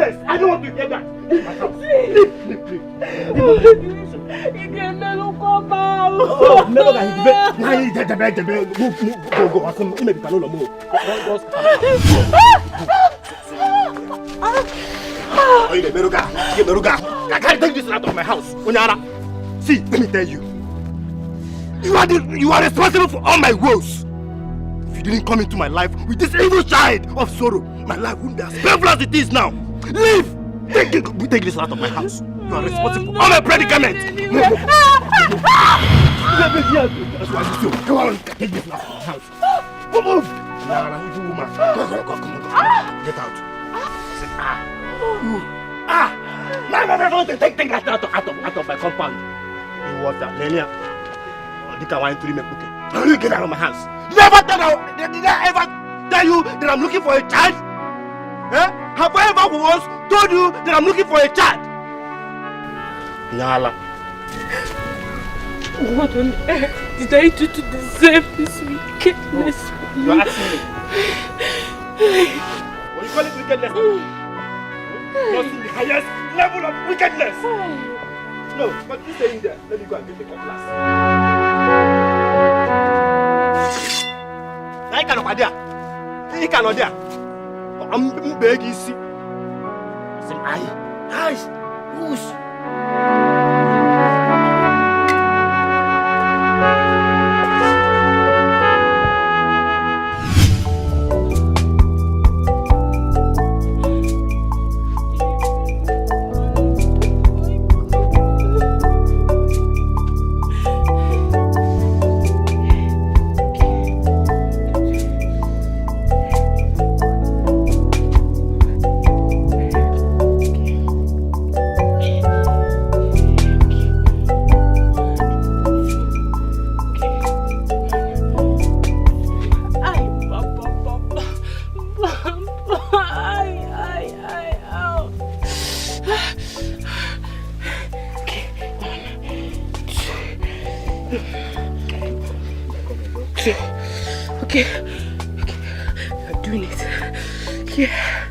useless. I don't want to hear that. Leave my house. Leave. You can never come out. Oh, never get Go. I can maybe can no more. Oh, you Beruga. I can't take this out of my house. Onyara. See, let me tell you. You are responsible for all my woes. If you didn't come into my life with this evil child of sorrow, my life wouldn't be as painful as it is now. Leave! Take this out of my house. You are responsible for all my predicaments. Come on, take this out of my house. Move! Nah, evil woman. Come on. Get out. No, take that out of my compound. You want that, Lenia? I want to make cooking. Now you get out of my house. Did I ever tell you that I'm looking for a child? Eh? Have I ever once told you that I'm looking for a child? Nala. What on earth did I do to deserve this wickedness? No. You're asking me. What do you call it wickedness? You're the highest level of wickedness. No, but you stay in there. Let me go and get the cutlass. I cannot there. He cannot there. I'm begging you. Say, aye. Whoosh. Okay. I'm doing it. Yeah.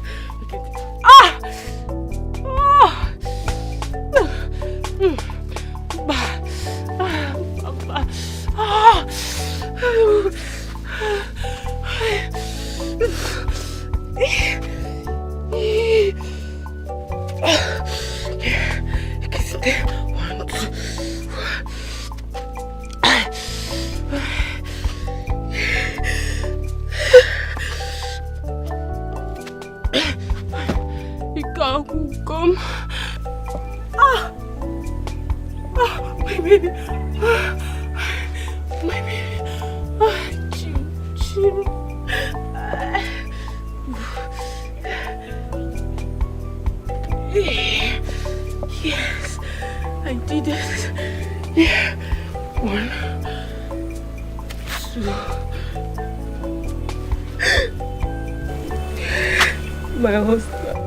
My husband.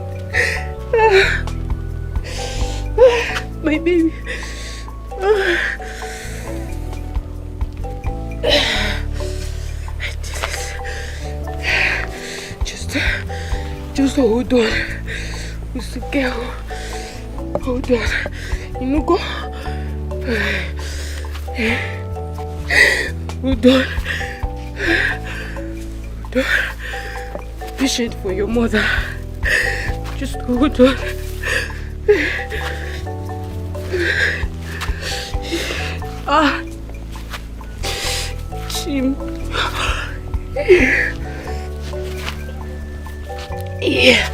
My baby. Just hold on. Who's the girl? Hold on. You know, go. Hold on. Hold on. Patient for your mother. Just hold on. Jim. Yeah.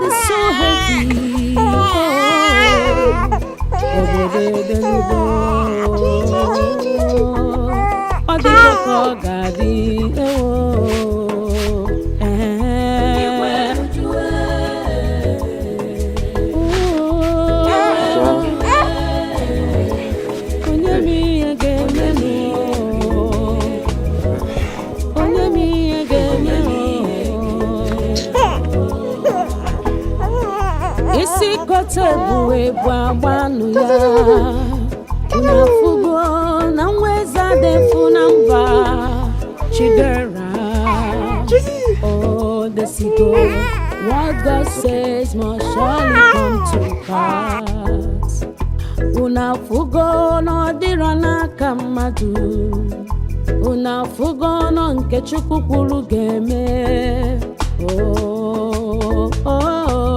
is so heavy. Tebuwe bwabanu ya unafugo na mweza defu namba chidera. Oh, the sigo, what God says must surely come to pass. Unafugo no dirana kamadu, unafugo no nke chukwu geme. Oh, oh.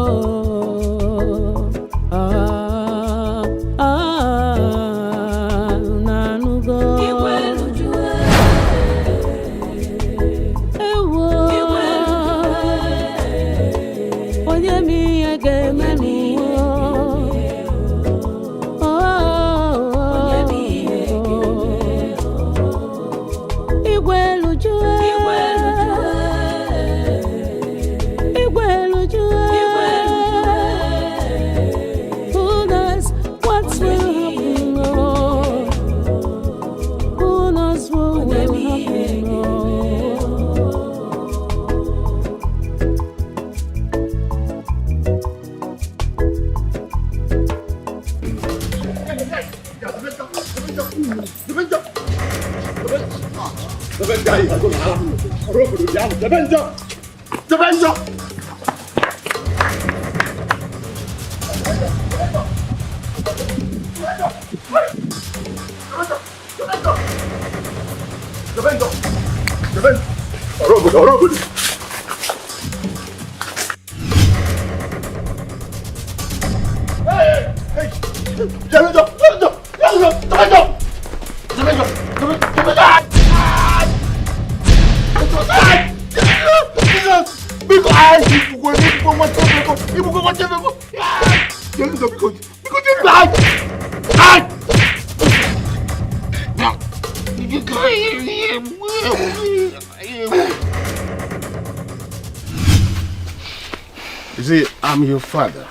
You see, I'm your father.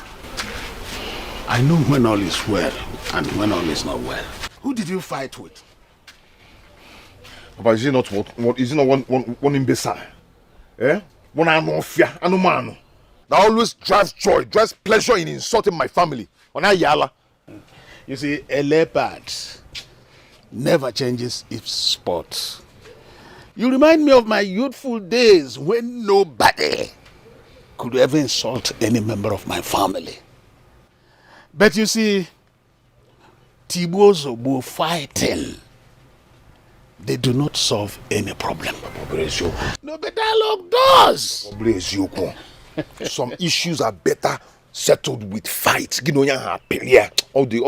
I know when all is well and when all is not well. Who did you fight with? Papa, is it not one imbecile? Eh? One anofia, anumano. That always drives joy, drives pleasure in insulting my family. On Ayala. You see, a leopard never changes its spot. You remind me of my youthful days when nobody could ever insult any member of my family. But you see, Tibozobo fighting, they do not solve any problem. No, but dialogue does. Some issues are better settled with fights. All the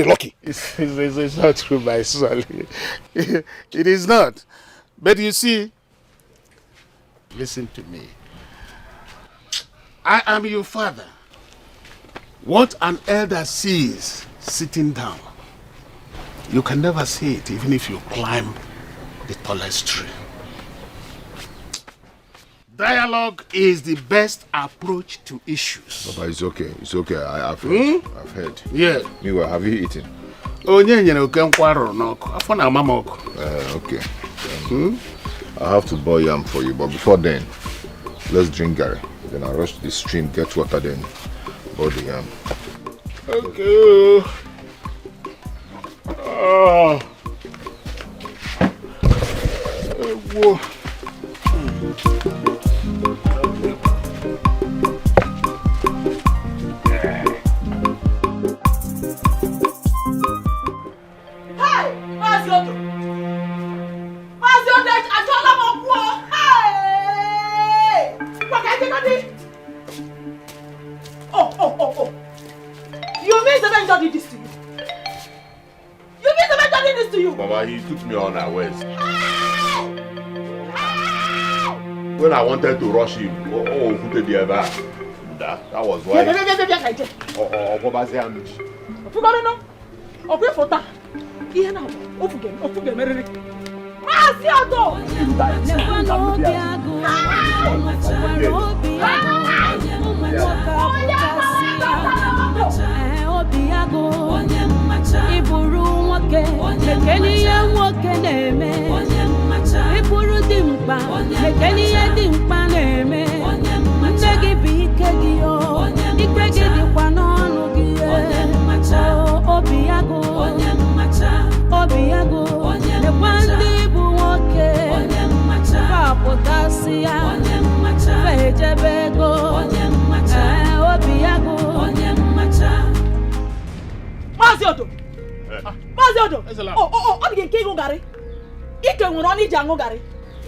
lucky. It's not true, my son. It is not. But you see, listen to me. I am your father. What an elder sees sitting down, you can never see it even if you climb the tallest tree. Dialogue is the best approach to issues. Papa, it's okay. It's okay. I've heard. I've heard. Yeah. Meanwhile, have you eaten? Okay. I have to boil yam for you, but before then, let's drink Gary. Then I'll rush to the stream, get water, then boil the yam. Okay. Whoa. Oh. You mean the man did this to you? You mean the man did this to you? Mama, he took me unawares. when I wanted to rush him, put the other. That was why. Oh,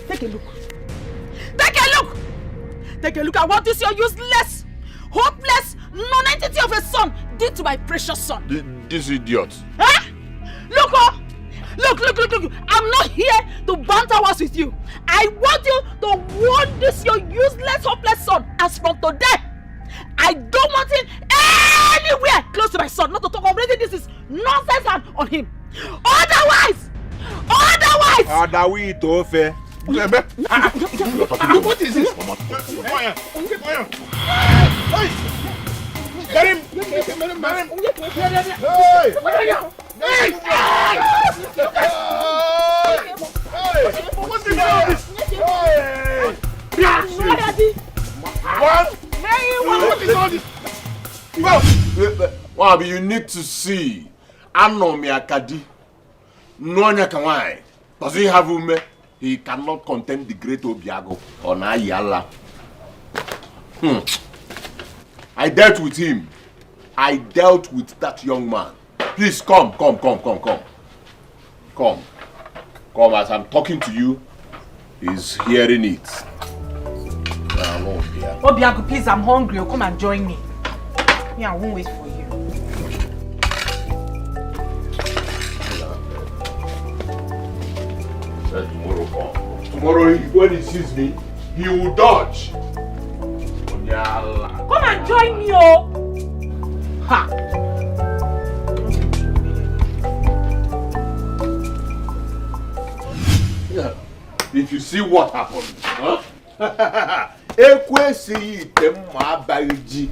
Take a look. Take a look. Take a look at what this your useless, hopeless, non-entity of a son did to my precious son. This idiot. Huh? Look, look. I'm not here to banter words with you. I want you to warn this your useless, hopeless son. As from today, I don't want him anywhere close to my son. Not to talk of anything. This is nonsense on him. Otherwise. What is this? Get him! Well, you need to see. I know me Akadi. No Nyakawai. Does he have ume? He cannot contain the great Obiago or Nayala. I dealt with him. I dealt with that young man. Please come. Come, as I'm talking to you, he's hearing it. Obiago, please, I'm hungry. Come and join me. Yeah, I won't wait for you. Tomorrow, when he sees me, he will dodge. Come and join me, oh! Ha! Yeah. If you see what happened, huh? Ekwesi temma baiji.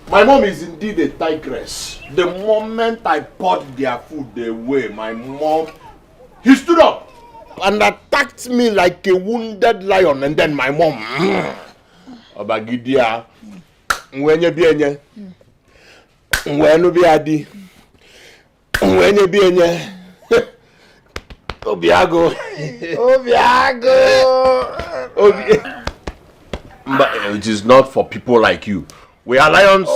My mom is indeed a tigress. The moment I poured their food away, my mom, he stood up and attacked me like a wounded lion. And then my mom, Obagidia, Mwenye bienye, Mwenu biadi, Mwenye bienye, Obiago, But it is not for people like you. We are lions.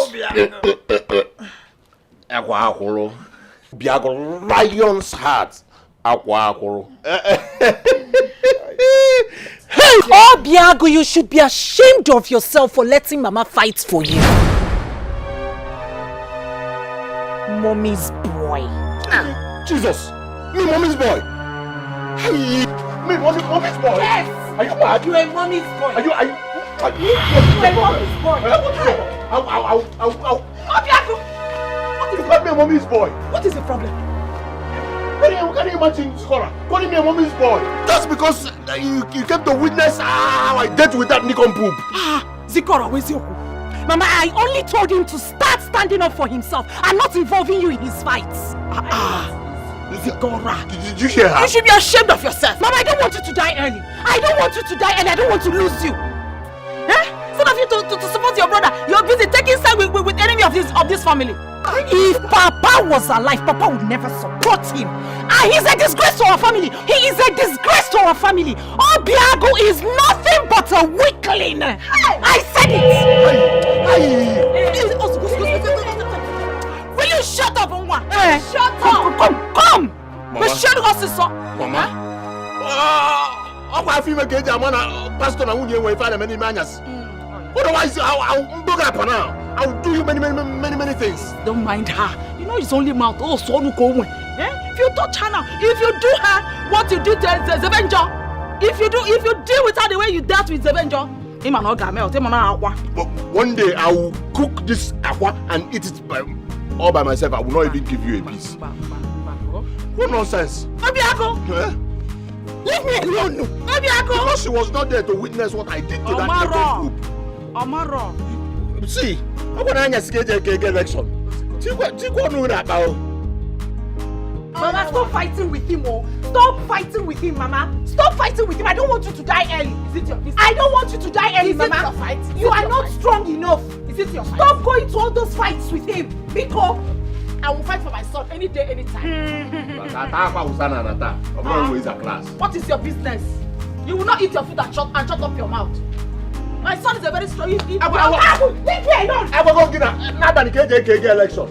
Biago, lion's heart. Oh, Biago, you should be ashamed of yourself for letting Mama fight for you. Mommy's boy. Jesus! Me, mommy's boy! Hey! Me, mommy's boy! Yes! Are you mad? You're a mommy's boy! Are you a mommy's boy! Obiago! You call me a mommy's boy! What is the problem? Can you imagine Skora calling me a mommy's boy? Just because you came to witness how I dealt with that Nikon poop. Zikora, where's your Mama, I only told him to start standing up for himself and not involving you in his fights. Zikora. Did you hear her? You should be ashamed of yourself. Mama, I don't want you to die early. I don't want you to die early. I don't want to lose you. Instead of you to support your brother, you're busy taking side with enemy of this family. If Papa was alive, Papa would never support him. He's a disgrace to our family. He is a disgrace to our family. Obiago is nothing but a weakling. I said it. Will you shut up, Onwa? Shut up. Come. We shut us, son. Mama. I feel like Pastor Nawunye will find many manners. Otherwise, I'll bug up now. I'll do you many things. Don't mind her. You know it's only mouth. Oh, so no go. If you touch her now, if you do her what you did to Zevenjo, if you deal with her the way you dealt with Zevenjo, but one day I will cook this aqua and eat it all by myself. I will not even give you a piece. What nonsense? Obiago! Leave me alone! Obiago! Because she was not there to witness what I did to that group. Omaro! See, I'm going to get a election. Mama, stop fighting with him, oh. Stop fighting with him, Mama. Stop fighting with him. I don't want you to die early. Is it your business? I don't want you to die early, Mama. Is it your fight? You are not strong enough. Is it your fight? Stop going to all those fights with him. Because I will fight for my son any day, anytime. What is your business? You will not eat your food and shut up your mouth. My son is a very strong. Leave me alone. I will go get a election.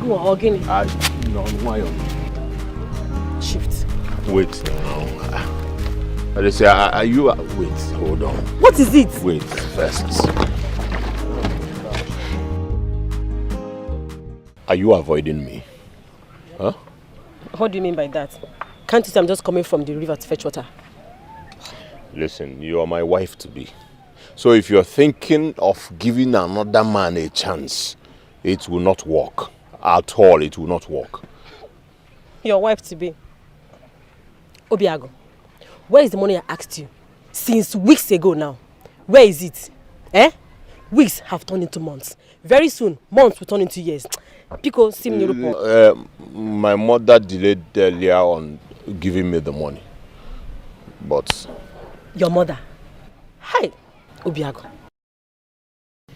Go on, again. No, why? Shift. Wait. Are you? Wait, hold on. What is it? Wait, first. Are you avoiding me? Huh? What do you mean by that? Can't you see I'm just coming from the river to fetch water? Listen, you are my wife to be. So if you're thinking of giving another man a chance, it will not work. At all, it will not work. Your wife to be. Obiago, where is the money I asked you? Since weeks ago now. Where is it? Weeks have turned into months. Very soon, months will turn into years. Because my mother delayed earlier on giving me the money. But your mother? Hi, Obiago.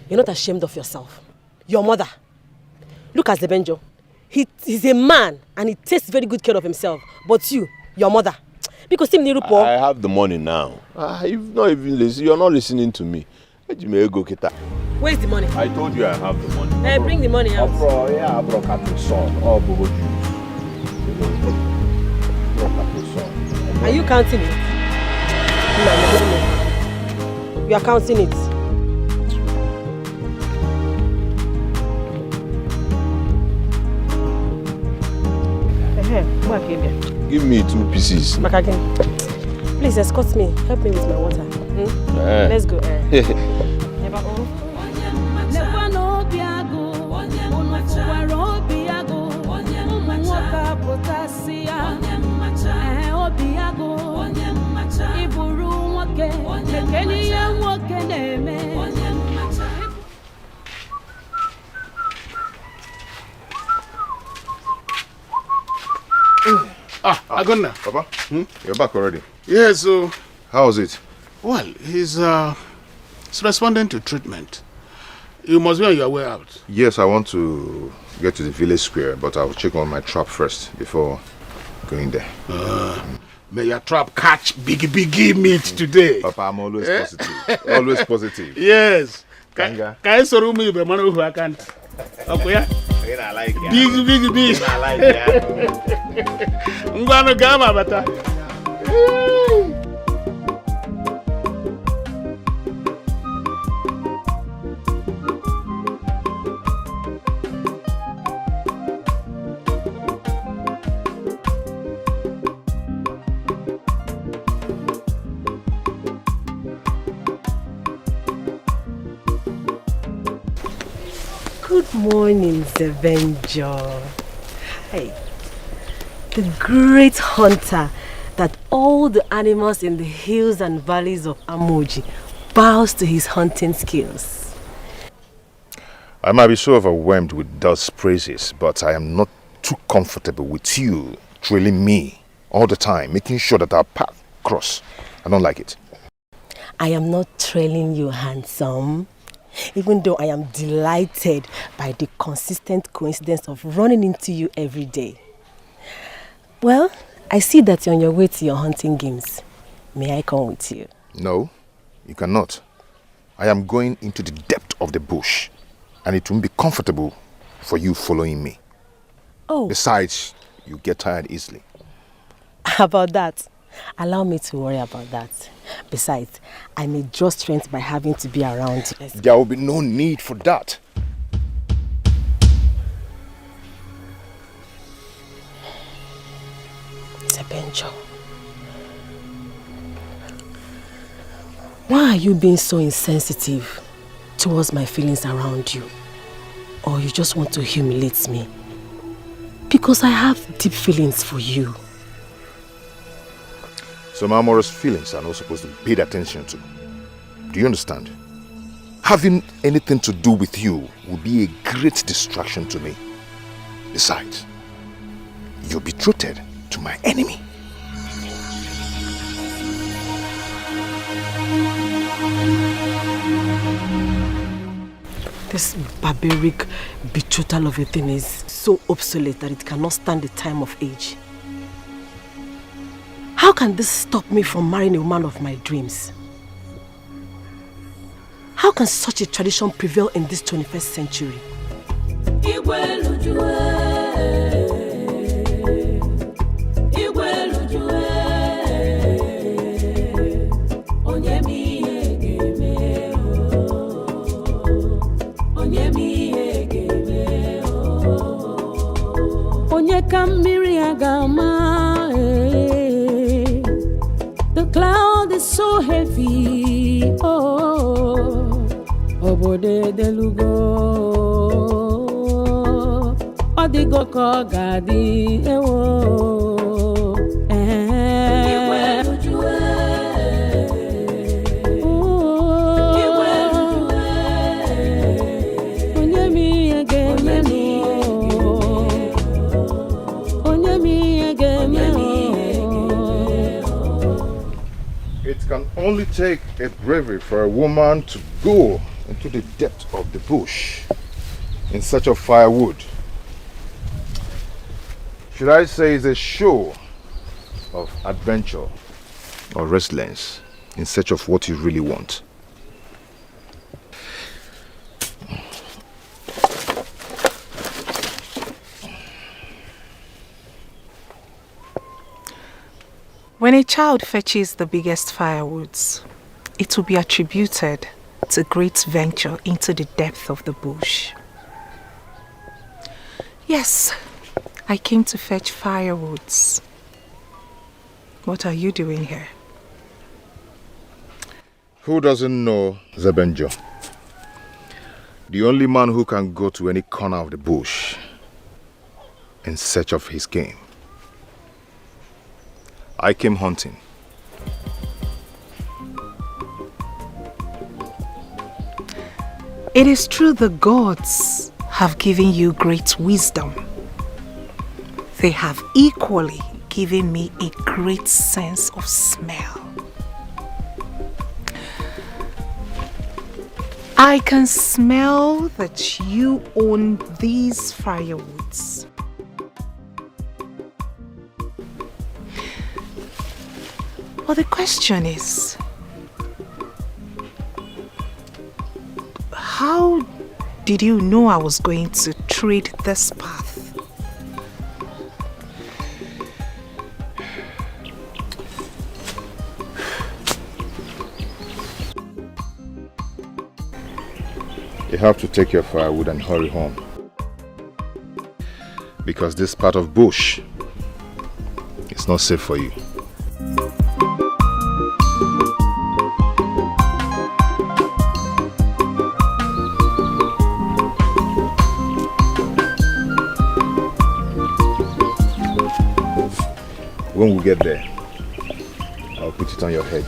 You're not ashamed of yourself. Your mother. Look at Zebenjo. He's a man and he takes very good care of himself. But you, your mother. Because I have the money now. You've not even listened. You're not listening to me. Where's the money? I told you I have the money. Bring the money out. Are you counting it? No. You are counting it. Give me 2 pieces. Please escort me. Help me with my water. Let's go. Agonna. Papa, you're back already. Yeah, so... How was it? Well, he's responding to treatment. You must be on your way out. Yes, I want to get to the village square, but I'll check on my trap first before going there. May your trap catch biggie meat today. Papa, I'm always positive. Always positive. Yes. Can I sorrow me the man who I can't? Okay. I like it. Big. I like it. I'm gonna go, Bata. Good morning, Zevenjo. Hey, the great hunter that all the animals in the hills and valleys of Amoji bows to his hunting skills. I might be so overwhelmed with those praises, but I am not too comfortable with you trailing me all the time, making sure that our path across. I don't like it. I am not trailing you, handsome. Even though I am delighted by the consistent coincidence of running into you every day. Well, I see that you're on your way to your hunting games. May I come with you? No, you cannot. I am going into the depth of the bush, and it won't be comfortable for you following me. Oh. Besides, you get tired easily. About that, allow me to worry about that. Besides, I may draw strength by having to be around you. There will be no need for that. Zebenjo, why are you being so insensitive towards my feelings around you? Or you just want to humiliate me? Because I have deep feelings for you. Some amorous feelings are not supposed to be paid attention to. Do you understand? Having anything to do with you will be a great distraction to me. Besides, you're betrothed to my enemy. This barbaric betrothal of a thing is so obsolete that it cannot stand the time of age. How can this stop me from marrying a woman of my dreams? How can such a tradition prevail in this 21st century? The cloud is so heavy, oh, obode delugo, odigo kogadi, ewo, It can only take a bravery for a woman to go into the depth of the bush in search of firewood. Should I say it's a show of adventure or resilience in search of what you really want? When a child fetches the biggest firewoods, it will be attributed to great venture into the depth of the bush. Yes, I came to fetch firewoods. What are you doing here? Who doesn't know Zebenjo? The only man who can go to any corner of the bush in search of his game. I came hunting. It is true the gods have given you great wisdom. They have equally given me a great sense of smell. I can smell that you own these firewoods. Well, the question is, how did you know I was going to tread this path? You have to take your firewood and hurry home. Because this part of bush is not safe for you. When we get there, I'll put it on your head.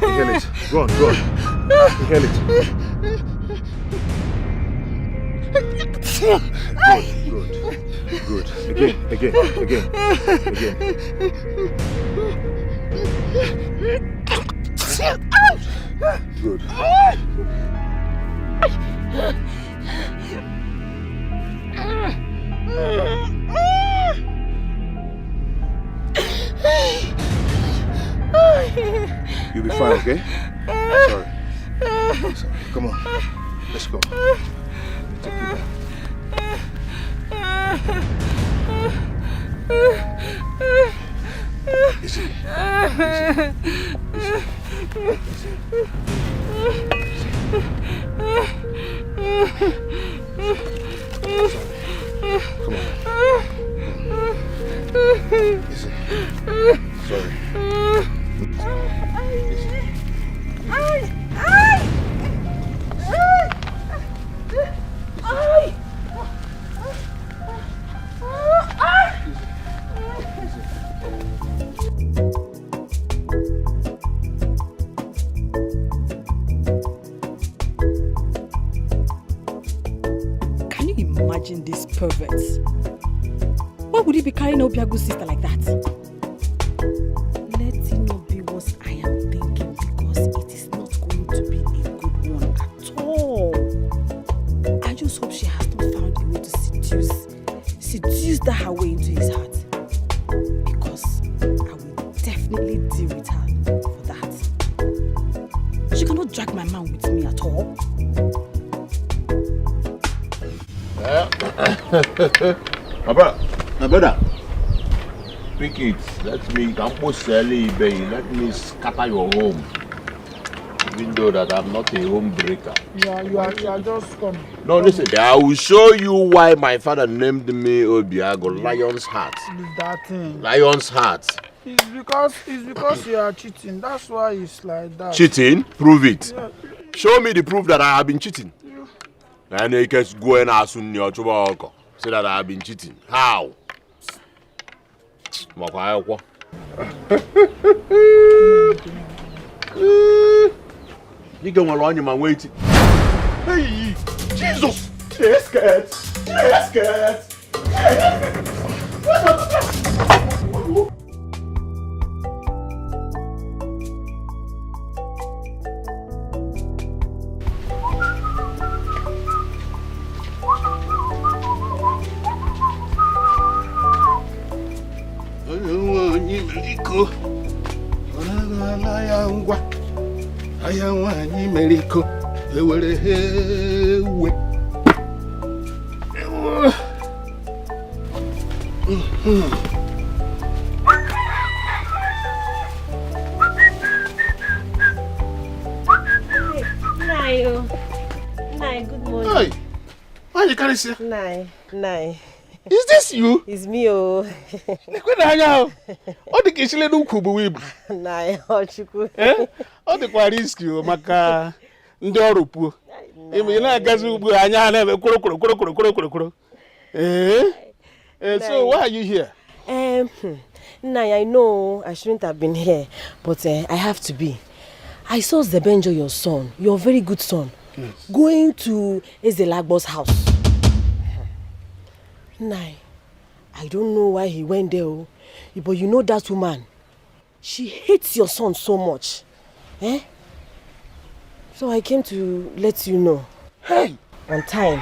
Inhale it. Go on. Inhale it. Good. Again. Good. You'll be fine, okay? Sorry. Come on. Let's go. Take you back. Easy. Come on. Easy. Sorry. Can you imagine these perverts? Why would he be carrying Obiagu's sister like that? Let it not be what I am thinking, because it is not going to be a good one at all. I just hope she has not found a way to seduce that her way into his heart. Because I will definitely deal with her for that. She cannot drag my man with me at all. My brother, pick it. Let me scatter your home. Even though that I'm not a home breaker. Yeah, you are just coming. No, listen, I will show you why my father named me Obiago, Lion's Heart. That thing. Lion's Heart. It's because you are cheating. That's why it's like that. Cheating? Prove it. Yeah. Show me the proof that I have been cheating. And you can go and ask say that I have been cheating. How? You can allow your man waiting. Hey, Jesus! Yes, cat. Yes, cat. Ayawanyi meriko ewere hewe. Nai, good morning. Hey, why you carry here? Nai. Is this you? It's me, oh. All the kishile no kubu wibu. Nai, Ochuku. All the kwa risk you maka ndi orupu. Imi na gazu ubu anya na be kuro. So why are you here? Nai, I know I shouldn't have been here, but I have to be. I saw Zebenjo, your son, your very good son, going to Ezelagbo's house. Nai, I don't know why he went there, but you know that woman, she hates your son so much. So I came to let you know. Hey! On time.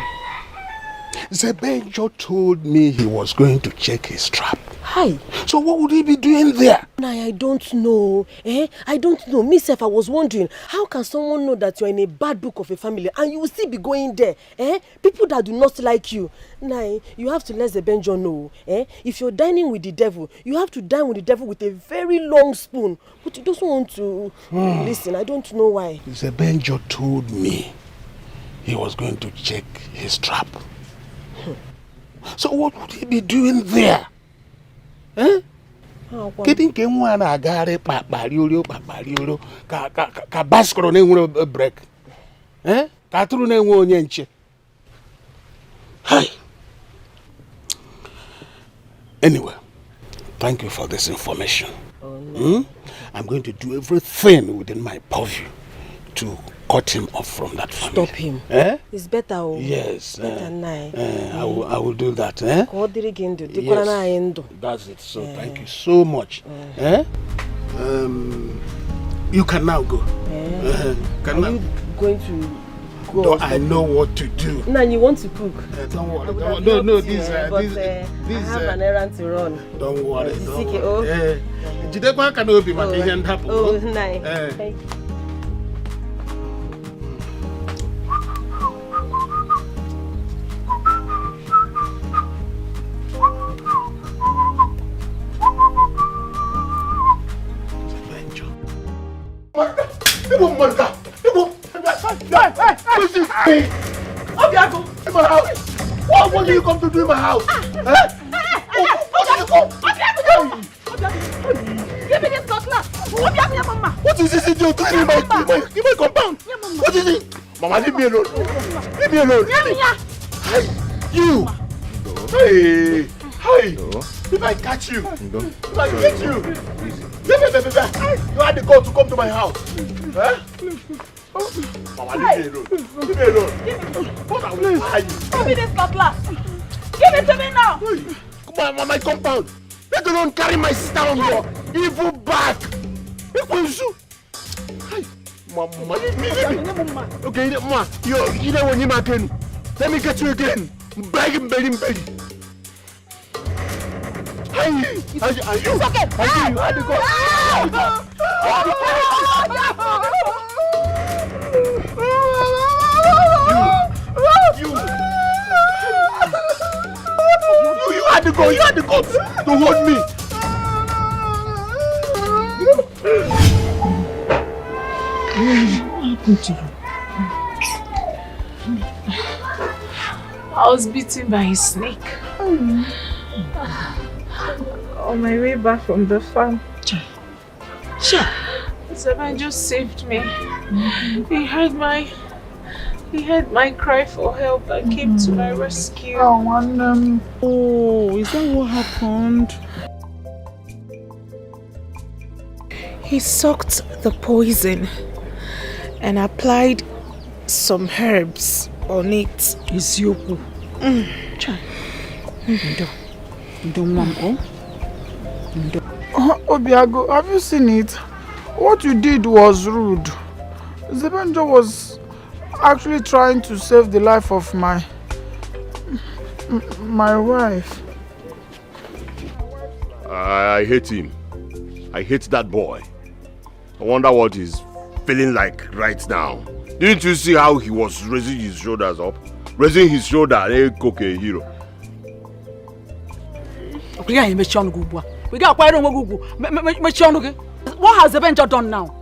Zebenjo told me he was going to check his trap. Hi. So what would he be doing there? I don't know. I don't know. Myself, I was wondering, how can someone know that you're in a bad book of a family and you will still be going there? People that do not like you. You have to let Zebenjo know. If you're dining with the devil, you have to dine with the devil with a very long spoon. But he doesn't want to listen. I don't know why. Zebenjo told me he was going to check his trap. So what would he be doing there? Getting came one agare papariolo ka baskoro ne nwere break. Ka turu na enwe onye nche. Hi. Anyway, thank you for this information. I'm going to do everything within my purview to cut him off from that family. Stop him. It's better. Yes. Better I will do that. Yes. That's it. So thank you so much. You can now go. Are you going to go? No, I know what to do. Now you want to cook? Don't worry. This I have an errand to run. Don't worry. Nice. What do you come to do in my house? Give me this cutlass. What is this idiot doing in my compound? What is it? Mama, leave me alone. Leave me alone. Hey, you. Hey. If I catch you, if I get you, you had the call to come to my house. Mama, leave me alone. Leave me alone. Give me this cutlass. Give it to me now. Come on, my compound. Let alone carry my sister on your evil back. Mama, leave me. Okay, Mama, you know when you again. Let me get you again. Begging. It's okay. You had to go. You had to go. You had to go to hold me. What happened to you? I was bitten by a snake. On my way back from the farm. Sure. Zebenjo just saved me. He heard my cry for help and came to my rescue. Oh, is that what happened? He sucked the poison and applied some herbs on it. Isiokwu. Obiago, have you seen it? What you did was rude. Zebenjo was actually trying to save the life of my wife. I hate him. I hate that boy. I wonder what he's feeling like right now. Didn't you see how he was raising his shoulders up? Raising his shoulder, a hero. What has Zebenjo done now?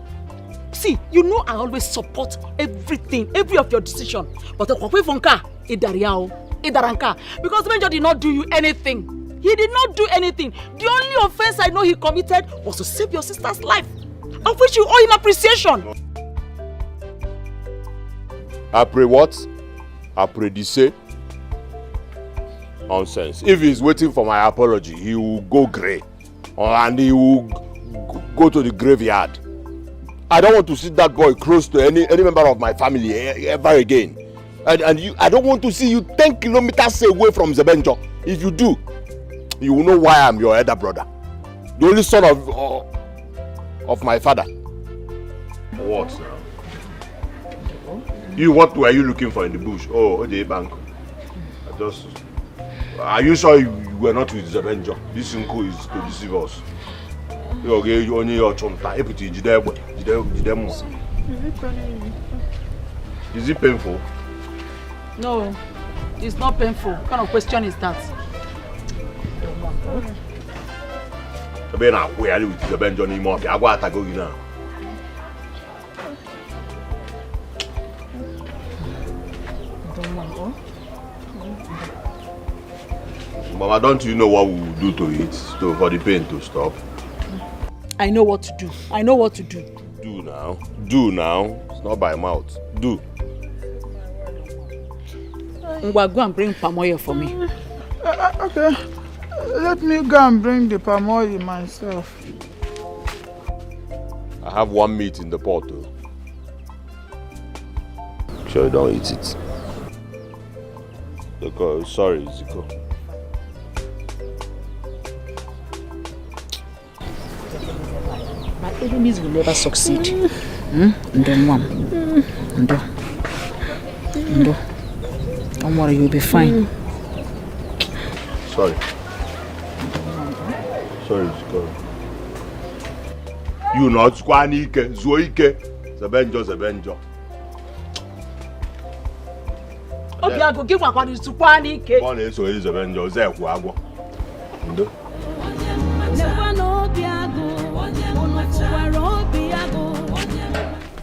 See, you know I always support everything, every of your decision. But because Zebenjo did not do you anything. He did not do anything. The only offense I know he committed was to save your sister's life, of which you owe him appreciation. I pray what? I pray this. Nonsense. If he's waiting for my apology, he will go grey. And he will go to the graveyard. I don't want to see that boy close to any member of my family ever again. And I don't want to see you 10 kilometers away from Zebenjo. If you do, you will know why I'm your elder brother. The only son of my father. What now? You, what were you looking for in the bush? Oh, the bank. Are you sure you were not with Zebenjo? This uncle is to deceive us. You only your chonta. Is it painful? No, it's not painful. What kind of question is that? Where are you with Zebenjo anymore? I go to go now. Mama, don't you know what we will do to it for the pain to stop? I know what to do. I know what to do. Do now. Do now. It's not by mouth. Do. Ngwa, go and bring palm oil for me. Okay. Let me go and bring the palm oil myself. I have one meat in the pot too. Sure you don't eat it. Sorry, Ziko. My enemies will never succeed. Ndo. Don't worry, you'll be fine. Sorry. Sorry, Ziko. You not Kwanike, Zoike, Zebenjo. Obiago, give one to Kwanike. One is so Zebenjo, Zekwago. Ndo.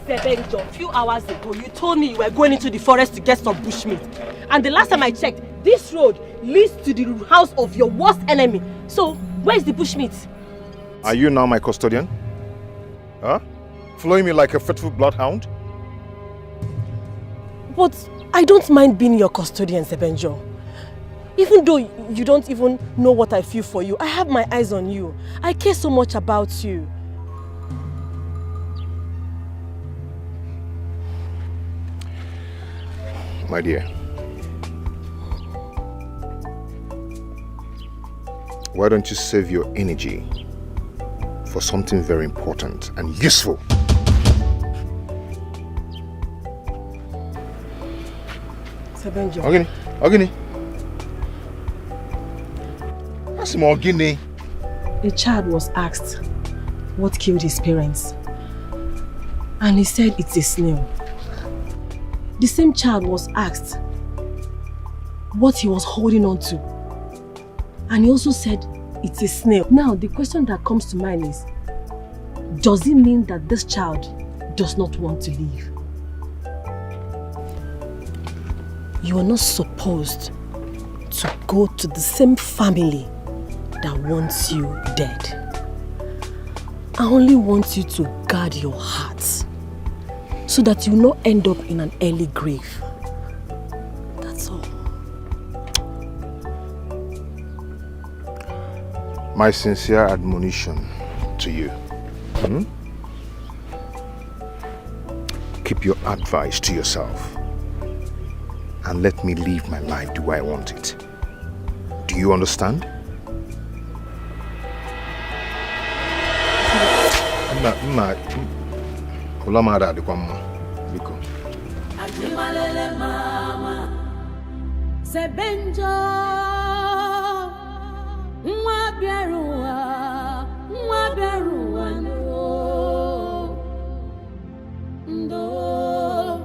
Sebenjo, a few hours ago, you told me you were going into the forest to get some bushmeat. And the last time I checked, this road leads to the house of your worst enemy. So, where's the bushmeat? Are you now my custodian? Huh? Following me like a faithful bloodhound? But I don't mind being your custodian, Sebenjo. Even though you don't even know what I feel for you, I have my eyes on you. I care so much about you. My dear, why don't you save your energy for something very important and useful? Sebenjo. Ogini. That's more Ogini. A child was asked what killed his parents. And he said it's a snail. The same child was asked what he was holding on to. And he also said it's a snail. Now, the question that comes to mind is, does it mean that this child does not want to live? You are not supposed to go to the same family that wants you dead. I only want you to guard your heart so that you will not end up in an early grave. That's all. My sincere admonition to you. Keep your advice to yourself and let me live my life the way I want it. Do you understand? Sebenjo nwa bịaruwa ndo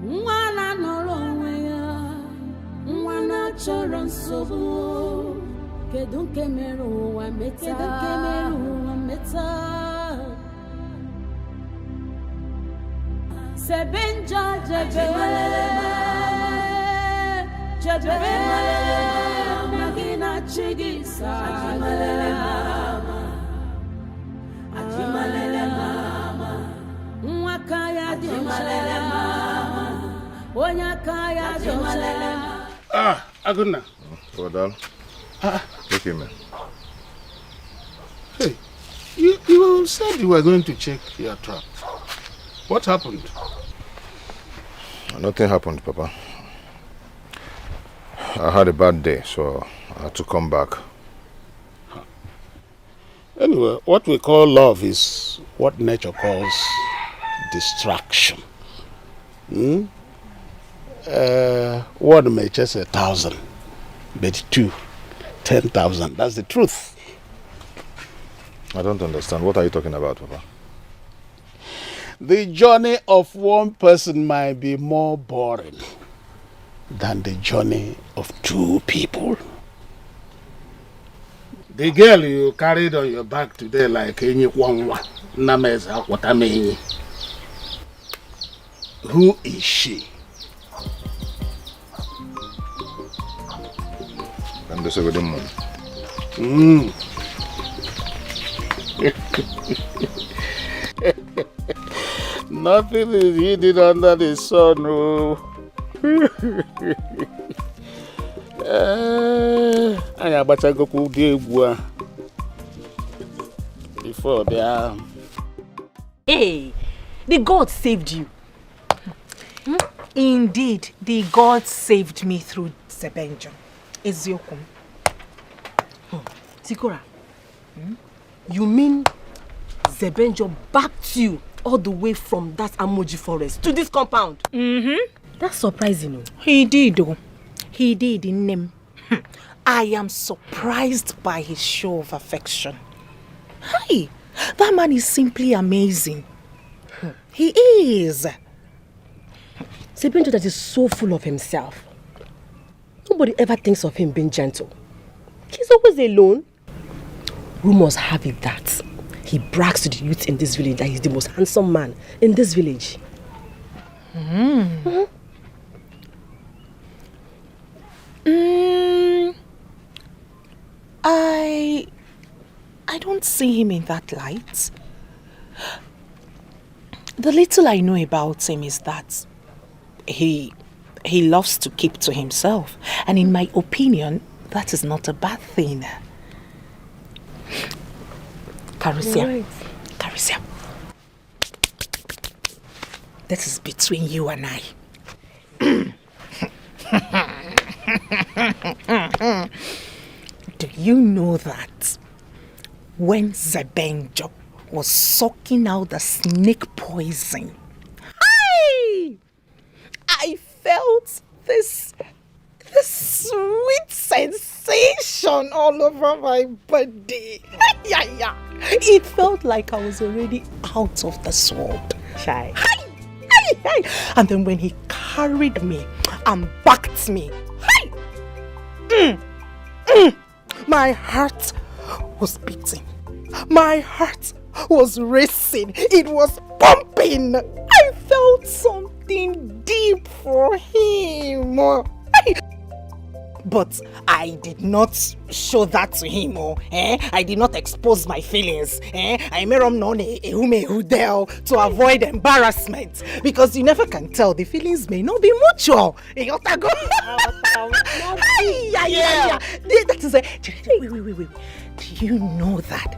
nwa na nọrọ onwe ya nwa na chọrọ nsogbu kedu nke mere ụwa meta Sebenjo jebe magina chigisa ajimalele mama nwakaya ajimalele mama onyakaya ajimalele Ah, Aguna. Brother. Take him, man. Hey, you said you were going to check your trap. What happened? Nothing happened, Papa. I had a bad day, so I had to come back. Anyway, what we call love is what nature calls distraction. One may just 1,000, but two, 10,000. That's the truth. I don't understand. What are you talking about, Papa? The journey of one person might be more boring than the journey of two people. The girl you carried on your back today like any one. Who is she? I'm the second one. Nothing is hidden under the sun. Oh. Before they are. Hey, the God saved you. Indeed, the God saved me through Zebenjo. Eziokum. Sikora, you mean Zebenjo backed you all the way from that Amoji forest to this compound? That's surprising. He did, oh. He did in name. I am surprised by his show of affection. Hi, that man is simply amazing. He is. Zebenjo that is so full of himself. Nobody ever thinks of him being gentle. He's always alone. Rumors have it that he brags to the youth in this village that he's the most handsome man in this village. I don't see him in that light. The little I know about him is that he loves to keep to himself. And in my opinion, that is not a bad thing. Carisia. Right. Carisia. This is between you and I. Do you know that when Zebenjo was sucking out the snake poison, I felt this sweet sensation all over my body. It felt like I was already out of the sword. Shy. And then when he carried me and backed me, my heart was beating. My heart was racing. It was pumping. I felt something deep for him. But I did not show that to him. I did not expose my feelings. I made him known to avoid embarrassment. Because you never can tell. The feelings may not be mutual. That is a... Wait. Do you know that?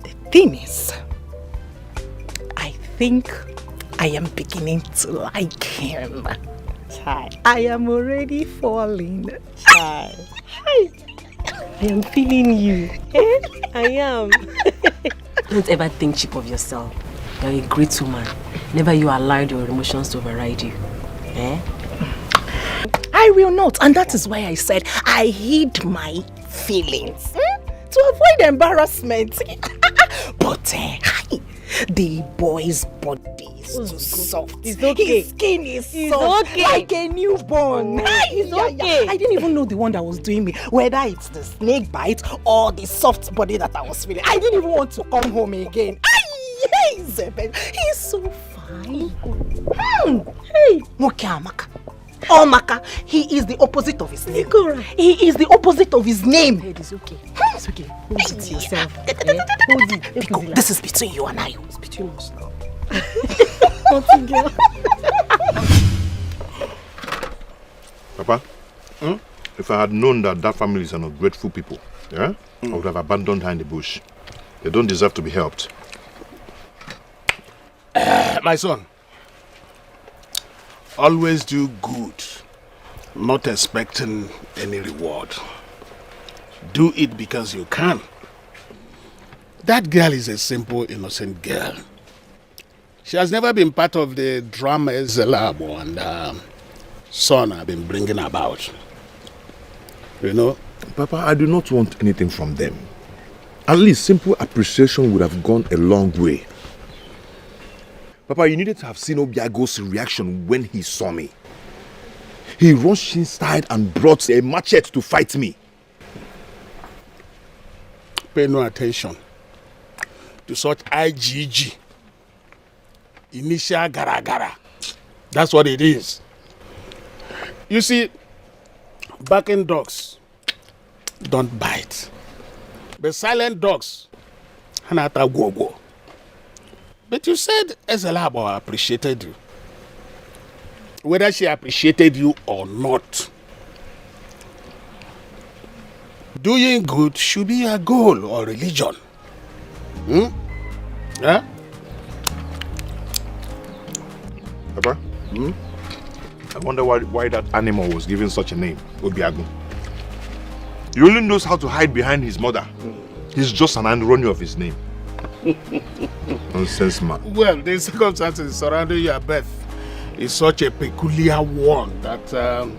The thing is, I think I am beginning to like him. I am already falling. I am feeling you. I am. Don't ever think cheap of yourself. You're a great woman. Never you allowed your emotions to override you. I will not. And that is why I said I hid my feelings. To avoid embarrassment. But the boy's body is too soft. It's okay. His skin is soft, like a newborn. It's okay. I didn't even know the one that was doing me, whether it's the snake bite or the soft body that I was feeling. I didn't even want to come home again. He's so fine. Hey, Mokiamaka. Oh, Maka, he is the opposite of his name. He is the opposite of his name. Hey, it's okay. It's okay. Hold it to yourself. Hold it. Because this is between you and I. It's between us now. Papa, if I had known that family is an ungrateful people, I would have abandoned her in the bush. They don't deserve to be helped. My son, always do good, not expecting any reward. Do it because you can. That girl is a simple, innocent girl. She has never been part of the drama Zelabo and son I've been bringing about. You know? Papa, I do not want anything from them. At least simple appreciation would have gone a long way. Papa, you needed to have seen Obiago's reaction when he saw me. He rushed inside and brought a machete to fight me. Pay no attention to such IGG. Initial gara-gara. That's what it is. You see, barking dogs don't bite. But silent dogs, hanata go. But you said Ezelabo appreciated you. Whether she appreciated you or not, doing good should be a goal or religion. Yeah? Papa? I wonder why that animal was given such a name, Obiago. He only knows how to hide behind his mother. He's just an irony of his name. Nonsense, man. Well, the circumstances surrounding your birth is such a peculiar one that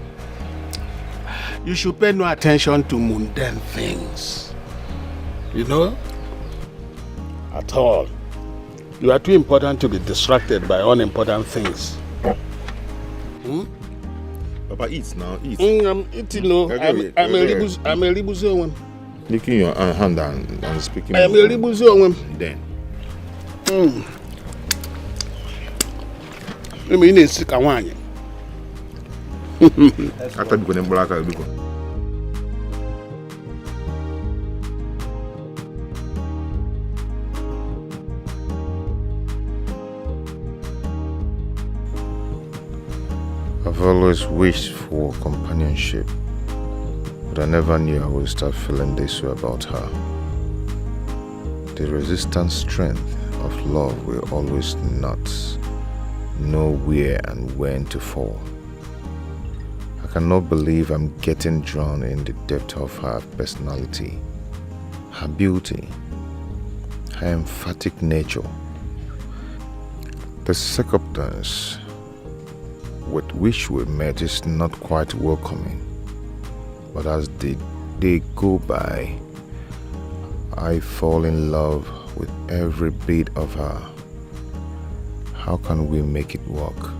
you should pay no attention to mundane things. You know? At all. You are too important to be distracted by unimportant things. Papa, eat now, eat. I'm eating, no. I'm a ribuzo one. Licking your hand and speaking. I am a ribuzo one. Then. Let me in sick one. After becoming black, I'll become. I've always wished for companionship, but I never knew I would start feeling this way about her. The resistant strength of love will always not know where and when to fall. I cannot believe I'm getting drawn in the depth of her personality, her beauty, her emphatic nature. The circumstance with which we met is not quite welcoming, but as the day go by, I fall in love with every bit of her. How can we make it work?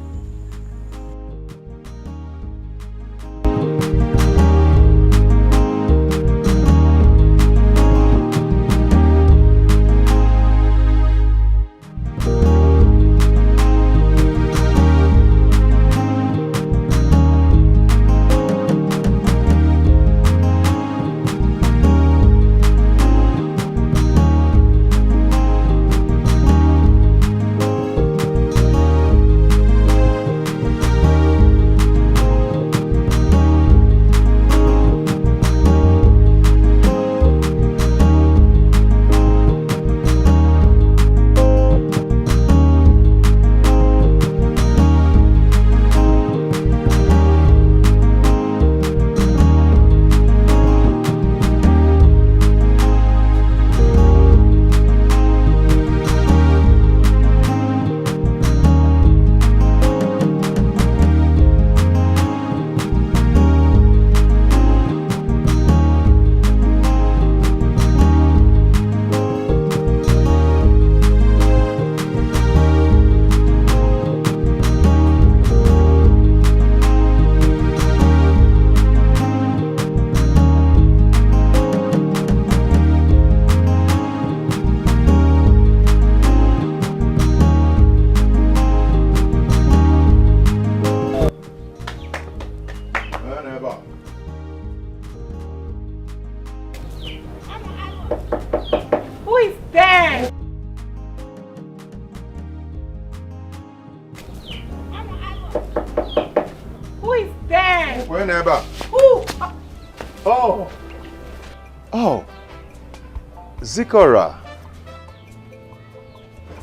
Zikora,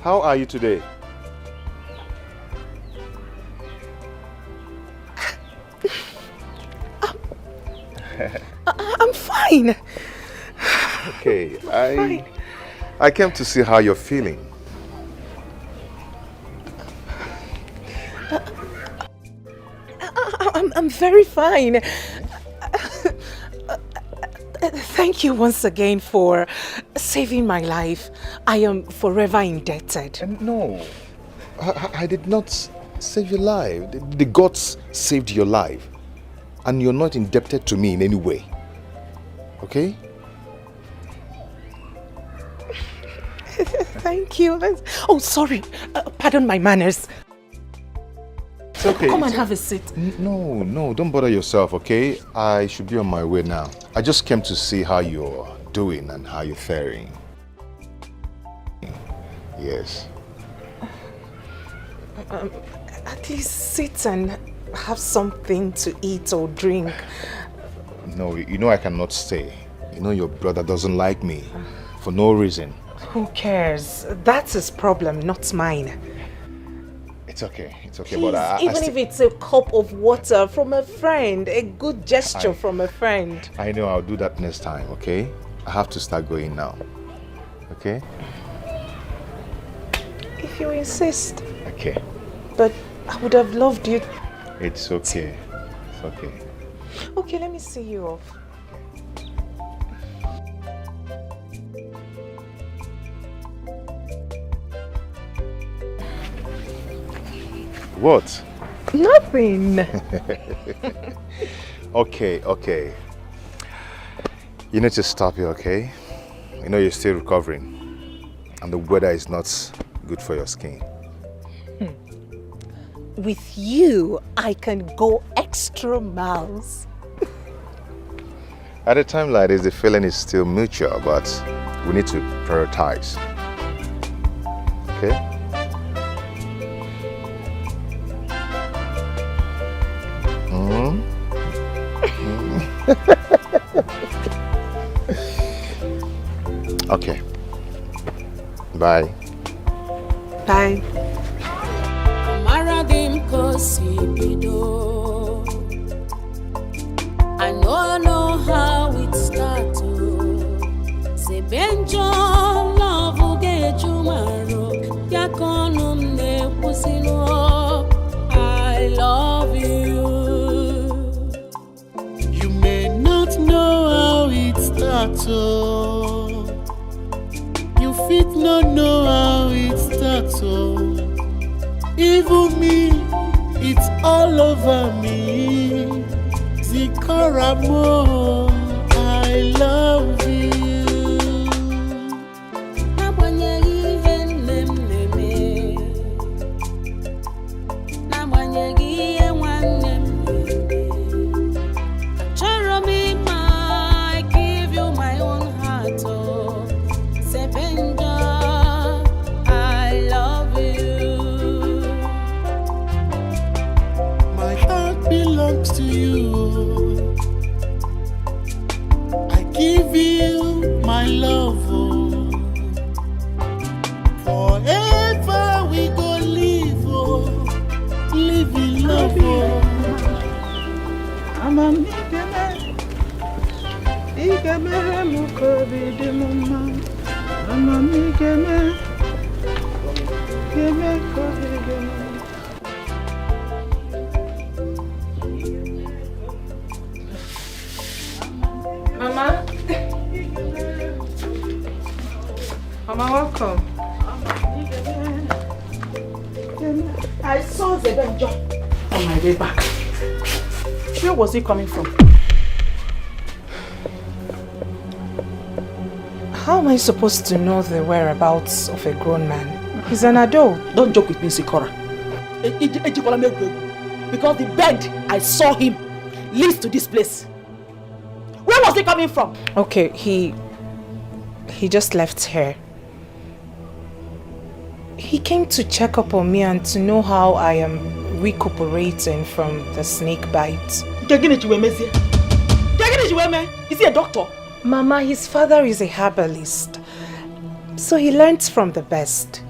how are you today? I'm fine. Okay, I came to see how you're feeling. I'm very fine. Thank you once again for saving my life. I am forever indebted. No, I did not save your life. The gods saved your life. And you're not indebted to me in any way. Okay? Thank you. Oh, sorry. Pardon my manners. It's okay. Come and have a seat. No, don't bother yourself, okay? I should be on my way now. I just came to see how you're doing and how you're faring. Yes. At least sit and have something to eat or drink. No, you know I cannot stay. You know your brother doesn't like me for no reason. Who cares? That's his problem, not mine. It's okay, Please, but even if it's a cup of water from a friend, a good gesture from a friend. I know, I'll do that next time, okay? I have to start going now. Okay? If you insist. Okay. But I would have loved you. It's okay. It's okay. Okay, let me see you off. What? Nothing. Okay. You need to stop here, okay? You know you're still recovering. And the weather is not good for your skin. With you, I can go extra miles. At a time like this, the feeling is still mutual, but we need to prioritize. Okay? Okay. Bye. Bye. I know how it starts. Se benjo love get you maro. Yakonum ne pusino. I love you. You may not know how it starts. You fit not know how it starts. Even me, it's all over me. Zikaramo, I love you. To you, I give you my love. Forever we go live, live in love. I'm a migeme, mukobi de mama. I'm a migeme, kobi de mama. Mama, welcome. I saw Zebenjo on my way back. Where was he coming from? How am I supposed to know the whereabouts of a grown man? He's an adult. Don't joke with me, Sikora. Because the bed I saw him leads to this place. Where was he coming from? Okay, he just left here. He came to check up on me and to know how I am recuperating from the snake bite. Is he a doctor? Mama, his father is a herbalist, so he learns from the best.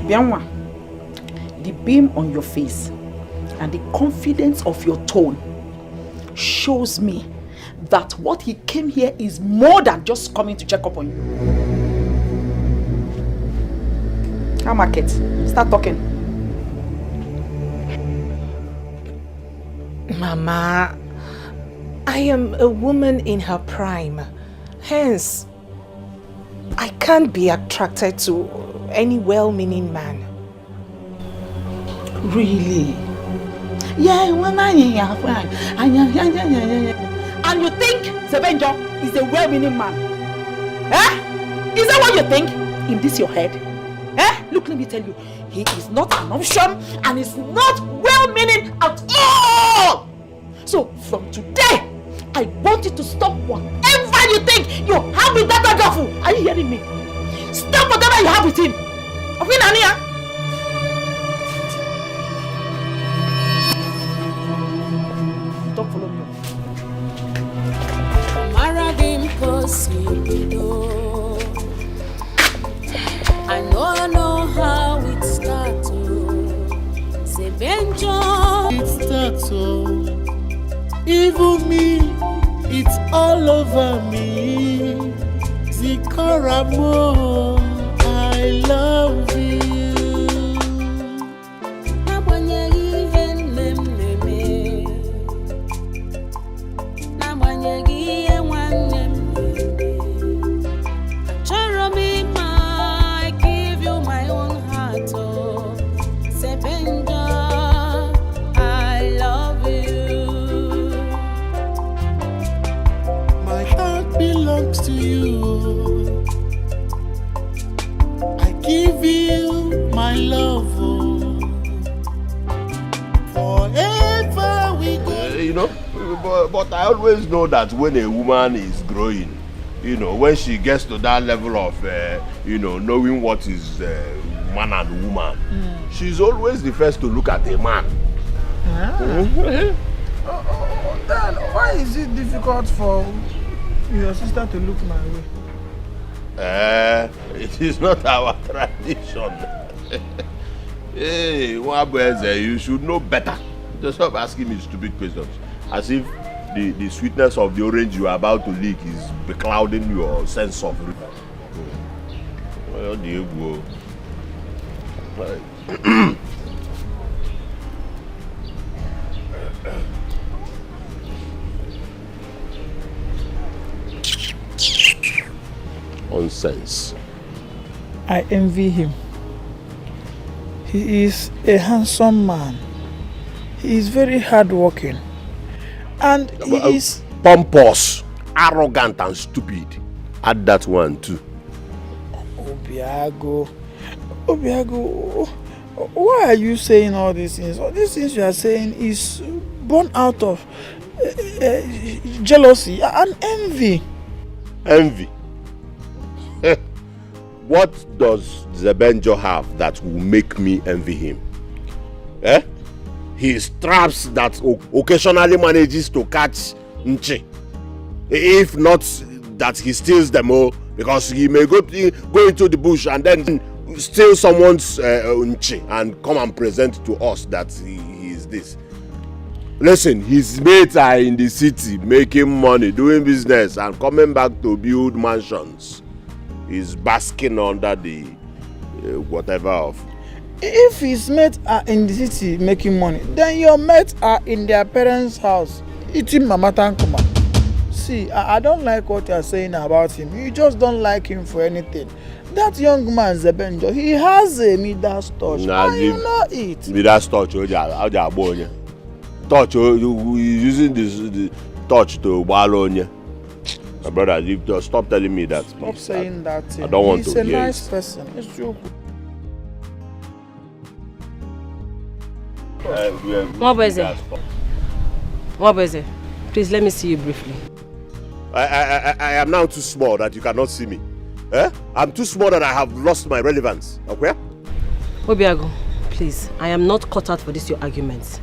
Bianwa, the beam on your face and the confidence of your tone shows me that what he came here is more than just coming to check up on you. How market? Start talking. Mama, I am a woman in her prime. Hence, I can't be attracted to any well-meaning man. Really? Yeah, and you think Zebenjo is a well-meaning man? Eh? Is that what you think? In this your head? Eh? Look, let me tell you, he is not an option and is not well-meaning at all! So, from today, I want you to stop whatever you think you have with that Agafu. Are you hearing me? Stop whatever you have with him. Don't follow me. I know how it starts. It starts, even me, it's all over me. Zikaramo, I love you. To you, I give you my love, forever we go. You know, but I always know that when a woman is growing, you know, when she gets to that level of, you know, knowing what is man and woman, she's always the first to look at a man. Then why is it difficult for your sister to look my way? It is not our tradition. Hey, Wabweze, you should know better. Just stop asking me stupid questions. As if the sweetness of the orange you are about to lick is beclouding your sense of Where do you go? Nonsense. I envy him. He is a handsome man. He is very hardworking. And he is pompous, arrogant and stupid. Add that one too. Obiago, why are you saying all these things? All these things you are saying is born out of jealousy and envy. Envy? What does Zebenjo have that will make me envy him? Eh? He is traps that occasionally manages to catch Nche. If not that he steals them all, because he may go into the bush and then steal someone's Nche and come and present to us that he is this. Listen, his mates are in the city making money, doing business and coming back to build mansions. He's basking under the whatever of. If his mates are in the city making money, then your mates are in their parents' house eating mama tankuma. See, I don't like what you are saying about him. You just don't like him for anything. That young man, Zebenjo, he has a Midas touch. Nah, and you know it. Midas touch, touch, using the touch to Walonya. My brother, you just stop telling me that. Stop saying that. I don't want to hear it. He's a nice person. It's true. Wabweze, please let me see you briefly. I am now too small that you cannot see me. Eh? I'm too small that I have lost my relevance. Okay? Obiago, please, I am not cut out for this your arguments.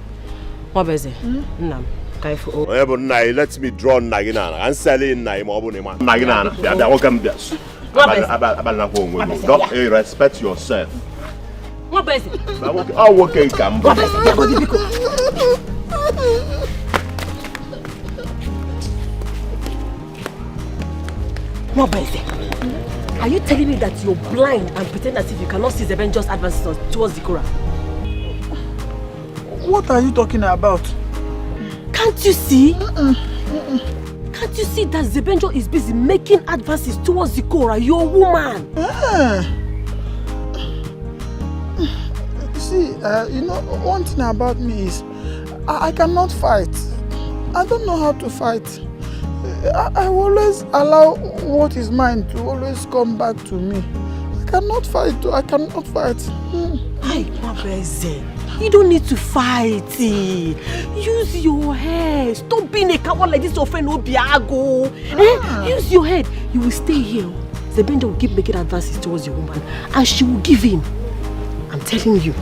Wabweze, Nam. Let me draw Nagina and sell in Nagina. Respect yourself. Oh, okay, come. Are you telling me that you're blind and pretend as if you cannot see Zebenjo's advances towards Zikora? What are you talking about? Can't you see? Can't you see that Zebenjo is busy making advances towards Zikora, your woman? See, you know, one thing about me is I cannot fight. I don't know how to fight. I always allow what is mine to always come back to me. I cannot fight. I cannot fight. Hey, Mabeze, you don't need to fight. Use your head. Stop being a coward like this, your friend Obiago. Use your head. You will stay here. Zebenjo will keep making advances towards your woman, and she will give in. I'm telling you.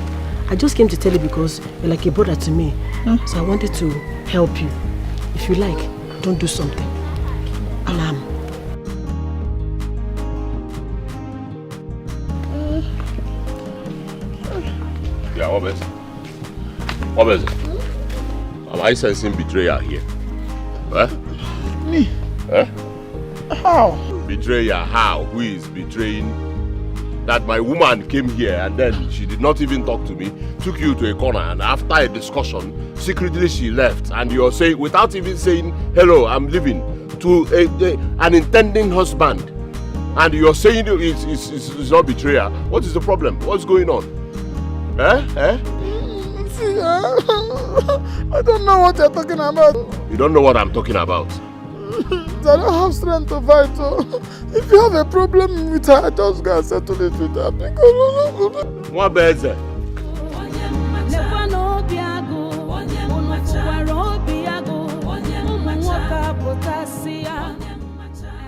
I just came to tell you because you're like a brother to me. So I wanted to help you. If you like, don't do something. Alam. Yeah, what is it? Am I sensing betrayal here? Me? How? Betrayal, how? Who is betraying? That my woman came here and then she did not even talk to me, took you to a corner, and after a discussion, secretly she left, and you're saying, without even saying, hello, I'm leaving, to an intending husband, and you're saying it's not betrayal. What is the problem? What's going on? See, I don't know what you're talking about. You don't know what I'm talking about? I don't have strength to fight. So if you have a problem with her, just go and settle it with her. What is it?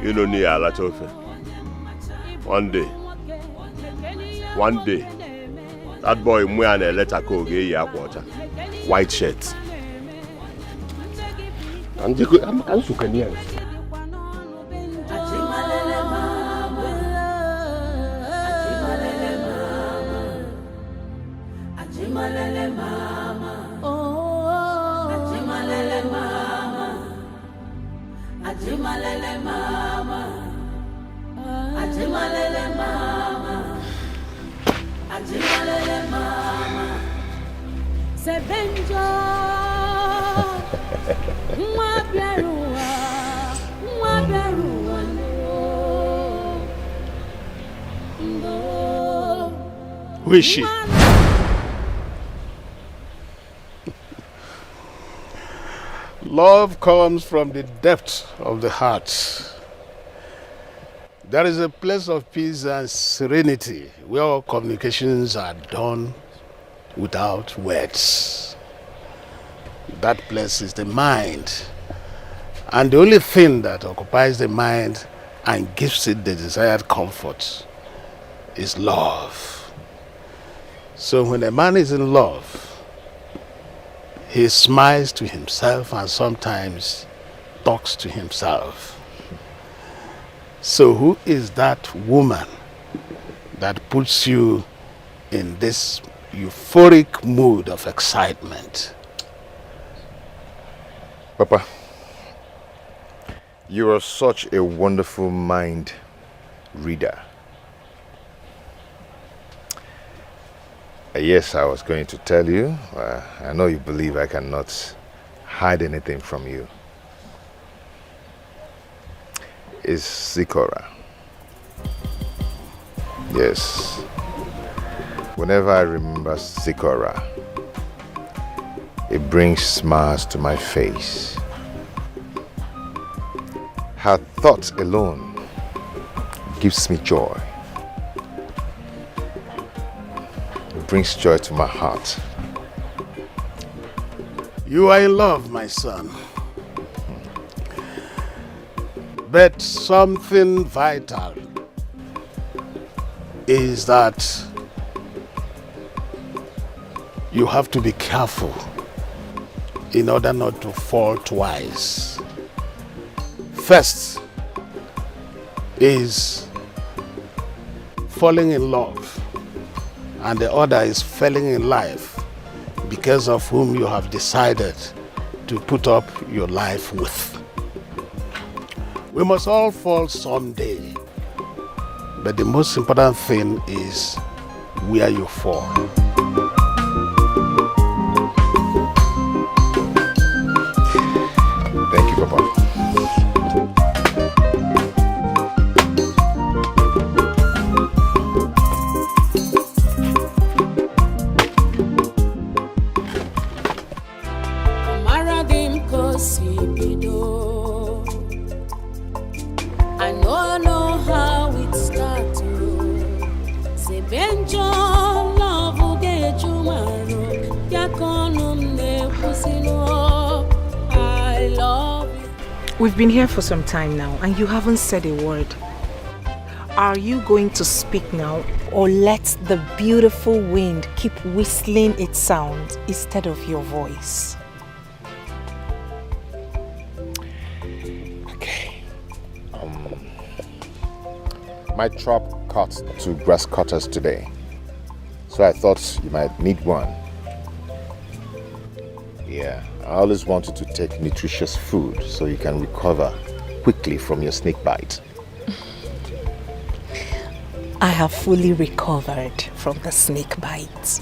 You know, near Alatofe. One day, that boy wearing a letter code, white shirt. I'm Chinenye. Who is she? Love comes from the depths of the heart. There is a place of peace and serenity where all communications are done without words. That place is the mind. And the only thing that occupies the mind and gives it the desired comfort is love. So when a man is in love, he smiles to himself and sometimes talks to himself. So who is that woman that puts you in this euphoric mood of excitement? Papa, you are such a wonderful mind reader. Yes, I was going to tell you. I know you believe I cannot hide anything from you. It's Zikora. Yes. Whenever I remember Zikora, it brings smiles to my face. Her thoughts alone gives me joy. It brings joy to my heart. You are in love, my son. But something vital is that you have to be careful in order not to fall twice. First is falling in love, and the other is falling in life because of whom you have decided to put up your life with. We must all fall someday. But the most important thing is where you fall. Thank you, Papa. I know how it starts. I love you. We've been here for some time now and you haven't said a word. Are you going to speak now or let the beautiful wind keep whistling its sound instead of your voice? My trap cut 2 grass cutters today, so I thought you might need one. Yeah, I always wanted to take nutritious food so you can recover quickly from your snake bite. I have fully recovered from the snake bite.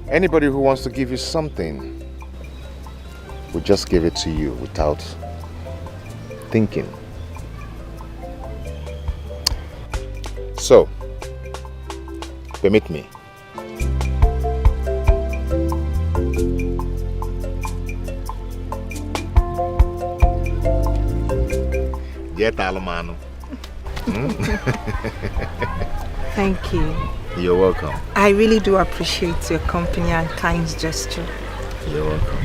Anybody who wants to give you something will just give it to you without thinking. So, permit me. Thank you. You're welcome. I really do appreciate your company and kind gesture. You're welcome.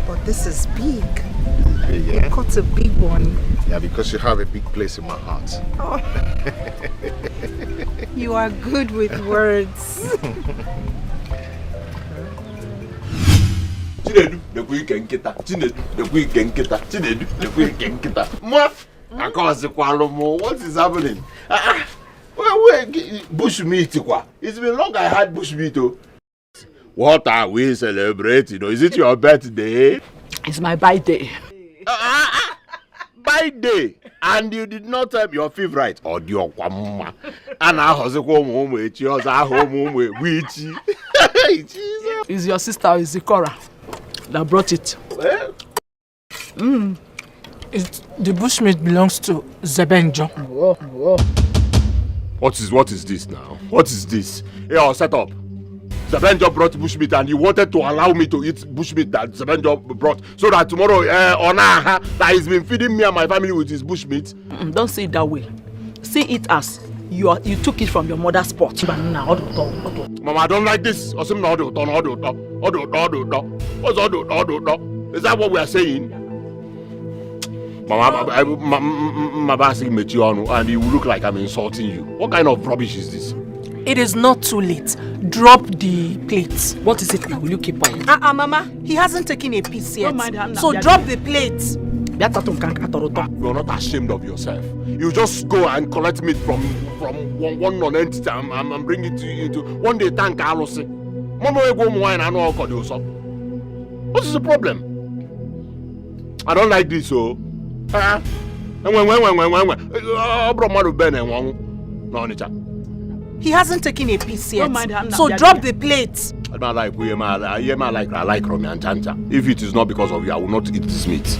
But this is big. Yeah. You got a big one. Yeah, because you have a big place in my heart. Oh. You are good with words. Chinedu, the quick and kita. Chinedu, the quick and kita. Chinedu, the quick and kita. I can't say what is happening? Bush meat, it's been long I had bush meat. What are we celebrating? Is it your birthday? It's my birthday. Birthday, and you did not tell your favorite or your mama. And I was home with yours. I home with It's your sister, Izikora, that brought it. Well, The bushmeat belongs to Zebenjo. What is this now? What is this? Hey, set up. Zebenjo brought bushmeat and he wanted to allow me to eat bushmeat that Zebenjo brought so that tomorrow that he's been feeding me and my family with his bushmeat. Don't see it that way. See it as you took it from your mother's pot. Mama, I don't like this. What's that what we are saying? Mama, and you look like I'm insulting you. What kind of rubbish is this? It is not too late. Drop the plates. What is it now? Will you keep quiet? Mama, he hasn't taken a piece yet. Don't mind him now. So drop the plates. You're not ashamed of yourself. You just go and collect meat from one non-entity and bring it into one day thank Carlos. What is the problem? I don't like this, so. He hasn't taken a piece yet. Don't mind him now. So drop the plates. I like Romy and Chanja. If it is not because of you, I will not eat this meat.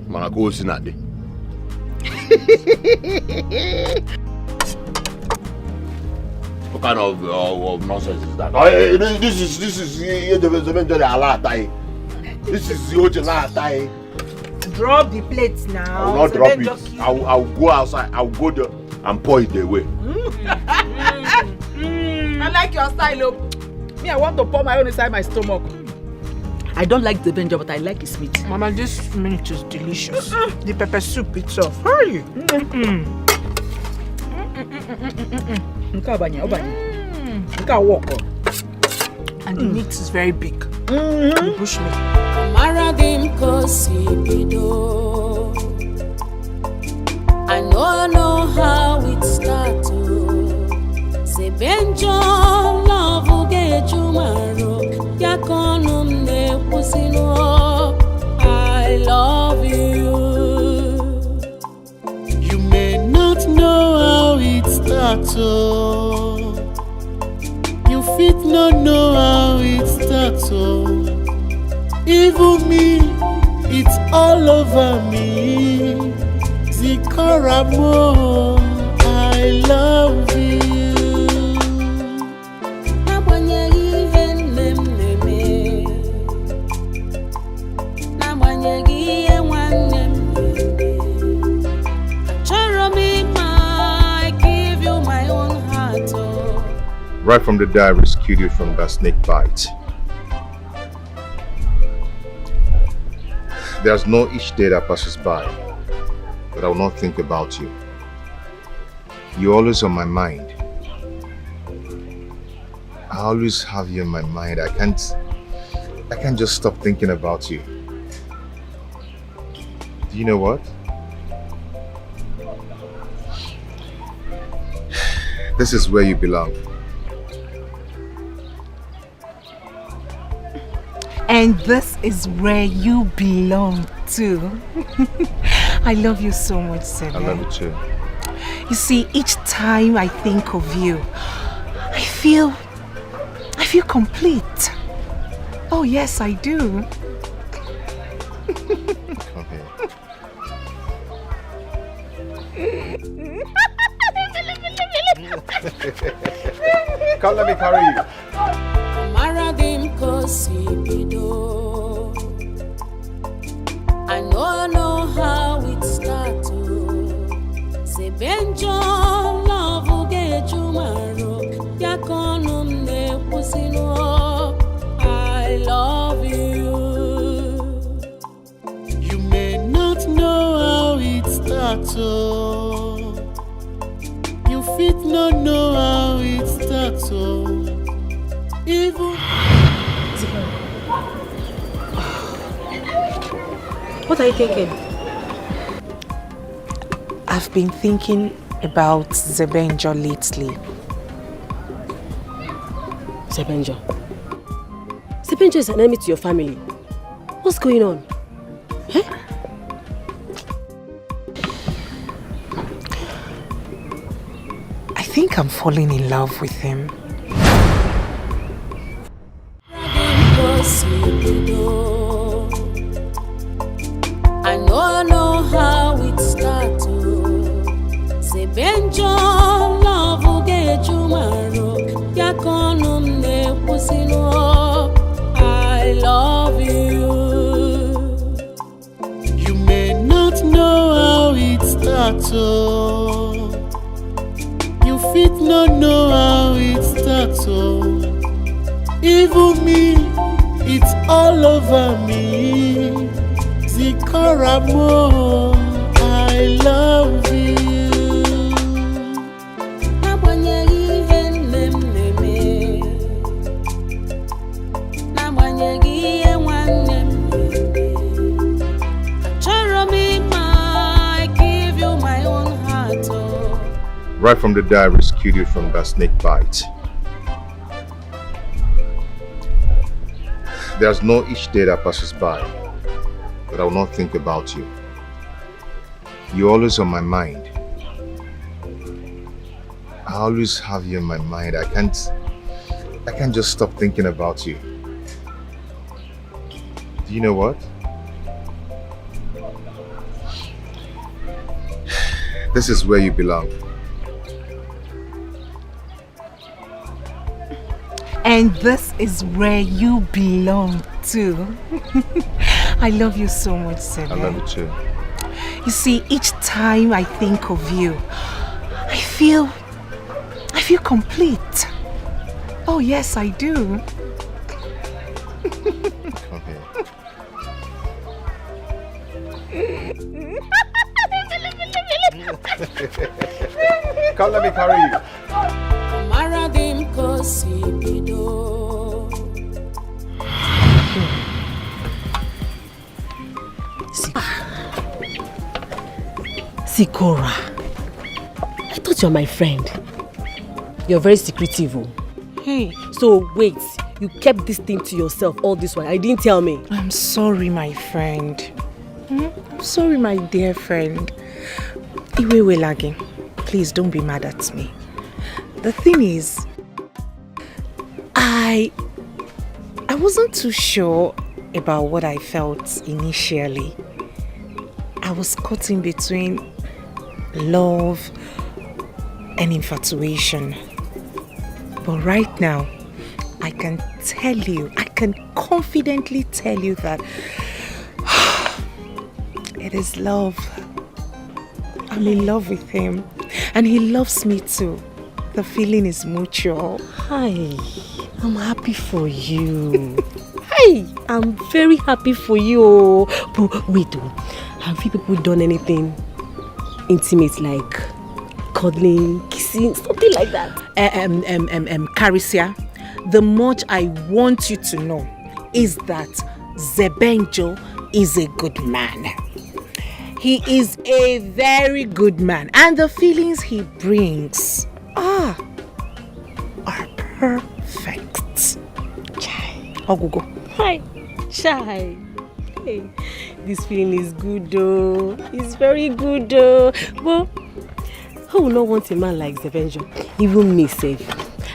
Man, go see that day. What kind of nonsense is that? This is Drop the plates now. I will not drop it. I'll go outside. I'll go there and pour it away. I like your style. Me, I want to pour my own inside my stomach. I don't like the benja, but I like his meat. Mama, this meat is delicious. The pepper soup itself. Hurry. And the meat is very big. The bush meat. I know how it starts. Say Benjo, love will get you tomorrow. I love starts. Oh, you fit no know how it starts. Oh, even me, it's all over me. Zikaramo, I love you. Right from the day I rescued you from that snake bite. There's no each day that passes by that I will not think about you. You're always on my mind. I always have you in my mind. I can't just stop thinking about you. Do you know what? This is where you belong. And this is where you belong too. I love you so much, Sebe. I love you too. You see, each time I think of you, I feel complete. Oh yes, I do. Okay. Come, let me carry you. I know how it starts. Say Benjo love get you maro. Yakonum ne pusino. I love you. You may not know how it starts. Oh, you fit not know how it starts. Oh, even. What are you thinking? I've been thinking about Zebenjo lately. Zebenjo? Zebenjo is an enemy to your family. What's going on? Huh? I think I'm falling in love with him. I know how it starts. Say Benjo love get you maro. Yakonum ne pusino. I love you. You may not know how it starts. Oh, you fit not know how it starts. Oh, even me, it's all over me. Zikaramo, I love you. Give you my own heart. Right from the day I rescued you from that snake bite. There's no each day that passes by that I will not think about you. You're always on my mind. I always have you in my mind. I can't just stop thinking about you. Do you know what? This is where you belong. And this is where you belong too. I love you so much, Sebe. I love you too. You see, each time I think of you, I feel complete. Oh yes, I do. Okay. Come, let me carry you. Maradim kosibido. Sikora, I thought you're my friend. You're very secretive. Hey. So wait, you kept this thing to yourself all this while. You didn't tell me. I'm sorry, my friend. I'm sorry, my dear friend. Iwe Welagi, please don't be mad at me. the thing is, I wasn't too sure about what I felt initially. I was caught in between love and infatuation. But right now, I can confidently tell you that it is love. I'm in love with him, and he loves me too. The feeling is mutual. Hi, I'm happy for you. Hi, I'm very happy for you. But wait, have you people done anything intimate, like cuddling, kissing, something like that? Carisia, the much I want you to know is that Zebenjo is a good man. He is a very good man, and the feelings he brings are perfect. Chai. Ogugo. Hi, Chai. Hey, this feeling is good though. It's very good though. But who will not want a man like Zebenjo? Even me, safe.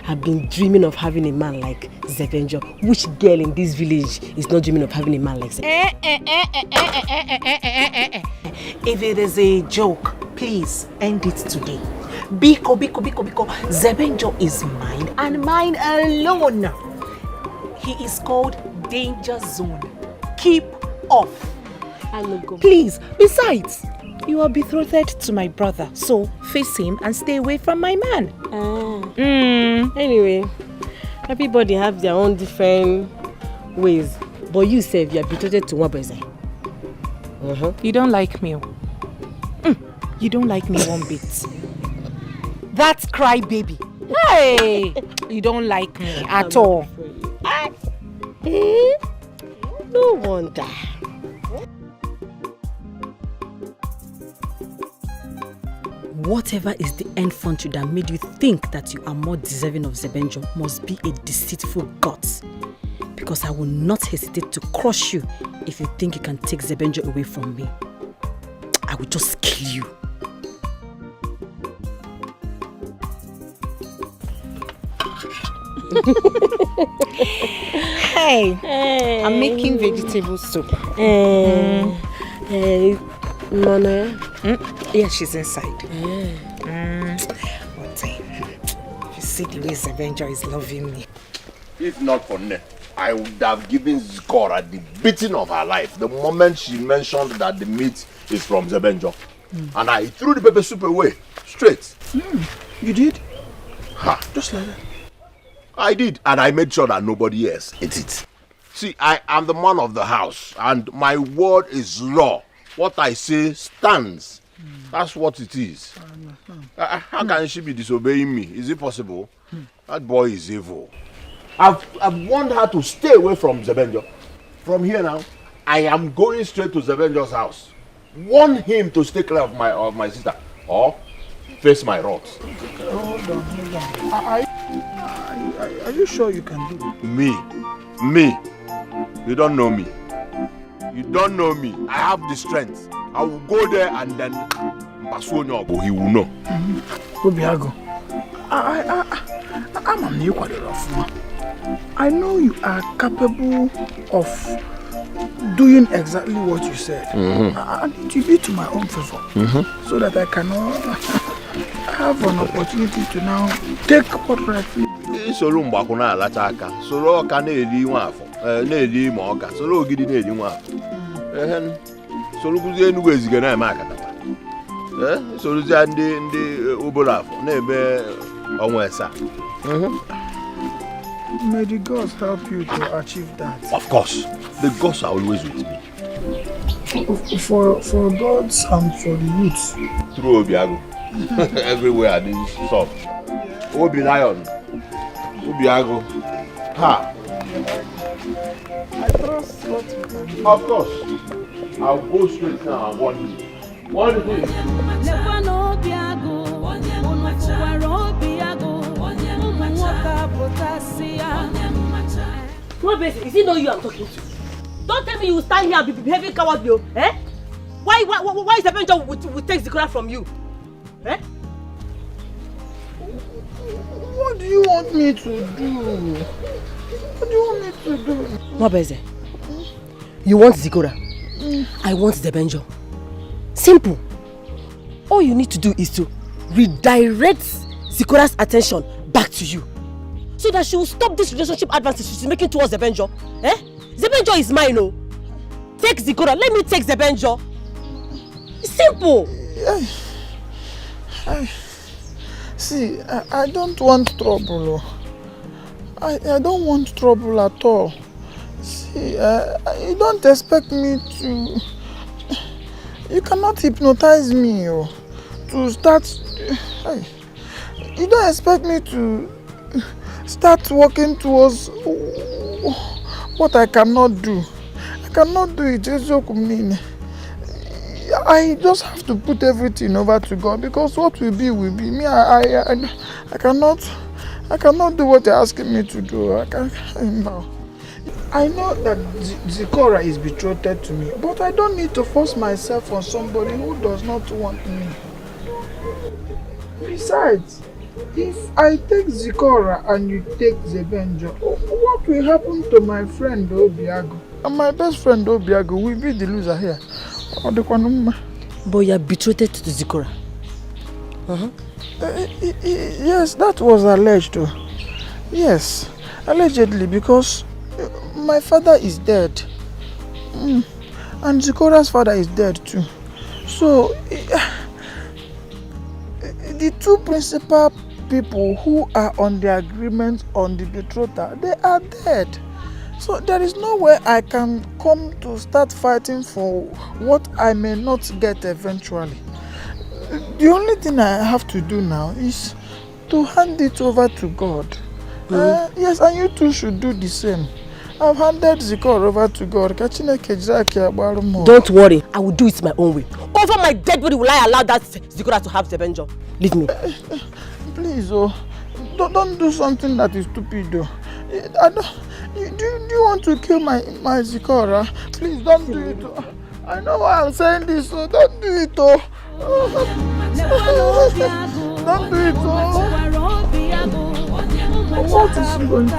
I've been dreaming of having a man like Zebenjo. Which girl in this village is not dreaming of having a man like Zebenjo? If it is a joke, please end it today. Biko. Zebenjo is mine and mine alone. He is called Danger Zone. Keep off. Please, besides, you are betrothed to my brother, so face him and stay away from my man. Anyway, everybody have their own different ways. But you say you are betrothed to one person. You don't like me. You don't like me one bit. That's crybaby. Hey, you don't like me at all. No wonder. Whatever is the end front you that made you think that you are more deserving of Zebenjo must be a deceitful god. Because I will not hesitate to crush you if you think you can take Zebenjo away from me. I will just kill you. Hey, I'm making vegetable soup. Mona? Yeah, she's inside. But you see the way Zebenjo is loving me. If not for Ne, I would have given Zikora the beating of her life the moment she mentioned that the meat is from Zebenjo. And I threw the pepper soup away, straight. You did? Ha, just like that. I did, and I made sure that nobody else ate it. See, I am the man of the house, and my word is law. What I say stands. That's what it is. How can she be disobeying me? Is it possible? That boy is evil. I've warned her to stay away from Zebenjo. From here now, I am going straight to Zebenjo's house. Warn him to stay clear of my sister, or face my wrath. Hold on. Are you sure you can do it? Me. You don't know me. You don't know me. I have the strength. I will go there and then he will know. Obiago, I know you are capable of doing exactly what you said. And it will be to my own favor, so that I can have an opportunity to now take what rightfully. Solo mbakuna alacha aka. Solo ka na-eri nwa afọ. Na-eri ma ọka. Solo ogidi na-eri nwa afọ. Solo kuzi Enugu ezige na eme akatapa. Solo zi ndị obolo afọ na-eme ọnwa esa. May the gods help you to achieve that. Of course, the gods are always with me. For gods and for the youths. Through Obiago. Everywhere this is soft. Obi Lion. Obiago. Ha. I trust what you can do. Of course. I'll go straight now and warn you. One thing. What basis? Is it not you I'm talking to? Don't tell me you will stand here and be behaving cowardly, eh? Why is Zebenjo will take the color from you? Eh? What do you want me to do? What do you want me to do? Mabeze, you want Zikora? I want Zebenjo. Simple. All you need to do is to redirect Zikora's attention back to you, so that she will stop this relationship advances she's making towards Zebenjo. Eh? Zebenjo is mine, oh. Take Zikora, let me take Zebenjo. It's simple. See, I don't want trouble. I don't want trouble at all. See, you don't expect me to... You cannot hypnotize me to start... You don't expect me to start working towards what I cannot do. I cannot do it. I just have to put everything over to God, because what will be will be. Me, I cannot do what you're asking me to do. I know that Zikora is betrothed to me, but I don't need to force myself on somebody who does not want me. Besides, if I take Zikora and you take Zebenjo, what will happen to my friend Obiago? And my best friend Obiago will be the loser here. But you're betrothed to Zikora. Yes, that was alleged. Yes, allegedly, because my father is dead. And Zikora's father is dead too. So, the two principal people who are on the agreement on the betrothal, they are dead. So there is no way I can come to start fighting for what I may not get eventually. The only thing I have to do now is to hand it over to God. Yes, and you too should do the same. I've handed Zikora over to God. Don't worry, I will do it my own way. Over my dead body will I allow that Zikora to have Zebenjo. Leave me. Please, don't do something that is stupid though. Do you want to kill my Zikora? Please don't do it. I know why I'm saying this, so don't do it. Don't do it. What is she going to do?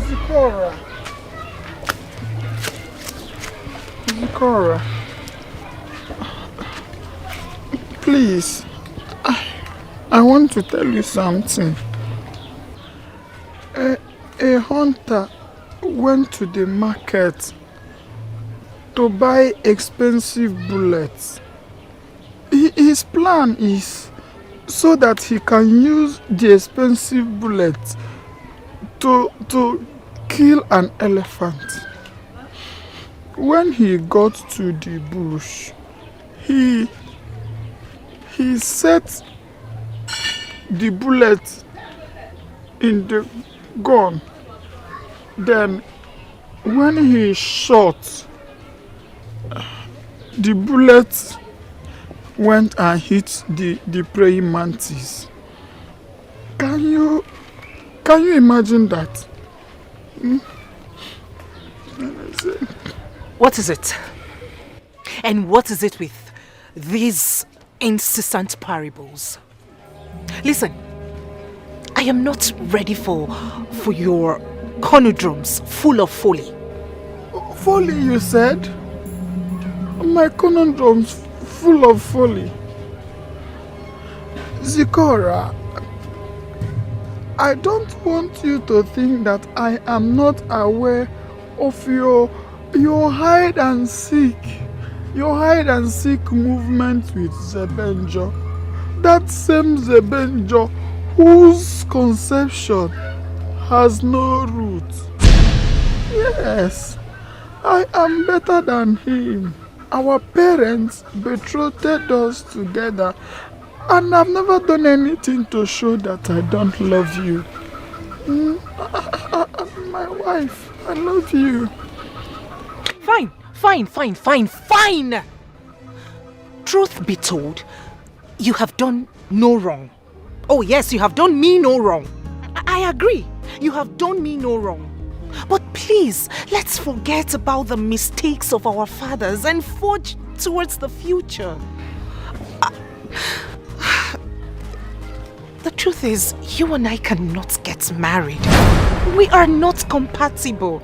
Zikora? Zikora, please, I want to tell you something. A hunter went to the market to buy expensive bullets. His plan is so that he can use the expensive bullets to kill an elephant. When he got to the bush, he set the bullet in the gun. Then when he shot, the bullet went and hit the praying mantis. Can you imagine that? What is it? And what is it with these incessant parables? Listen, I am not ready for your conundrums full of folly. Folly, you said? My conundrums full of folly. Zikora, I don't want you to think that I am not aware of your hide and seek movement with Zebenjo. That same Zebenjo whose conception has no root. Yes, I am better than him. Our parents betrothed us together And I've never done anything to show that I don't love you. My wife, I love you. Fine. Truth be told, you have done no wrong. Oh yes, you have done me no wrong. I agree. You have done me no wrong. But please, let's forget about the mistakes of our fathers and forge towards the future. The truth is, you and I cannot get married. We are not compatible.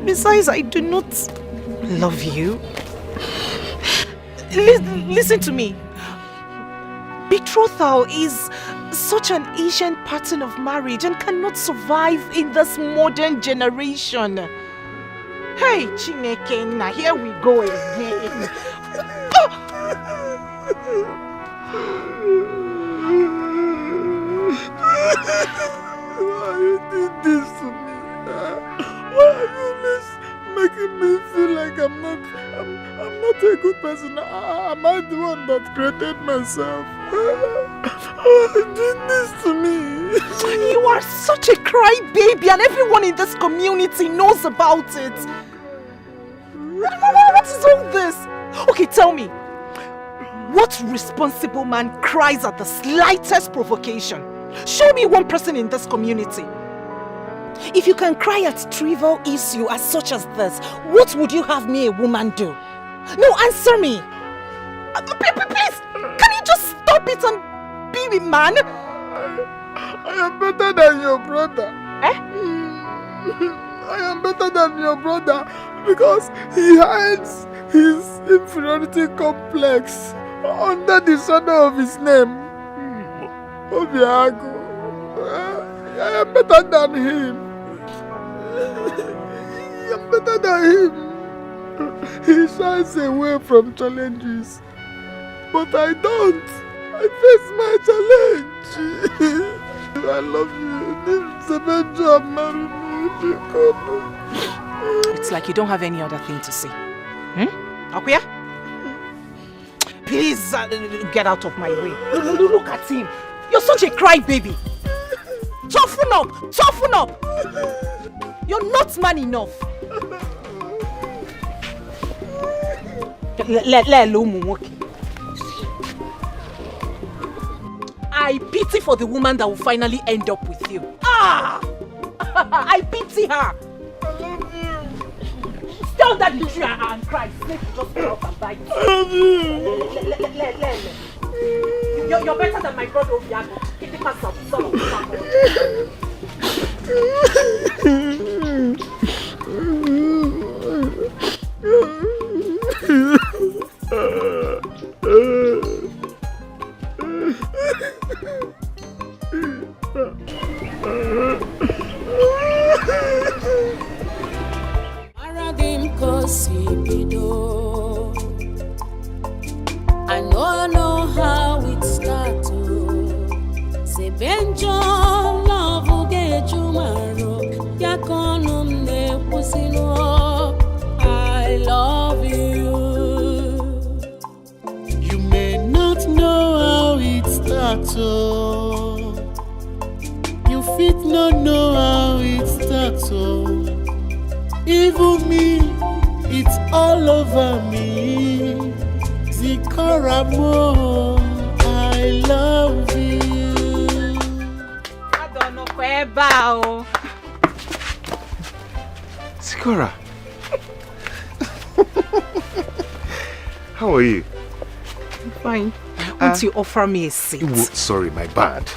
Besides, I do not love you. Listen to me. Betrothal is such an ancient pattern of marriage and cannot survive in this modern generation. Hey, Chineke, now here we go again. Why you did this to me? Why are you always making me feel like I'm not a good person? Am I the one that created myself? Why you did this to me? You are such a crybaby and everyone in this community knows about it. What is all this? Okay, tell me. What responsible man cries at the slightest provocation? Show me one person in this community. If you can cry at trivial issue as such as this, what would you have me, a woman, do? No, answer me. Please, can you just stop it and be a man? I am better than your brother. Eh? I am better than your brother because he hides his inferiority complex under the shadow of his name. Obiago. I am better than him. I am better than him. He shies away from challenges. But I don't. I face my challenge. I love you. This is a bad job, marry me. It's like you don't have any other thing to say. Akuya? Please get out of my way. Look at him. You're such a crybaby. Toughen up! Toughen up! You're not man enough. I pity for the woman that will finally end up with you. I pity her. I love you. Tell that the tree and cry. Snake just go out and bite. I love you. You're better than my brother Obiago. Get the pass up, son of a I know how it starts. Say Benjo love get you maro. Yakonum ne pusino. I love you. You may not know how it starts. You fit not know how it starts. Even me, it's all over me. Zikaramo, I love you. I don't know where bow. Sikora. How are you? I'm fine. Won't you offer me a seat? Sorry, my bad.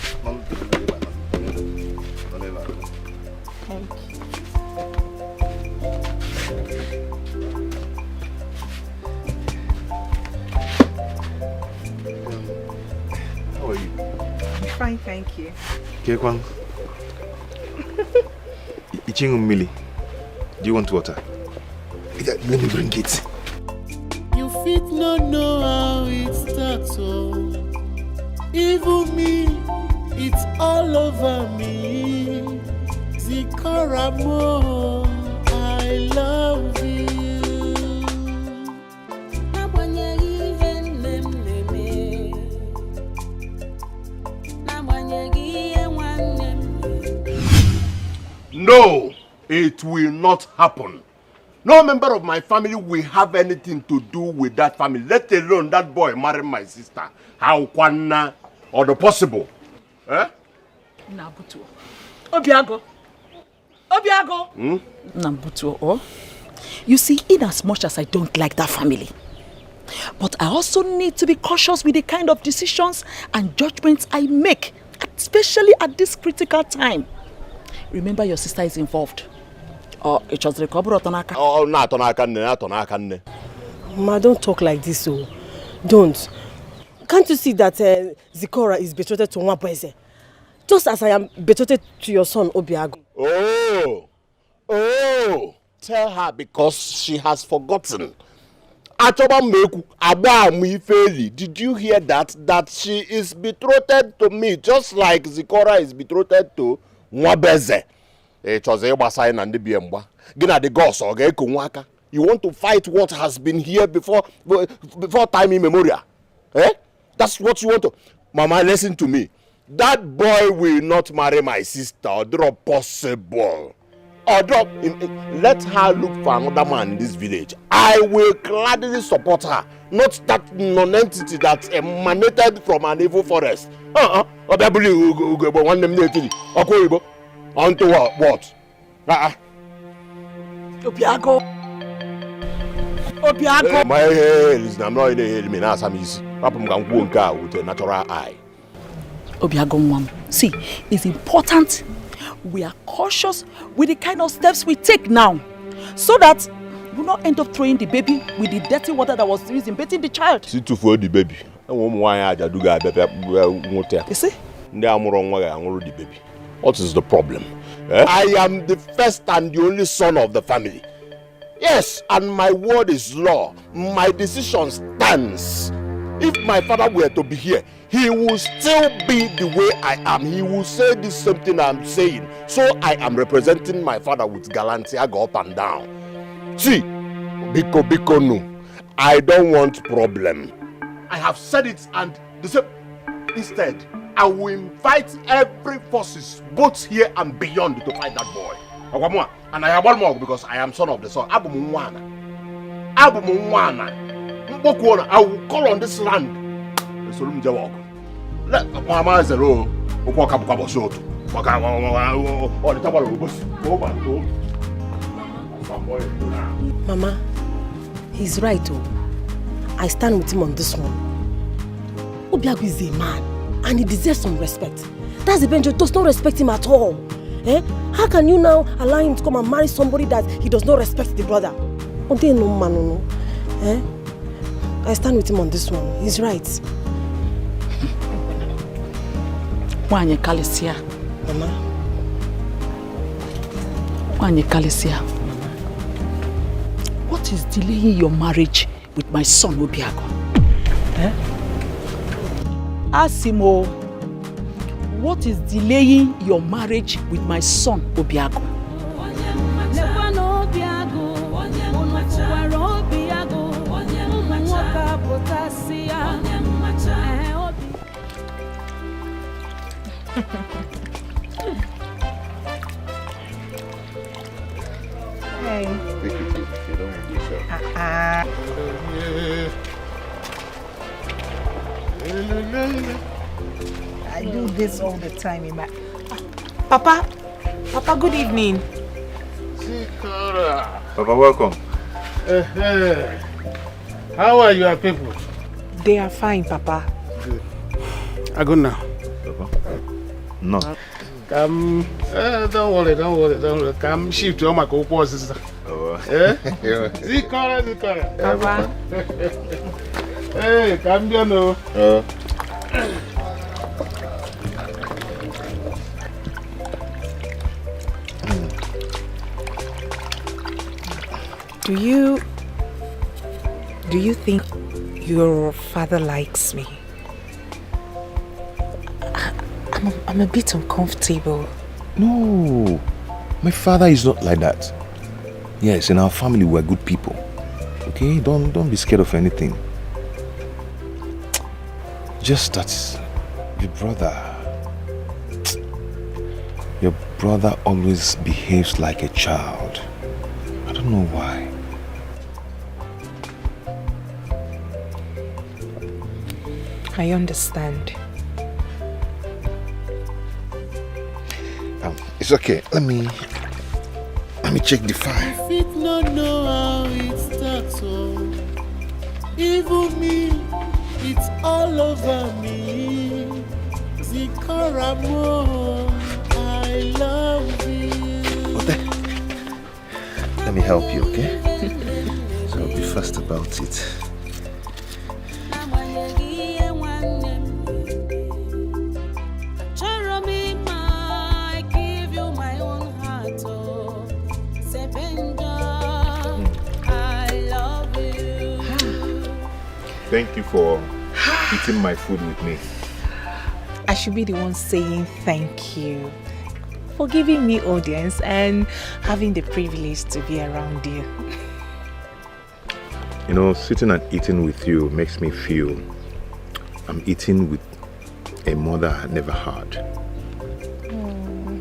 Fine, thank you. Kekwang. Ichingumili. Do you want water? Let me bring it. You fit not know how it starts. Even me, it's all over me. Zikaramo, I love you. No, it will not happen. No member of my family will have anything to do with that family, let alone that boy marrying my sister. How kwana or the possible? Eh? Nabutu. Obiago. Obiago. Nabutu. Oh. You see, in as much as I don't like that family, but I also need to be cautious with the kind of decisions and judgments I make, especially at this critical time. Remember, your sister is involved. Oh, it was recovered Otonaka. Oh, not Otonaka. Ma, don't talk like this, oh. Don't. Can't you see that Zikora is betrothed to Nwabweze? Just as I am betrothed to your son, Obiago. Oh. Tell her because she has forgotten. Did you hear that? That she is betrothed to me, just like Zikora is betrothed to Nwabweze. You want to fight what has been here before time immemorial? Eh? That's what you want to. Mama, listen to me. That boy will not marry my sister, or drop possible. Or drop. Let her look for another man in this village. I will gladly support her. Not that non-entity that emanated from an evil forest. Onto what? Obiago. Obiago. My hair is I'm not in the hair. Me now some easy. Papa can go with a natural eye. Obiago, mom. See, it's important we are cautious with the kind of steps we take now, so that we not end up throwing the baby with the dirty water that was used in bathing the child. See to for the baby. You see? The baby. What is the problem? Eh? I am the first and the only son of the family. Yes, and my word is law. My decision stands. If my father were to be here, he will still be the way I am. He will say this same thing I'm saying. So I am representing my father with gallantry. I go up and down. See, Biko no. I don't want problem. I have said it, and instead, I will invite every forces, both here and beyond, to fight that boy. And I have one more because I am son of the sun. Abu Mwana. I will call on this land. Let Mama Zero walk up a short. Mama, he's right. Oh. I stand with him on this one. Obiago is a man and he deserves some respect. That's the bench does not respect him at all. Eh? How can you now allow him to come and marry somebody that he does not respect the brother? No. Eh? I stand with him on this one. He's right. Wanye Kalesia. Mama. Wanye Kalesia. What is delaying your marriage with my son Obiago? Eh? Asimo, what is delaying your marriage with my son Obiago? Hey. I do this all the time in my... Papa, good evening. Papa, welcome. How are your people? They are fine, Papa. Good. I go now. Papa? No. Come, don't worry. Come shift to my co sister. Oh. Zikara. Papa. Hey, come here now. Do you think your father likes me? I'm a bit uncomfortable. No, my father is not like that. Yes, in our family we're good people. Okay, don't be scared of anything. Just that your brother always behaves like a child. I don't know why. I understand. It's okay. Let me check the file. If it no know how it starts, oh, even me, it's all over me. Zikaramo, I love you. Okay. Let me help you, okay? So be fast about it. Thank you for eating my food with me. I should be the one saying thank you for giving me audience and having the privilege to be around you. You know, sitting and eating with you makes me feel I'm eating with a mother I never had. Oh,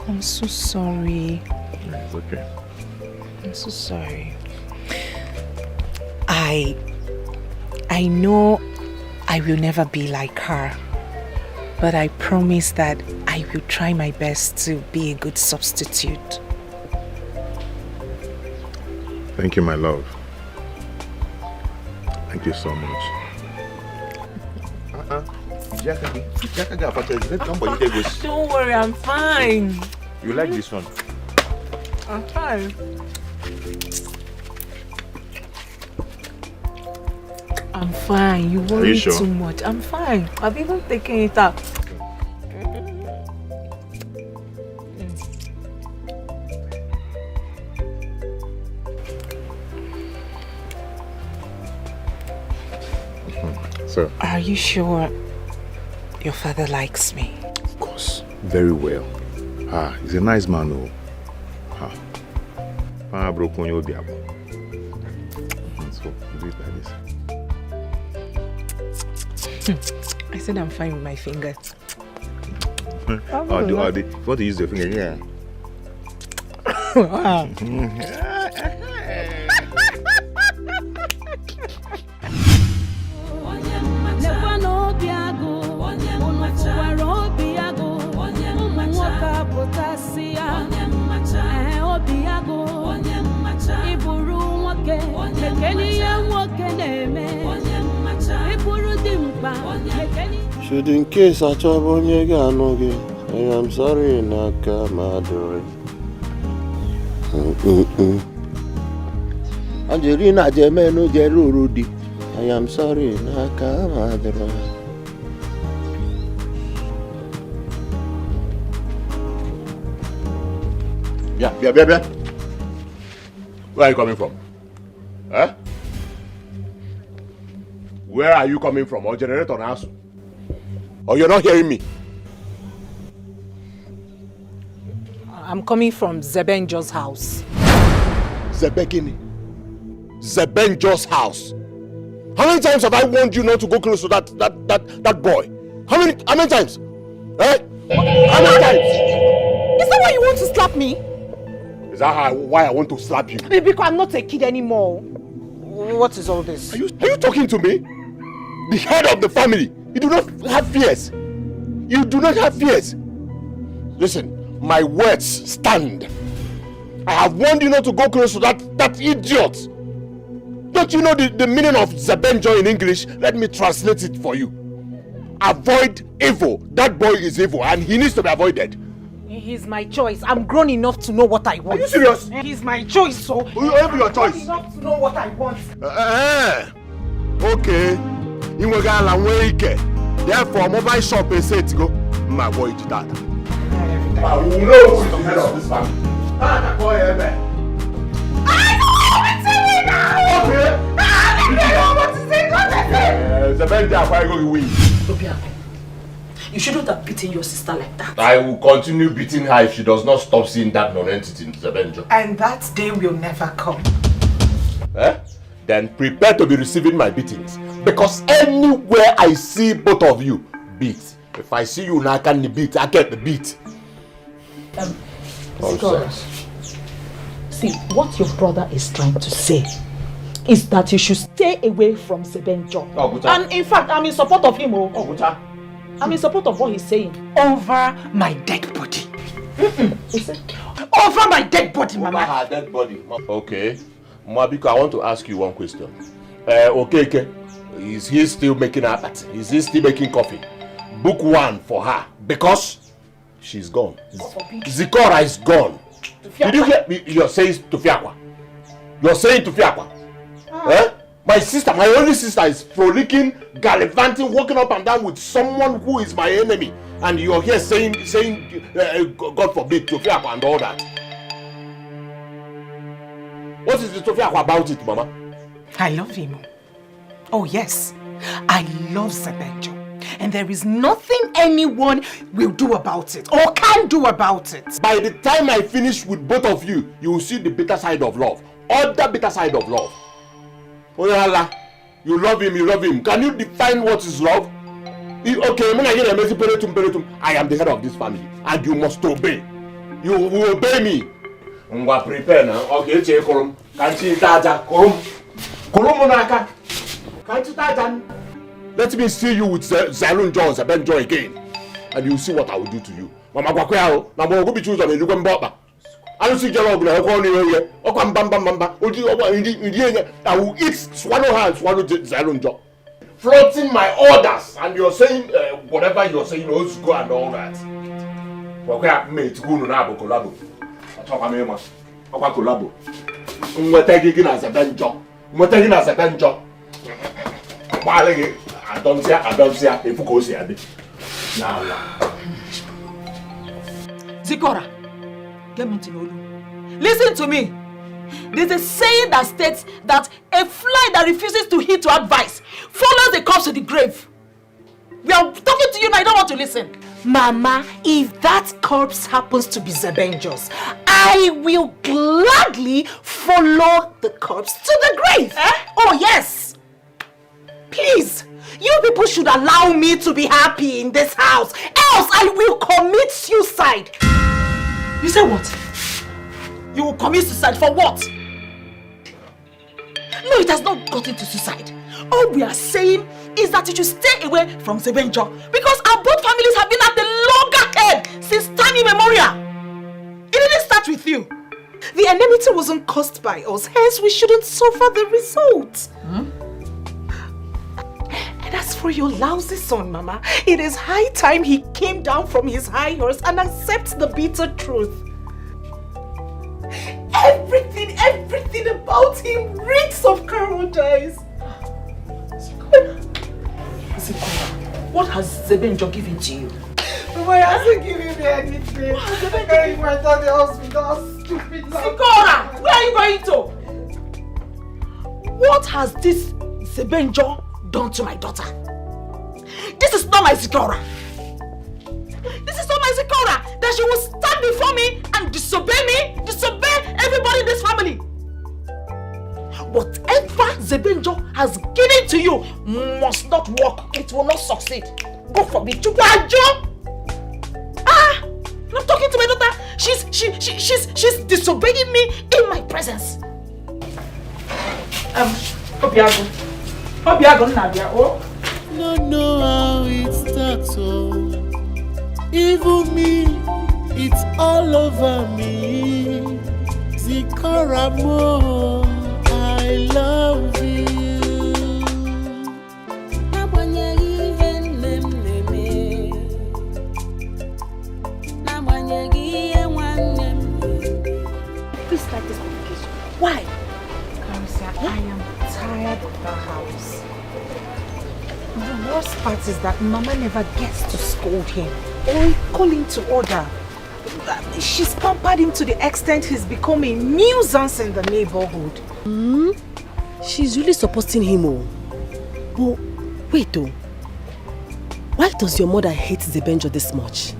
I'm so sorry. It's okay. I'm so sorry. I know I will never be like her, but I promise that I will try my best to be a good substitute. Thank you, my love. Thank you so much. Don't worry, I'm fine. You like this one? I'm fine. I'm fine. You worry sure? too much. I'm fine. I've even taken it out. So, are you sure your father likes me? Of course. Very well. He's a nice man, though. So, do it like this. I said I'm fine with my fingers. If you want to use your finger, yeah. Wow. Should in case I trouble me again, I am sorry, Naka Maduri. Angelina Gemeno Gerudi. I am sorry, Naka Maduri. Yeah. Where are you coming from? Huh? Where are you coming from? Or generator house? Or you're not hearing me? I'm coming from Zebenjo's house. Zebekini? Zebenjo's house? How many times have I warned you not to go close to that boy? How many times? Eh? How many times? Is that why you want to slap me? Is that why I want to slap you? Because I'm not a kid anymore. What is all this? Are you talking to me? The head of the family. You do not have fears. You do not have fears. Listen, my words stand. I have warned you not to go close to that idiot. Don't you know the meaning of Zebenjo in English? Let me translate it for you. Avoid evil. That boy is evil and he needs to be avoided. He's my choice. I'm grown enough to know what I want. Are you serious? He's my choice, so... Whatever your choice. I'm grown enough to know what I want. Okay. Therefore, mobile shop is set to go. My boy did that. I will know who is the head of this family. I don't know what to say now. You shouldn't have beaten your sister like that. I will continue beating her if she does not stop seeing that non-entity in Zebenjo. And that day will never come. Then prepare to be receiving my beatings. Because anywhere I see both of you, beat. If I see you now, I can beat, I get the beat. See, what your brother is trying to say is that you should stay away from Zebenjo. And in fact, I'm in support of him. I'm in support of what he's saying. Over my dead body. Over my dead body, Mama. Over her dead body. Okay. Mabiko, I want to ask you one question. Okay. Is he still making her party? Is he still making coffee? Book one for her. Because she's gone. Zikora is gone. Did you hear me? You're saying Tufiakwa. You're saying Tufiakwa. My sister, my only sister is frolicking, gallivanting, walking up and down with someone who is my enemy. And you're here saying God forbid, Tufiakwa and all that. What is the Tufiakwa about it, Mama? I love him. Oh yes, I love Zebenjo. And there is nothing anyone will do about it or can do about it. By the time I finish with both of you, you will see the bitter side of love. Other bitter side of love. Oyala, you love him. Can you define what is love? Okay, I am the head of this family and you must obey. You will obey me. Ngwa prepare now. Okay, che korum. Kanchi taja korum. Korum monaka. Kanchi taja. Let me see you with Zalun Jones, Zebenjo again, and you see what I will do to you. Mama Kwakwao, na mo go be choose on you go mbaba. I don't see Jalo go ko ni here. O kwam bam. I will eat swallow hand, swallow Zalun Jones. Flaunting my orders, and you're saying whatever you're saying, let's go and all that. Kwakwa mate go no na collabo. Atoka me ma. Kwakwa collabo. Nweta gigi na Zebenjo. Balege. I don't see if you go see it. Now. Zikora, get me to know. Listen to me. There's a saying that states that a fly that refuses to heed to advice follows the corpse to the grave. We are talking to you now, I don't want to listen. Mama, if that corpse happens to be Zebenjo's, I will gladly follow the corpse to the grave. Oh yes. Please. You people should allow me to be happy in this house, else I will commit suicide. You say what? You will commit suicide for what? No, it has not gotten to suicide. All we are saying is that you should stay away from Zebenjo because our both families have been at the loggerhead since time immemorial. It didn't start with you. The enmity wasn't caused by us, hence we shouldn't suffer the results. As for your lousy son, Mama, it is high time he came down from his high horse and accepts the bitter truth. Everything about him reeks of cowardice. Zikora, what has Zebenjo given to you? Mama, he hasn't given me anything. I'm going to the hospital, stupid. Zikora, where are you going to? What has this Zebenjo done to my daughter? This is not my Zikora. This is not my Zikora. That she will stand before me and disobey everybody in this family. Whatever Zebenjo has given to you must not work. It will not succeed. God forbid. I'm talking to my daughter. She's disobeying me in my presence. No know how it starts, oh. Even me, it's all over me. Zikora mo, I love you. Please like this communication. Why? Carissa, I am tired of the house. The worst part is that Mama never gets to scold him or call him to order. She's pampered him to the extent he's become a nuisance in the neighborhood. She's really supporting him. But wait though. Why does your mother hate Zebenjo this much?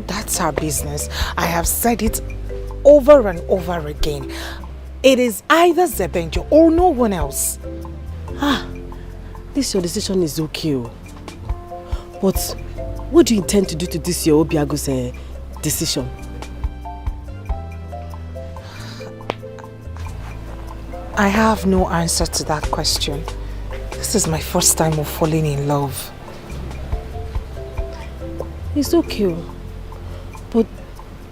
That's her business. I have said it over and over again. It is either Zebenjo or no one else. This your decision is okay. But what do you intend to do to this your Obiago's decision? I have no answer to that question. This is my first time of falling in love. It's okay. But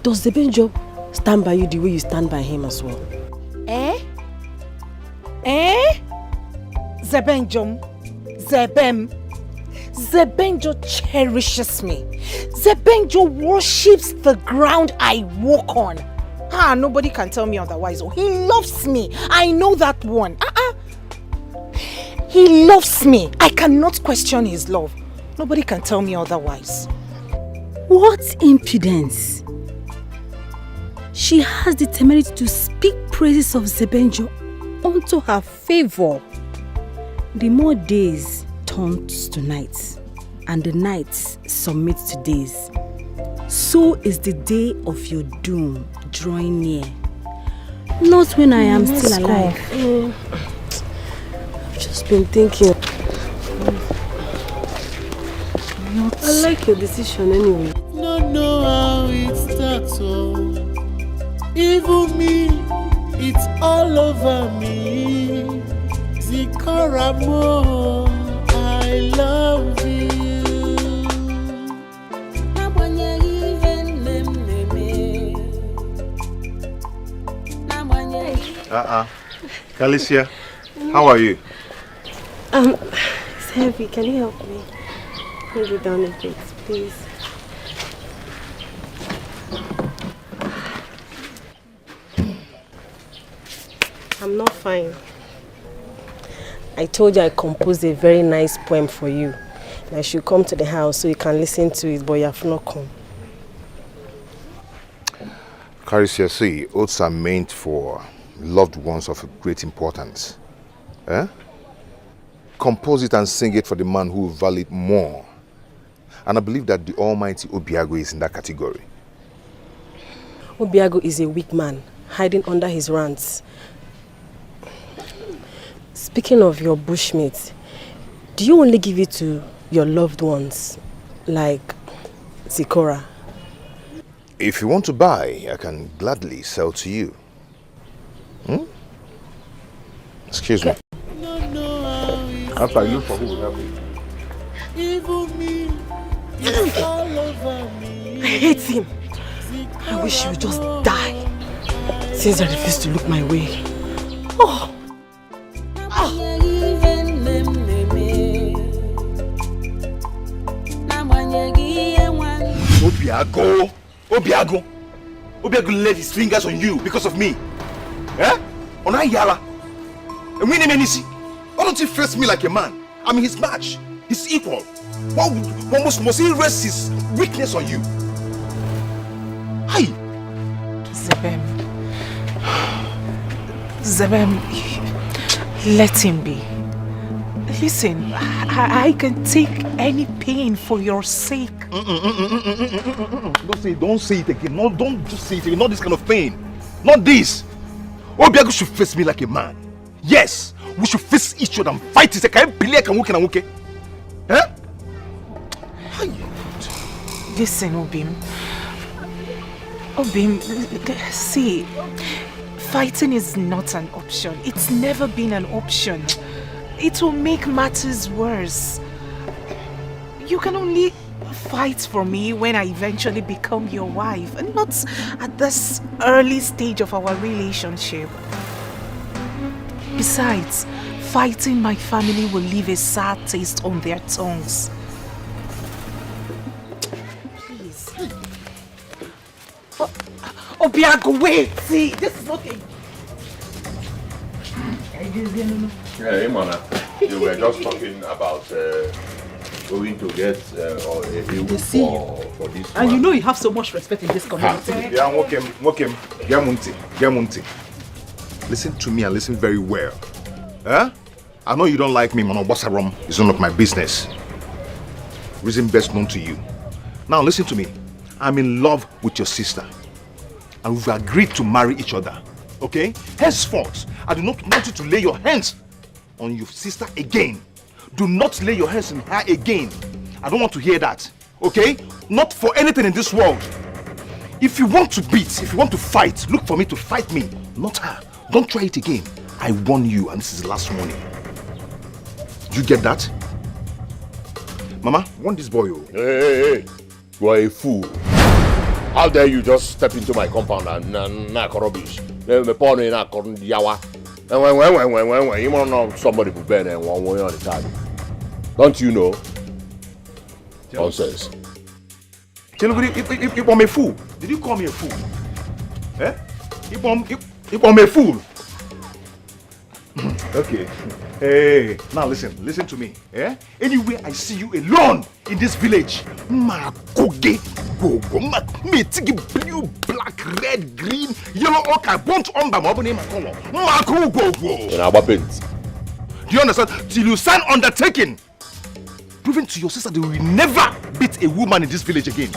does the Benjo stand by you the way you stand by him as well? Zebenjo cherishes me. Zebenjo worships the ground I walk on. Nobody can tell me otherwise. Oh, he loves me. I know that one. He loves me. I cannot question his love. Nobody can tell me otherwise. What impudence! She has the temerity to speak praises of Zebenjo unto her favor. The more days turns to nights, and the nights submit to days, so is the day of your doom drawing near. Not when I am still alive. I've just been thinking. I like your decision anyway. No know how it starts, oh. Even me, it's all over me. Zikaramo, I love you. Alicia, how are you? It's heavy. Can you help me? Hold it down a bit, please. I'm not fine. I told you I composed a very nice poem for you. I should come to the house so you can listen to it, but you have not come. Carissa, see, oaths are meant for loved ones of great importance. Compose it and sing it for the man who will value it more. And I believe that the almighty Obiago is in that category. Obiago is a weak man, hiding under his rants. Speaking of your bushmeat, do you only give it to your loved ones, like Zikora? If you want to buy, I can gladly sell to you. Excuse me. After I look for who will help me. I hate him. I wish he would just die. Since I refuse to look my way. Obiago laid his fingers on you because of me. On Ayala. And we name why don't you face me like a man? I'm his match, his equal. Why must he rest his weakness on you? Hi! Zebem, let him be. Listen, I can take any pain for your sake. Don't say it again. No, don't just say it again. Not this kind of pain. Not this. Obiago should face me like a man. Yes, we should face each other and fight it. Listen, Obim, see, fighting is not an option. It's never been an option. It will make matters worse. You can only fight for me when I eventually become your wife, and not at this early stage of our relationship. Besides, fighting my family will leave a sad taste on their tongues. Please. Obiago, wait! See, this is not a... Yeah, hey, man, you were just talking about going to get a deal for this one. And you know you have so much respect in this community. Yeah, listen to me and listen very well. I know you don't like me, man. It's none of my business. Reason best known to you. Now listen to me. I'm in love with your sister. And we've agreed to marry each other. Okay? Henceforth, I do not want you to lay your hands on your sister again. Do not lay your hands on her again. I don't want to hear that. Okay? Not for anything in this world. If you want to beat, if you want to fight, look for me to fight me, not her. Don't try it again. I warn you, and this is the last warning. You get that? Mama, want this boy? Hey. You are a fool. How dare you just step into my compound and knock rubbish? And when you want to know somebody who better than one way on the time. Don't you know? Nonsense. If I'm a fool, did you call me a fool? Eh? If I'm a fool. Okay. Hey, now listen to me. Eh? Anywhere I see you alone in this village, blue, black, red, green, yellow, okay, burnt on by my name color. Do you understand? Till you sign undertaking, proving to your sister that we will never beat a woman in this village again.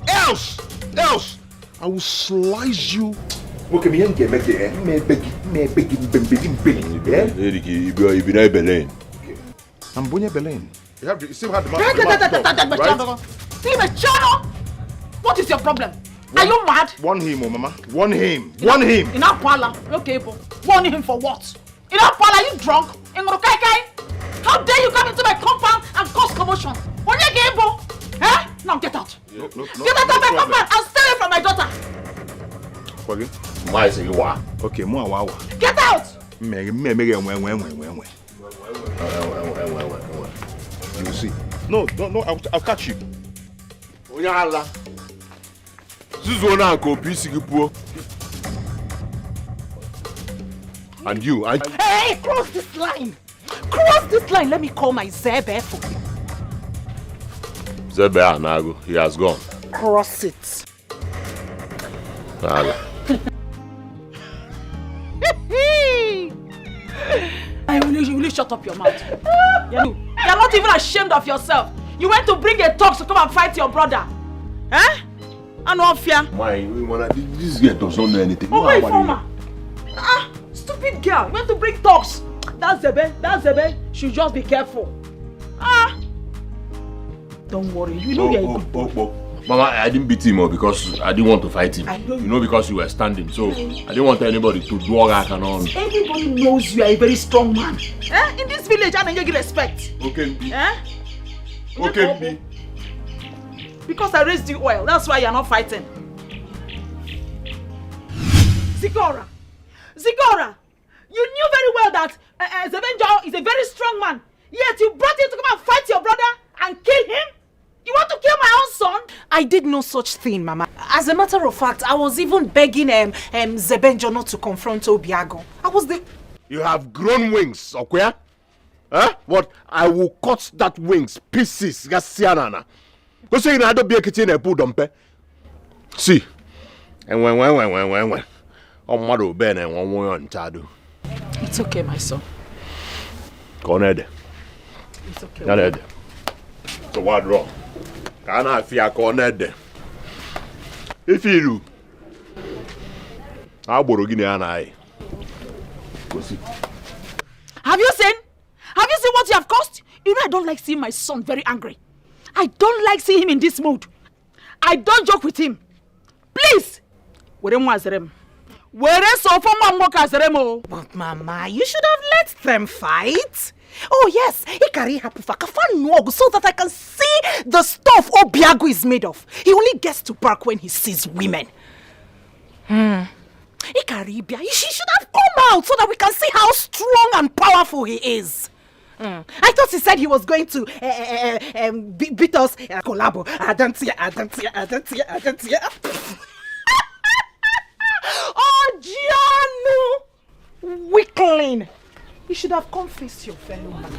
Else, I will slice you. Okay, me and get I'm Bonya Belen. You still have the What is your problem? Are you mad? Warn him, Mama. Warn him. In our parlor. Okay, but warn him for what? In our parlor, are you drunk? How dare you come into my compound and cause commotion? Eh? Now get out. No, get out of my compound and stay away from my daughter. Okay, more. Get out! You see. No, I'll catch you. And you, Hey, cross this line! Cross this line, let me call my Zebe for you. Zebe Anago, he has gone. Cross it. Will you shut up your mouth? You're not even ashamed of yourself. You went to bring a talk to come and fight your brother. Eh? I no fear. Why? This girl doesn't know anything. Oh, wait, former. Stupid girl. You went to bring talks. That's Zebe. Should just be careful. Don't worry. You know you're a good boy. Mama, I didn't beat him because I didn't want to fight him. Because you were standing. So I didn't want anybody to do all that and all. Everybody knows you are a very strong man. In this village, I don't get respect. Okay. Okay. Because I raised you well. That's why you're not fighting. Zigora, you knew very well that Zebenjo is a very strong man. Yet you brought him to come and fight your brother and kill him? You want to kill my own son? I did no such thing, Mama. As a matter of fact, I was even begging Zebenjo not to confront Obiago. You have grown wings, okay? Huh? What? I will cut that wings pieces. See. And when. It's okay, my son. It's okay. So what wrong? Can I fear cornered? If you do, I'll borrow Guinea and I. Have you seen what you have caused? You know I don't like seeing my son very angry. I don't like seeing him in this mood. I don't joke with him. Please. But Mama, you should have let them fight. Oh yes, so that I can see the stuff Obiago is made of. He only gets to bark when he sees women. Ikaribia, he should have come out so that we can see how strong and powerful he is. I thought he said he was going to beat us collabo. Oh, Gianno! Weakling! You should have confessed your fellow man.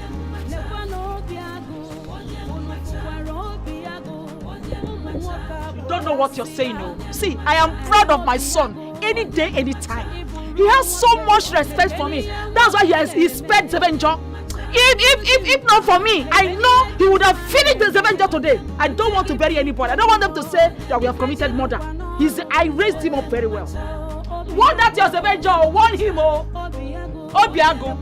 You don't know what you're saying, no. See, I am proud of my son. Any day, any time. He has so much respect for me. That's why he spared Zebenjo. If not for me, I know he would have finished the Zebenjo today. I don't want to bury anybody. I don't want them to say that we have committed murder. I raised him up very well. Warn that your Zebenjo, warn him, Obiago.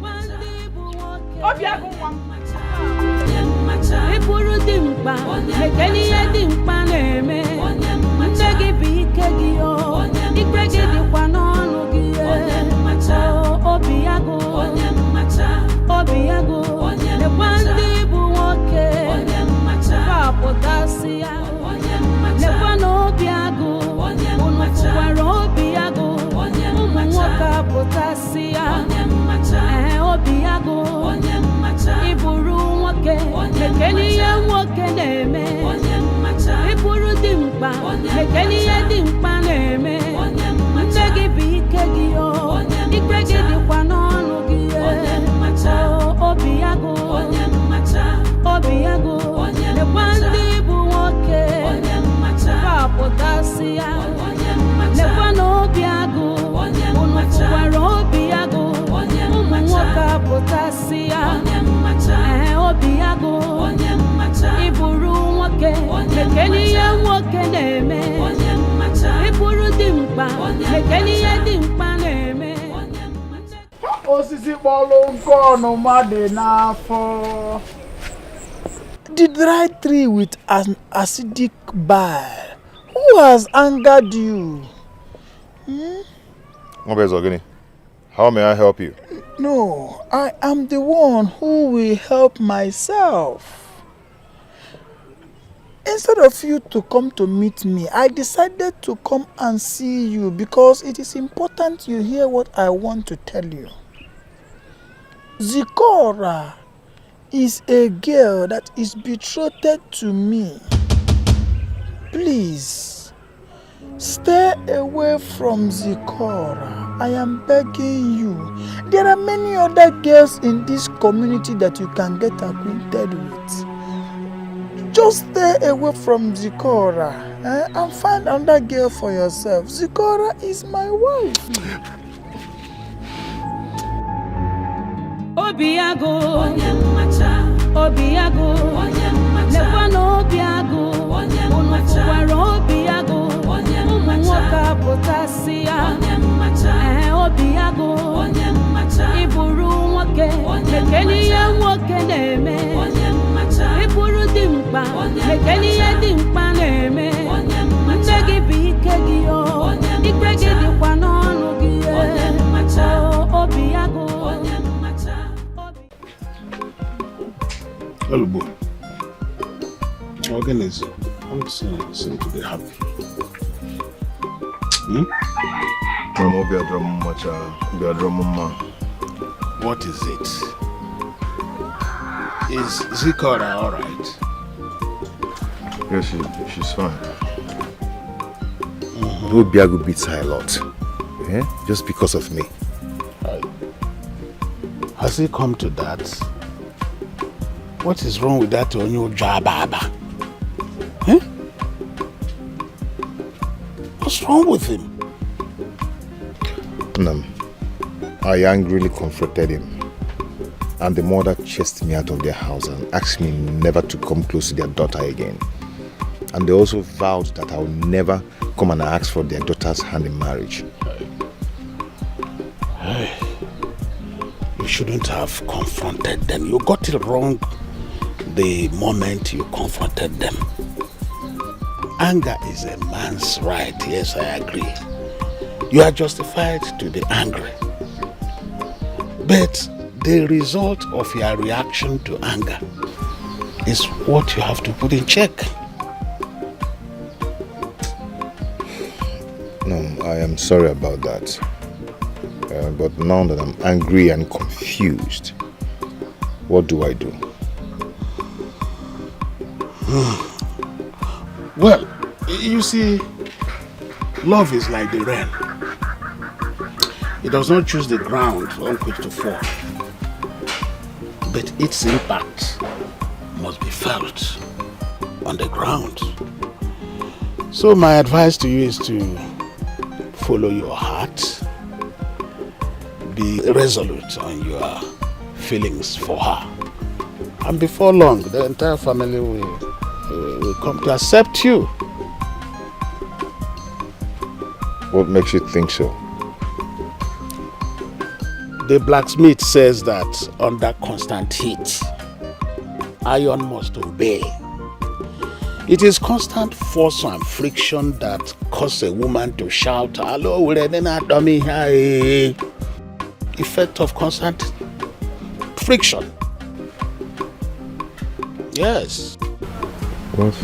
gị bụ ike gị o ike gị dịkwa n'ọnụ gị obi ya go obi ya go lekwa ndị bụ nwoke kapụtasị ya lekwa na obi agụ unu fụwara obi agụ ụmụ nwoke apụtasị ya obi agụ ịbụrụ nwoke lekene ihe nwoke na-eme ịbụrụ dimkpa lekene ihe dimkpa na-eme nne gị bụ ike gị o ike gị dịkwa n'ọnụ gị obi agụ obi agụ lekwa ndị bụ nwoke kapụtasị ya lekwa na obi agụ unu fụwara obi agụ ụmụ nwoke apụtasị ya obi agụ ịbụrụ nwoke lekene ihe nwoke na-eme ịbụrụ dimkpa lekene ihe dimkpa na-eme osisi kpọrọ nke ọnụma dị n'afọ. The dry tree with an acidic bile. Who has angered you? How may I help you? No, I am the one who will help myself. Instead of you to come to meet me, I decided to come and see you because it is important you hear what I want to tell you. Zikora is a girl that is betrothed to me. Please, stay away from Zikora. I am begging you. There are many other girls in this community that you can get acquainted with. Just stay away from Zikora and find another girl for yourself. Zikora is my wife. Obiago, Obiago, lekwa na Obiago, unu fụwara Obiago, ụmụ nwoke apụtasị ya, Obiago, ịbụrụ nwoke, lekene ihe nwoke na-eme, ịbụrụ dimkpa, lekene ihe dimkpa na-eme, nne gị bụ ike gị o, ike gị dịkwa n'ọnụ gị, Obiago. Ebube, organize. I'm saying to be happy. What is it? Is Zikora all right? Yes, she's fine. Obiago beats her a lot. Yeah? Just because of me. Has it come to that? What is wrong with that on your Jababa? Huh? What's wrong with him? I angrily confronted him, and the mother chased me out of their house and asked me never to come close to their daughter again. And they also vowed that I would never come and ask for their daughter's hand in marriage. You shouldn't have confronted them. You got it wrong the moment you confronted them. Anger is a man's right. Yes, I agree. You are justified to be angry. But the result of your reaction to anger is what you have to put in check. No, I am sorry about that. But now that I'm angry and confused, what do I do? Well, you see, love is like the rain. It does not choose the ground on which to fall, but its impact must be felt on the ground. So my advice to you is to follow your heart, be resolute on your feelings for her, and before long the entire family will come to accept you. What makes you think so? The blacksmith says that under constant heat, iron must obey. It is constant force and friction that cause a woman to shout, "Hello, we're in a dummy here." Effect of constant friction. Yes. What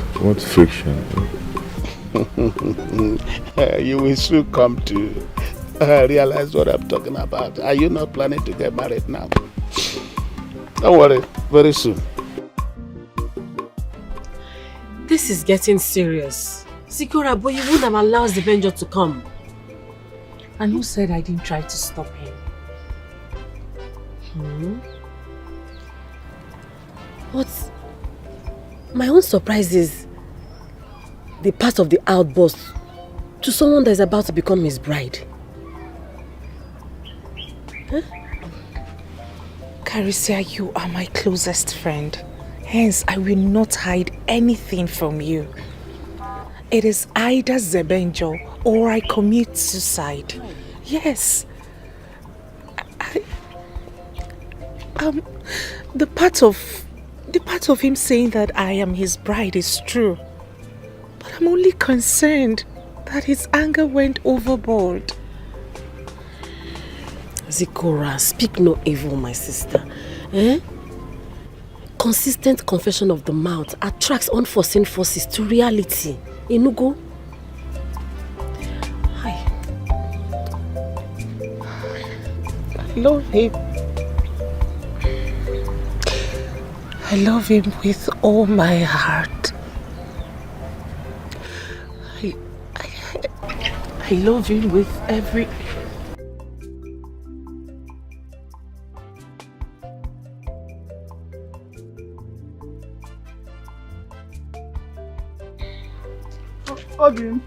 friction? You will soon come to realize what I'm talking about. Are you not planning to get married now? Don't worry, very soon. This is getting serious. Sikora, but you wouldn't have allowed the Benjo to come. And who said I didn't try to stop him? But my own surprise is the part of the outburst to someone that is about to become his bride. Huh? Carissa, you are my closest friend. Hence, I will not hide anything from you. It is either Zebenjo or I commit suicide. Yes. The part of him saying that I am his bride is true. But I'm only concerned that his anger went overboard. Zikora, speak no evil, my sister. Eh? Consistent confession of the mouth attracts unforeseen forces to reality. Enugo? Hi. I love him. I love him with all my heart. I love him with every... Again.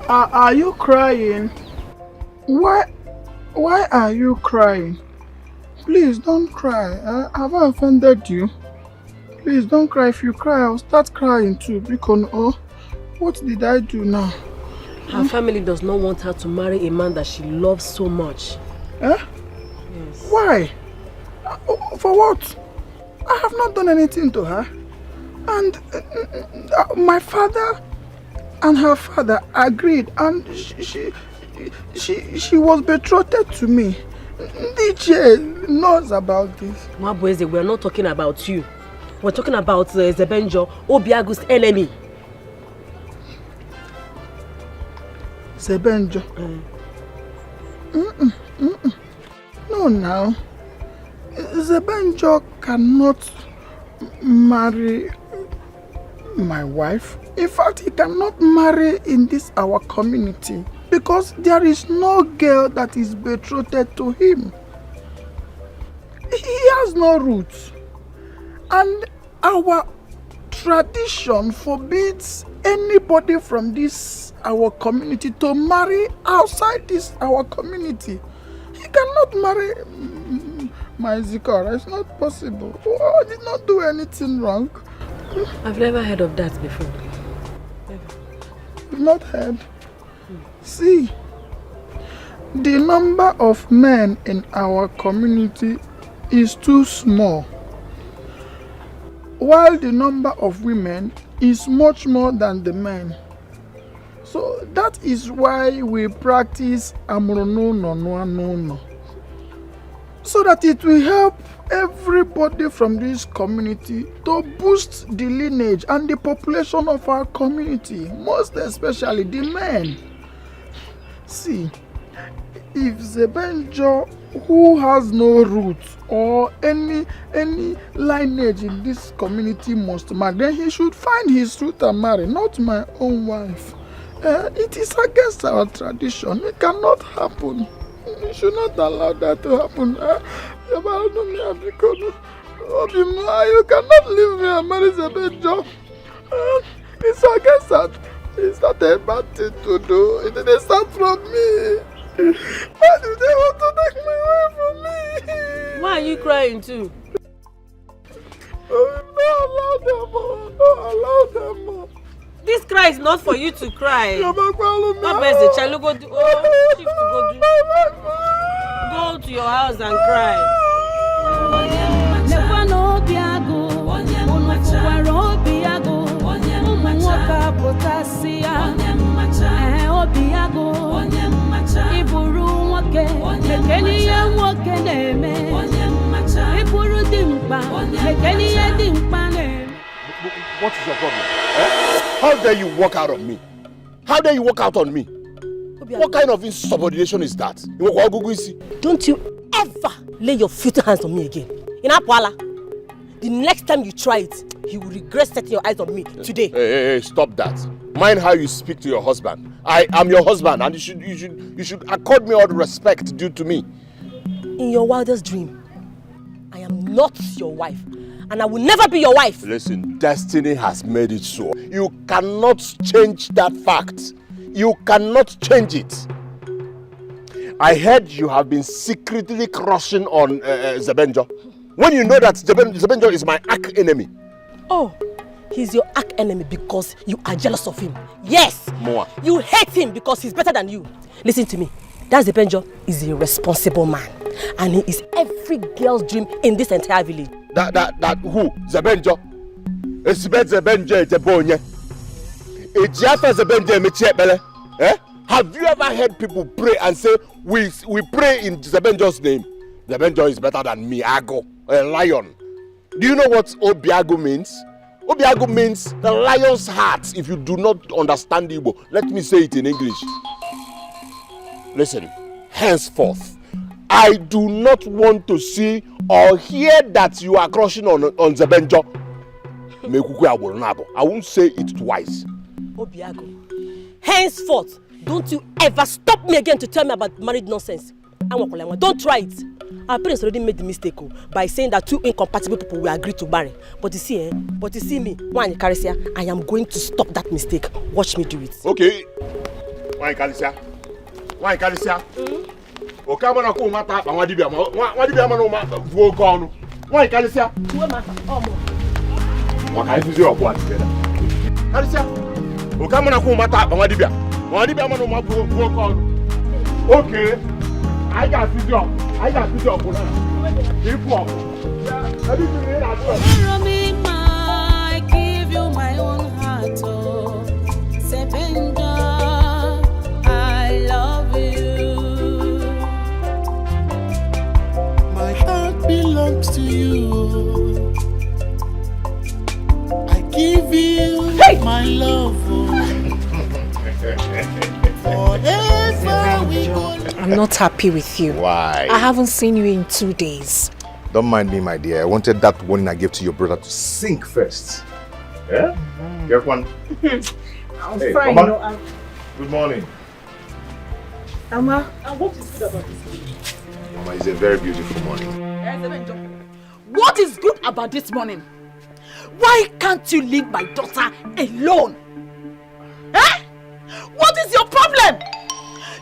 Are you crying? Why are you crying? Please don't cry. Have I offended you? Please don't cry. If you cry, I'll start crying too. Because what did I do now? Her family does not want her to marry a man that she loves so much. Eh? Yes. Why? For what? I have not done anything to her. And my father and her father agreed, and she was betrothed to me. DJ knows about this. Mabueze, we are not talking about you. We're talking about Zebenjo, Obiagu's enemy. Zebenjo? No, now. Zebenjo cannot marry my wife. In fact, he cannot marry in this our community because there is no girl that is betrothed to him. He has no roots. And our tradition forbids anybody from this our community to marry outside this our community. He cannot marry my Zikora. It's not possible. I did not do anything wrong. I've never heard of that before. You've not heard? See, the number of men in our community is too small, while the number of women is much more than the men. So that is why we practice Amrono no, so that it will help everybody from this community to boost the lineage and the population of our community, most especially the men. See, if Zebenjo, who has no roots or any lineage in this community must marry, then he should find his root and marry, not my own wife. It is against our tradition. It cannot happen. You should not allow that to happen. You cannot leave me and marry Zebenjo. It's against that. It's not a bad thing to do. It didn't start from me. Why do they want to take my wife from me? Why are you crying too? Don't allow them more. This cry is not for you to cry. Not best the child go to go to your house and cry. Iburu nwoke, ekele ihe nwoke na-eme. Iburu dimkpa, ekele ihe dimkpa na-eme. What is your problem? How dare you walk out on me? How dare you walk out on me? What kind of insubordination is that? Don't you ever lay your filthy hands on me again. In Apwala, the next time you try it, you will regret setting your eyes on me today. Hey, stop that. Mind how you speak to your husband. I am your husband, and you should accord me all the respect due to me. In your wildest dream, I am not your wife, and I will never be your wife. Listen, destiny has made it so. You cannot change that fact. You cannot change it. I heard you have been secretly crushing on Zebenjo. When you know that Zebenjo is my arch enemy. Oh, he's your arch enemy because you are jealous of him. Yes. Moa. You hate him because he's better than you. Listen to me. That Zebenjo is a responsible man, and he is every girl's dream in this entire village. That who? Zebenjo? Zebenjo Jebonye. Have you ever heard people pray and say, we pray in Zebenjo's name? Zebenjo is better than me, Ago, a lion. Do you know what Obiago means? Obiago means the lion's heart. If you do not understand Igbo, let me say it in English. Listen, henceforth, I do not want to see or hear that you are crushing on Zebenjo. I won't say it twice. Obiago, henceforth, don't you ever stop me again to tell me about married nonsense. Don't try it. Our parents already made the mistake by saying that two incompatible people will agree to marry. But you see me, I am going to stop that mistake. Watch me do it. Okay. Why Kalicia? Okamana ko mata ba wadibia ma no ma vuo ko no. Why Kalicia? Waka ifuzi okwa together. Kalicia. Okamana ko mata ba wadibia. Wadibia ma no ma vuo ko no. Okay. I got video. I give you my own heart, oh, Zebenjo, I love you. My heart belongs to you. I give you my love. Forever we go. I'm not happy with you. Why? I haven't seen you in 2 days. Don't mind me, my dear. I wanted that warning I gave to your brother to sink first. Yeah? Get one. I'm hey, fine. Mama. Good morning. Mama, what is good about this morning? Mama, it's a very beautiful morning. What is good about this morning? Why can't you leave my daughter alone? Eh? What is your problem?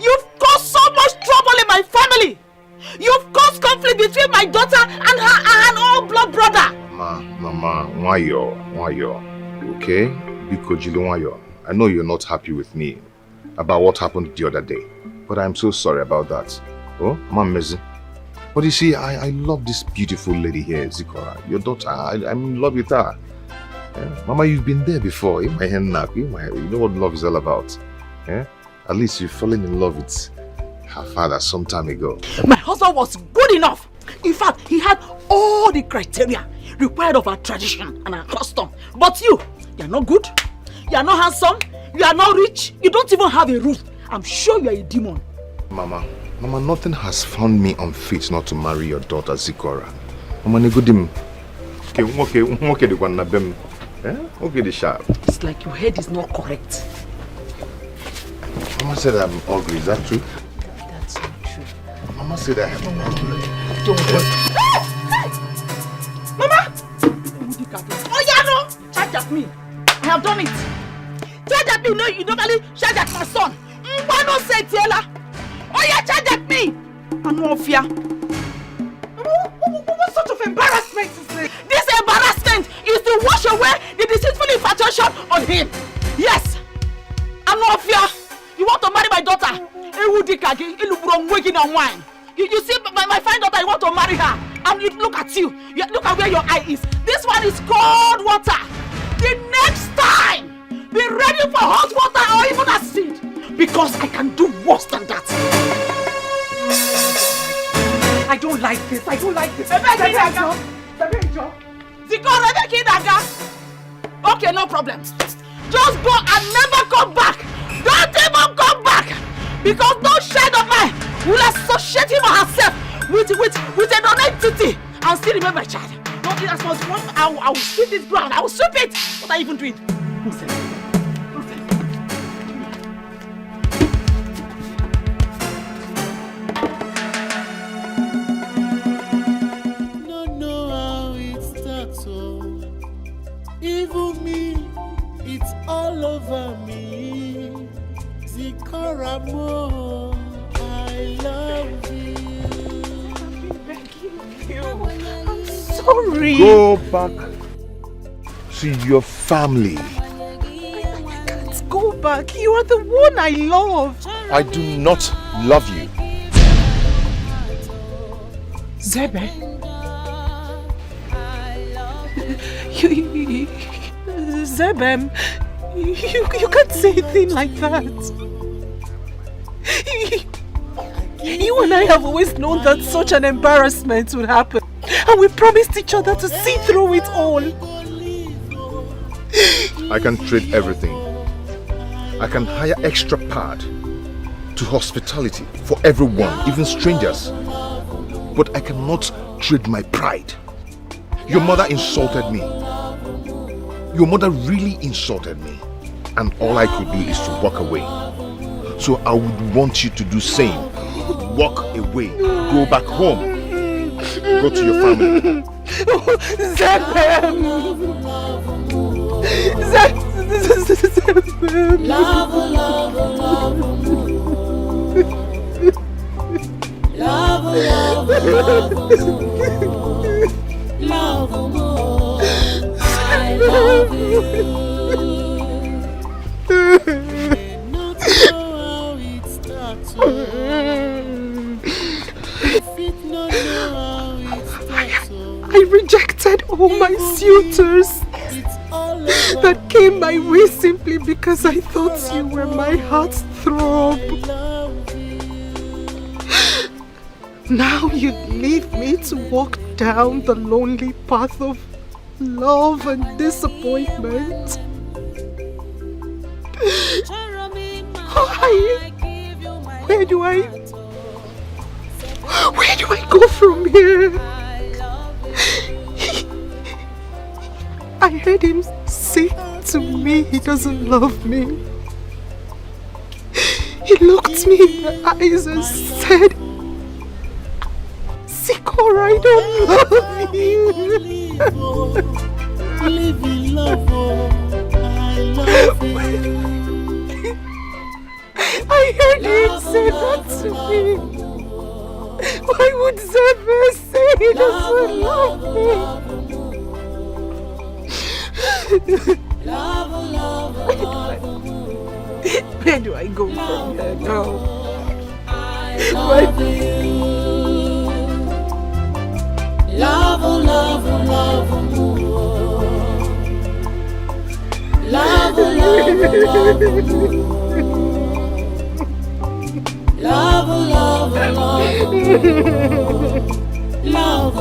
You've caused so much trouble in my family. You've caused conflict between my daughter and her all-blood brother. Mama, why you? Okay? Because I know you're not happy with me about what happened the other day. But I'm so sorry about that. Oh, Mama Mezi. But you see, I love this beautiful lady here, Zikora. Your daughter, I'm in love with her. Mama, you've been there before. You know what love is all about. At least you've fallen in love with her father some time ago. My husband was good enough. In fact, he had all the criteria required of our tradition and our custom. But you're not good. You're not handsome. You are not rich. You don't even have a roof. I'm sure you're a demon. Mama, nothing has found me unfit not to marry your daughter, Zikora. Mama, negudim. Okay, the one nabem. Okay, the sharp. It's like your head is not correct. Mama said I'm ugly, is that true? That's not true. Mama said I am ugly. Don't worry. Mama! Oh yeah, no! Charge at me. I have done it. Charge at me. No, you normally charge at my son. Why not say Tiela? Oh yeah, charge at me. I'm not fear. What sort of embarrassment is this? This embarrassment is to wash away the deceitful infatuation on him. Yes. I'm not fear. You want to marry my daughter? You see my fine daughter, you want to marry her. And you look at you. Look at where your eye is. This one is cold water. The next time, be ready for hot water or even acid. Because I can do worse than that. I don't like this. I don't like this. Okay, no problem. Just go and never come back. Don't even come back. Because no child of mine will associate him or herself with a non-entity and still remain my child. Don't think that's one. I will sweep this ground. I will sweep it. What are you even doing? Don't know how it starts, oh. Even me, it's all over me. Zikoramo, I love you. I'm sorry. Go back to your family. I can't go back. You are the one I love. I do not love you. Zebe. Zebem, you can't say a thing like that. You and I have always known that such an embarrassment would happen. And we promised each other to see through it all. I can trade everything. I can hire extra pad to hospitality for everyone, even strangers. But I cannot trade my pride. Your mother insulted me. Your mother really insulted me. And all I could do is to walk away. So I would want you to do same. Walk away. Go back home. Go to your family. Zebem! Zebem! Love, love, love, love, love, love, I love you. Not know how it starts. I rejected all my suitors that came my way simply because I thought you were my heart's throb. Now you'd leave me to walk down the lonely path of love and disappointment. Where do I go from here? I heard him say to me he doesn't love me. He looked me in the eyes and said, Sikora, I don't love you. Live in love, I love you. I heard him say that to me. Why would Zebe say he doesn't love me? Where do I go from here now? Love, love, love, love, love, love, love, love, love,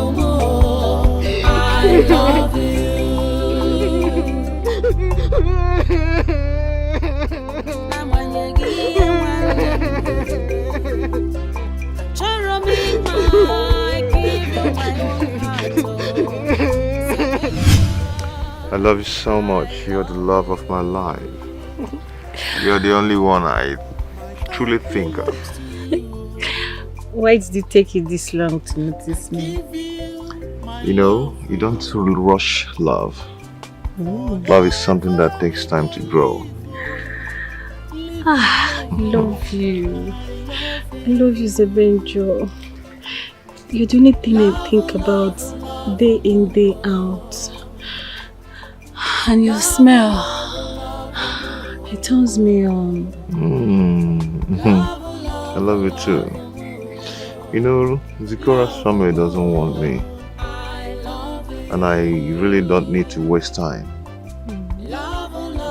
I love you. I love you so much. You're the love of my life. You're the only one I truly think of. Why did it take you this long to notice me? You know, you don't rush love. Love is something that takes time to grow. I love you. I love you, Zebenjo. You're the only thing I think about day in, day out. And your smell, it turns me on. I love you too. You know, Zikora's family doesn't want me. And I really don't need to waste time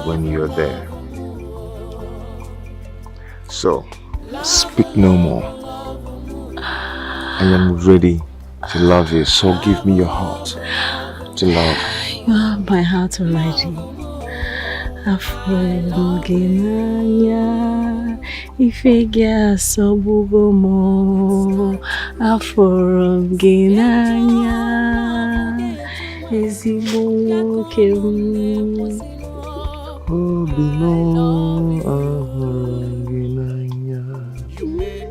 when you're there. So, speak no more. I am ready to love you, so give me your heart to love. You have my heart already. Afrogenanya, ifega sobugomo. Afrogenanya, ezigbo kem. Obino, Afrogenanya,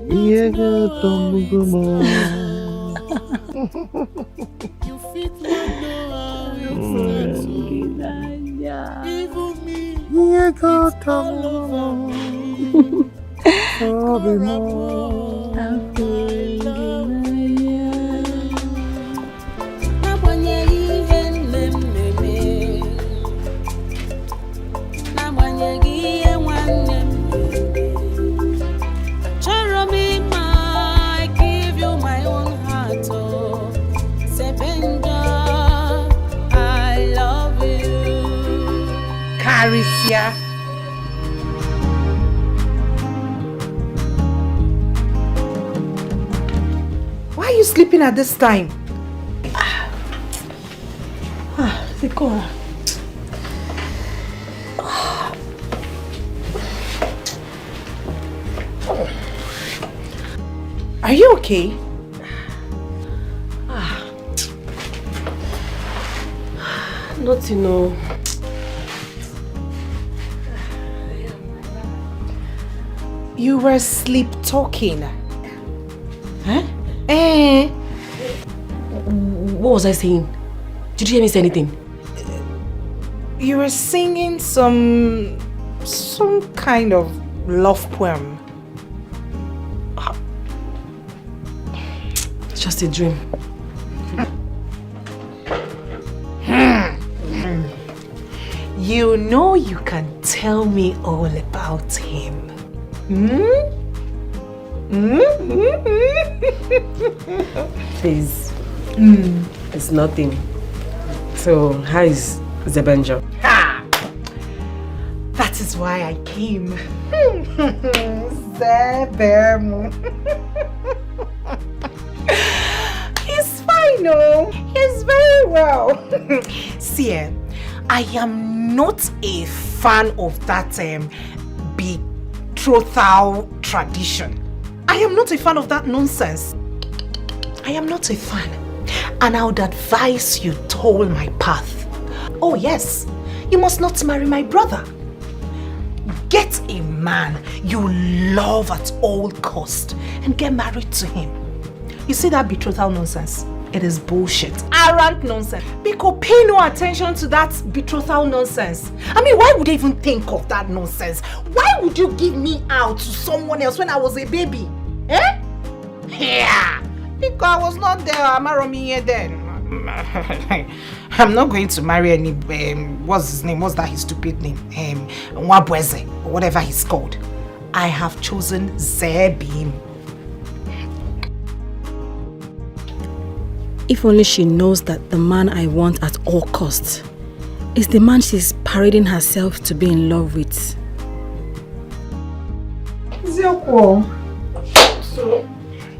ifega sobugomo. Arisia. Why are you sleeping at this time? Sikora. Are you okay? Not to know. You were sleep talking. Huh? What was I saying? Did you hear me say anything? You were singing some kind of love poem. It's just a dream. You know you can tell me all about him. Please. It's nothing. So, how is Zebenjo? That is why I came. Zebemu. He's fine, oh. He's very well. See, I am not a fan of that betrothal tradition. I am not a fan of that nonsense. I am not a fan. And I would advise you toll my path. Oh yes, you must not marry my brother. Get a man you love at all cost and get married to him. You see that betrothal nonsense? It is bullshit. Arrant nonsense. Because pay no attention to that betrothal nonsense. I mean, why would you even think of that nonsense? Why would you give me out to someone else when I was a baby? Eh? Yeah. Because I was not there. Amaromi then. I'm not going to marry any, what's his name? What's that his stupid name? Nwabweze, or whatever he's called. I have chosen Zebim. If only she knows that the man I want at all costs is the man she's parading herself to be in love with. Zeko. So,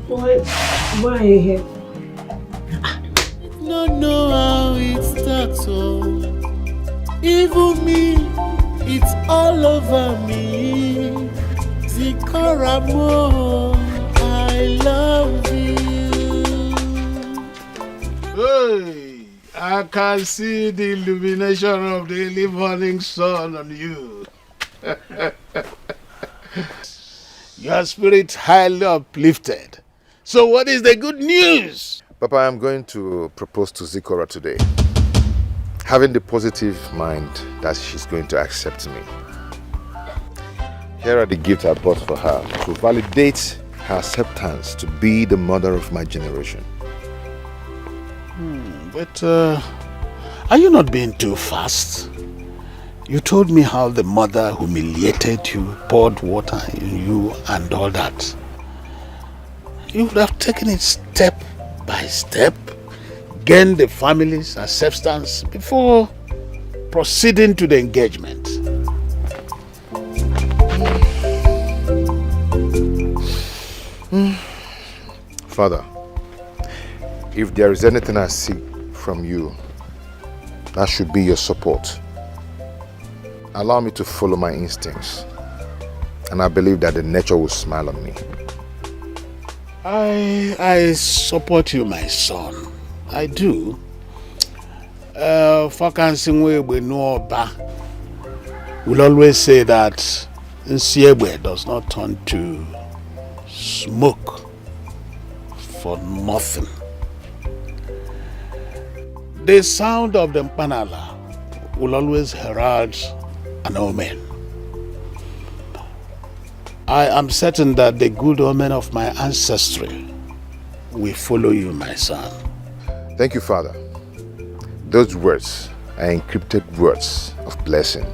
why are you here? Don't know how it starts, oh. Even me, it's all over me. Zikoramo, I love you. Hey, I can see the illumination of the early morning sun on you. Your spirit highly uplifted. So what is the good news? Papa, I'm going to propose to Zikora today, having the positive mind that she's going to accept me. Here are the gifts I bought for her to validate her acceptance to be the mother of my generation. But are you not being too fast? You told me how the mother humiliated you, poured water in you and all that. You would have taken it step by step, gain the family's acceptance before proceeding to the engagement. Father, if there is anything I seek from you, that should be your support. Allow me to follow my instincts, and I believe that the nature will smile on me. I support you, my son. I do. Fakansinwe Noba will always say that Nsiegbe does not turn to smoke for nothing. The sound of the mpanala will always herald an omen. I am certain that the good omen of my ancestry will follow you, my son. Thank you, Father. Those words are encrypted words of blessing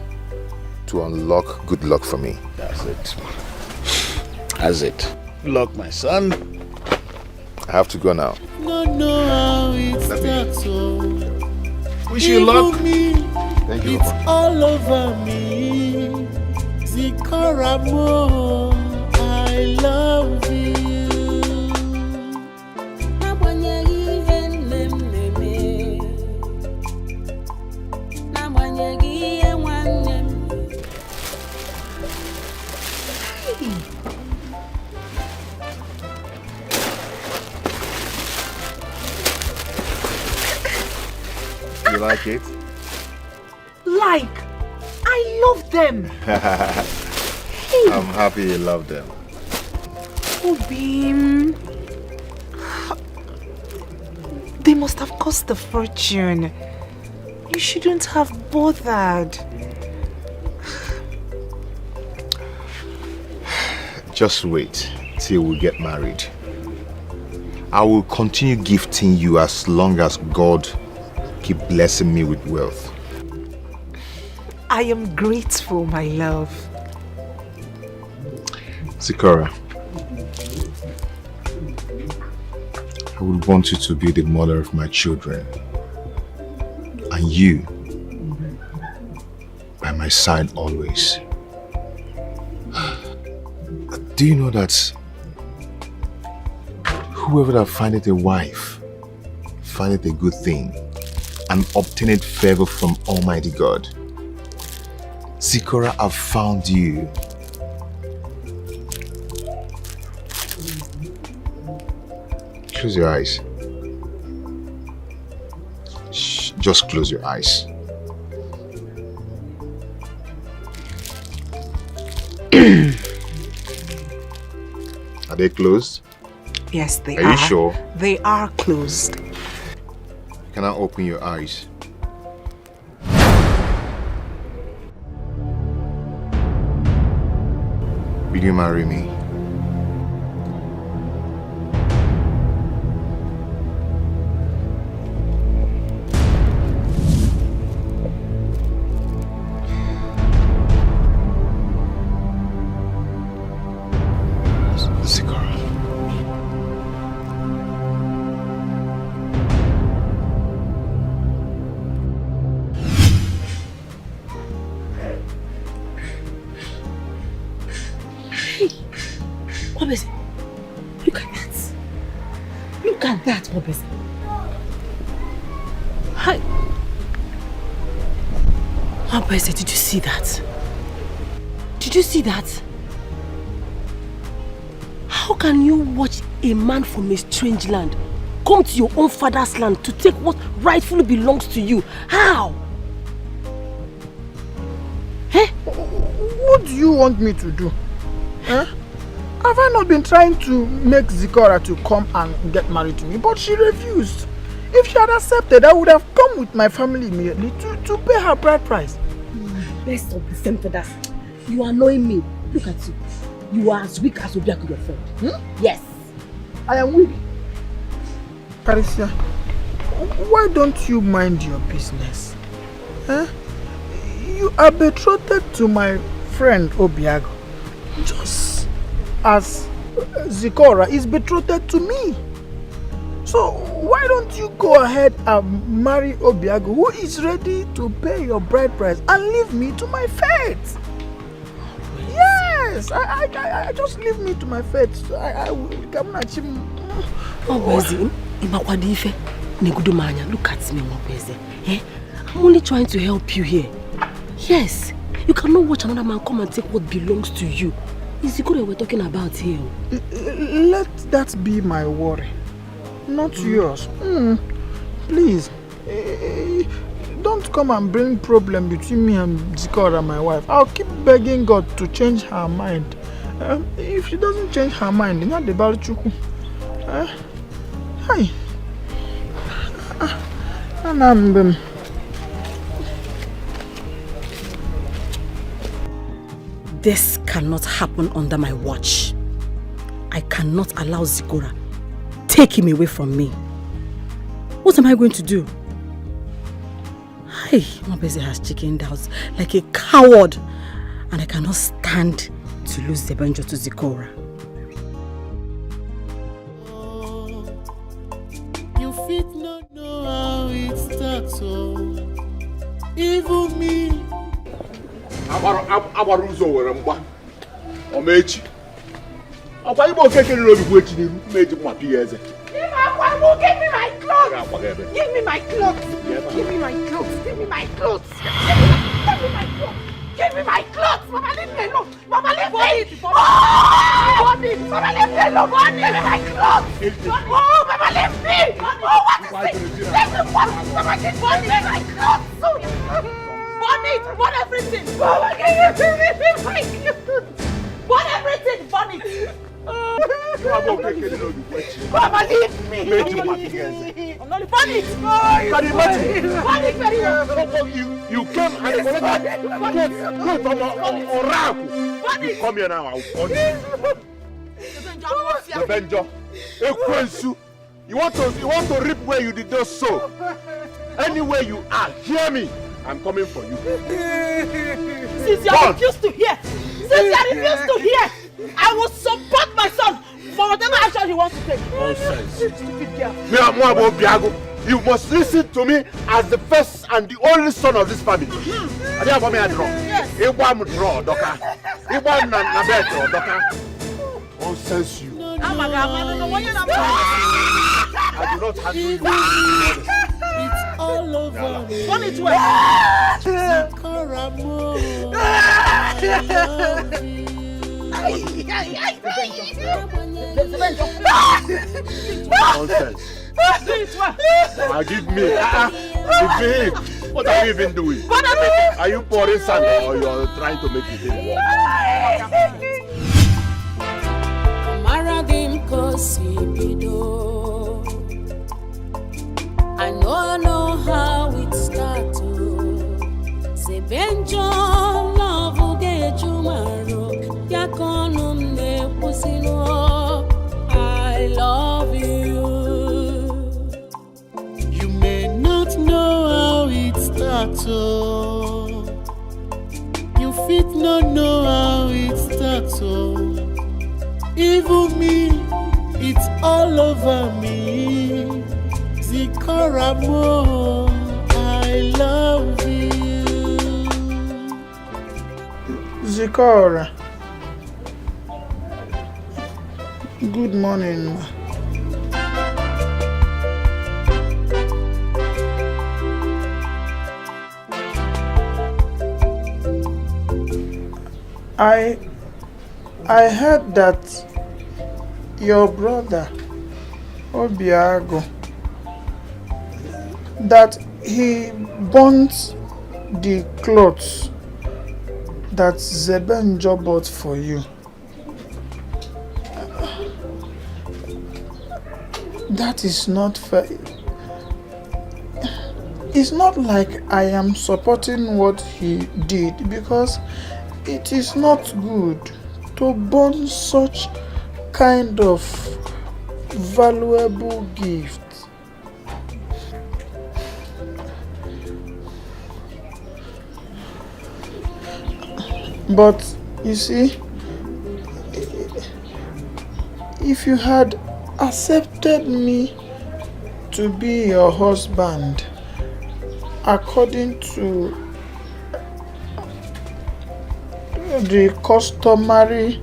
to unlock good luck for me. That's it. That's it. Good luck, my son. I have to go now. No, how it starts. Wish you luck. Thank you. It's all over me. Zikoramo, I love you. You like it? Like, I love them. I'm happy you love them. Oh, Beam. They must have cost a fortune. You shouldn't have bothered. Just wait till we get married. I will continue gifting you as long as God keep blessing me with wealth. I am grateful, my love. Sikora, I would want you to be the mother of my children, and you by my side always. Do you know that whoever that findeth a wife findeth a good thing and obtaineth favor from Almighty God? Sikora, I've found you. Close your eyes. Shh, just close your eyes. Are they closed? Yes, they are. Are you sure? They are closed. Can I open your eyes? Will you marry me? Look at that, Obese. Hi. Obese, did you see that? Did you see that? How can you watch a man from a strange land come to your own father's land to take what rightfully belongs to you? How? Eh? What do you want me to do? Eh? Have I not been trying to make Zikora to come and get married to me? But she refused. If she had accepted, I would have come with my family immediately to pay her bride price. Best of the same feathers. You are annoying me. Look at you. You are as weak as Obiaku, your friend. Yes. I am weak. Parisia, why don't you mind your business? Eh? You are betrothed to my friend Obiago, just as Zikora is betrothed to me. So why don't you go ahead and marry Obiago, who is ready to pay your bride price, and leave me to my fate? Yes, I just leave me to my fate. I will come and Look at me, Mobezi. Eh? I'm only trying to help you here. Yes, you cannot watch another man come and take what belongs to you. It's the good we're talking about here. Let that be my worry, not yours. Please, don't come and bring problem between me and Zikora and my wife. I'll keep begging God to change her mind. If she doesn't change her mind, not the Balchuku. Hi. This cannot happen under my watch. I cannot allow Zikora take him away from me. What am I going to do? Hey, Mobezi has chickened out like a coward, and I cannot stand to lose Zebenjo to Zikora. You fit not know how it starts, so even me. Abaruzo were mba. Omechi. Akwa ibo keke ni lobi kwechi ni meji mwa piyeze. Give me my clothes! Give me my clothes! Give me my clothes! Give me my clothes! Give me my clothes! Give me my clothes! Mama, leave me alone! Mama, leave me! Mama, leave me alone! Give me my clothes! Oh, Mama, leave me! Oh, what is this? Leave me! Mama, give me my clothes! Burn it! Burn everything! Mama, give me my clothes! Burn everything! Burn it! Mama, leave me! I'm not burn it! Burn it very well! You came and collected from you come here now, I'll burn you. Zebenjo, Ekwensu, you want to reap where you did not sow. Anywhere you are, hear me. I'm coming for you. Since you refuse to hear, I will support my son for whatever action he wants to take. Nonsense. Stupid girl. You must listen to me as the first and the only son of this family. I don't want me to draw. Yes. Iwan draw, Doka. Iwan na beto, Doka. Nonsense you. I do not handle you. It's all over me. Burn it well. Nonsense. Now give me. Behave. What are you even doing? Are you pouring sand or you are trying to make it in? I know how it starts. Zebenjo love get tomorrow. Yakonum ne pusino. I love you. You may not know how it starts. You fit not know how it starts. Even me, it's all over me. Zikora mo, I love you. Zikora, good morning. I heard that your brother Obiago, that he burnt the clothes that Zebenjo bought for you. That is not fair. It's not like I am supporting what he did, because it is not good to burn such kind of valuable gift. But you see, if you had accepted me to be your husband according to the customary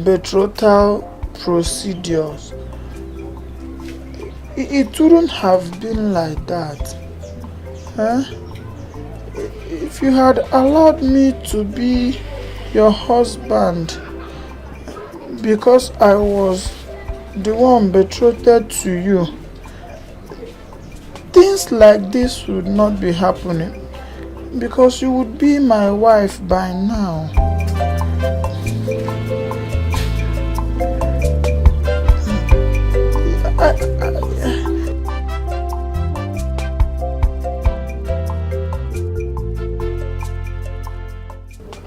betrothal procedures, it wouldn't have been like that. Huh? If you had allowed me to be your husband because I was the one betrothed to you, things like this would not be happening because you would be my wife by now.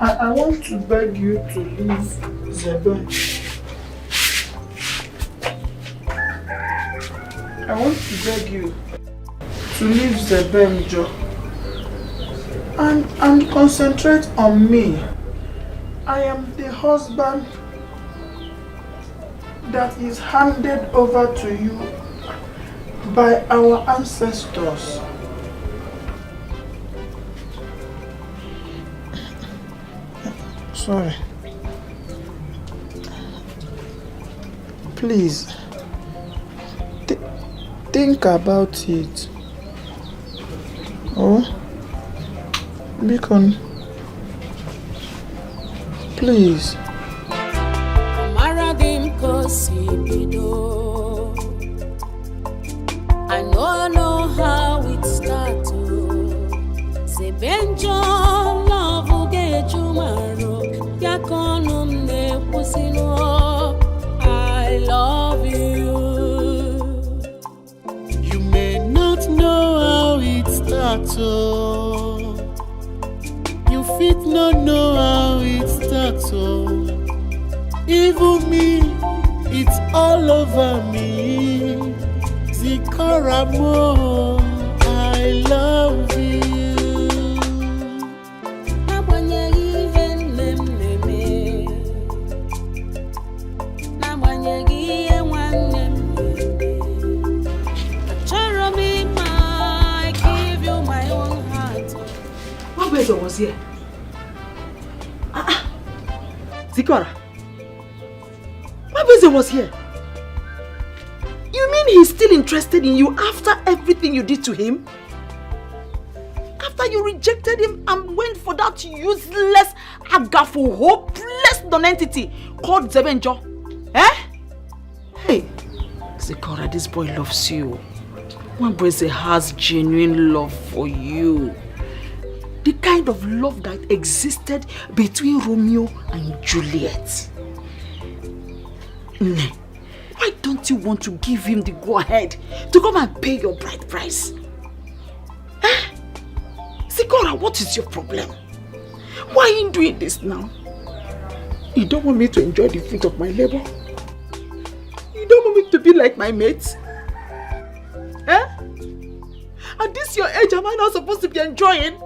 I want to beg you to leave Zebe. I want to beg you to leave Zebenjo and concentrate on me. I am the husband that is handed over to you by our ancestors. Sorry. Please, think about it. Oh, Beacon, please. I know how it starts. Sebenjo love get tomorrow. Yakonum ne pusino. I love you. You may not know how it starts. You fit not know how it starts. Even me, it's all over me. Zikaramo, I love you. What was here? Zikora, my was here. You mean he's still interested in you after everything you did to him? After you rejected him and went for that useless, agafu, hopeless nonentity called Zebenjo? Eh? Hey, Zikora, this boy loves you. Nwabweze has genuine love for you. The kind of love that existed between Romeo and Juliet. Why don't you want to give him the go-ahead to come and pay your bride price? Eh? Zikora, what is your problem? Why are you doing this now? You don't want me to enjoy the fruit of my labor? You don't want me to be like my mates? Eh? At this your age, am I not supposed to be enjoying?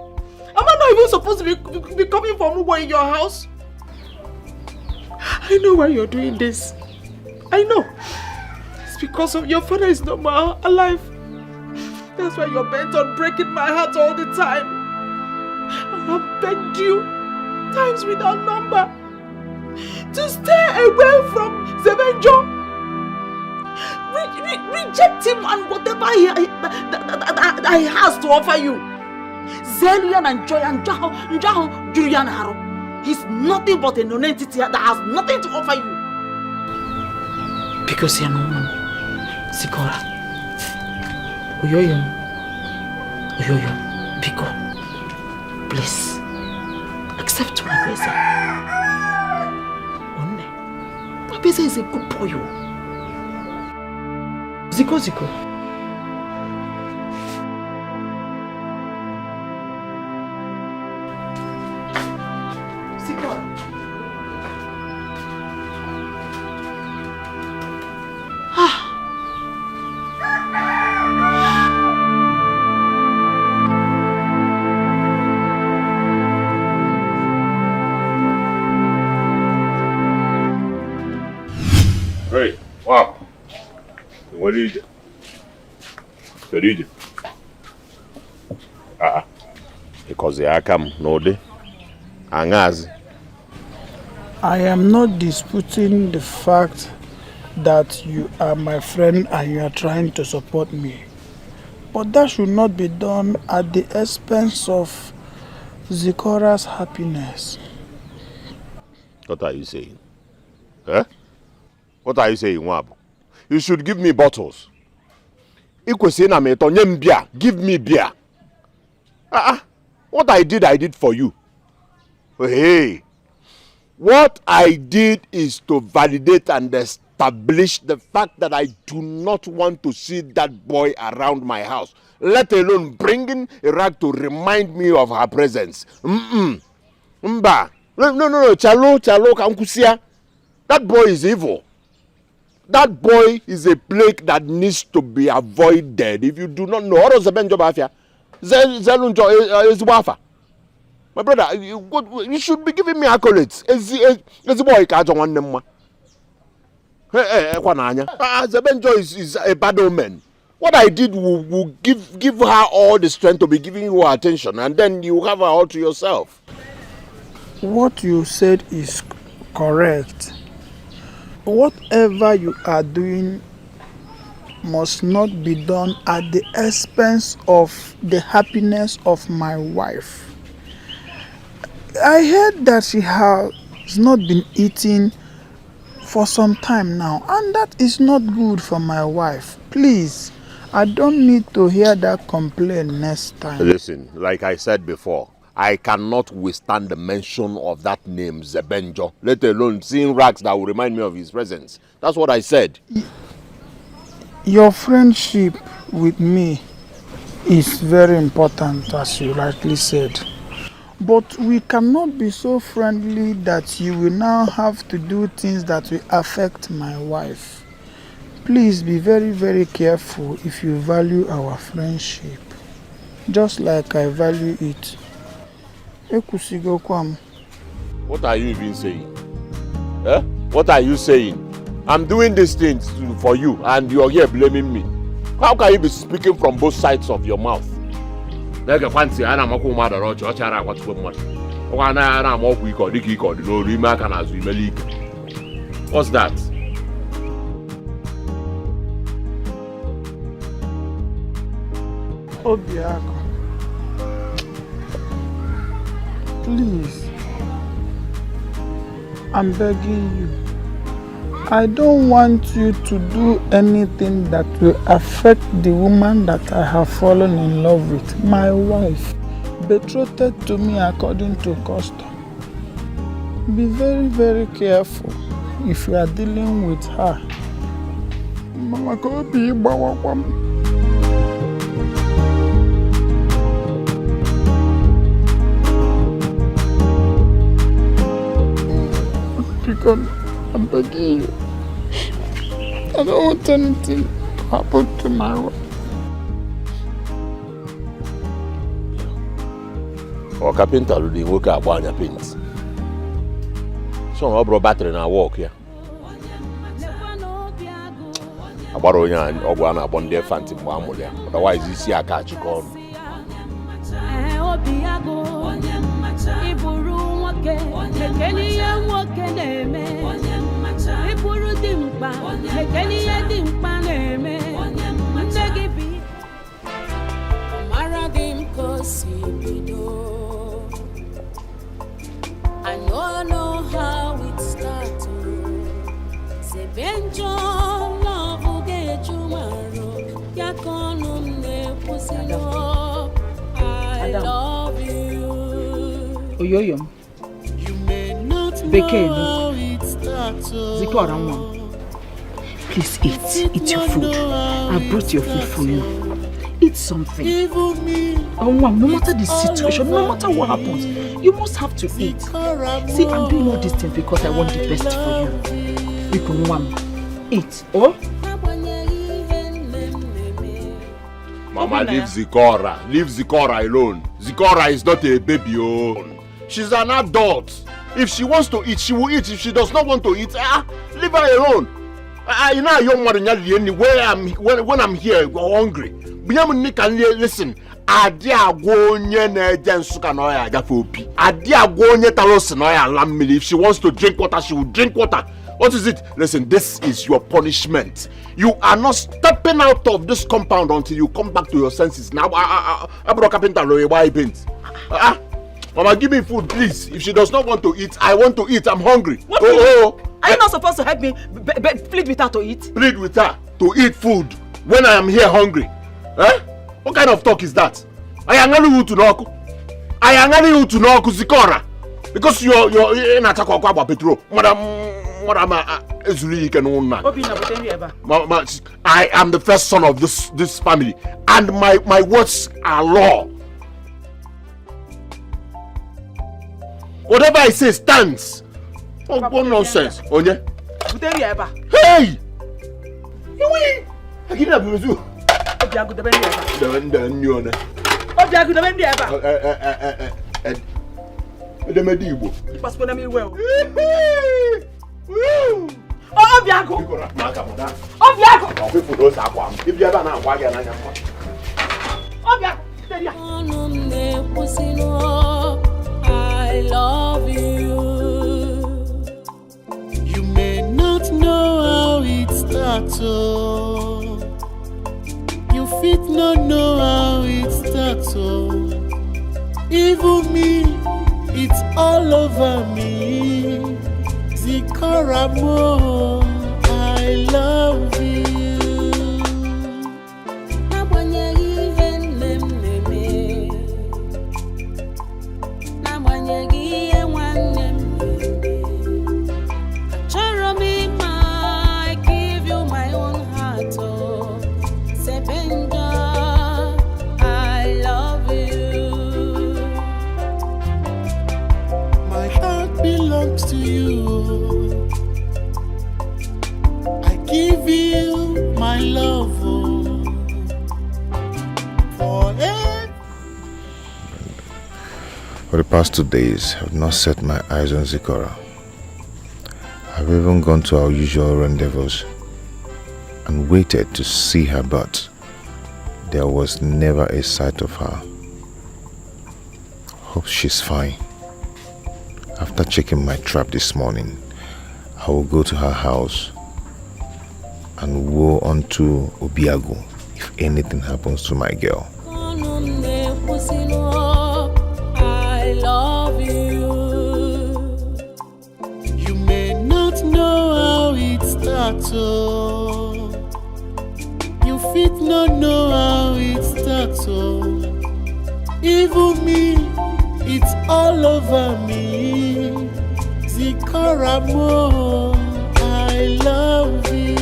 Am I not even supposed to be coming for Mubo in your house? I know why you're doing this. I know. It's because of your father is no more alive. That's why you're bent on breaking my heart all the time. I have begged you, times without number, to stay away from Zebenjo. Reject him and whatever he has to offer you. Zelian and Joy and Njaho Julian Haro. He's nothing but a non-entity that has nothing to offer you. Because you're no one. Zikora. Oyoyo, Biko. Please. Accept Nwabweze. Nwabweze is a good boy. Ziko. Hey, wow. What did you do? What did you do? Because the Akam no de. Angazi. I am not disputing the fact that you are my friend and you are trying to support me. But that should not be done at the expense of Zikora's happiness. What are you saying? Eh? What are you saying, Wabu? You should give me bottles. Give me beer. What I did for you. Hey, what I did is to validate and establish the fact that I do not want to see that boy around my house, let alone bringing a rag to remind me of her presence. No, Chalo, Kankusia. That boy is evil. That boy is a plague that needs to be avoided. If you do not know, what was the Benjo Bafia? Zelunjo is Wafa. My brother, you should be giving me accolades. Is the boy can't want them. Zebenjo is a bad omen. What I did will give her all the strength to be giving you attention, and then you have her all to yourself. What you said is correct. Whatever you are doing must not be done at the expense of the happiness of my wife. I heard that she has not been eating for some time now, and that is not good for my wife. Please, I don't need to hear that complaint next time. Listen, like I said before, I cannot withstand the mention of that name, Zebenjo, let alone seeing rags that will remind me of his presence. That's what I said. Your friendship with me is very important, as you rightly said. But we cannot be so friendly that you will now have to do things that will affect my wife. Please be very, very careful if you value our friendship, just like I value it. What are you even saying? Eh? What are you saying? I'm doing these things for you and you're here blaming me. How can you be speaking from both sides of your mouth? What's that? Obiako, please, I'm begging you. I don't want you to do anything that will affect the woman that I have fallen in love with, my wife, betrothed to me according to custom. Be very, very careful if you are dealing with her. Mama, could be because I'm begging you. I don't want anything to happen to my wife. Or carpenter will work at one paint. So I brought battery and I walk here. I borrow you and Ogwana upon their phantom Mamulia. Otherwise, you see a catch you call. I know how it started. Sebenjo love will get you tomorrow. I love you. Oyoyom. Bekenu. Zikora mom. Please eat your food. I brought your food for you. Eat something. Oh, mom, no matter the situation, no matter what happens, you must have to eat. See, I'm doing all these things because I want the best for you. Because mom, eat. Oh? Mama, leave Zikora. Leave Zikora alone. Zikora is not a baby. Oh. She's an adult. If she wants to eat, she will eat. If she does not want to eat, leave her alone. You know, young man, when I'm here, hungry. Listen. Adia gonye na jensuka no ya gafopi. Adia gonye talos no ya lamili. If she wants to drink water, she will drink water. What is it? Listen, this is your punishment. You are not stepping out of this compound until you come back to your senses. Now, why paint? Mama, give me food, please. If she does not want to eat, I want to eat. I'm hungry. What are you not supposed to help me plead with her to eat? Plead with her to eat food when I am here hungry? Eh? What kind of talk is that? I am telling you to know. I am telling you to know Zikora. Because you're in attack of Petro. Madam, I am the first son of this family, and my words are law. Whatever I say stands. What nonsense, Onye? Hey! I give you a I love you. You may not know how it starts, oh. You fit not know how it starts, oh. Even me, it's all over me. Zikora mo, I love you. To you, I give you my love forever. For the past 2 days, I've not set my eyes on Zikora. I've even gone to our usual rendezvous and waited to see her, but there was never a sight of her. Hope she's fine. After checking my trap this morning, I will go to her house and woe unto Obiago if anything happens to my girl. I love you. You may not know how it starts, oh. You fit not know how it starts, oh. Even me, it's all over me. Zikora mo, I love you.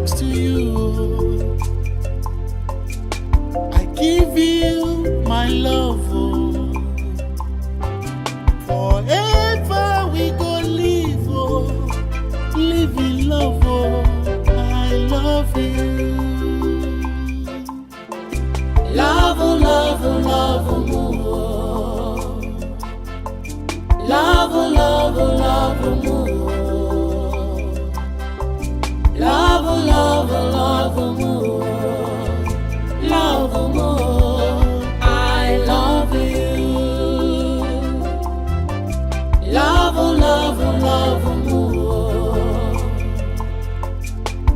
To you, I give you my love, oh. Forever we go live, oh. Live in love, oh. I love you. Love, love, love, more. Love, love, love, more. Love, love, love more. Love more. I love you. Love, love, love more.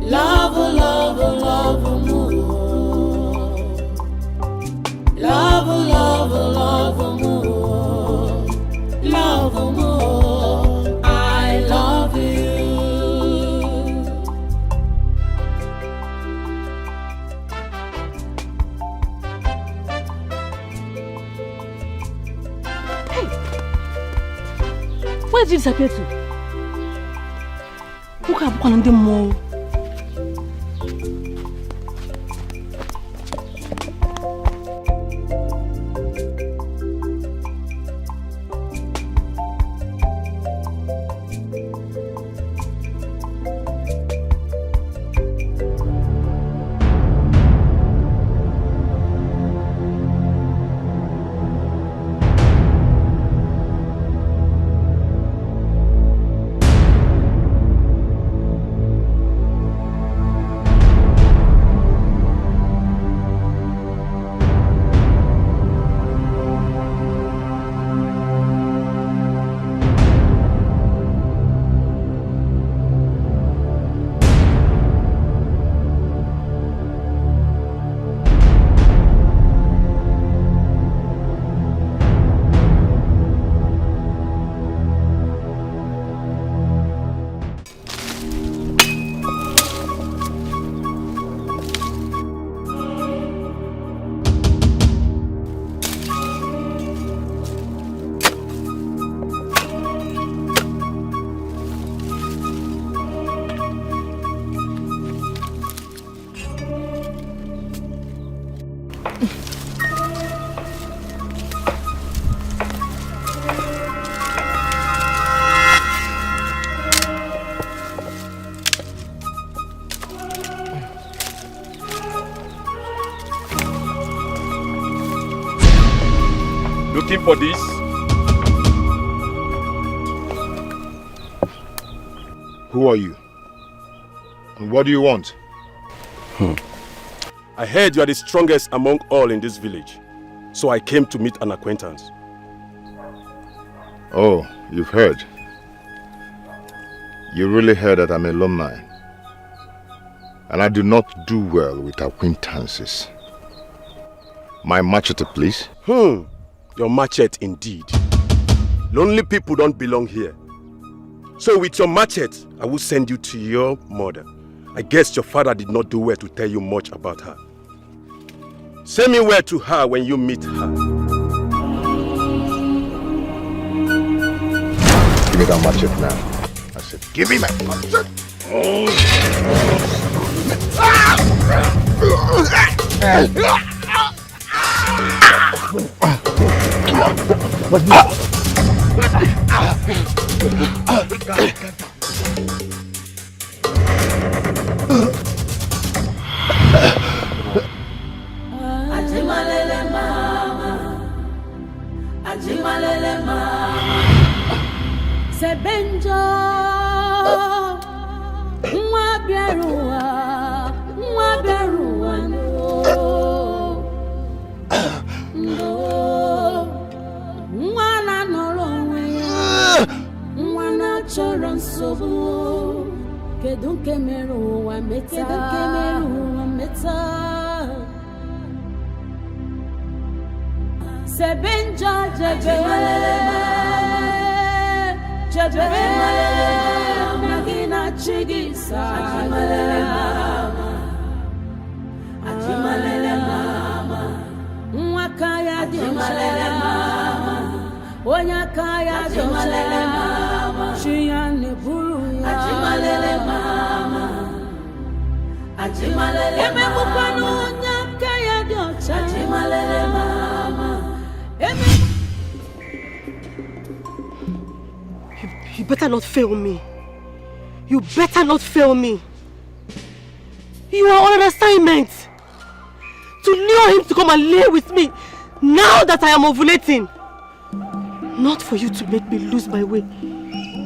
Love, love, love more. Love, love, love more. Love more. I love you. Where did you disappear to? Who can call on them more? looking for this? Who are you? And what do you want? I heard you are the strongest among all in this village. So I came to meet an acquaintance. Oh, you've heard. You really heard that I'm a lone man. And I do not do well with acquaintances. My machete, please. Your machete indeed. Lonely people don't belong here. So with your machete, I will send you to your mother. I guess your father did not do well to tell you much about her. Send me word to her when you meet her. Give me that machete now. I said, give me my machete. Ajimalele mama, Ajimalele mama. Sebenjo, mwaberua no, mwana nolowe, mwana choron sobu, kedunke meru wa meta. Sebenjo jebe, magina chigisa. Ajimalele mama, mwakaya ajimalele mama, onyakaya ajimalele mama, chiyane buru ya ajimalele mama, ajimalele mama, emukano onyakaya ajimalele ajimalele mama. You better not fail me. You better not fail me. You are on an assignment to lure him to come and lay with me now that I am ovulating. Not for you to make me lose my way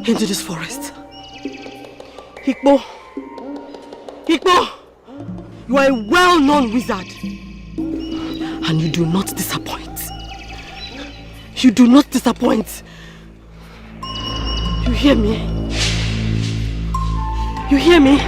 into this forest. Ikpo, you are a well-known wizard. And you do not disappoint. You do not disappoint. You hear me? You hear me?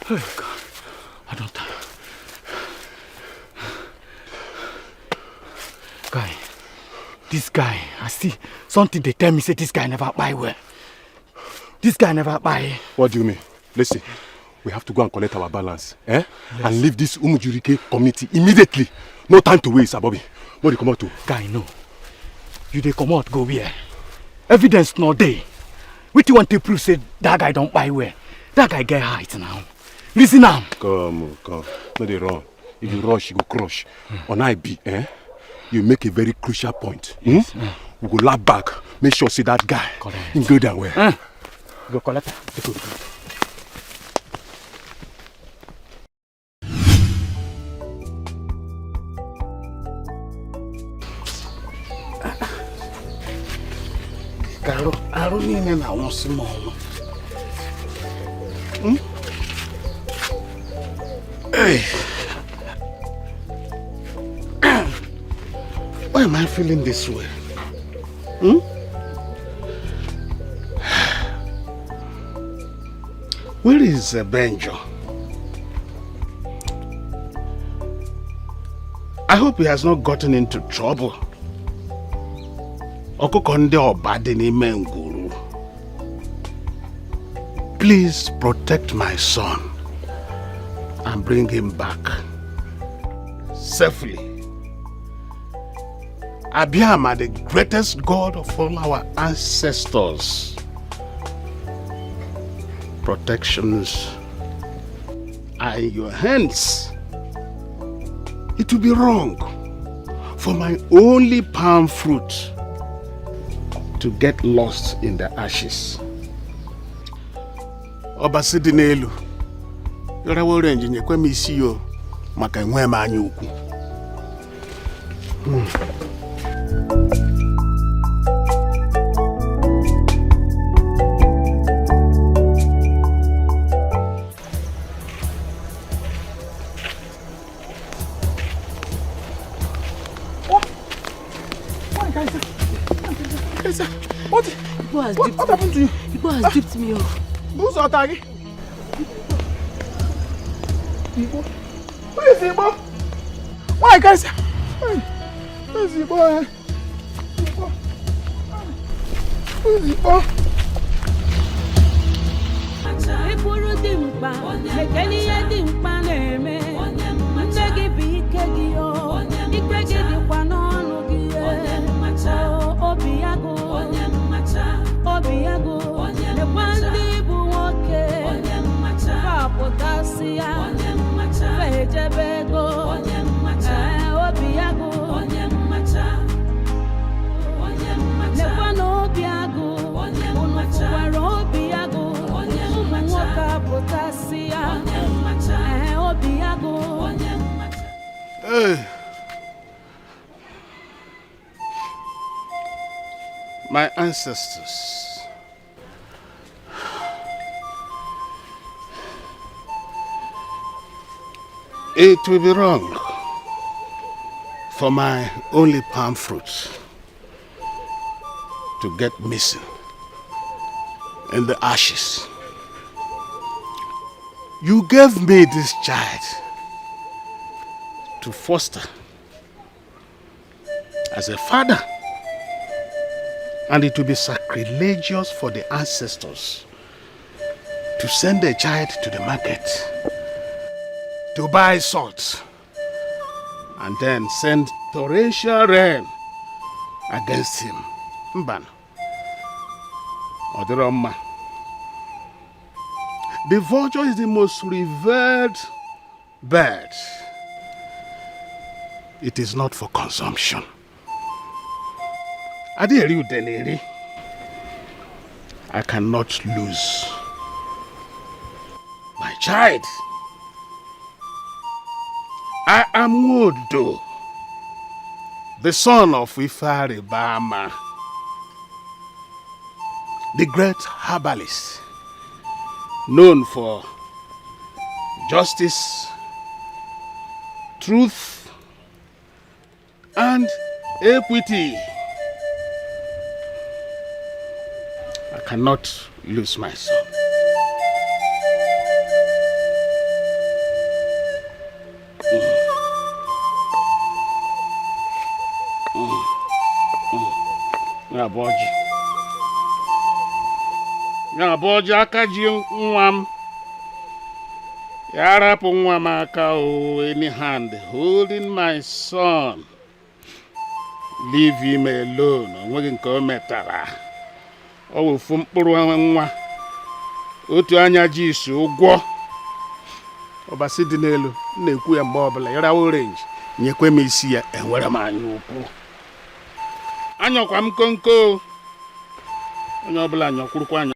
Oh God, I don't. This guy, I see something they tell me say this guy never buy well. This guy never buy. What do you mean? Listen, we have to go and collect our balance, Yes. And leave this Umujurike community immediately. No time to waste, Abobi. What do you come out to? Guy, no. You they come out, go where? Evidence no day. What you want to prove say that guy don't buy well? That guy get height now. Listen now. Come. No they run. If you rush, you go crush. On IB, you make a very crucial point. Yes. We go lap back. Make sure see that guy. Correct. Go down where? Go collect. Caro, I don't even know one small. Hey. Why am I feeling this way? Where is Benjo? I hope he has not gotten into trouble. Please protect my son and bring him back safely. Abiyama, the greatest God of all our ancestors, protections are in your hands. It would be wrong for my only palm fruit to get lost in the ashes. Obasidi n'elu. Yora wo range nyekwa mi isi yo maka enwe m anya ukwu. What happened to you? Igbo has dipped me off. Who's Otagi? Igbo? Who is Igbo? Why, guys? Where's Igbo? Who's Igbo? My ancestors. It will be wrong for my only palm fruit to get missing in the ashes. You gave me this child to foster as a father, and it will be sacrilegious for the ancestors to send a child to the market to buy salt and then send torrential rain against him. Mban. Odiroma. The vulture is the most revered bird. It is not for consumption. I cannot lose my child. I am Wodo, the son of Ifare Bama, the great herbalist, known for justice, truth, and equity. I cannot lose my son. Nyaboji akaji nwam. Yarapu nwam aka any hand holding my son. Leave him alone. Onwegi nke o metara. O wufu mkpụrụ nwa. Otu anya ji isi ụgwọ. Obasi dị n'elu na-ekwu ya mgbe ọbụla yara orange nyekwe m isi ya enwere m anya ukwu. Anyọkwa m konko. Onye ọbụla anyọkwurukwa anya.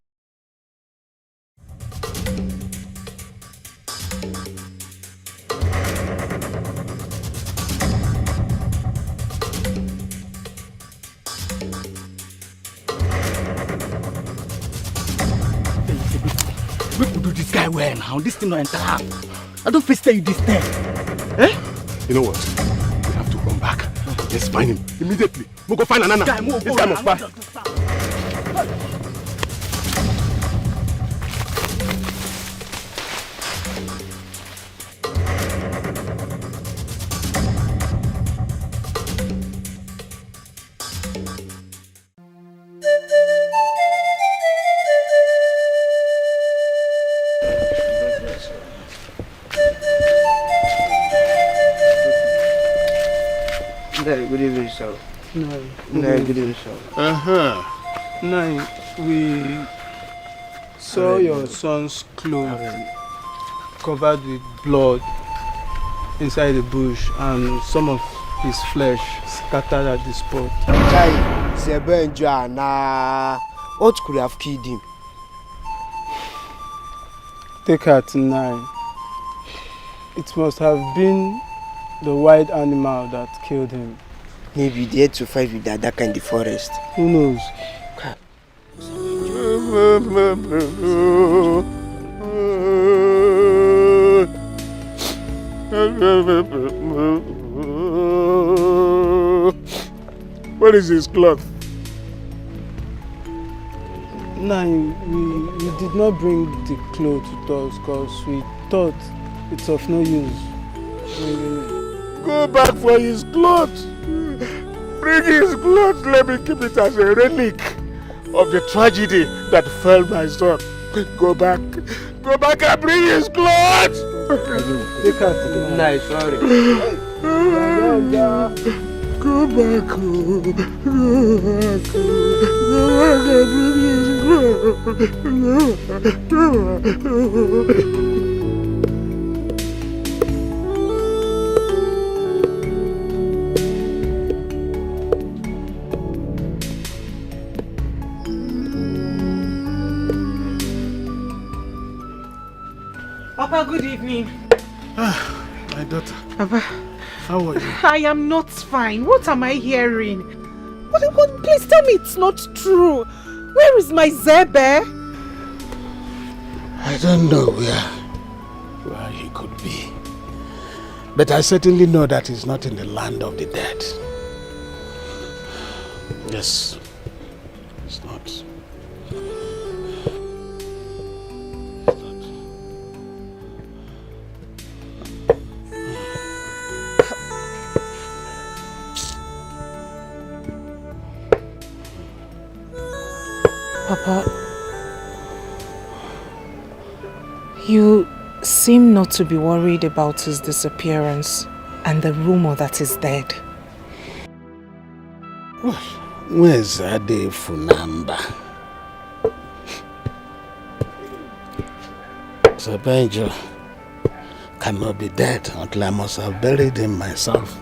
We could do this guy well now. This thing not enter. I don't face you this time. Eh? You know what? We have to run back. Let's find him immediately. We'll go find Anana. Guy, move, this guy must pass. Good evening, sir. No. Good evening, sir. No, we saw your son's clothes covered with blood inside the bush, and some of his flesh scattered at the spot. Chai, Zebenjo, nah. What could have killed him? Take her tonight. It must have been the wild animal that killed him. Maybe they had to fight with the other in the forest. Who knows? What is his cloth? No, we did not bring the clothes with us because we thought it's of no use. Go back for his clothes. Bring his clothes. Let me keep it as a relic of the tragedy that fell my son. Go back. Go back and bring his clothes. Take her to the night, sorry. Go back. Go back. Go back and bring his clothes. Papa, good evening. My daughter. Papa. How are you? I am not fine. What am I hearing? What, please tell me it's not true. Where is my Zebe? I don't know where he could be. But I certainly know that he's not in the land of the dead. Yes. He's not. Papa, you seem not to be worried about his disappearance and the rumor that he's dead. Well, where's Ade Funamba? Zebenjo cannot be dead until I must have buried him myself.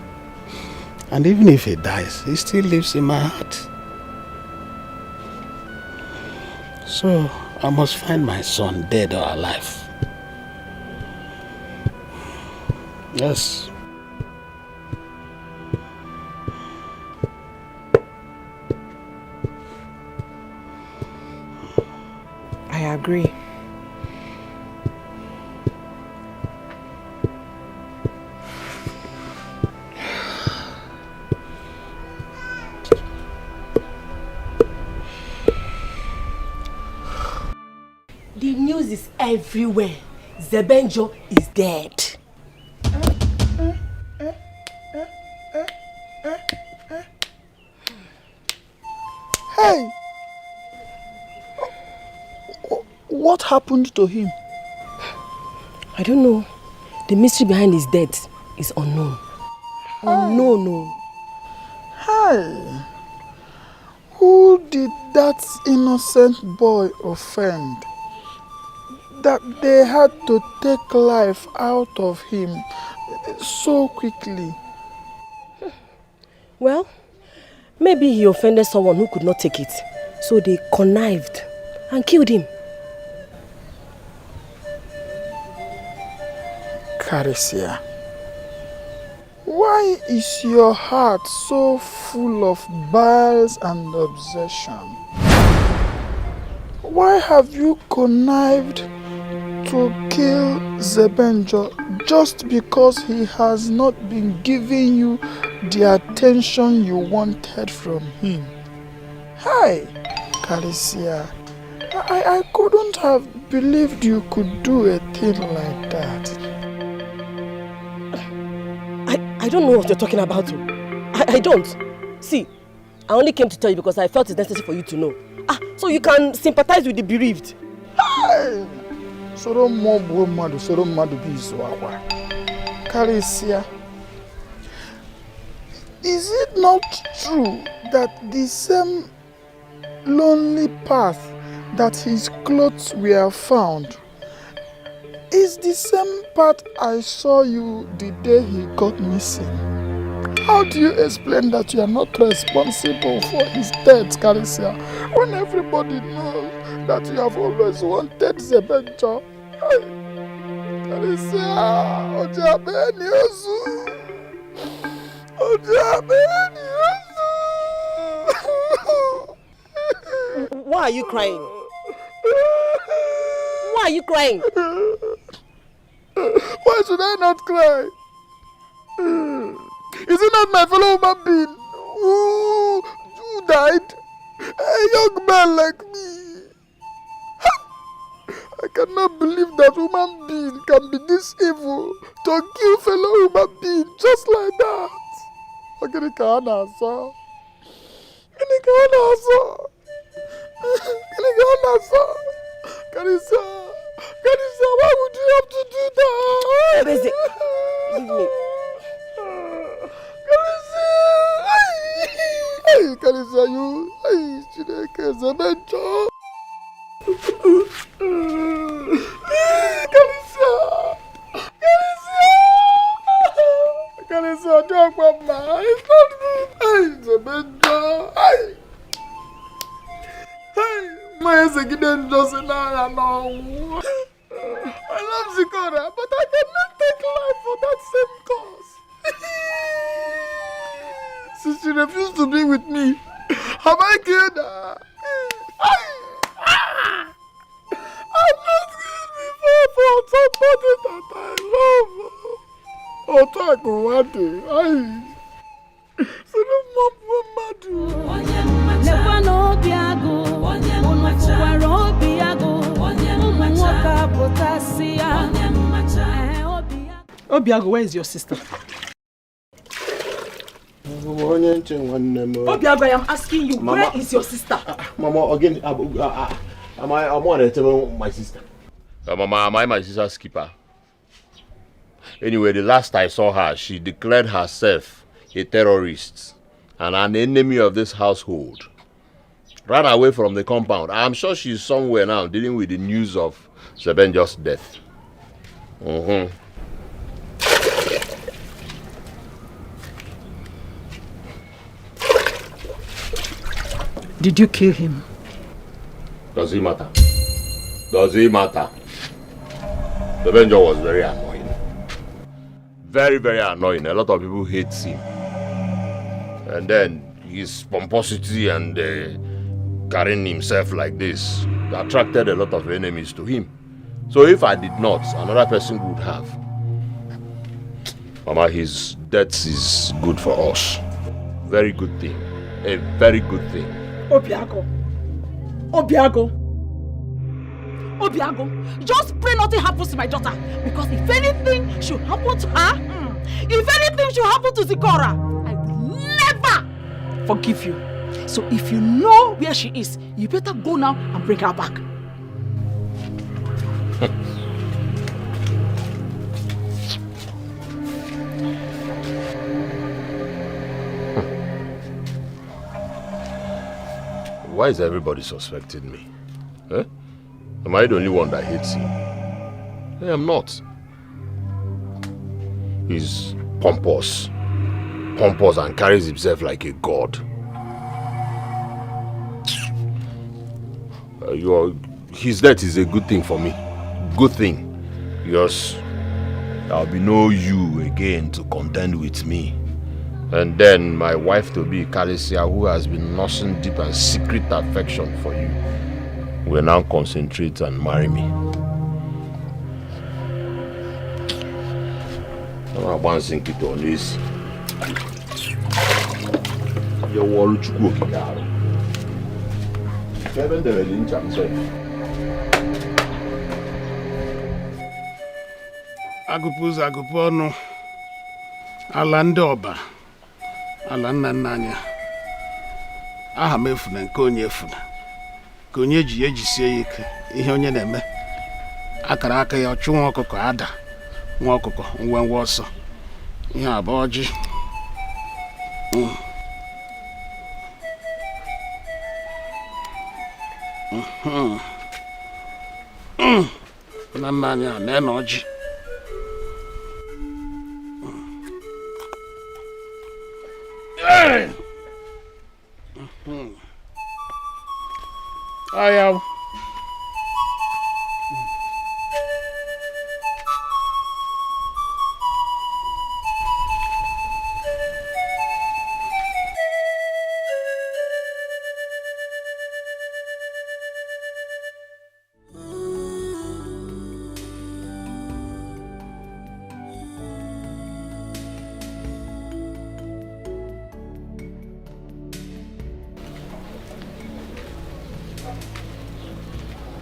And even if he dies, he still lives in my heart. So, I must find my son dead or alive. Yes. I agree. The news is everywhere. Zebenjo is dead. Hey! What happened to him? I don't know. The mystery behind his death is unknown. Unknown. Hey! Who did that innocent boy offend? That they had to take life out of him so quickly. Well, maybe he offended someone who could not take it. So they connived and killed him. Caricia, why is your heart so full of biles and obsession? Why have you connived to kill Zebenjo just because he has not been giving you the attention you wanted from him? Hi, Caricia. I couldn't have believed you could do a thing like that. I don't know what you're talking about. I don't. See, I only came to tell you because I felt it's necessary for you to know. So you can sympathize with the bereaved. Hey! Soro mobu madu, soro madu bizwawa. Caricia, is it not true that the same lonely path that his clothes were found is the same path I saw you the day he got missing? How do you explain that you are not responsible for his death, Karisia, when everybody knows that you have always wanted Zebenjo? Karisia, Ojabeni Ozu. Ojabeni Ozu. Why are you crying? Why are you crying? Why should I not cry? Is it not my fellow human being who died? A young man like me. I cannot believe that human being can be this evil to kill fellow human being just like that. Karisa, why would you have to do that? Ebeze, leave me. Karisa, you, Chineke, Zebenjo. Karisa, don't mama. It's not good. Zebenjo. My second doesn't know. I love Zikora, but I cannot take life for that same cause. Since she refused to be with me, have I killed her? I've not killed before for somebody that I love. Oh, talk one day. So no more madu. Never know Biago. Obiago, where is your sister? Obiago, I am asking you, Mama, where is your sister? Mama, again, am I to tell my sister? Mama, am I my sister's keeper? Anyway, the last I saw her, she declared herself a terrorist and an enemy of this household. Ran away from the compound. I'm sure she's somewhere now dealing with the news of Zebenjo's death. Did you kill him? Does it matter? Does it matter? Zebenjo was very annoying. Very, very annoying. A lot of people hate him. And then his pomposity and carrying himself like this attracted a lot of enemies to him. So if I did not, another person would have. Mama, his death is good for us. Very good thing. A very good thing. Obiago, just pray nothing happens to my daughter. Because if anything should happen to her, if anything should happen to Zikora, I will never forgive you. So if you know where she is, you better go now and bring her back. Why is everybody suspecting me? Eh? Am I the only one that hates him? I am not. He's pompous and carries himself like a god. His death is a good thing for me. Good thing. Because there'll be no you again to contend with me. And then my wife to be, Karisia, who has been nursing deep and secret affection for you, will now concentrate and marry me. I'm bouncing it on this. Your wall to cook it out. Agụpụzụ agụpụ ọnụ ala ndị ọba ala nna nna anya aha m efuna nke onye efuna ka onye ji ya ejisie ya ike ihe onye na-eme akara aka ya ọchụ nwa ọkụkọ ada nwa ọkụkọ ngwangwa ọsọ ihe abụọ ọjị na nna anya na ọjị I am.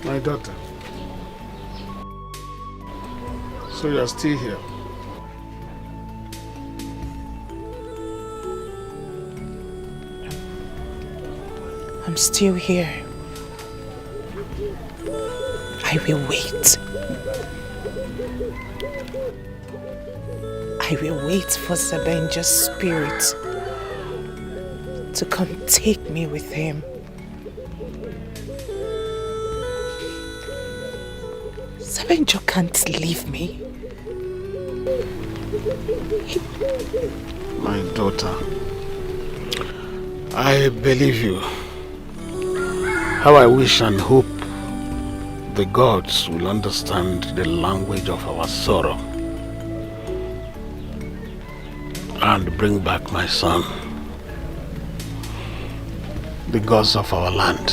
My daughter. So you are still here? I'm still here. I will wait. I will wait for Zebenjo's spirit to come take me with him. Zebenjo can't leave me. My daughter, I believe you. How I wish and hope the gods will understand the language of our sorrow and bring back my son. The gods of our land.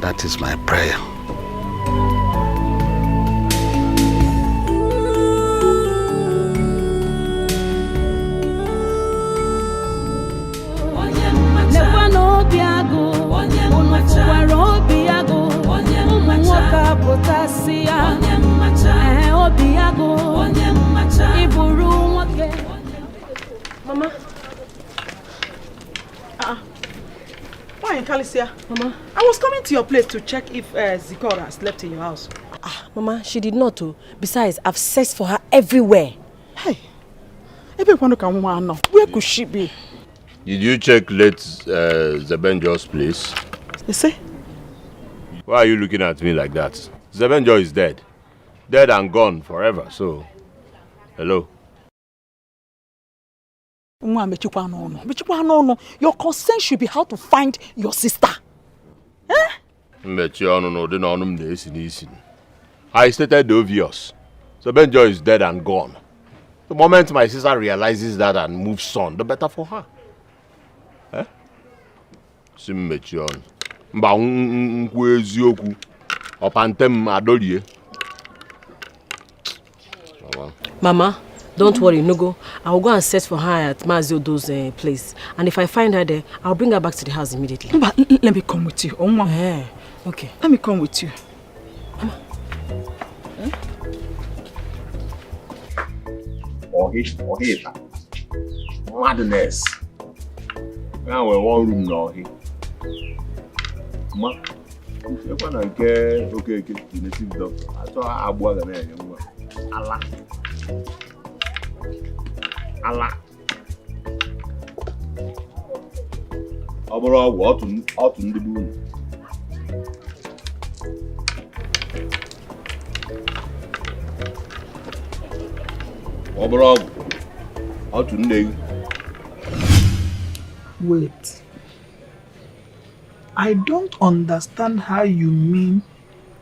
That is my prayer. Mama. Why in Calicia? Mama. I was coming to your place to check if Zikora has slept in your house. Mama, she did not. Besides, I've searched for her everywhere. Hey. Where could she be? Did you check late Zebenjo's place? You see? Why are you looking at me like that? Zebenjo is dead. Dead and gone forever, so... Hello? Your concern should be how to find your sister. I stated the obvious. Zebenjo is dead and gone. The moment my sister realizes that and moves on, the better for her. Eh? Simmechion. Mba eziokwu. Opantem adolie. Mama, don't worry, Nogo. I'll go and search for her at Maziodo's place. And if I find her there, I'll bring her back to the house immediately. But let me come with you. Okay. Let me come with you. Mama. Madness. Now we're one room now. Ma, you're gonna get okay, the native doctor. I saw Abu Agane. Allah. Abra what out in the moon. Abra out in the. Wait. I don't understand how you mean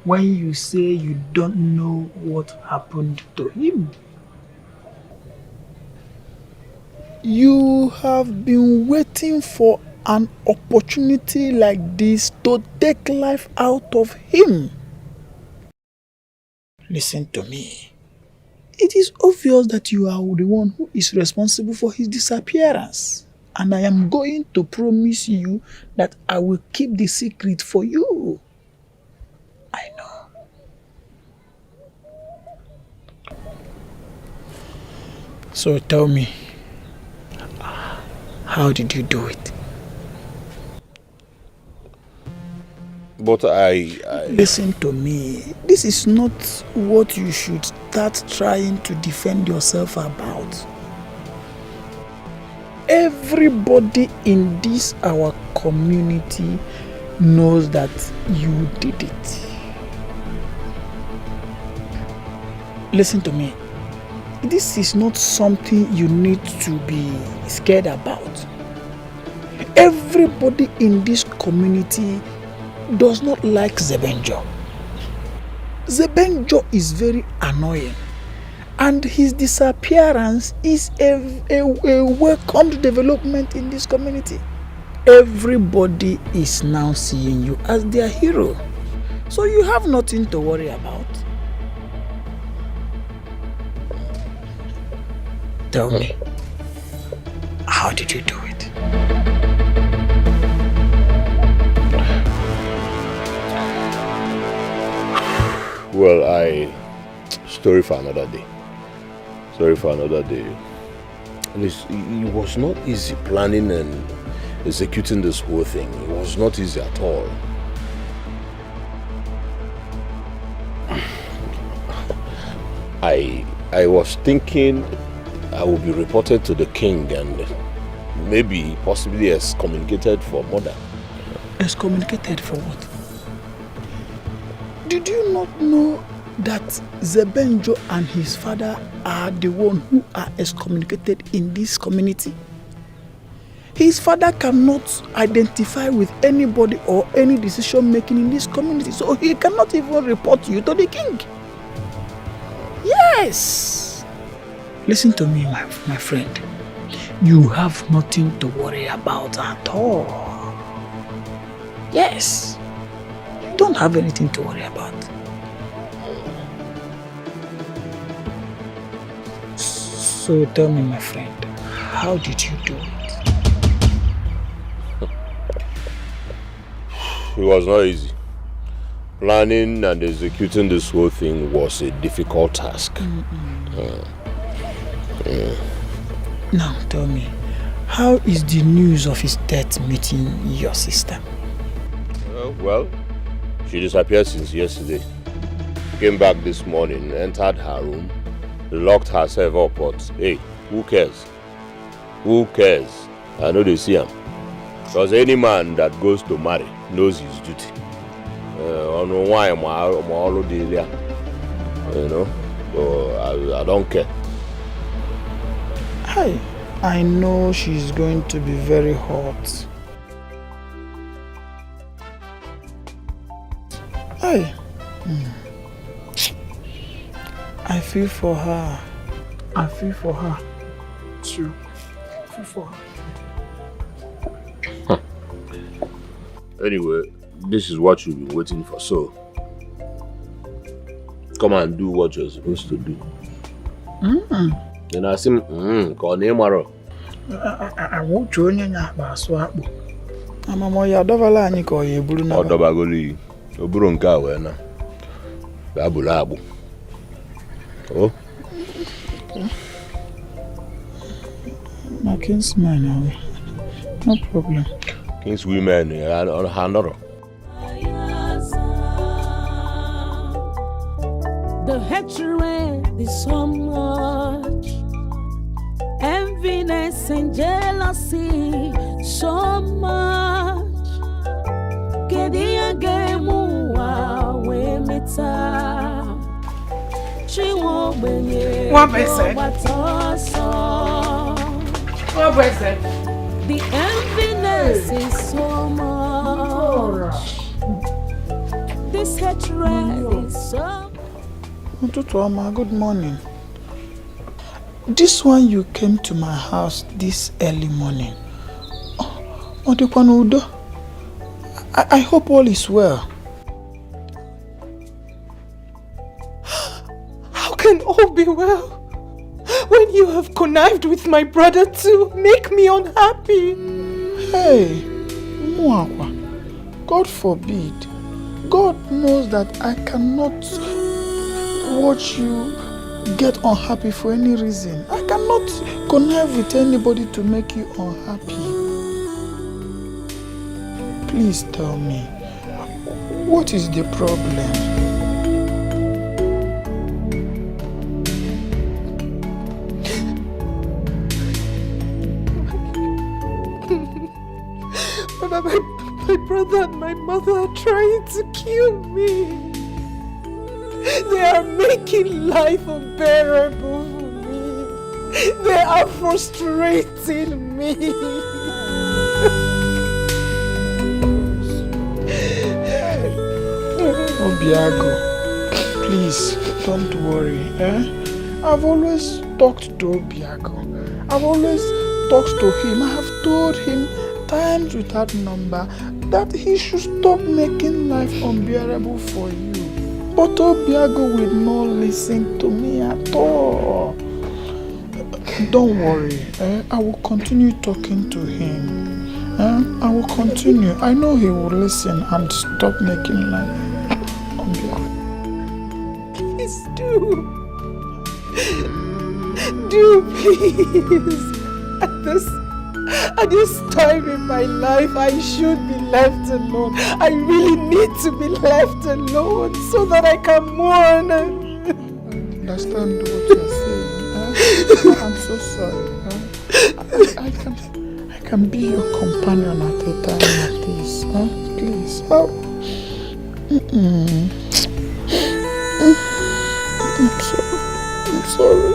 when you say you don't know what happened to him. You have been waiting for an opportunity like this to take life out of him. Listen to me. It is obvious that you are the one who is responsible for his disappearance. And I am going to promise you that I will keep the secret for you. I know. So tell me, how did you do it? But I... Listen to me. This is not what you should start trying to defend yourself about. Everybody in this our community knows that you did it. Listen to me. This is not something you need to be scared about. Everybody in this community does not like Zebenjo. Zebenjo is very annoying, and his disappearance is a welcomed development in this community. Everybody is now seeing you as their hero, so you have nothing to worry about. Tell me, how did you do it? Well, story for another day. And it was not easy planning and executing this whole thing. It was not easy at all. I was thinking I would be reported to the king and maybe possibly excommunicated for murder. Excommunicated for what? Did you not know that Zebenjo and his father are the one who are excommunicated in this community? His father cannot identify with anybody or any decision making in this community, so he cannot even report you to the king. Yes! Listen to me, my friend. You have nothing to worry about at all. Yes. You don't have anything to worry about. So tell me, my friend, how did you do it? It was not easy. Planning and executing this whole thing was a difficult task. Now tell me, how is the news of his death meeting your sister? Well, she disappeared since yesterday. Came back this morning, entered her room, locked herself up, but hey, who cares? Who cares? I know they see him. Because any man that goes to marry knows his duty. I know why I'm already there. You know, so I don't care. I know she's going to be very hot. I feel for her. I feel for her too. I feel for her. Anyway, this is what you've been waiting for, so come and do what you're supposed to do. And I say, call name Maro. I won't join you now, Baswap. I'm a more Yadovala and you call you Bruno. Or Dobagoli, or Brunka, wena. Babulabu. Oh, my kinsman, no problem. King's women on Hanoro. The hatred is so much, enviness and jealousy so much. Kedia gemu we meta. What is it? What is it? The enviness is so much. This hatred is so. Good morning. This one you came to my house this early morning. I hope all is well. How can all be well when you have connived with my brother to make me unhappy? Hey, Muakwa, God forbid. God knows that I cannot watch you get unhappy for any reason. I cannot connive with anybody to make you unhappy. Please tell me, what is the problem? My brother and my mother are trying to kill me. They are making life unbearable for me. They are frustrating me. Obiago, please don't worry. I've always talked to Obiago. I've always talked to him. I have told him times without number that he should stop making life unbearable for you. But Obiago will not listen to me at all. Don't worry. I will continue talking to him. I will continue. I know he will listen and stop making life unbearable. Please do. Do please. At this time in my life, I should be left alone. I really need to be left alone so that I can mourn. I understand what you're saying. I'm so sorry. I can be your companion at a time like this. Please. I'm sorry.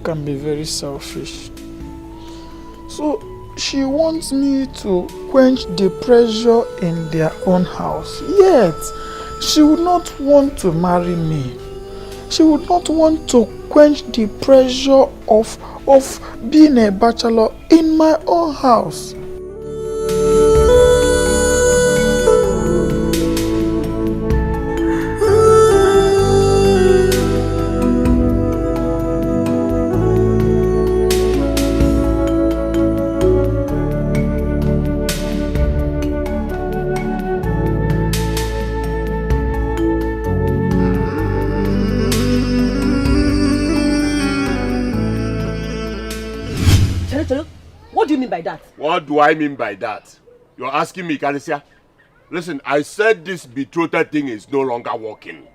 Can be very selfish. So she wants me to quench the pressure in their own house. Yet she would not want to marry me. She would not want to quench the pressure of being a bachelor in my own house. By that? What do I mean by that? You're asking me, Kalisia? Listen, I said this betrothed thing is no longer working.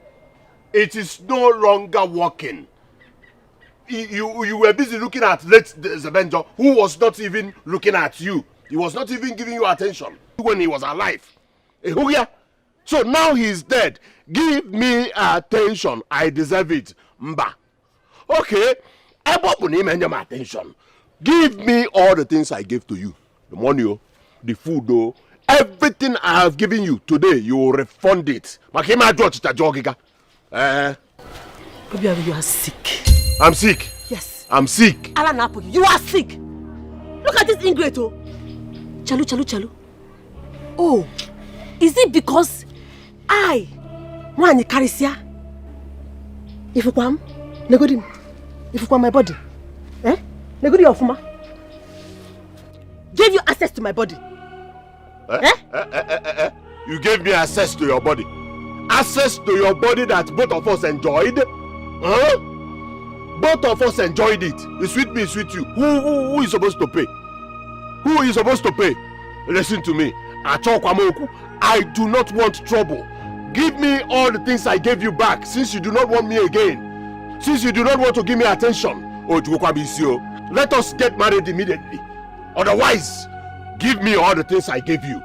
It is no longer working. You were busy looking at late Zebenjo, who was not even looking at you. He was not even giving you attention when he was alive. So now he's dead. Give me attention. I deserve it. Mba. Okay. My attention. Give me all the things I gave to you. The money, the food, everything I have given you today, you will refund it. Obiago, you are sick. I'm sick. Yes. I'm sick. Alanapo, you are sick. Look at this ingrate. Chalu. Oh, is it because I, Mwani Karisia, if you come, negodim, if you come my body, Negudi Ofuma gave you access to my body. You gave me access to your body. Access to your body that both of us enjoyed. Both of us enjoyed it. It's with me, it's with you. Who is supposed to pay? Who is supposed to pay? Listen to me. I do not want trouble. Give me all the things I gave you back, since you do not want me again. Since you do not want to give me attention. Let us get married immediately. Otherwise, give me all the things I gave you.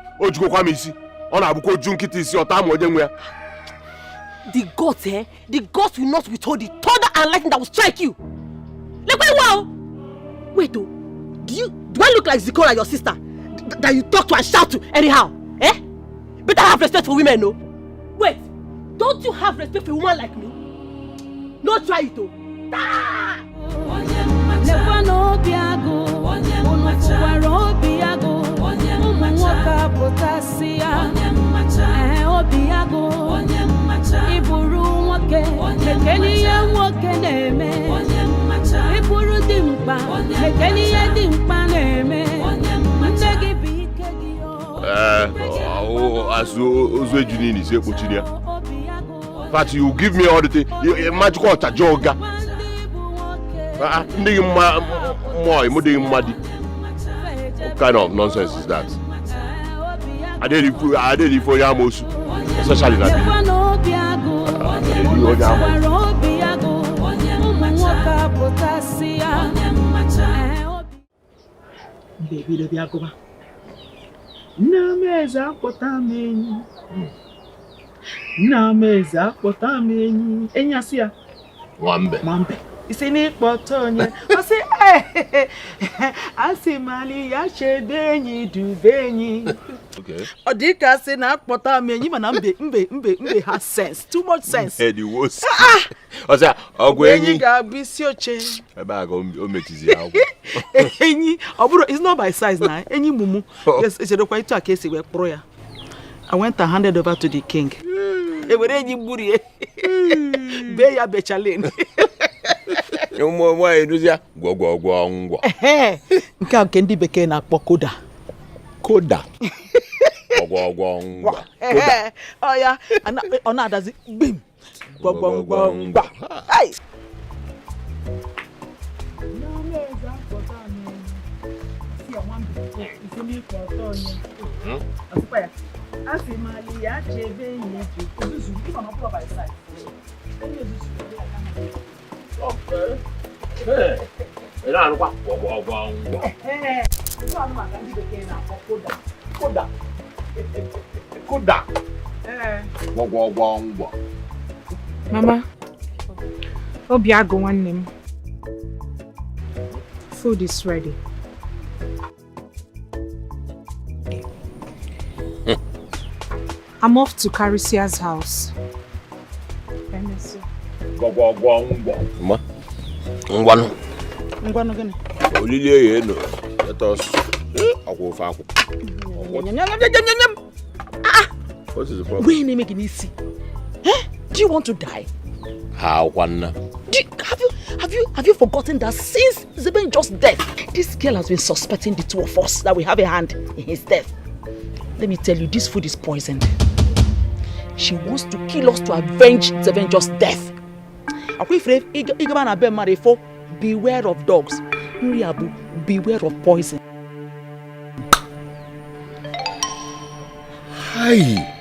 The gods, the gods will not withhold the thunder and lightning that will strike you. Like, wow! Wait, do I look like Zikora, your sister, that you talk to and shout to anyhow? Better have respect for women, no? Wait, don't you have respect for a woman like me? No, try it, though. Never know Biago, Biago, Umuwaka Potasia, Obiago, Iburu Wake, Kenya Wake Neme, Iburu Dim mkpa ekeni ihe dị mkpa na-eme nne gị bụ ike gị as Ozwe Junini say Pochinia. But you give me all the thing. Magical Tajoga. What kind of nonsense is that? I did it for Yamos, especially that. Baby, the Biagoba. Nameza potamenyi. Nameza potamenyi. Enyasia. Wambe. Isini potonye. Asi mali ya shedenyi dubenyi. Okay. Odika se na potamenyi mana mbe has sense. Too much sense. Eddie was. Osa ogwenyi ga bisi oche. Eba go ometizi awo. Enyi oburo it's not by size na. Enyi mumu. Yes, it's a quite to akesi we kporo ya. I went and handed over to the king. Ewere enyi gburi e. Be ya bechalin. Nwa eduzia gwogwogwo ngwa. Nke ndị bekee na-akpọ koda. Koda. Gwogwogwo ngwa. Koda. Oh ya, ọ na-adazi bim. Gwogwogwo ngwa. Ai. Mama, Obiago nwanne m. Food is ready. I'm off to Caricia's house. Ma. Ngwanu. Ngwanu gini? Olile ye no. Let us akwofa akwo. What is the problem? Where name making easy? Do you want to die? How one? Have you forgotten that since Zebenjo's death, this girl has been suspecting the two of us that we have a hand in his death. Let me tell you, this food is poisoned. She wants to kill us to avenge Zebenjo's death. Beware of dogs. Beware of poison. Hi.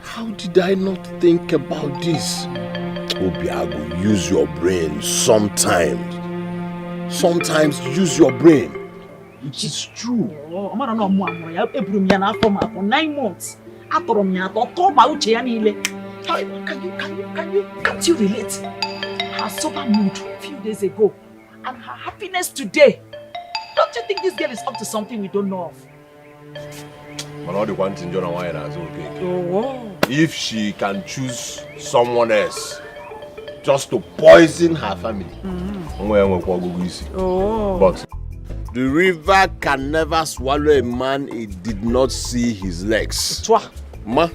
How did I not think about this? Obiago, use your brain sometimes. Sometimes use your brain. It is true. Oh, I'm not 9 months. Can't you relate? Her sober mood a few days ago and her happiness today. Don't you think this girl is up to something we don't know of? But all the one thing John Wine is okay. Oh. If she can choose someone else just to poison her family. But the river can never swallow a man it did not see his legs. Ma.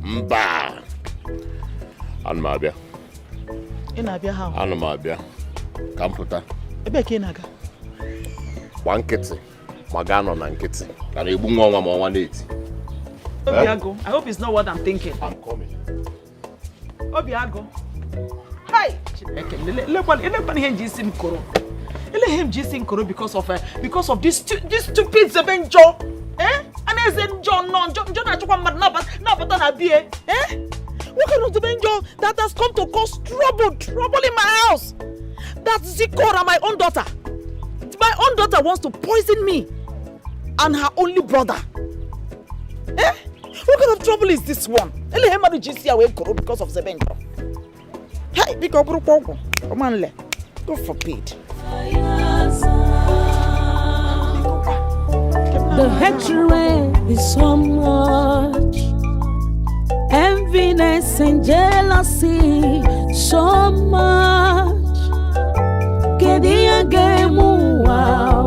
Mba. And Mabia. Inabia how? And Mabia. Kamputa. Ebe ke naga. One kitty. Magano na nkiti. Can you bring one more 180? Obiago, I hope it's not what I'm thinking. I'm coming. Obiago. Hi. Because of this stupid Zebenjo. And as in John what kind of Zebenjo that has come to cause trouble in my house? That's Zikora, my own daughter. My own daughter wants to poison me and her only brother. What kind of trouble is this one? Because of Zebenjo. Hey, because God forbid. The hatred is so much, enviness and jealousy so much. Kedia gemu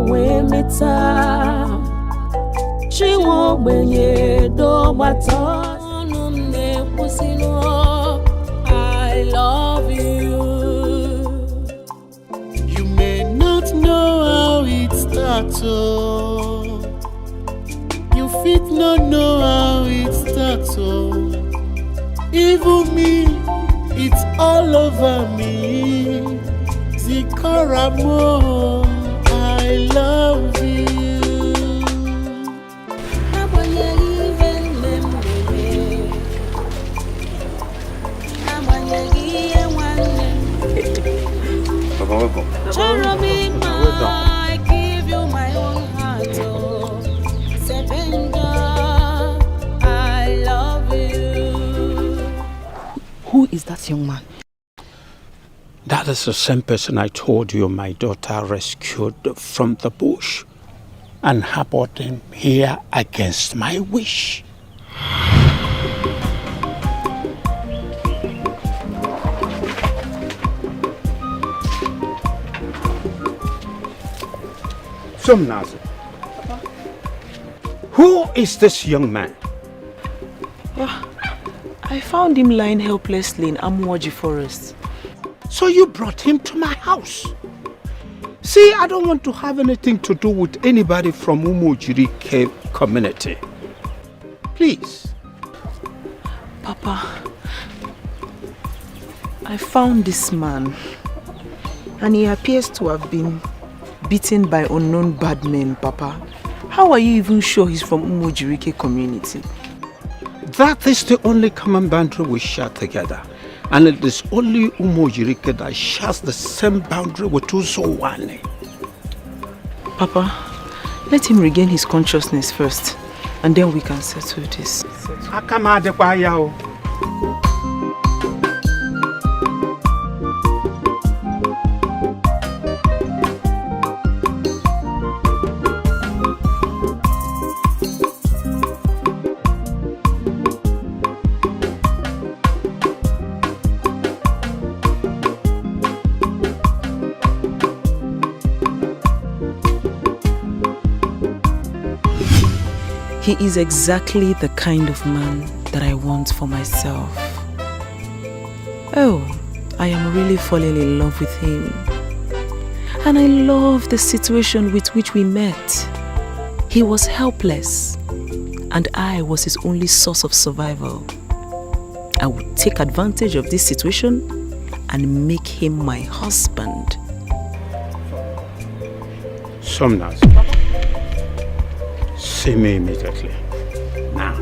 we meta, she won't be do mata. I love you. You may not how it starts, oh. You fit no know how it starts, oh. Even me, it's all over me. Zikaramo, I love you. Papa, welcome. I give you my own heart, oh. Sebenja, I love you. Who is that young man? That is the same person I told you my daughter rescued from the bush and harbored him here against my wish. Somnazi, who is this young man? I found him lying helplessly in Amwaji Forest. So you brought him to my house? See, I don't want to have anything to do with anybody from Umojiri Cave community. Please. Papa, I found this man and he appears to have been beaten by unknown bad men, Papa. How are you even sure he's from Umojirike community? That is the only common boundary we share together. And it is only Umojirike that shares the same boundary with Uzowane. Papa, let him regain his consciousness first, and then we can settle this. He is exactly the kind of man that I want for myself. Oh, I am really falling in love with him. And I love the situation with which we met. He was helpless, and I was his only source of survival. I would take advantage of this situation and make him my husband. Somnas. See me immediately. Now.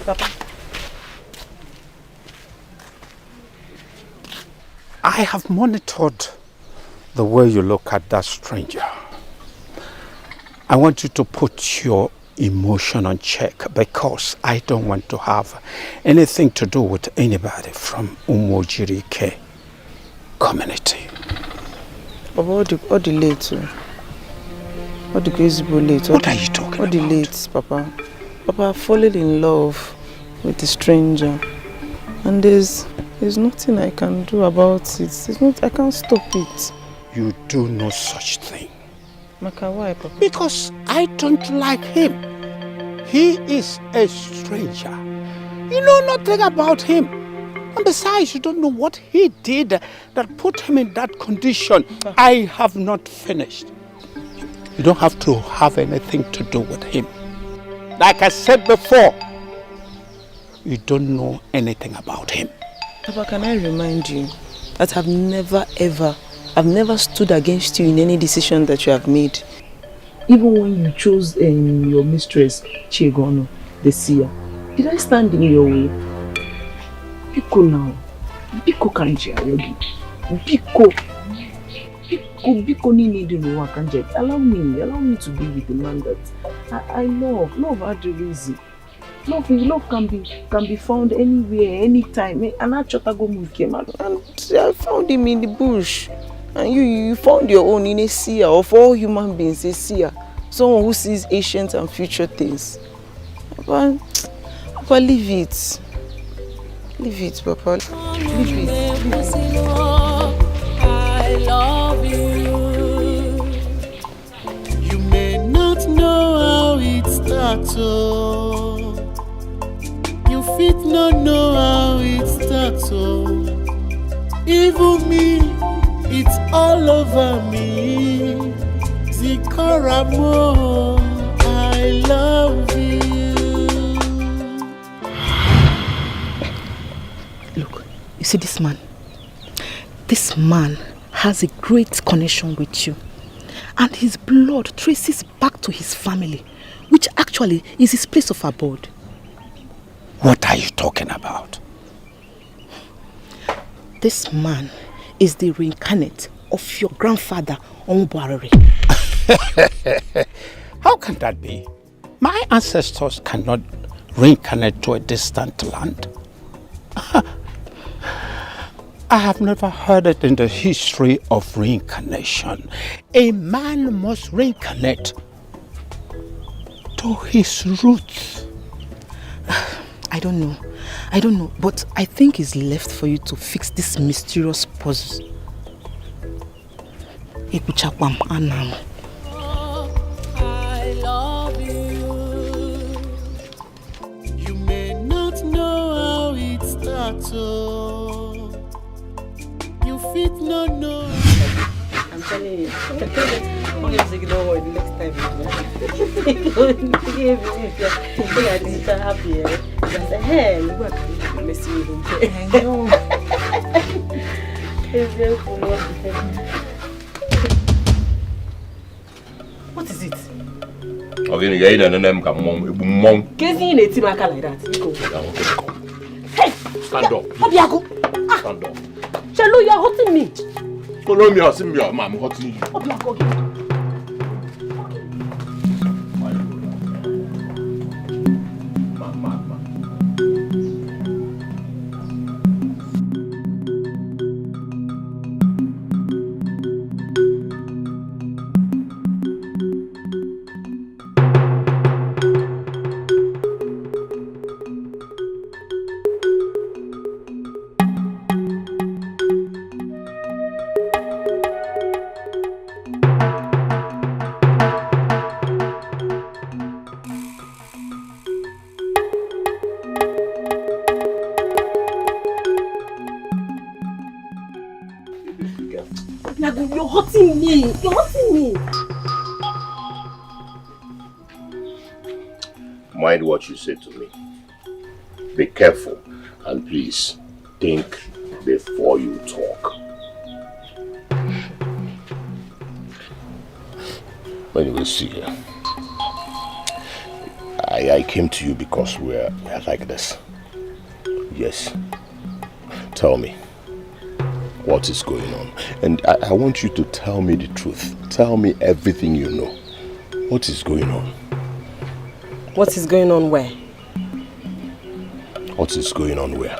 Papa. I have monitored the way you look at that stranger. I want you to put your emotion on check because I don't want to have anything to do with anybody from Umojirike community. All the late, all the crazy late. What are you talking about? All the late, Papa. Papa, falling in love with a stranger, and there's nothing I can do about it. I can't stop it. You do no such thing. Maka, why, Papa? Because I don't like him. He is a stranger. You know nothing about him. And besides, you don't know what he did that put him in that condition. I have not finished. You don't have to have anything to do with him. Like I said before, you don't know anything about him. Papa, can I remind you that I've never stood against you in any decision that you have made. Even when you chose your mistress, Chigono, the seer, did I stand in your way? Biko now. Biko kanji ayogi. Biko. Allow me to be with the man that I love. Love had the reason. Love can be found anywhere, anytime. And I came out and I found him in the bush. And you found your own in a seer. Of all human beings, a seer. Someone who sees ancient and future things. But leave it. Leave it, Papa. Leave it. I love you. You may not know how it starts, oh. You fit not know how it starts, oh. Even me, it's all over me. Zikaramo, I love you. Look, you see this man? This man has a great connection with you. And his blood traces back to his family, which actually is his place of abode. What are you talking about? This man is the reincarnate of your grandfather, Onbuarere. How can that be? My ancestors cannot reincarnate to a distant land. I have never heard it in the history of reincarnation. A man must reincarnate to his roots. I don't know, but I think it's left for you to fix this mysterious puzzle. I love you. You may not know how it starts, oh. You fit not know. I'm telling you. I'm going to ignore what the next time you're happy. I said, hey, look at messing with him. I know. What is it? Okay, you ain't an name come mom. Getting in a team like that. Hey! Stand up. Obiago! Stand up. Chalo, you are hurting me. Follow me or see me, I'm hurting you. Obiago. You're hurting me. You're hurting me. Mind what you say to me. Be careful and please think before you talk. Anyway, see here. I came to you because we're like this. Yes. Tell me. What is going on? And I want you to tell me the truth. Tell me everything you know. What is going on? What is going on where? What is going on where?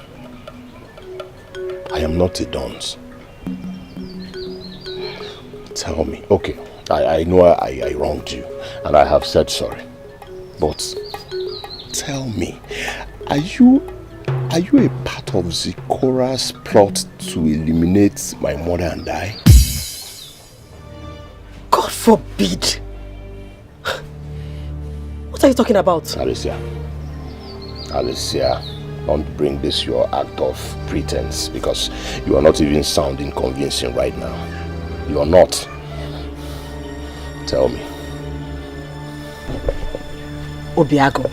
I am not a dunce. Tell me. Okay, I know I wronged you and I have said sorry. But tell me, are you a part of Zikora's plot to eliminate my mother and I? God forbid! What are you talking about? Alicia, don't bring this your act of pretense because you are not even sounding convincing right now. You are not. Tell me. Obiago,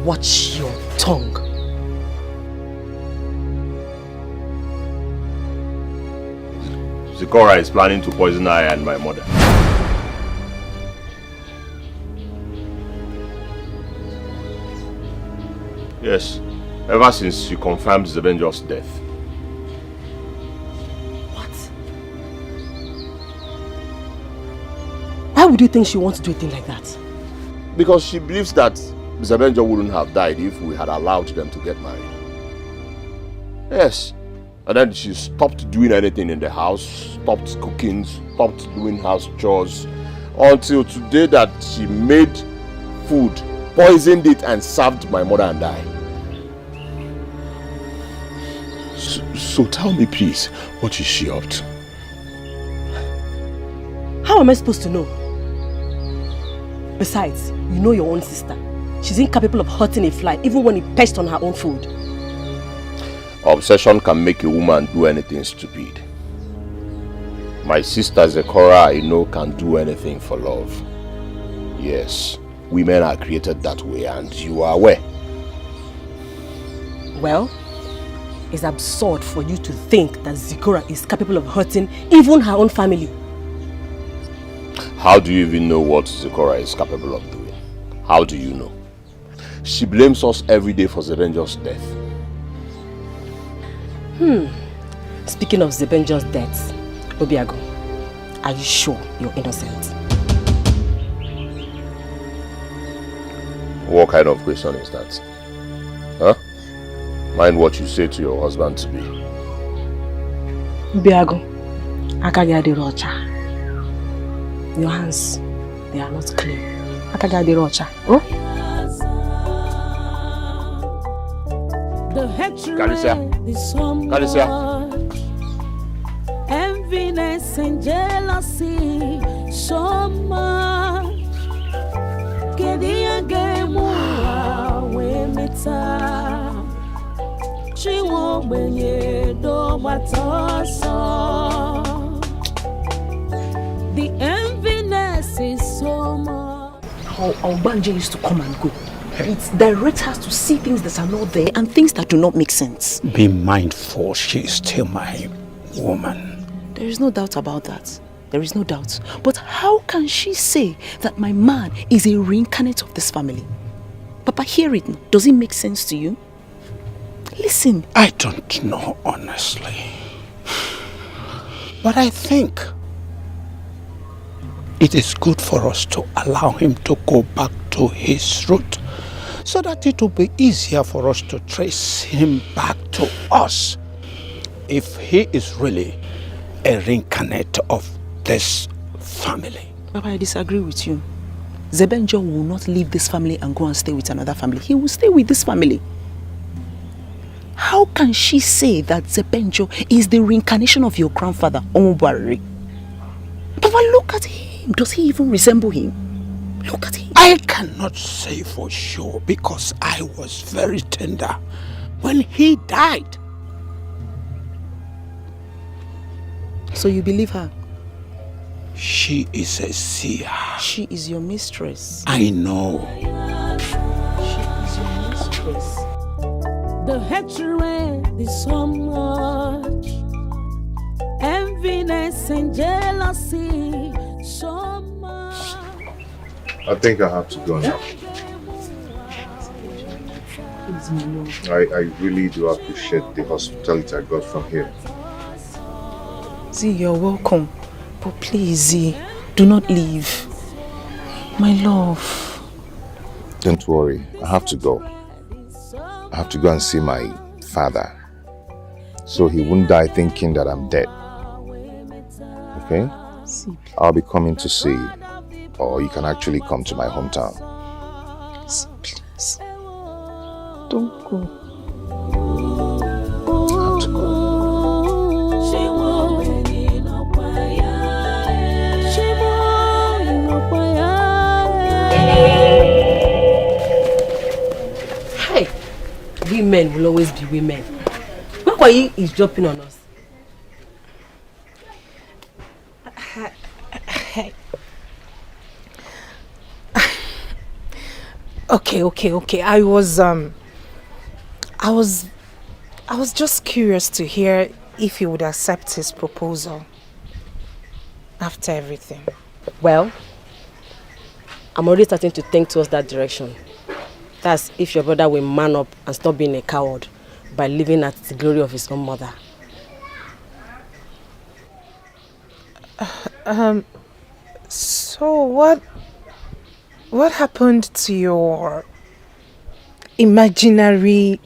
watch your tongue. Zikora is planning to poison I and my mother. Yes, ever since she confirmed Zebenjo's death. What? would you think she wants to do a thing like that? Because she believes that Zebenjo wouldn't have died if we had allowed them to get married. Yes. And then she stopped doing anything in the house, stopped cooking, stopped doing house chores, until today that she made food, poisoned it and served my mother and I. So tell me please, what is she up to? How am I supposed to know? Besides, you know your own sister. She's incapable of hurting a fly even when it perched on her own food. Obsession can make a woman do anything stupid. My sister Zekora, I know, can do anything for love. Yes, women are created that way and you are aware. Well, it's absurd for you to think that Zekora is capable of hurting even her own family. How do you even know what Zekora is capable of doing? How do you know? She blames us every day for Zebenjo's death. Speaking of Zebenjo's death, Obiago, are you sure you're innocent? What kind of question is that? Huh? Mind what you say to your husband to be. Obiago, AkaGod Rocha. Your hands, they are not clean. AkaGod Rocha. Oh? The hatred Kalisia. is so much. Enviness and jealousy so much. Kedia gemua we meta. She won't be do matoso. The enviness is so much. How Albanja used to come and go. It directs us to see things that are not there and things that do not make sense. Be mindful, she is still my woman. There is no doubt about that. There is no doubt. But how can she say that my man is a reincarnate of this family? Papa, hear it. Does it make sense to you? Listen. I don't know, honestly. But I think it is good for us to allow him to go back to his root, so that it will be easier for us to trace him back to us if he is really a reincarnate of this family. Papa, I disagree with you. Zebenjo will not leave this family and go and stay with another family. He will stay with this family. How can she say that Zebenjo is the reincarnation of your grandfather, Omubari? Papa, look at him. Does he even resemble him? Look at him. I cannot say for sure because I was very tender when he died. So you believe her? She is a seer. She is your mistress. I know. She is your mistress. The hatred is so much. Enviness and jealousy so much. I think I have to go now. I really do appreciate the hospitality I got from here. Z, you're welcome. But please, Z, do not leave. My love. Don't worry, I have to go. I have to go and see my father, so he won't die thinking that I'm dead. Okay? See, I'll be coming to see you, or you can actually come to my hometown. see, please. Don't go. Hey, women will always be women. Why you is dropping on us? Okay. I was just curious to hear if he would accept his proposal after everything. Well, I'm already starting to think towards that direction. That's if your brother will man up and stop being a coward by living at the glory of his own mother. So So what happened to your imaginary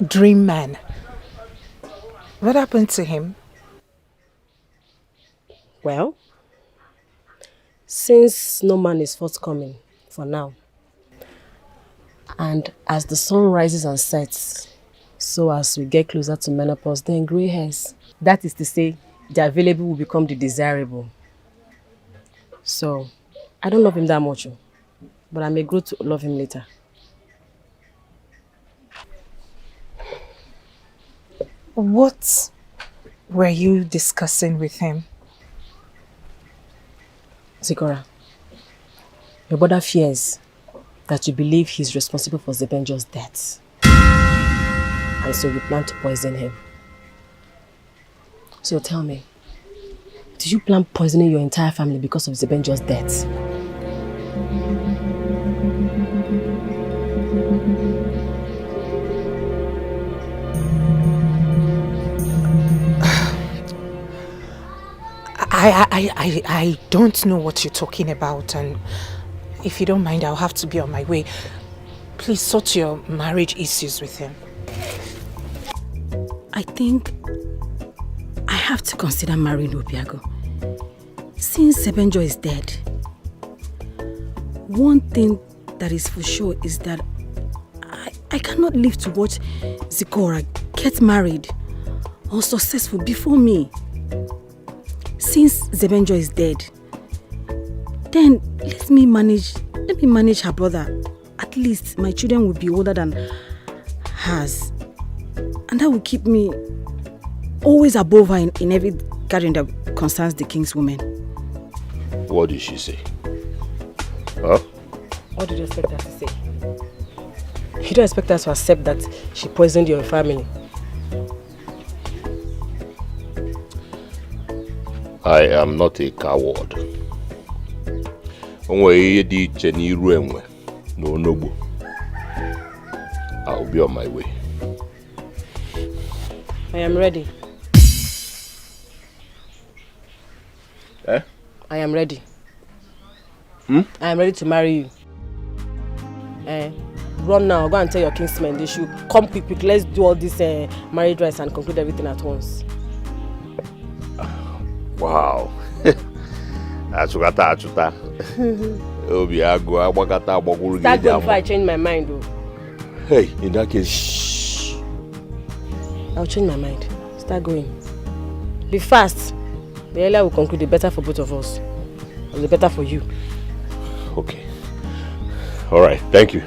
dream man? What happened to him? Well, since no man is forthcoming for now, and as the sun rises and sets, so as we get closer to menopause, then grey hairs. That is to say, the available will become the desirable. So, I don't love him that much, but I may grow to love him later. What were you discussing with him? Zikora, your brother fears that you believe he's responsible for Zebenjo's death. And so you plan to poison him. So tell me, did you plan poisoning your entire family because of Zebenjo's death? I don't know what you're talking about, and if you don't mind, I'll have to be on my way. Please sort your marriage issues with him. I think I have to consider marrying Obiago. Since Zebenjo is dead, one thing that is for sure is that I cannot live to watch Zikora get married or successful before me. Since Zebenjo is dead, then let me manage her brother. At least my children will be older than hers. And that will keep me always above her in every gathering that concerns the king's women. What did she say? Huh? What did you expect her to say? You don't expect her to accept that she poisoned your family. I am not a coward. I'll be on my way. I am ready. Eh? I am ready. Hmm? I am ready to marry you. Run now, go and tell your kinsmen they should come quick. Let's do all this marriage rites and conclude everything at once. Wow. Start going before I change my mind, though. Hey, in that case, shh. I'll change my mind. Start going. Be fast. The earlier we conclude, the better for both of us. And the better for you. Okay. All right. Thank you.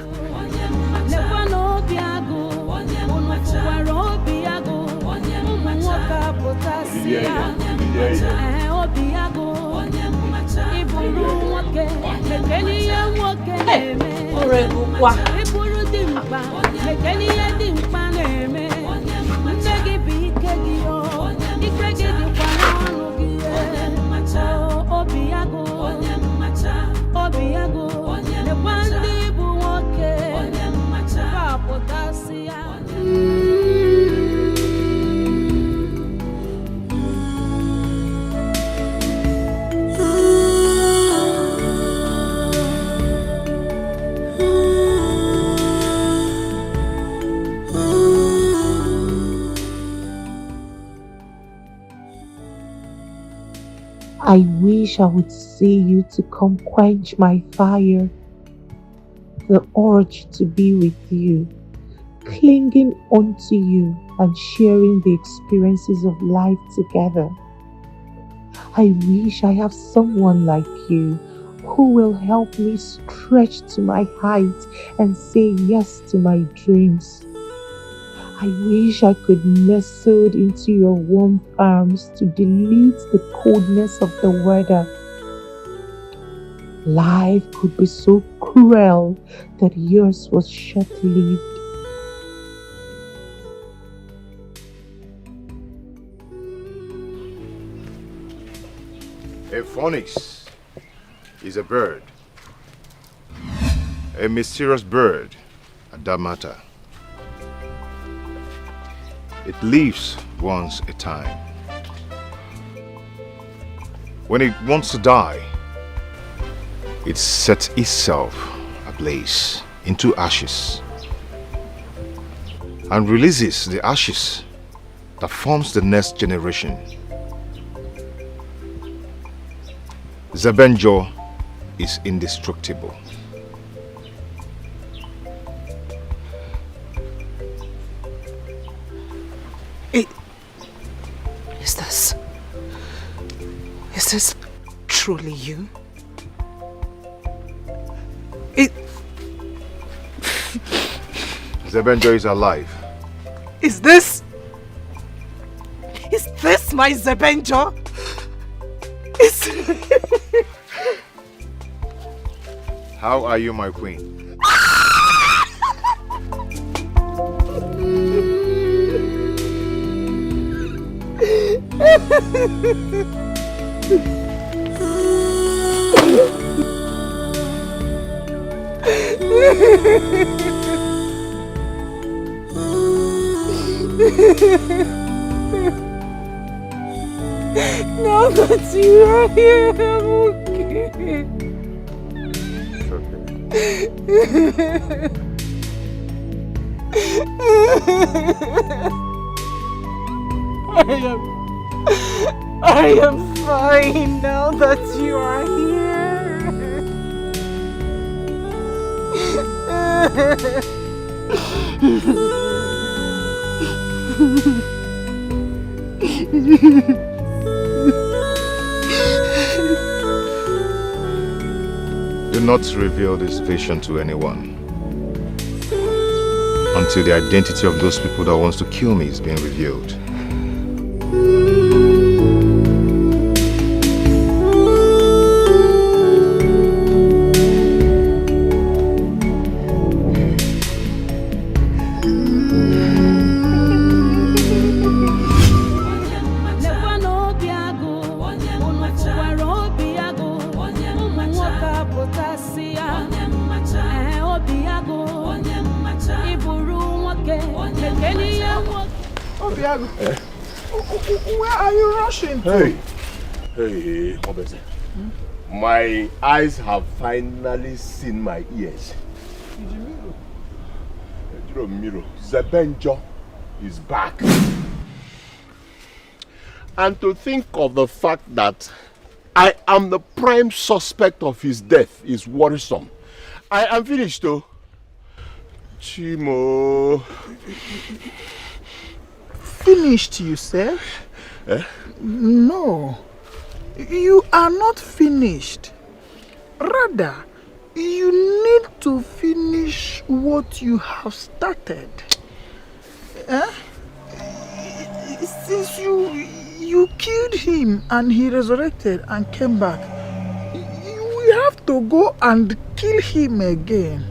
I wish I would see you to come quench my fire. The urge to be with you, clinging onto you and sharing the experiences of life together. I wish I have someone like you who will help me stretch to my height and say yes to my dreams. I wish I could nestle into your warm arms to delete the coldness of the weather. Life could be so cruel that yours was short-lived. A phoenix is a bird. A mysterious bird at that matter. It lives once a time. When it wants to die, it sets itself ablaze into ashes and releases the ashes that forms the next generation. Zebenjo is indestructible. Is this truly you? Zebenjo is alive. Is this my Zebenjo? How are you, my queen? Now that you are here, I'm okay. I am fine now that you are here. Do not reveal this vision to anyone until the identity of those people that wants to kill me is being revealed. Where are you rushing to? Hey, Obese. My eyes have finally seen my ears. Zebenjo is back. And to think of the fact that I am the prime suspect of his death is worrisome. I am finished though. Chimo. Finished, you said? No. You are not finished. Rather, you need to finish what you have started. Since you killed him and he resurrected and came back, we have to go and kill him again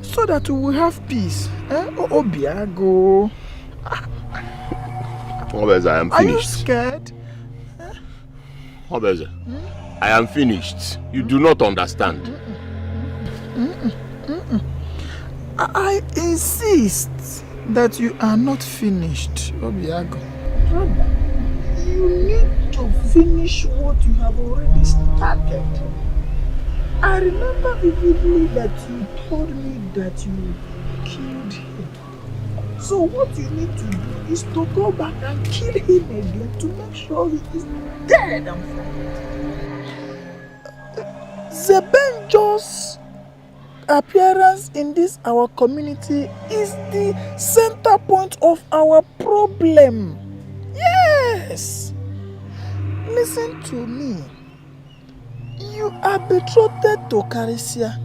so that we will have peace. Obiago. Obeze, I am finished. Are you scared? Obeze, I am finished. You do not understand. I insist that you are not finished, Obiago. Rather, you need to finish what you have already started. I remember vividly that you told me that you killed him. So what you need to do is to go back and kill him again to make sure he is dead and forgotten. Zebenjo's appearance in this our community is the center point of our problem. Yes! Listen to me. You are betrothed to Carisia,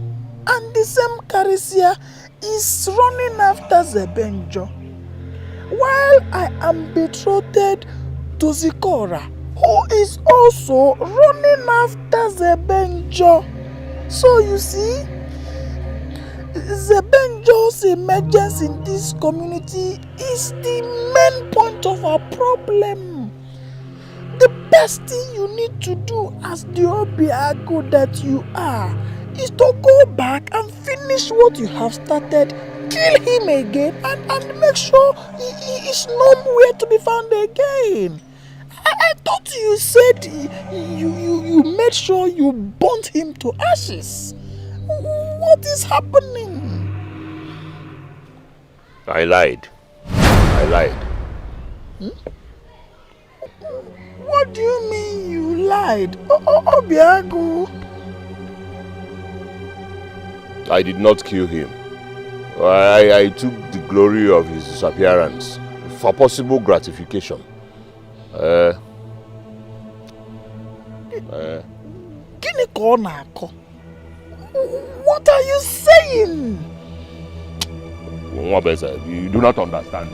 and the same Carisia is running after Zebenjo, while I am betrothed to Zikora, who is also running after Zebenjo. So you see, Zebenjo's emergence in this community is the main point of our problem. The best thing you need to do as the Obiago that you are is to go back and finish what you have started, kill him again, and make sure he is nowhere to be found again. I thought you said you made sure you burnt him to ashes. What is happening? I lied. What do you mean you lied? Obiago. I did not kill him. I took the glory of his disappearance for possible gratification. What are you saying? You do not understand.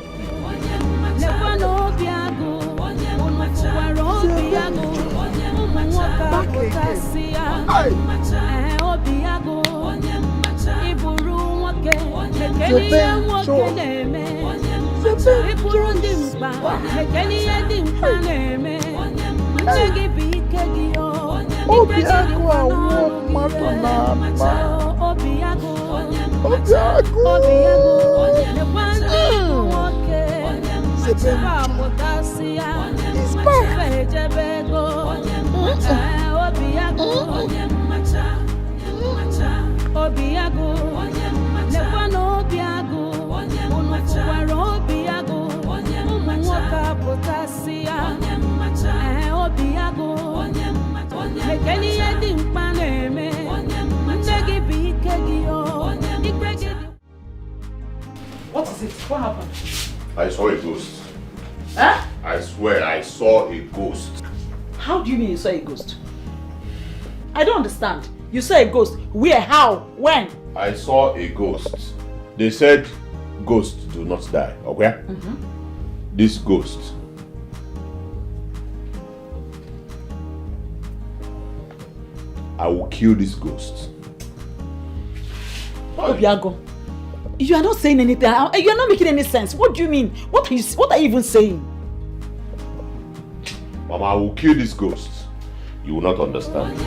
What is it? What happened? I saw a ghost. Huh? I swear I saw a ghost. How do you mean you saw a ghost? I don't understand. You saw a ghost. Where? How? When? I saw a ghost. They said ghosts do not die, okay? This ghost. I will kill this ghost. Obiago, you are not saying anything. You are not making any sense. What do you mean? What are you even saying? Mama, I will kill this ghost. You will not understand.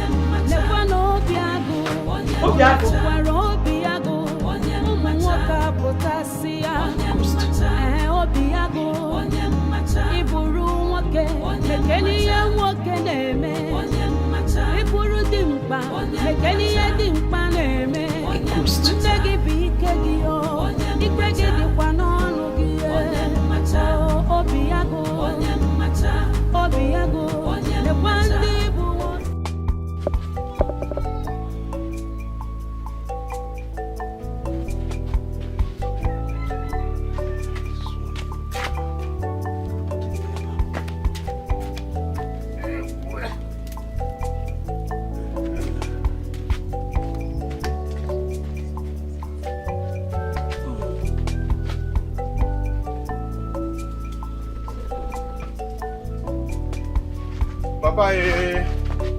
Papa,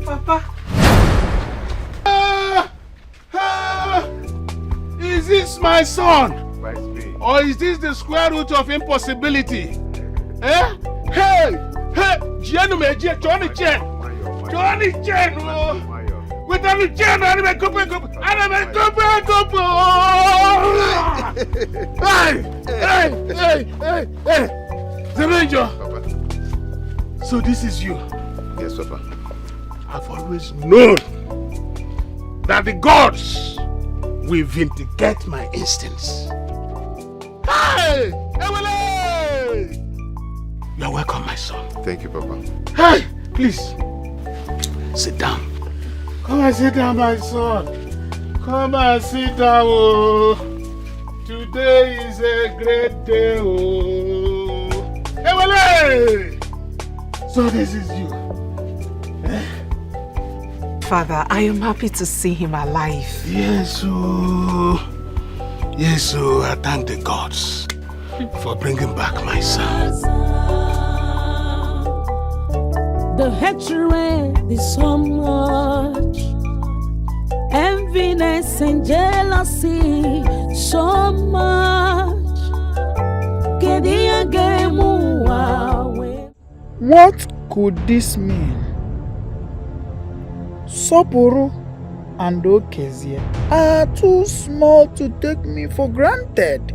Papa. Is this my son? Or is this the square root of impossibility? Eh? Hey! Hey! Johnny Chen! Johnny Chen! Without the Chen, I'm a couple. Hey! The Ranger! So this is you? Yes, Papa. I've always known that the gods will vindicate my instincts. Hey! Ewele! You're welcome, my son. Thank you, Papa. Hey! Please, sit down. Come and sit down, my son. Come and sit down. Oh. Today is a great day. Oh. Ewele! So this is you. Father, I am happy to see him alive. Yes, oh. Yes, oh. I thank the gods for bringing back my son. The hatred is so much, enviness and jealousy so much. What could this mean? Sopuru and Okezie are too small to take me for granted.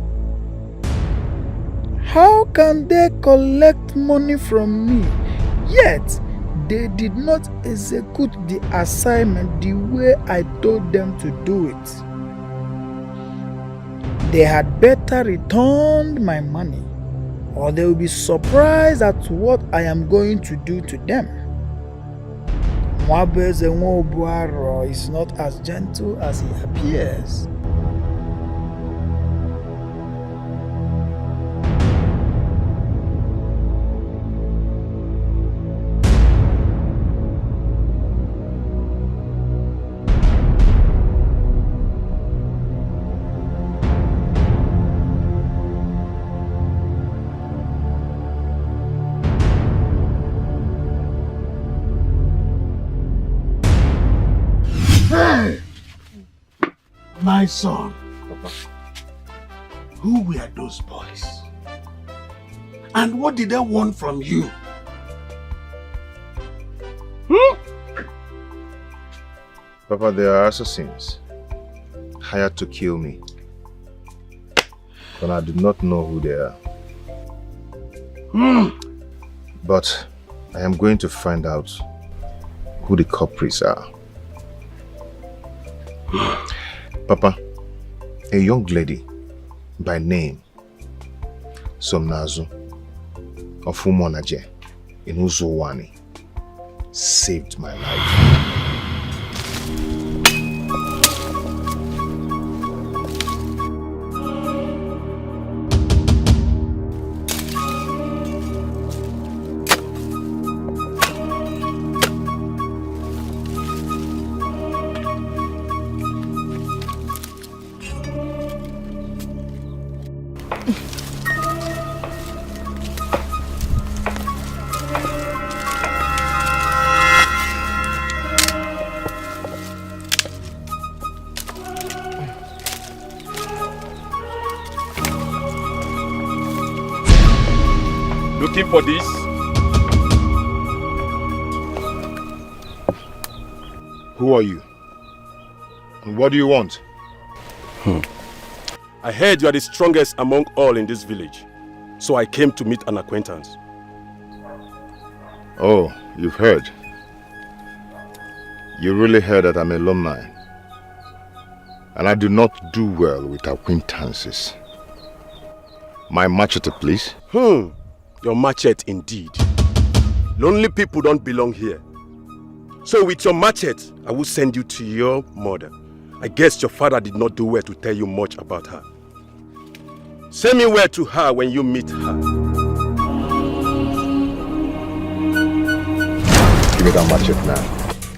How can they collect money from me Yet, they did not execute the assignment the way I told them to do it. They had better return my money, or they will be surprised at what I am going to do to them. Mwabeze Nwobuaro is not as gentle as he appears. My son, who were those boys? And what did they want from you? Papa, they are assassins hired to kill me. But I do not know who they are. But I am going to find out who the culprits are. Papa, a young lady by name Somnazu of Umonaje in Uzuwani saved my life. Looking for this? Who are you? And what do you want? I heard you are the strongest among all in this village, so I came to meet an acquaintance. Oh, you've heard. You really heard that I'm a alumni. And I do not do well with acquaintances. My machete, please. Your machete indeed. Lonely people don't belong here. So with your machete, I will send you to your mother. I guess your father did not do well to tell you much about her. Send me word to her when you meet her. Give me that machete now.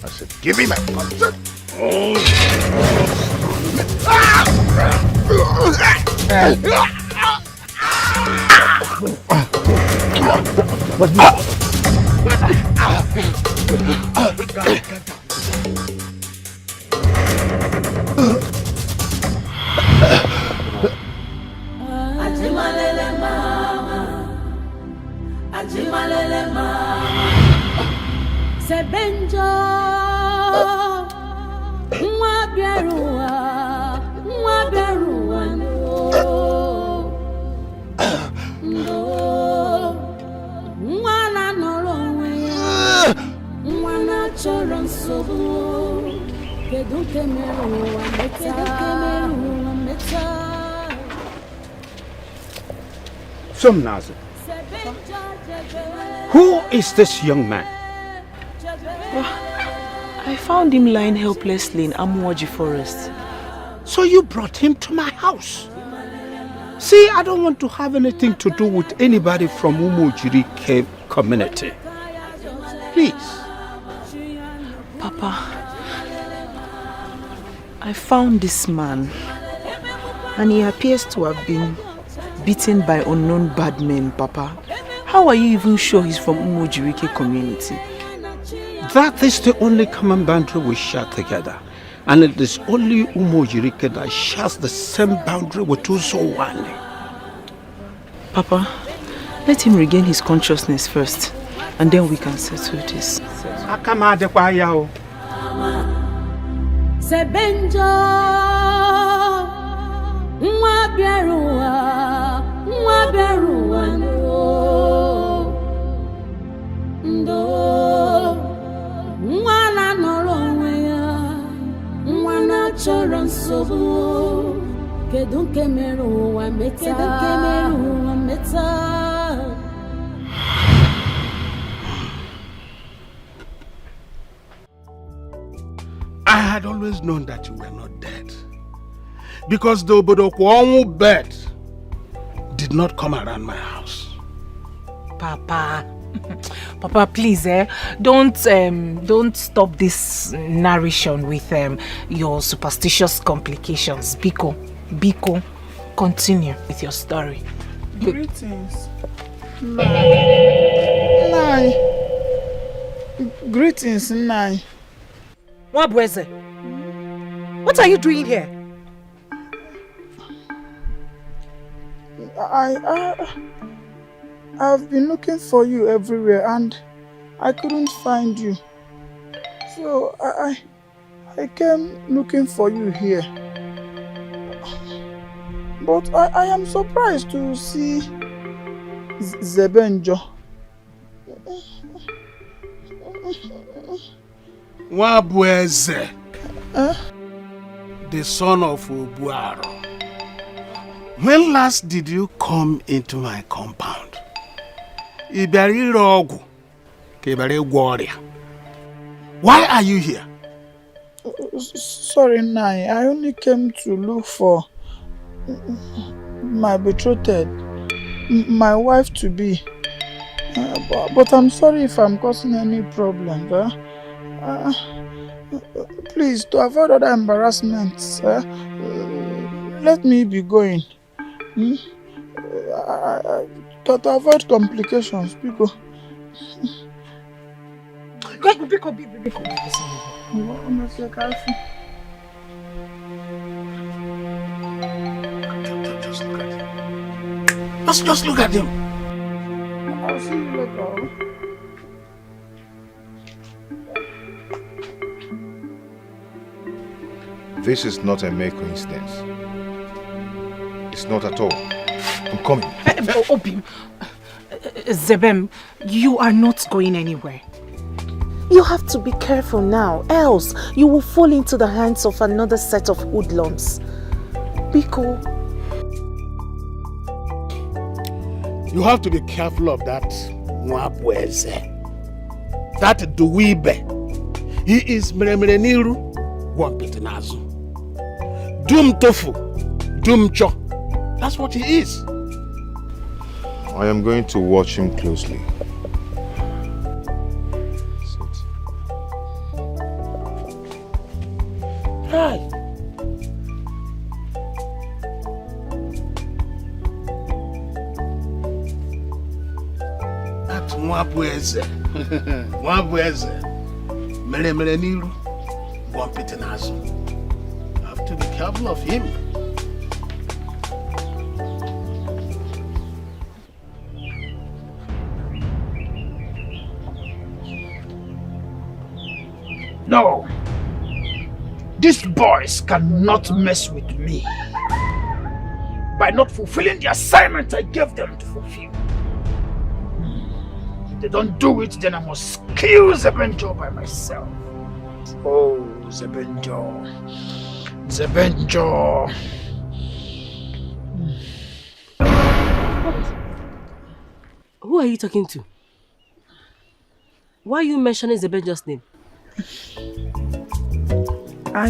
I said, give me my machete. Ajimalele mama, Ajimalele mama, Sebenjo, Mwabiarua, Mwabiarua no, Mwana nolowe, Mwana choron sobu, Keduke meru ameta. Somnazu, who is this young man? I found him lying helplessly in Amuaji forest. So you brought him to my house? See, I don't want to have anything to do with anybody from Umujiri community. Please. Papa, I found this man, and he appears to have been beaten by unknown bad men, Papa. How are you even sure he's from Umujirike community? That is the only common boundary we share together. And it is only Umujirike that shares the same boundary with Uzowani. Papa, let him regain his consciousness first, and then we can settle this. Sebenjo, Mwabiarua no. achọrọ nsogbu kedu nke mere ụwa meta I had always known that you were not dead. Because the Obodokwo bed did not come around my house. Papa, please, don't stop this narration with your superstitious complications. Biko, continue with your story. Greetings. Nai. Greetings, Nai. Wabweze, what are you doing here? I've been looking for you everywhere and I couldn't find you. So I came looking for you here. But I am surprised to see Zebenjo. Wabweze, the son of Obuaro. When last did you come into my compound? Why are you here? Sorry, Nai. I only came to look for my betrothed, my wife to be. But I'm sorry if I'm causing any problem. Please, to avoid other embarrassments, let me be going. To avoid complications, because just look at him. I'll see you later. This is not a mere coincidence. It's not at all. I'm coming. Obim, Zebem, you are not going anywhere. You have to be careful now, else you will fall into the hands of another set of hoodlums. Biko. You have to be careful of that Mwabweze. That Duwibe. He is Meremere Wampitinazu. Dum Tofu. Dum Cho. That's what he is. I am going to watch him closely. Hi. That's Mwabweze. Mwabweze. Meremere Niru. Wampitinazu. You have to be careful of him. No. These boys cannot mess with me by not fulfilling the assignment I gave them to fulfill. If they don't do it, then I must kill Zebenjo by myself. Oh, Zebenjo. Zebenjo. Who are you talking to? Why are you mentioning Zebenjo's name? I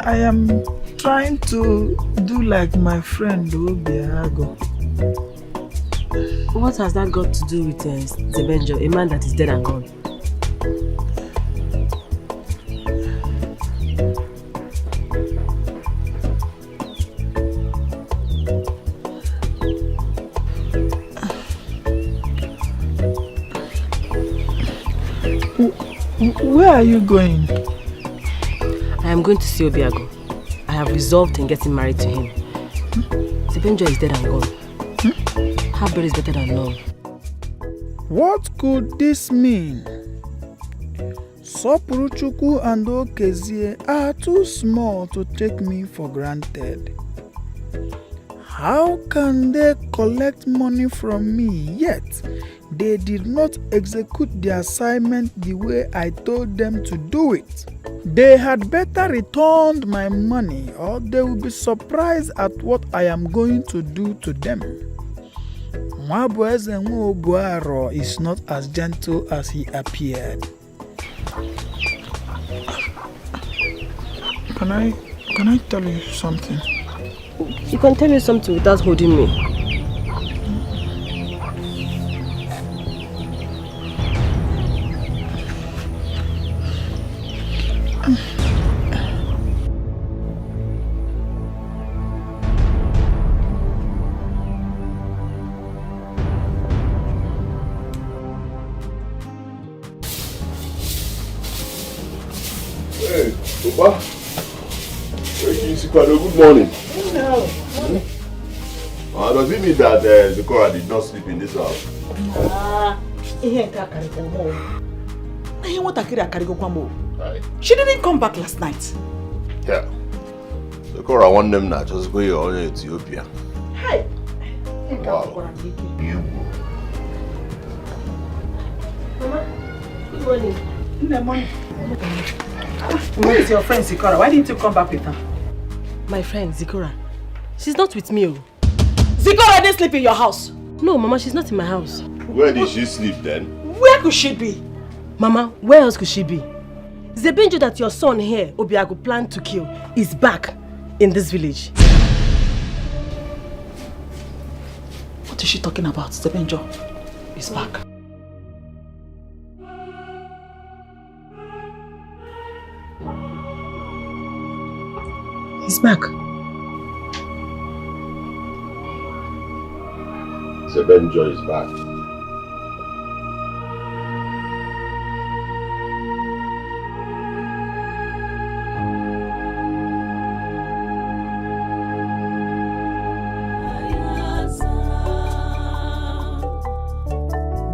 am trying to do like my friend Obiago. What has that got to do with Zebenjo, a man that is dead and gone? Where are you going? I am going to see Obiago. I have resolved in getting married to him. Zebenjo is dead and gone. Half-buried is better than none. What could this mean? Sopuruchuku and Okezie are too small to take me for granted. How can they collect money from me yet they did not execute the assignment the way I told them to do it? They had better return my money or they will be surprised at what I am going to do to them. Mwabueze Nwobuaro is not as gentle as he appeared. Can I tell you something? You can tell me something without holding me. Hey, Papa. Good morning. No. Does it mean that Zikora did not sleep in this house? She didn't come back last night. Yeah. Zikora want them now. Just go here to Ethiopia. Hi. Wow. Mama, good morning. Good morning. Where is your friend Zikora? Why didn't you come back with her? My friend Zikora. She's not with me. Zikora didn't sleep in your house. No, Mama, she's not in my house. Where did she sleep then? Where could she be? Mama, where else could she be? Zebenjo that your son here, Obiago, planned to kill, is back in this village. What is she talking about? Zebenjo is back. He's back. Zebenjo is back.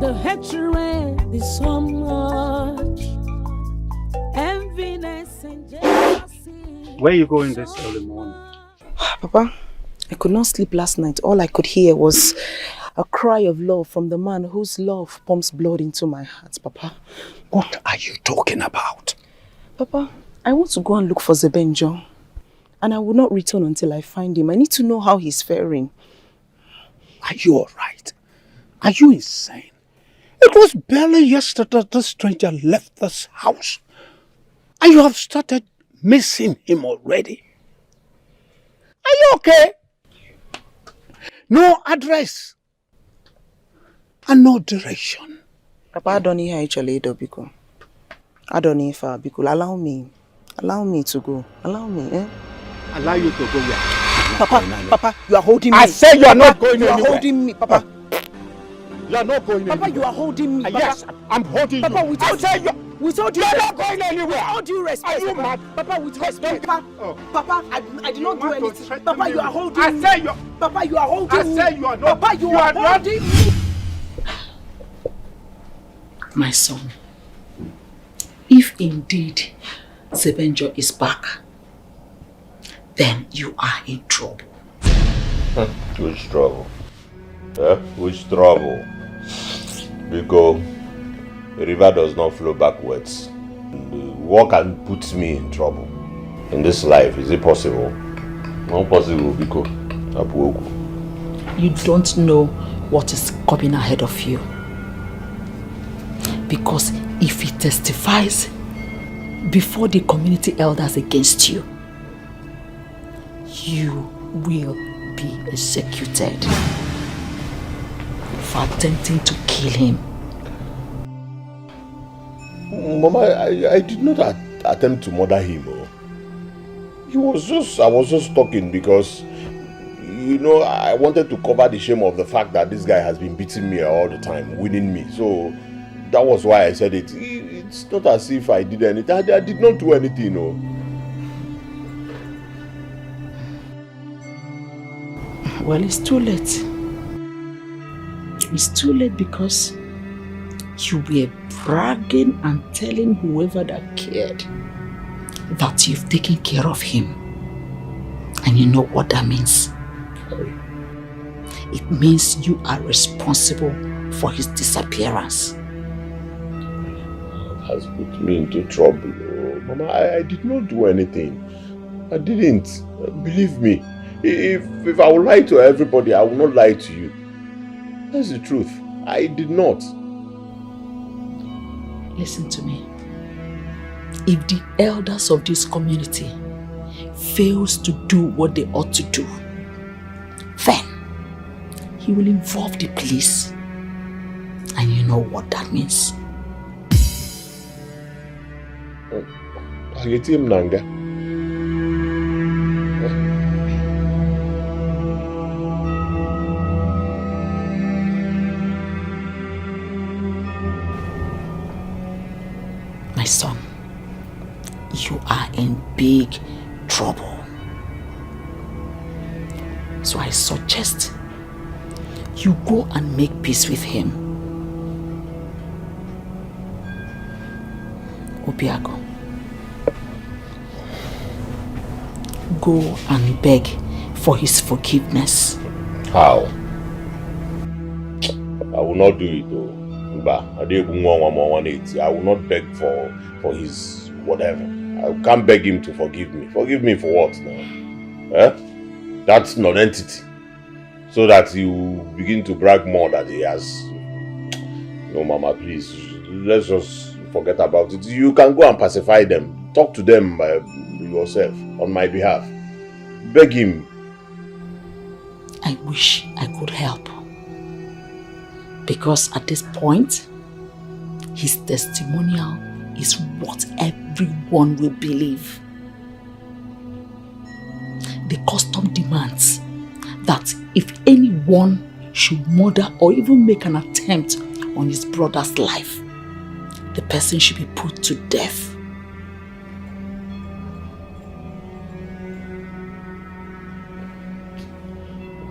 The hatred is so much, enviness and jealousy. Where are you going this early morning? Papa, I could not sleep last night. All I could hear was a cry of love from the man whose love pumps blood into my heart, Papa. What are you talking about? Papa, I want to go and look for Zebenjo. And I will not return until I find him. I need to know how he's faring. Are you alright? Are you insane? It was barely yesterday that this stranger left this house. And you have started missing him already. Are you okay? No address. And no direction. Papa, I don't hear actually, Biko. I don't hear far, Biko. Allow me. Allow me to go. Allow me, eh? Allow you to go where? Papa, you are holding me. I say you are not going anywhere. anywhere. You are holding me, Papa. You are not going anywhere. Papa, you are holding me. Papa. Yes, I'm holding you. Papa, I say you. With all due You're respect. not going anywhere. With all due respect. Are you mad? Papa, with respect. Papa, Papa, I did not do anything. Papa, you are holding me. I say you. Papa, you are holding me. I say you are not. Papa, you are holding me. My son, if indeed Zebenjo is back, then you are in trouble. Which trouble? Which trouble? Because the river does not flow backwards. What can put me in trouble? In this life, is it possible? Not possible because you don't know what is coming ahead of you. Because if he testifies before the community elders against you, you will be executed for attempting to kill him. Mama, I did not attempt to murder him. I was just talking because, you know, I wanted to cover the shame of the fact that this guy has been beating me all the time, winning me. So that was why I said it. It's not as if I did anything. I did not do anything, Well, it's too late. It's too late because you were bragging and telling whoever that cared that you've taken care of him. And you know what that means? It means you are responsible for his disappearance. has put me into trouble. Oh, Mama, I did not do anything. I didn't. Believe me. If I would lie to everybody, I will not lie to you. That's the truth. I did not. Listen to me. If the elders of this community fails to do what they ought to do, then he will involve the police. And you know what that means. Nanga. My son, you are in big trouble. So I suggest you go and make peace with him. Obiago, go and beg for his forgiveness. How? I will not do it though. I will not beg for his whatever. I can't beg him to forgive me. Forgive me for what now? Eh? That's non-entity. So that he will begin to brag more that he has. No, Mama, please. Let's just forget about it. You can go and pacify them. Talk to them yourself on my behalf. Beg him. I wish I could help. Because at this point, his testimonial is what everyone will believe. The custom demands that if anyone should murder or even make an attempt on his brother's life, the person should be put to death.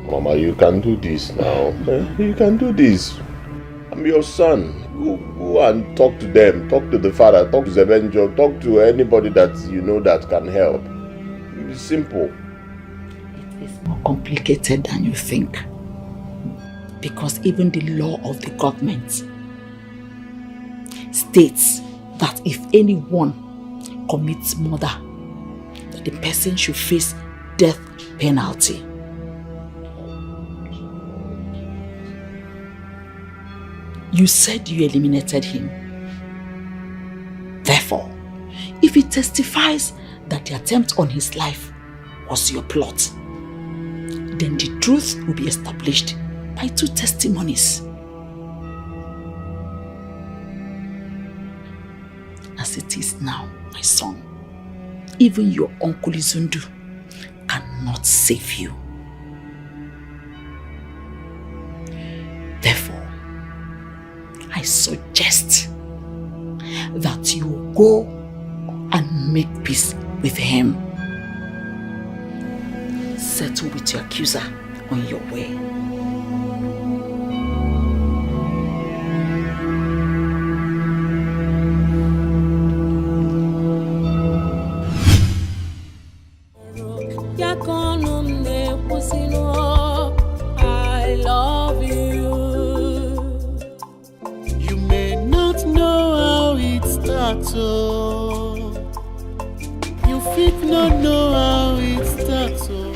Mama, you can do this now. You can do this. I'm your son. Go and talk to them. Talk to the father. Talk to Zebenjo. Talk to anybody that you know that can help. It's simple. It's more complicated than you think. Because even the law of the government states that if anyone commits murder, the person should face death penalty. You said you eliminated him. Therefore, if he testifies that the attempt on his life was your plot, then the truth will be established by 2 testimonies. As it is now, my son, even your uncle Izundu cannot save you. Therefore, I suggest that you go and make peace with him. Settle with your accuser on your way. I love you. You may not know how it starts, oh. You fit not know how it starts, oh.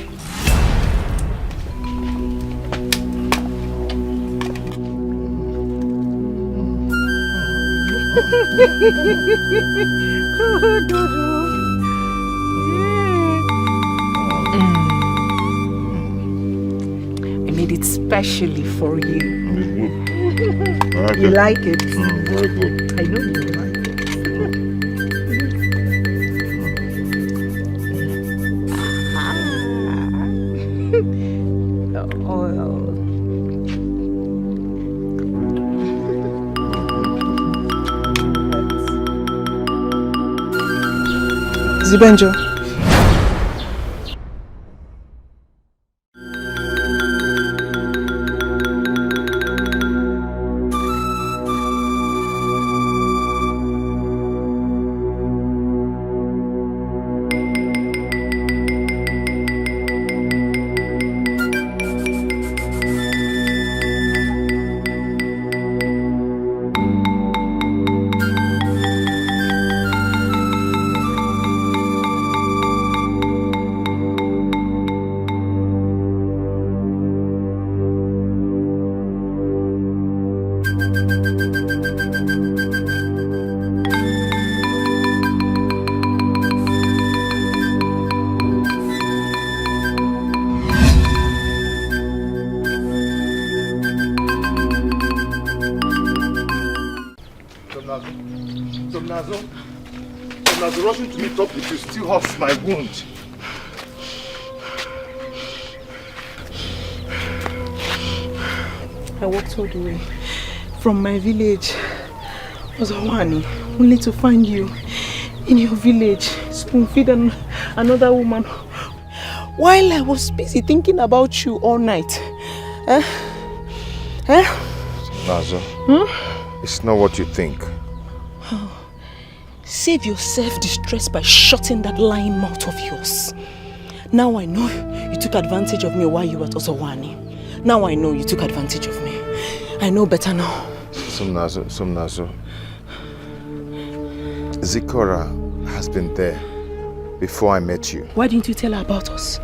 I made it specially for you. You like it? Very good. I know you like it. Zibenjo. Now the rushing to meet up with you still hurts my wound. I walked all the way from my village, Ozawani, only to find you in your village, spoon-feeding another woman, while I was busy thinking about you all night. Nazo, it's not what you think. Save your self-distress by shutting that lying mouth of yours. Now I know you took advantage of me while you were at Ozawani. Now I know you took advantage of me. I know better now. Somnazo. Zikora has been there before I met you. Why didn't you tell her about us?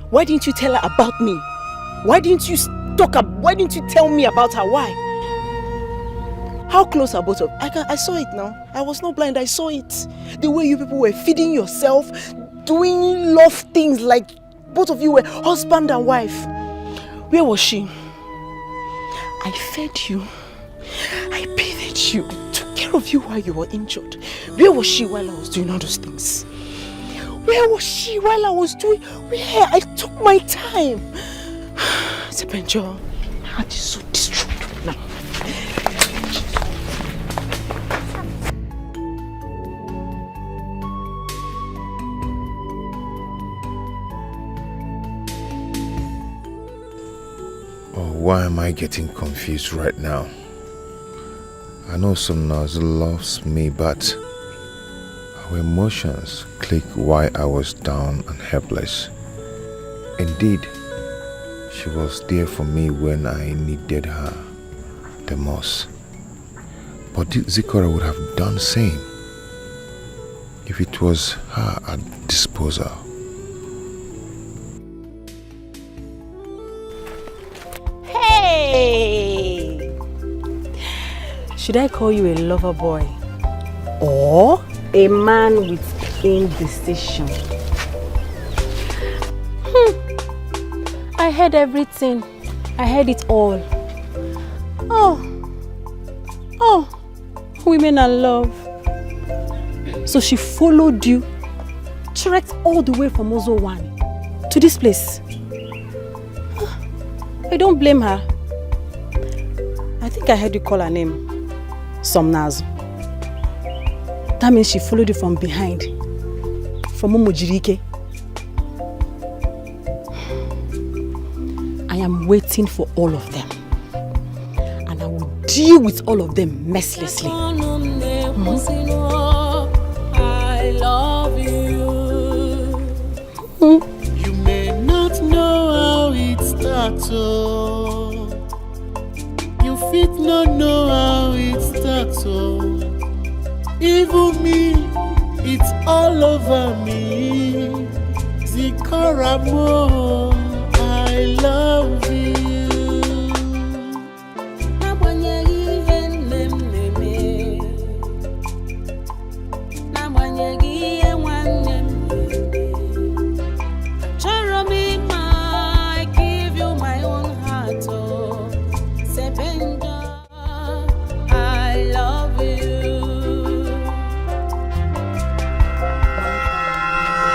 Why didn't you tell her about me? Why didn't you tell me about her? Why? How close are both of you? I saw it now. I was not blind, I saw it. The way you people were feeding yourself, doing love things like both of you were husband and wife. Where was she? I fed you. I bathed you. I took care of you while you were injured. Where was she while I was doing all those things? Where was she while I was doing... Where? I took my time. Sebenjo, my heart is so destroyed now. Why am I getting confused right now? I know Somnazo loves me, but our emotions clicked while I was down and helpless. Indeed, she was there for me when I needed her the most. But Zikora would have done the same if it was her at disposal. Hey! Should I call you a lover boy? Or a man with indecision? I heard everything. I heard it all. Oh, women are love. So she followed you, trekked all the way from Ozawani to this place. I don't blame her. I think I heard you call her name Somnazo. That means she followed you from behind, from Momojirike. I am waiting for all of them, and I will deal with all of them mercilessly. I love you. You may not know how it starts, oh. You fit not know how it starts, oh. Even me, it's all over me. Zikora mo, I love you.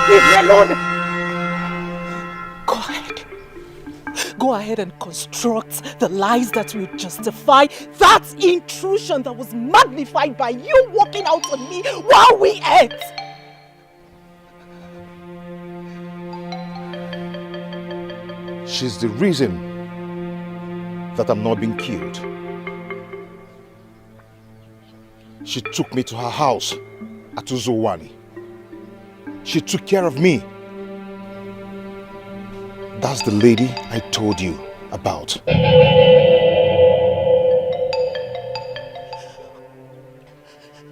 Leave me alone! Go ahead and construct the lies that will justify that intrusion that was magnified by you walking out on me while we ate! She's the reason that I'm not being killed. She took me to her house at Ozawani. She took care of me. That's the lady I told you about.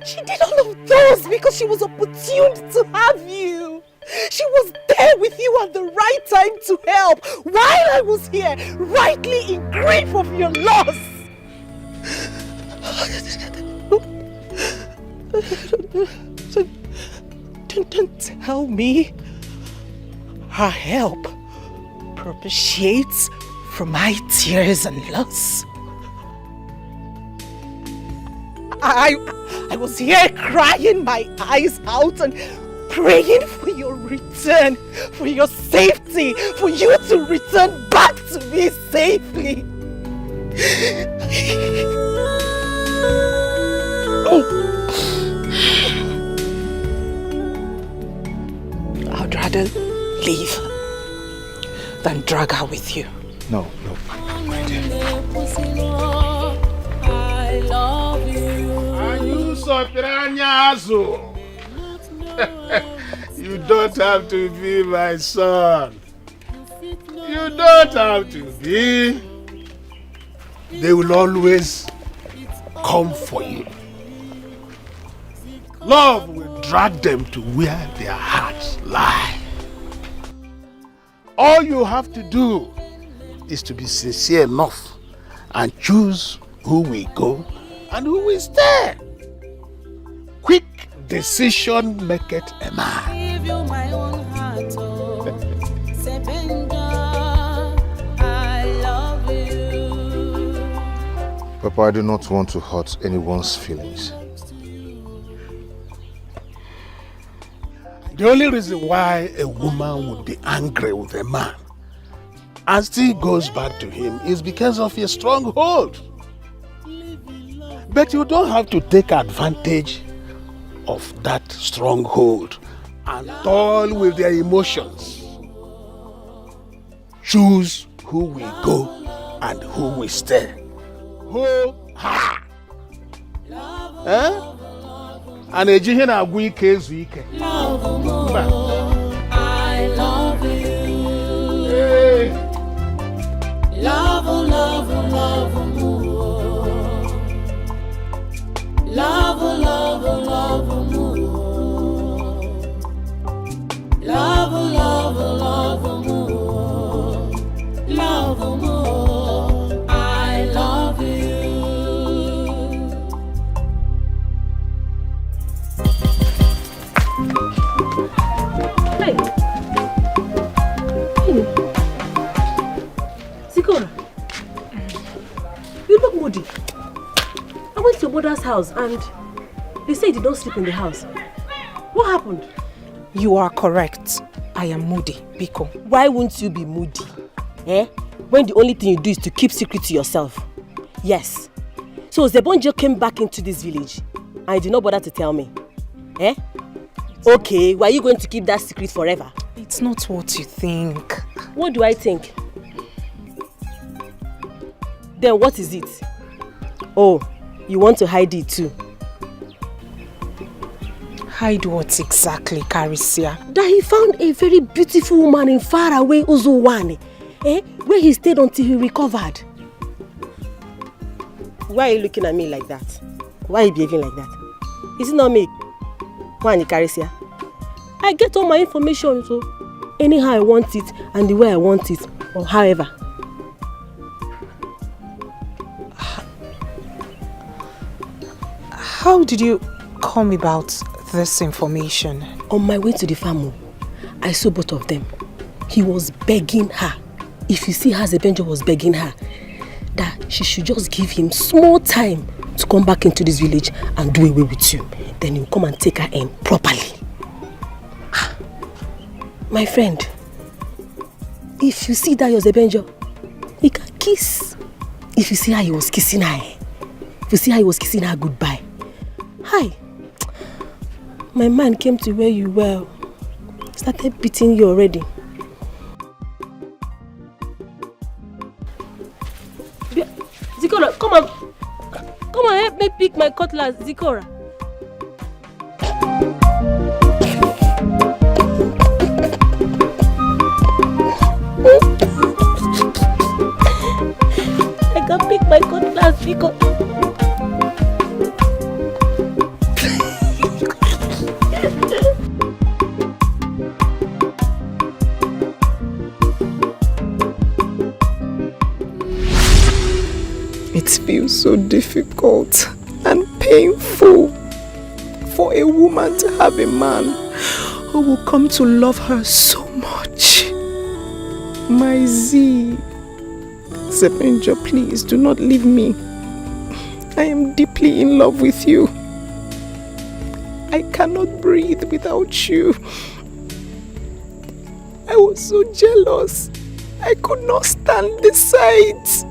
She did all of those because she was opportune to have you. She was there with you at the right time to help while I was here, rightly in grief of your loss. Don't tell me her help propitiates for my tears and loss. I was here crying my eyes out and praying for your return, for your safety, for you to return back to me safely. I'd rather leave than drag her with you. No. I love you. Are you so piranhazo? You don't have to be my son. You don't have to be. They will always come for you. Love will drag them to where their hearts lie. All you have to do is to be sincere enough and choose who will go and who will stay. Quick decision maketh a man. Give you my own heart, oh. Sebenja, I love you. Papa, I do not want to hurt anyone's feelings. The only reason why a woman would be angry with a man and still goes back to him is because of your stronghold. But you don't have to take advantage of that stronghold and toil with their emotions. Choose who will go and who will stay. Who ha? Eh? And a jihin agwu ike ezu ike. I love you. Hey. Love, love, love, more. Love, love, love, more. Love, love, love, more. Love, more. I love you. Hey. Zikora, you look moody. I went to your mother's house and they say you did not sleep in the house. What happened? You are correct. I am moody, Biko. Why won't you be moody? When the only thing you do is to keep secret to yourself. Yes. So Zebonjo came back into this village and you did not bother to tell me. Okay, why are you going to keep that secret forever? It's not what you think. What do I think? Then what is it? Oh, you want to hide it too? Hide what exactly, Carisia? That he found a very beautiful woman in faraway Uzuwane, where he stayed until he recovered. Why are you looking at me like that? Why are you behaving like that? Is it not me? Why, Carisia? I get all my information, so anyhow I want it and the way I want it, or however. How did you come about this information? On my way to the farm, I saw both of them. He was begging her. If you see how Zebenjo was begging her, that she should just give him small time to come back into this village and do away with you. Then he'll come and take her in properly. My friend, if you see that your Zebenjo, he can kiss. If you see how he was kissing her, if you see how he was kissing her goodbye. Hi. My mind came to where you were. Started beating you already. Zikora, come on, help me pick my cutlass, Zikora. I can pick my cutlass, Zikora. It feels so difficult and painful for a woman to have a man who will come to love her so much. My Z, Zebenjo, please do not leave me. I am deeply in love with you. I cannot breathe without you. I was so jealous. I could not stand the sight.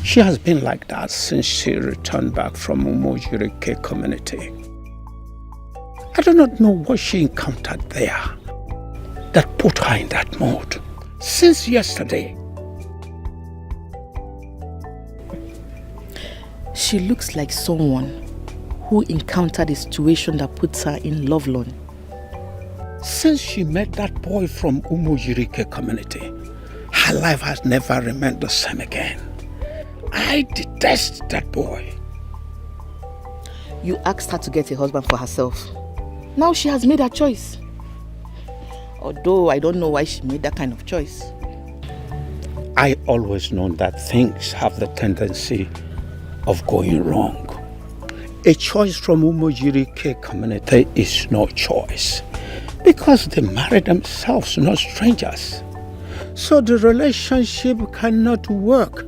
She has been like that since she returned back from Umojirike community. I do not know what she encountered there that put her in that mood. Since yesterday. She looks like someone who encountered a situation that puts her in lovelorn. Since she met that boy from Umojirike community, her life has never remained the same again. I detest that boy. You asked her to get a husband for herself. Now she has made her choice. Although I don't know why she made that kind of choice. I always known that things have the tendency of going wrong. A choice from Umojirike community is no choice because they marry themselves, not strangers. So the relationship cannot work.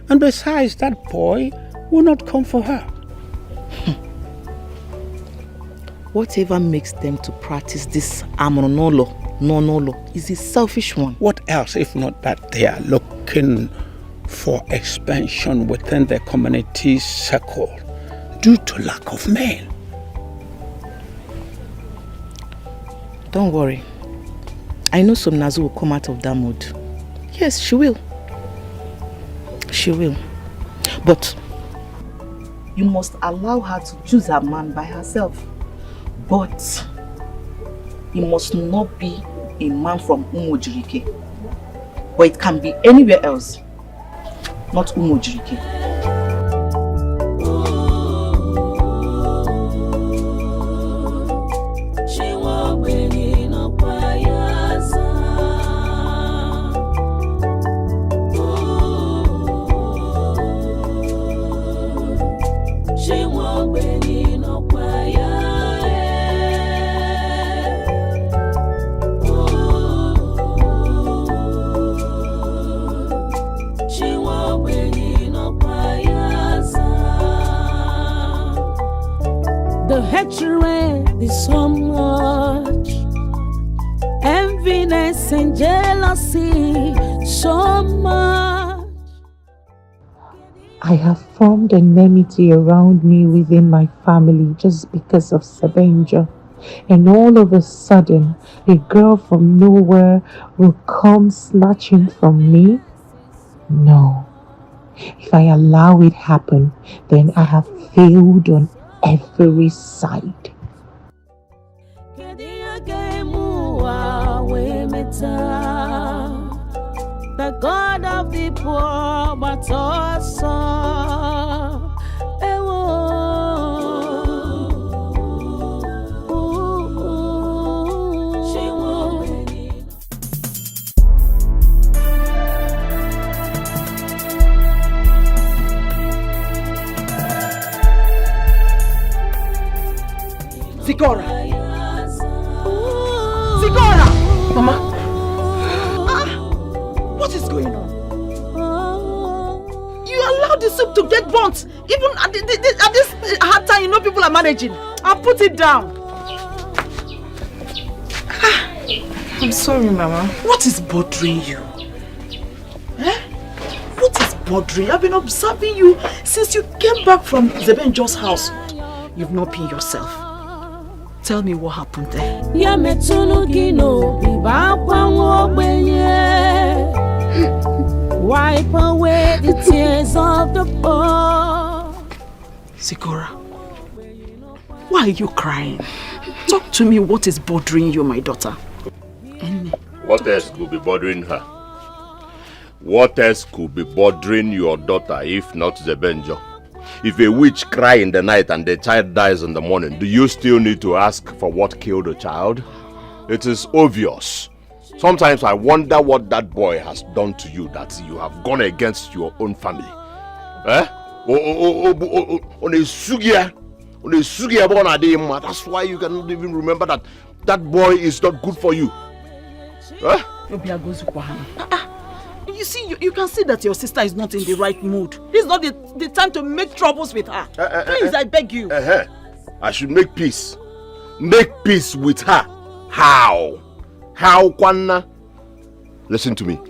And besides, that boy will not come for her. Whatever makes them to practice this nonolo is a selfish one. What else if not that they are looking for expansion within the community circle due to lack of men? Don't worry. I know some Nazu will come out of that mood. Yes, she will. She will. But you must allow her to choose her man by herself. But he must not be a man from Umojirike. But it can be anywhere else, not Umojirike. The hatred is so much, enviness and jealousy so much. I have formed enmity around me within my family just because of Sebenjo. And all of a sudden, a girl from nowhere will come snatching from me? No. If I allow it happen, then I have failed on every side. The God of the poor, but also Zigora! Zigora! Mama! What is going on? You allowed the soup to get burnt, even at this hard time. You know people are managing. I'll put it down. I'm sorry, Mama. What is bothering you? Eh? What is bothering you? I've been observing you since you came back from Zebenjo's house. You've not been yourself. Tell me what happened there. Wipe away the tears of the poor. Zigora, why are you crying? Talk to me. What is bothering you, my daughter? What else could be bothering her? What else could be bothering your daughter if not Zebenjo? If a witch cries in the night and the child dies in the morning, do you still need to ask for what killed the child? It is obvious. Sometimes I wonder what that boy has done to you that you have gone against your own family. Eh? That's why you cannot even remember that boy is not good for you. Eh? You see, you can see that your sister is not in the right mood. This is not the time to make troubles with her. Please, I beg you. I should make peace. Make peace with her. How? How, Kwanna? Listen to me.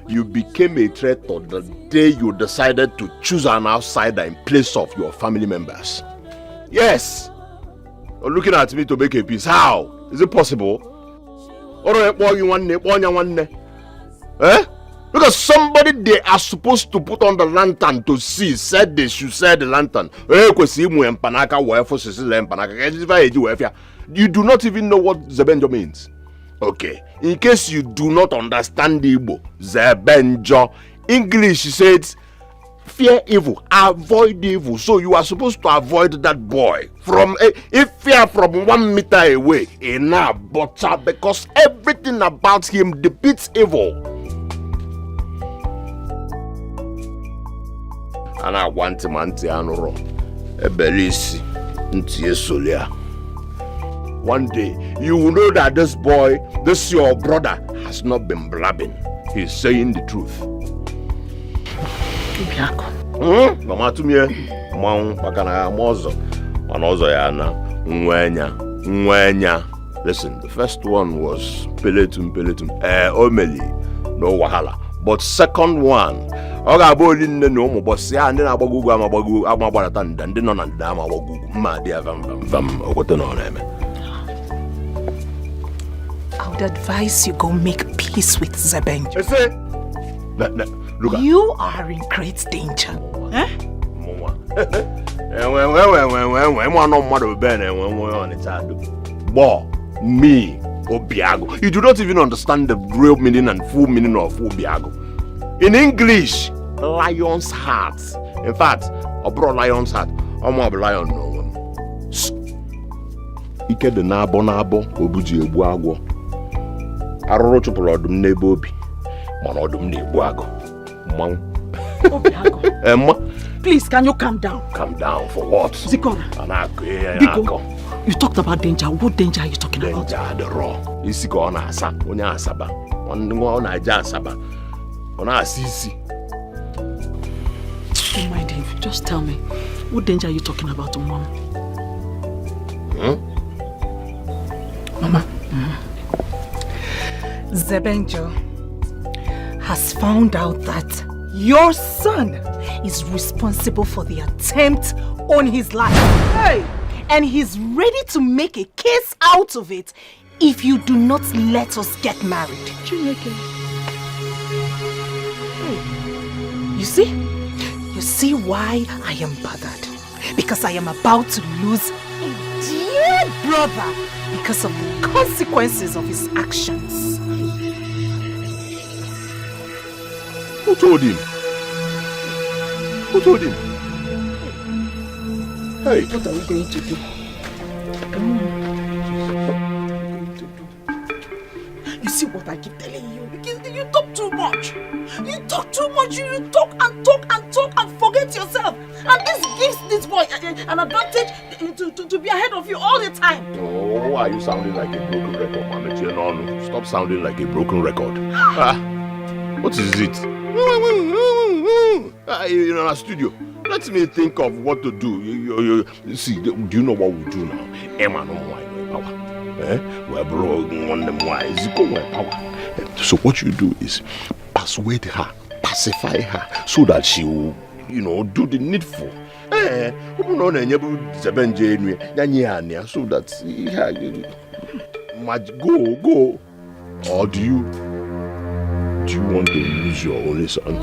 You became a traitor the day you decided to choose an outsider in place of your family members. Yes. You're looking at me to make a peace. How? Is it possible? Eh? Because somebody they are supposed to put on the lantern to see said they should set the lantern. You do not even know what Zebenjo means. Okay, in case you do not understand Igbo, Zebenjo, English says fear evil, avoid evil. So you are supposed to avoid that boy from if fear from 1 meter away, enough, but because everything about him depicts evil. And I want him anti-anoro, ebelisi, ntie. One day, you will know that this boy, this your brother, has not been blabbing. He's saying the truth. Mama to me, Mom, Pakana, Mozo, Onozo Yana, Nwenya. Listen, the first one was Peletum, Omeli, no Wahala. But second one, Oga Bolin no more Bossia, and then Abagu, Amabaratan, and then on and Dama Wagu, my dear Vam, what the name. I would advise you go make peace with Zebenjo. Look, you are in great danger. Eh? Me, Obiago. You do not even understand the real meaning and full meaning of Obiago. In English, lion's heart. In fact, I brought lion's heart. I'm a lion. Ike de nabo obuji ebuago. Aroro chupolo odum n'ebe obi. Mana odum na-egbu agụ. Please, can you calm down? Calm down for what? Zikora. Biko, you talked about danger. What danger are you talking about? Danger, the raw. Isiko ona asa, onya asaba. Ona aja asaba. Ona asisi. Oh my Dave, just tell me, what danger are you talking about, Mama? Mama. Zebenjo has found out that your son is responsible for the attempt on his life. Hey! And he's ready to make a case out of it if you do not let us get married. Chinenye. You see why I am bothered? Because I am about to lose a dear brother because of the consequences of his actions. Who told him? Who told him? Hey. What are we going to do? You see what I keep telling you? You talk too much. You talk too much. You talk and forget yourself. And this gives this boy an advantage to be ahead of you all the time. Oh, why are you sounding like a broken record, Mama? No, stop sounding like a broken record. What is it? In our studio. Let me think of what to do. You see, do you know what we'll do now? Emma no more power. We're broken on them wise. Power. So what you do is persuade her, pacify her, so that she will, do the needful. So that go. Or do you want to lose your only son?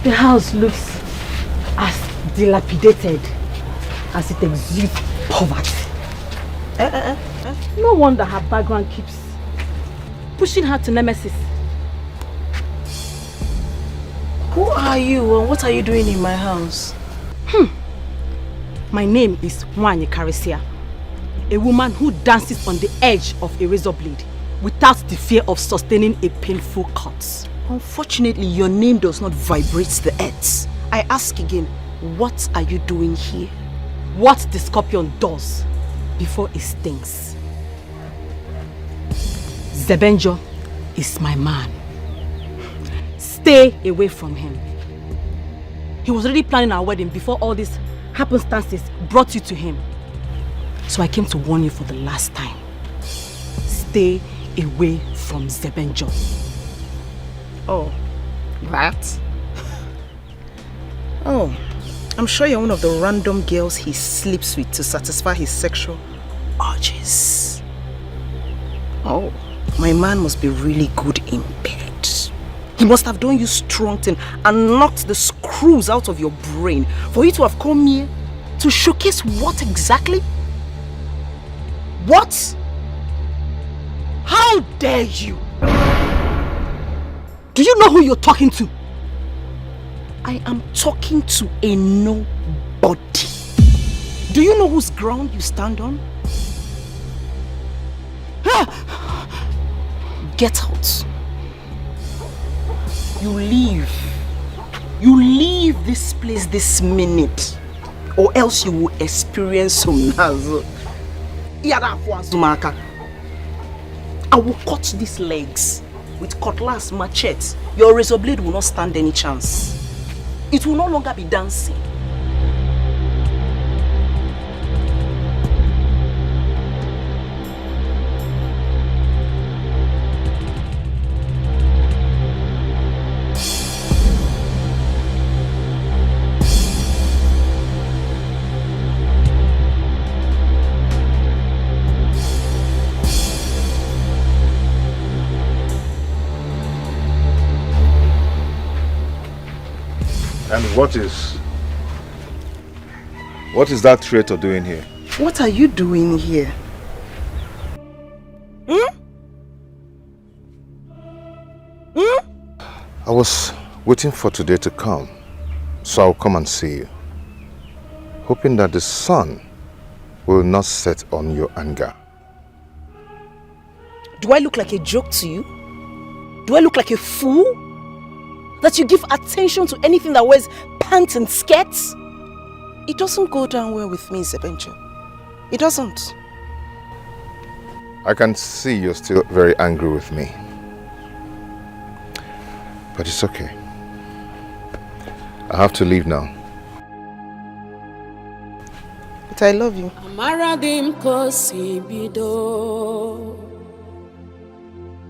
The house looks as dilapidated as it exudes poverty. No wonder her background keeps pushing her to nemesis. Who are you and what are you doing in my house? My name is Chinenye Karisia, a woman who dances on the edge of a razor blade without the fear of sustaining a painful cut. Unfortunately, your name does not vibrate the earth. I ask again, what are you doing here? What the scorpion does before it stings. Zebenjo is my man. Stay away from him. He was already planning our wedding before all these happenstances brought you to him. So I came to warn you for the last time. Stay away from Zebenjo. Oh, that? Oh, I'm sure you're one of the random girls he sleeps with to satisfy his sexual urges. Oh, my man must be really good in bed. He must have done you strong thing and knocked the screws out of your brain for you to have come here to showcase what exactly? What? How dare you? Do you know who you're talking to? I am talking to a nobody. Do you know whose ground you stand on? Get out. You leave. You leave this place this minute, or else you will experience some nazo. I will cut these legs with cutlass, machete. Your razor blade will not stand any chance. It will no longer be dancing. And what is that traitor doing here? What are you doing here? I was waiting for today to come, so I'll come and see you, hoping that the sun will not set on your anger. Do I look like a joke to you? Do I look like a fool? That you give attention to anything that wears pants and skirts? It doesn't go down well with me, Zebenjo. It doesn't. I can see you're still very angry with me. But it's okay. I have to leave now. But I love you.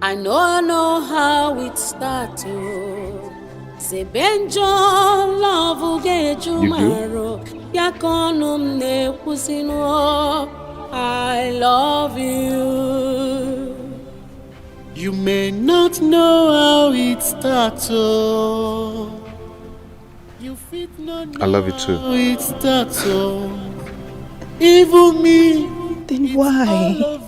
I know how it started. Zebenjo love Gejumaro. Yakonum ne kusino. I love you. You may not know how it started. You fit not know I love you too. how it started. Even me. Then why?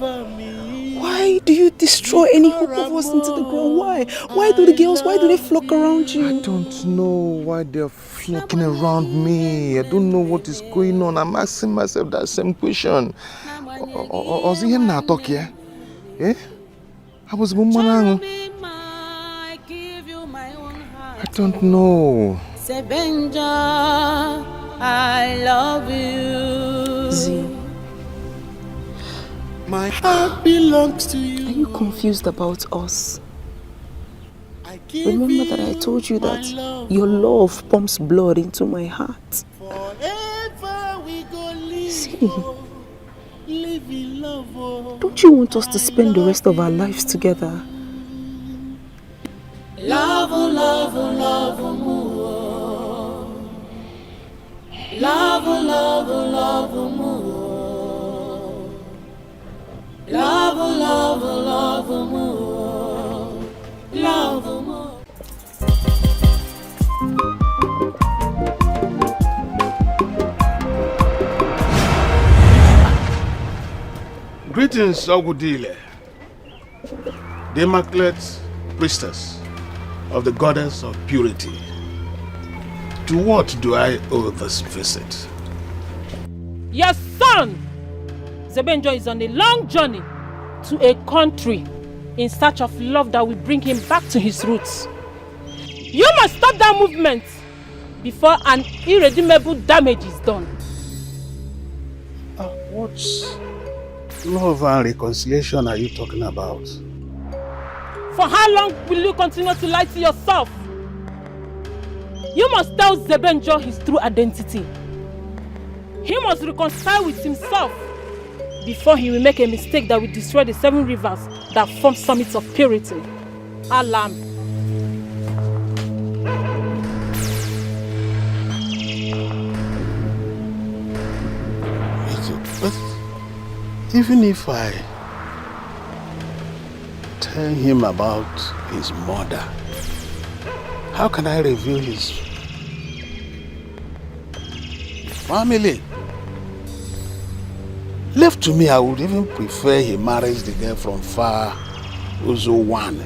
Why do you destroy any hope of us into the ground? Why? Why do they flock around you? I don't know why they're flocking around me. I don't know what is going on. I'm asking myself that same question. I don't know. Zebenjo, I love you. Z. My heart belongs to you. Are you confused about us? Remember that I told you that your love pumps blood into my heart. See, don't you want us to spend the rest of our lives together? Love, love, love, more. Love, love, love, more. Love, love, love. love more, love more. Greetings, Ogudile, the immaculate priestess of the goddess of purity. To what do I owe this visit? Your son, Zebenjo, is on a long journey to a country in search of love that will bring him back to his roots. You must stop that movement before an irredeemable damage is done. What's love and reconciliation are you talking about? For how long will you continue to lie to yourself? You must tell Zebenjo his true identity. He must reconcile with himself before he will make a mistake that will destroy the 7 rivers that form summits of purity. Alam. But even if I tell him about his mother, how can I reveal his family? Left to me, I would even prefer he marries the girl from far Uzo1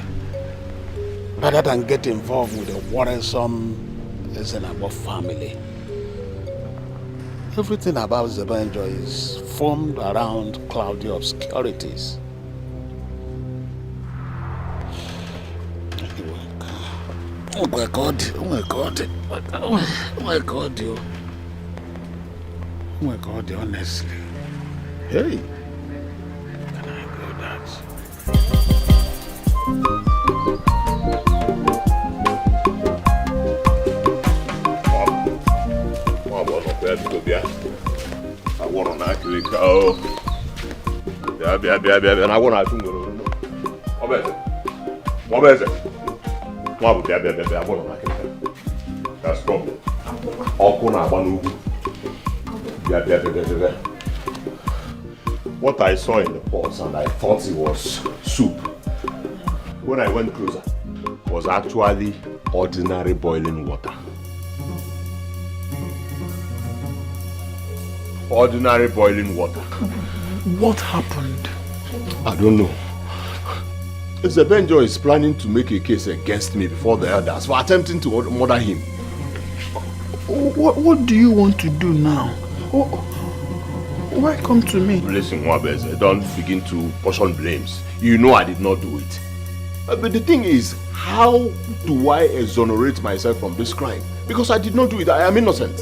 rather than get involved with a worrisome Ezenabo family. Everything about Zebenjo is formed around cloudy obscurities. Oh my God, oh my God, oh my God, you. Oh my God, honestly. Hey, can I go that? I want to actually go. Yeah, and I want to go. What is it? I want to that's problem. What I saw in the pots and I thought it was soup. When I went closer, it was actually ordinary boiling water. Ordinary boiling water. What happened? I don't know. Zebenjo is planning to make a case against me before the elders for attempting to murder him. What do you want to do now? Why come to me? Listen, Wabeze, don't begin to portion blames. You know I did not do it. But the thing is, how do I exonerate myself from this crime? Because I did not do it. I am innocent.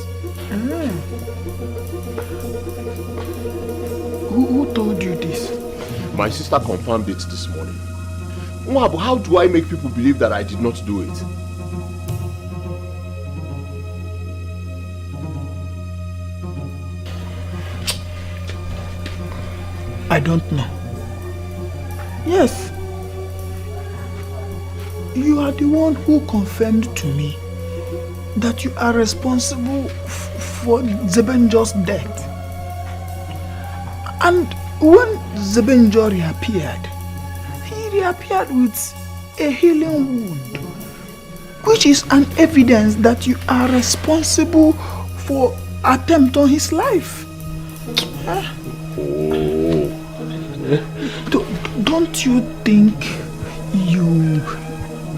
Who told you this? My sister confirmed it this morning. Wabu, how do I make people believe that I did not do it? I don't know. Yes. You are the one who confirmed to me that you are responsible for Zebenjo's death. And when Zebenjo reappeared, he reappeared with a healing wound, which is an evidence that you are responsible for attempt on his life. Don't you think you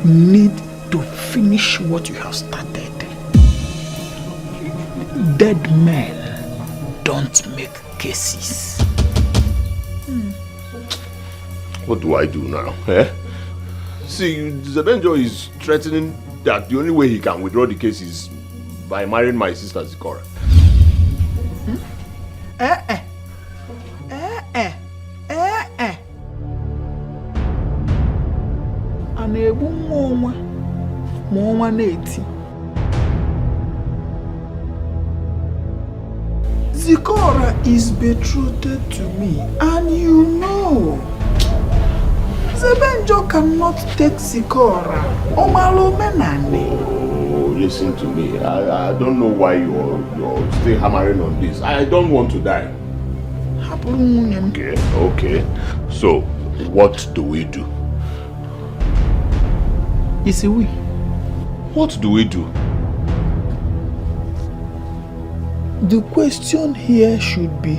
need to finish what you have started? Dead men don't make cases. What do I do now? See, Zebenjo is threatening that the only way he can withdraw the case is by marrying my sister Zikora. Zikora is betrothed to me, and you know Zebenjo cannot take Zikora. Oh, listen to me. I don't know why you're still hammering on this. I don't want to die. Okay. So What do we do? You see, we. What do we do? The question here should be,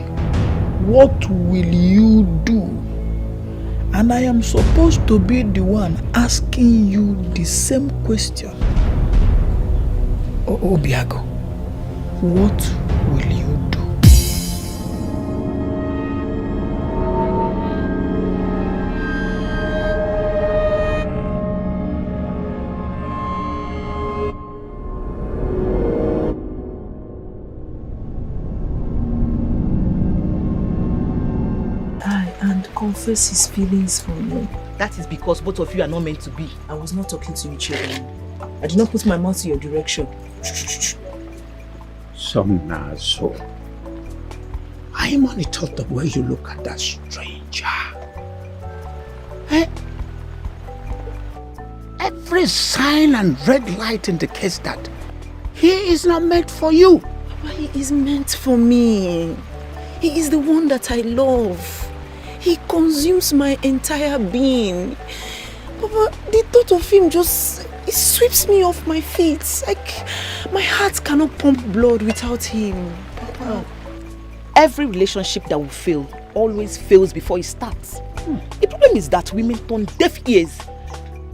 what will you do? And I am supposed to be the one asking you the same question. Obiago, what will you do? Confess his feelings for me. That is because both of you are not meant to be. I was not talking to you, children. I did not put my mouth in your direction. So, I am only thought the way you look at that stranger. Eh? Every sign and red light indicates that he is not meant for you. But he is meant for me. He is the one that I love. He consumes my entire being. Papa, the thought of him just, it sweeps me off my feet. Like, my heart cannot pump blood without him. Papa. Every relationship that will fail always fails before it starts. The problem is that women turn deaf ears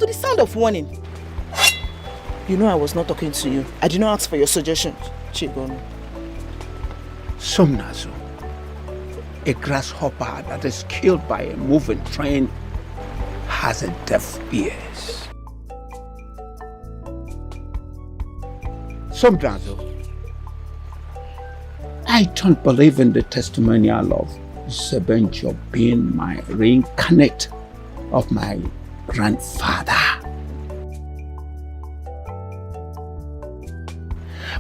to the sound of warning. You know I was not talking to you. I did not ask for your suggestions, Chigono. Somnazo. A grasshopper that is killed by a moving train has a deaf ears. Sometimes, I don't believe in the testimonial of Zebenjo being my reincarnate of my grandfather.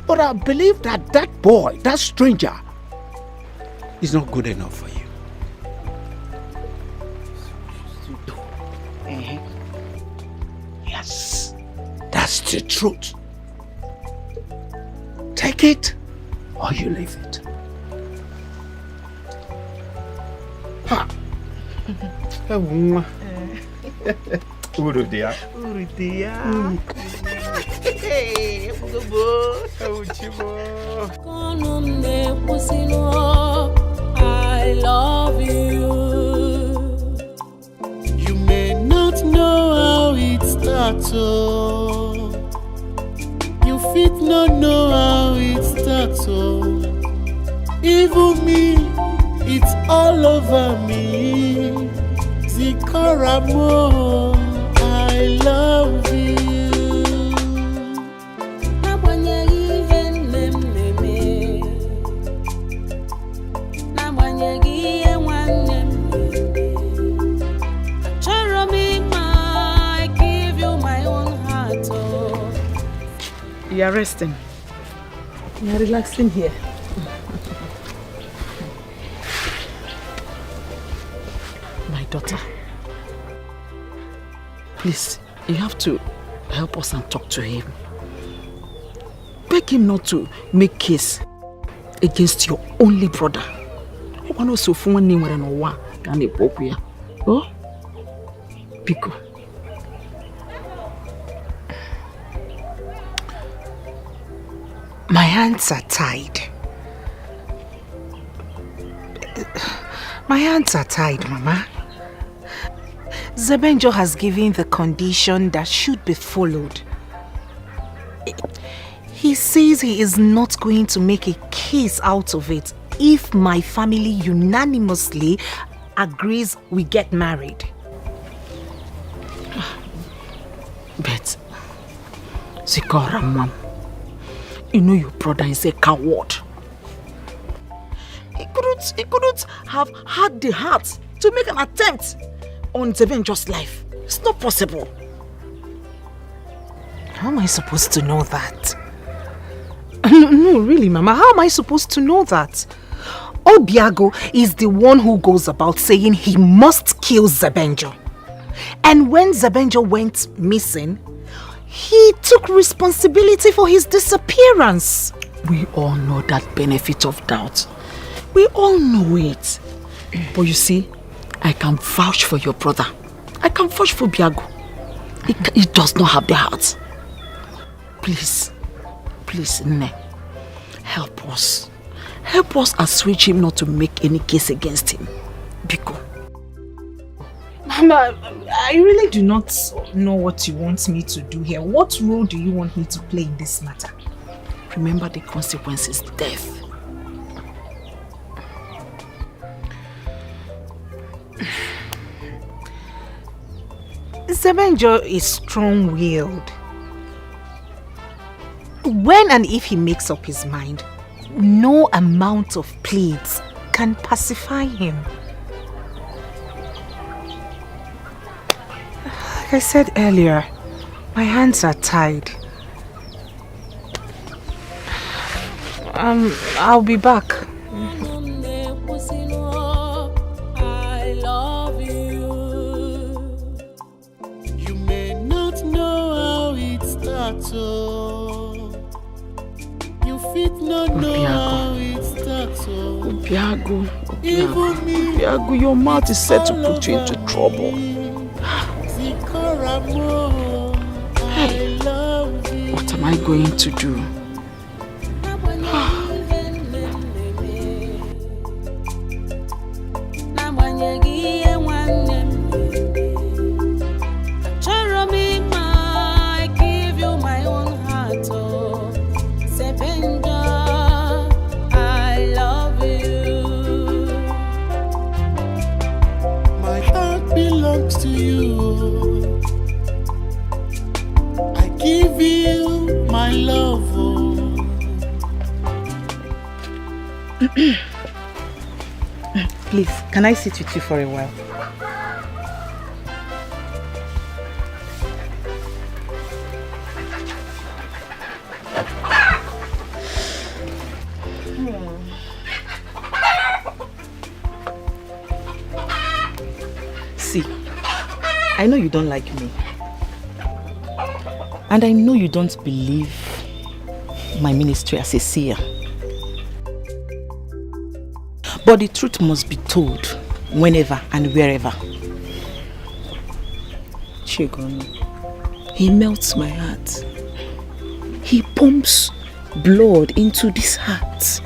But I believe that that boy, that stranger, is not good enough for you. Yes, that's the truth. Take it or you leave it. Ha! Urudia. Hey, I love you. You may not know how it starts, oh. You fit not know how it starts, oh. Even me, it's all over me. Zikaramo, I love you. You are resting. You are relaxing here. My daughter, please, you have to help us and talk to him. Beg him not to make case against your only brother. Oh? Pico. My hands are tied. My hands are tied, Mama. Zebenjo has given the condition that should be followed. He says he is not going to make a case out of it if my family unanimously agrees we get married. But, Zikora, Mom, you know your brother is a coward. He couldn't have had the heart to make an attempt on Zebenjo's life. It's not possible. How am I supposed to know that? No, really, Mama. How am I supposed to know that? Obiago is the one who goes about saying he must kill Zebenjo. And when Zebenjo went missing, he took responsibility for his disappearance. We all know that benefit of doubt. We all know it. But you see, I can vouch for your brother. I can vouch for Biago. He does not have the heart. Please, Nne, help us. Help us assuage him not to make any case against him. Biko. Mama, I really do not know what you want me to do here. What role do you want me to play in this matter? Remember the consequences, death. Zebenjo is strong-willed. When and if he makes up his mind, no amount of pleads can pacify him. Like I said earlier, my hands are tied. I'll be back. I love you. You may not know how it starts, oh. You fit not know how it starts, oh. Biago, your mouth is set to put you into trouble. Hey, what am I going to do? To you, I give you my love. Please, can I sit with you for a while? See, I know you don't like me. And I know you don't believe my ministry as a seer. But the truth must be told whenever and wherever. Chigon, he melts my heart. He pumps blood into this heart.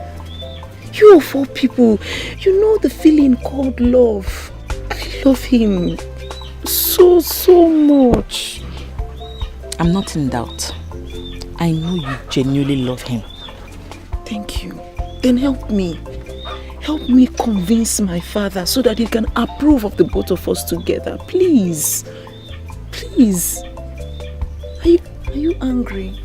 You of all people, you know the feeling called love. I love him so much. I'm not in doubt. I know you genuinely love him. Thank you. Then help me. Help me convince my father so that he can approve of the both of us together. Please. Please. Are you angry?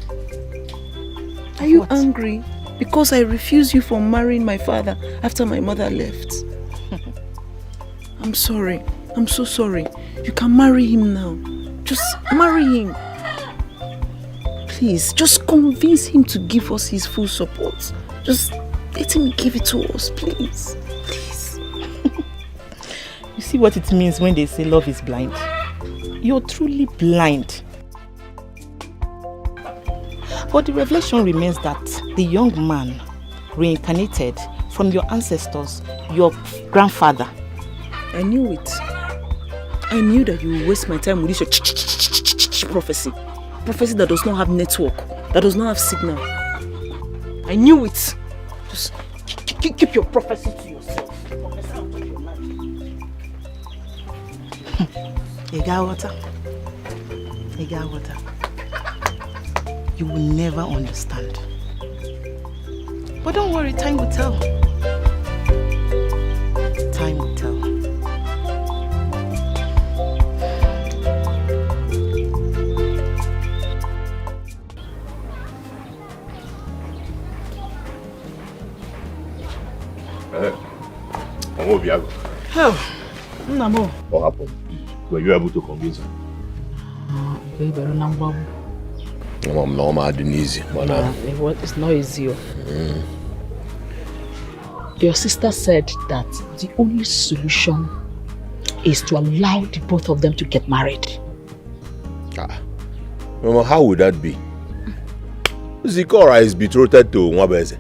Are you angry because I refuse you from marrying my father after my mother left? I'm sorry. I'm so sorry. You can marry him now. Just marry him. Please, just convince him to give us his full support. Just let him give it to us, please. Please. You see what it means when they say love is blind? You're truly blind. But the revelation remains that the young man reincarnated from your ancestors, your grandfather. I knew it. I knew that you would waste my time with this prophecy. Prophecy that does not have network, that does not have signal. I knew it. Just keep your prophecy to yourself. You got water? You got water? You will never understand. But don't worry, time will tell. Time will tell. Oh, Namo. What happened? Were you able to convince her? I'm normal, easy. It's not easy. Your sister said that the only solution is to allow the both of them to get married. Mama, how would that be? Zikora is betrothed to Nwabeze.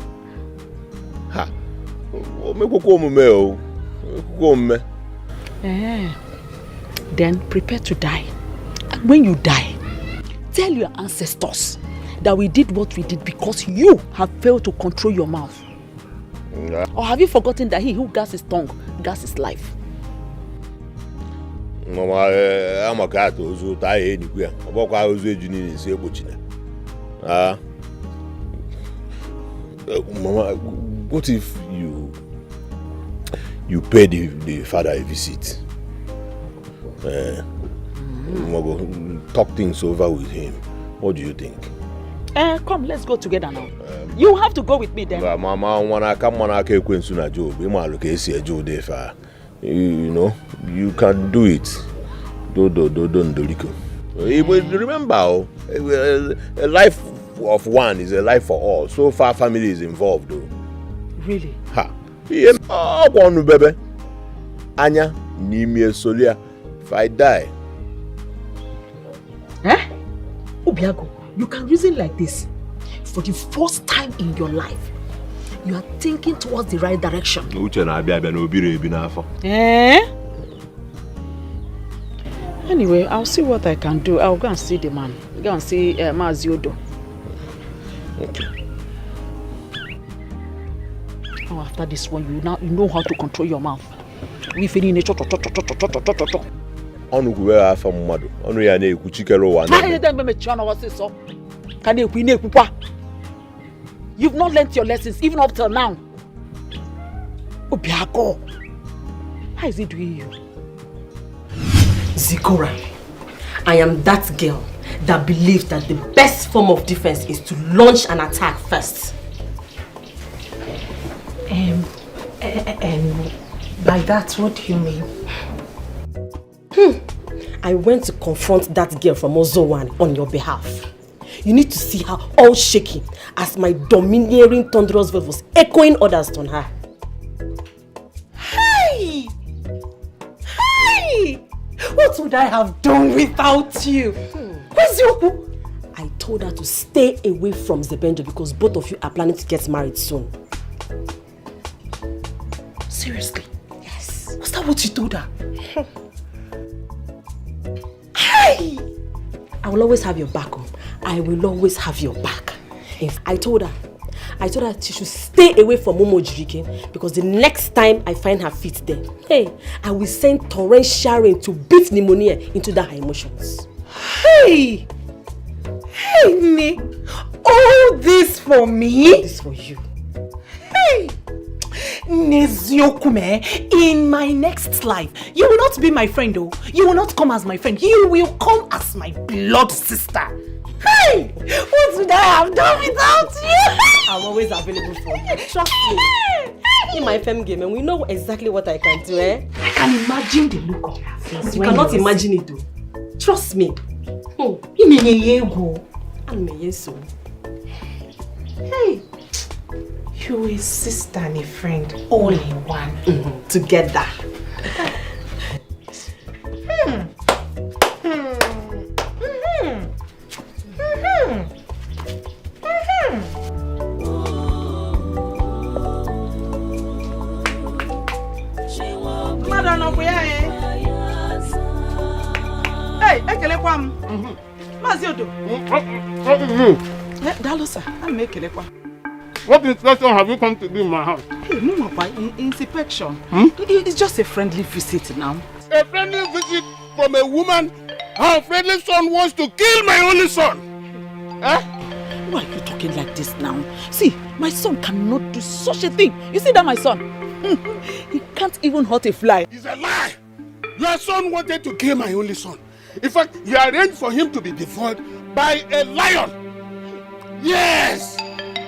Then prepare to die. And when you die, tell your ancestors that we did what we did because you have failed to control your mouth. Yeah. Or have you forgotten that he who guards his tongue guards his life? Mama, I'm a cat who's tired anywhere. About I was a junior in Sebuchina. Mama, what if you pay the father a visit? Talk things over with him. What do you think? Come, let's go together now. You have to go with me then. Mama, when I come on, I can't go into a job. You know, you can do it. Don't. Remember, a life of one is a life for all. So far, family is involved, though. Really? Ha. Oh, one baby. Anya, Nimie Solia. If I die. Obiago, you can reason like this. For the first time in your life, you are thinking towards the right direction. Anyway, I'll see what I can do. I'll go and see the man. Go and see Maziodo. Okay. Oh, after this one, you know how to control your mouth. We feel in nature. You've not learnt your lessons even up till now. Obiago, how is he doing you? Zikora, I am that girl that believes that the best form of defense is to launch an attack first. By that, what do you mean? I went to confront that girl from Ozowan on your behalf. You need to see her all shaking as my domineering thunderous voice was echoing orders on her. Hey! What would I have done without you? Where's Yoku? I told her to stay away from Zebenjo because both of you are planning to get married soon. Seriously? Yes. Was that what you told her? Hey! I will always have your back. I will always have your back. I told her she should stay away from Momo Jirike because the next time I find her feet there, I will send torrential rain to beat pneumonia into her emotions. Hey, me, all this for me? All this for you. Hey, Neziokume, in my next life, you will not be my friend, though. You will not come as my friend. You will come as my blood sister. Hey, what would I have done without you? I'm always available for you. Trust me. In my fem game, and we know exactly what I can do, I can imagine the look on your face. You cannot imagine it, though. Trust me. Hey, you a sister and a friend, all in one. Together. Hey, Ekelekwam. Maziodo. Dalosa, I'm Ekelekwam. What inspection have you come to do in my house? Hey, Mumapa, inspection. It's just a friendly visit now. A friendly visit from a woman? Her friendly son wants to kill my only son. Why are you talking like this now? See, my son cannot do such a thing. You see that my son? He can't even hurt a fly. It's a lie. Your son wanted to kill my only son. In fact, you arranged for him to be devoured by a lion. Yes!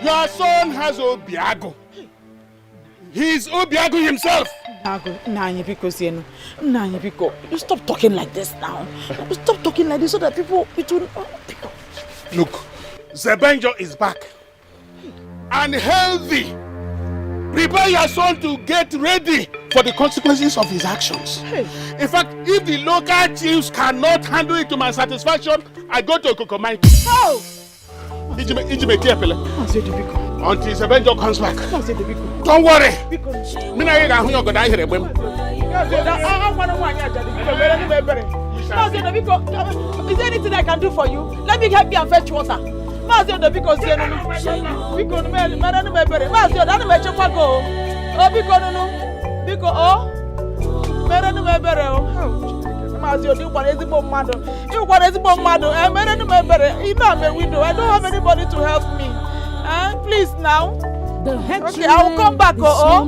Your son has Obiago. He's Obiago himself. You stop talking like this now. You stop talking like this so that people... Look, Zebenjo is back. And healthy. Prepare your son to get ready for the consequences of his actions. In fact, if the local chiefs cannot handle it to my satisfaction, I go to Kokomai. Oh! Ijime carefully. Until Sebenjo comes back. Don't worry. Mina yega hunyo go die here ebem. Is there anything I can do for you? Let me help you and fetch water. Mazio the because you know. Because no man no me bere. Mazio that me chekwa go. Oh because no. Because oh. Mere no me bere oh. Mazio you want ezigbo mmadu. You want ezigbo mmadu. Mere no me bere. You know I'm a widow. I don't have anybody to help me. Please now. Okay, I will come back oh.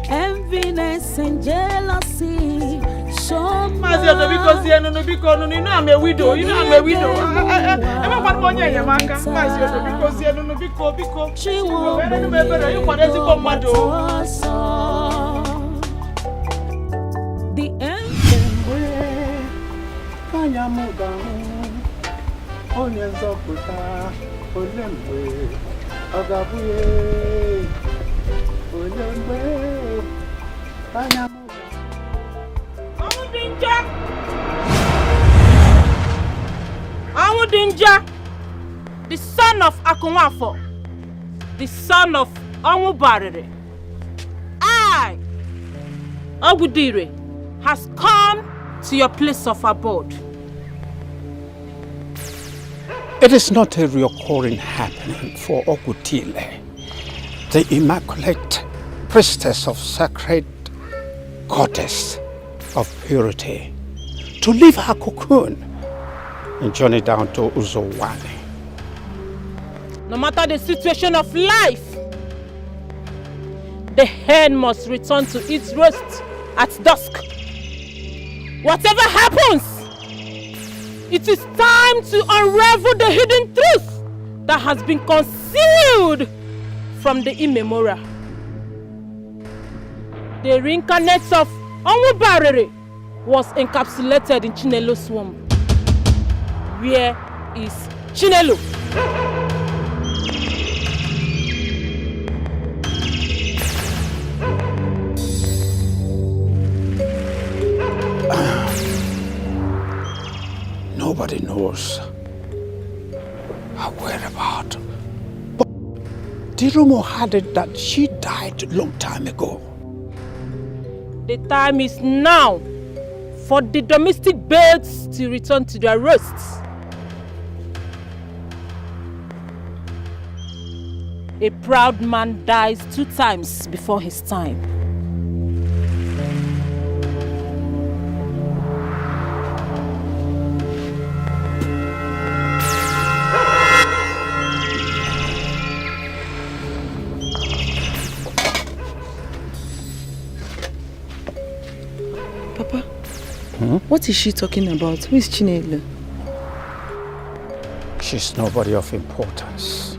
Enviness and jealousy. Mazio because you know I'm a widow. You know I'm a widow. I'm one more year, Yamaka. Mazio because you know because she won't remember you want to come mad. The end. Kanyamuga. Onyenzokuta. Olemwe. Agabuye. Olemwe. Kanyamuga. Awudinja, the son of Akunwafo, the son of Onwubarere, I, Ogudire, has come to your place of abode. It is not a recurring happening for Ogutile, the immaculate priestess of sacred goddess of purity, to leave her cocoon and journey down to Uzowani. No matter the situation of life, the hen must return to its roost at dusk. Whatever happens, it is time to unravel the hidden truth that has been concealed from the immemorial. The reincarnate of Onwubarere was encapsulated in Chinelo's womb. Where is Chinelo? Nobody knows her whereabouts. But the rumor had it that she died a long time ago. The time is now for the domestic birds to return to their roosts. A proud man dies 2 times before his time. Papa, what is she talking about? Who is Chinelo? She's nobody of importance.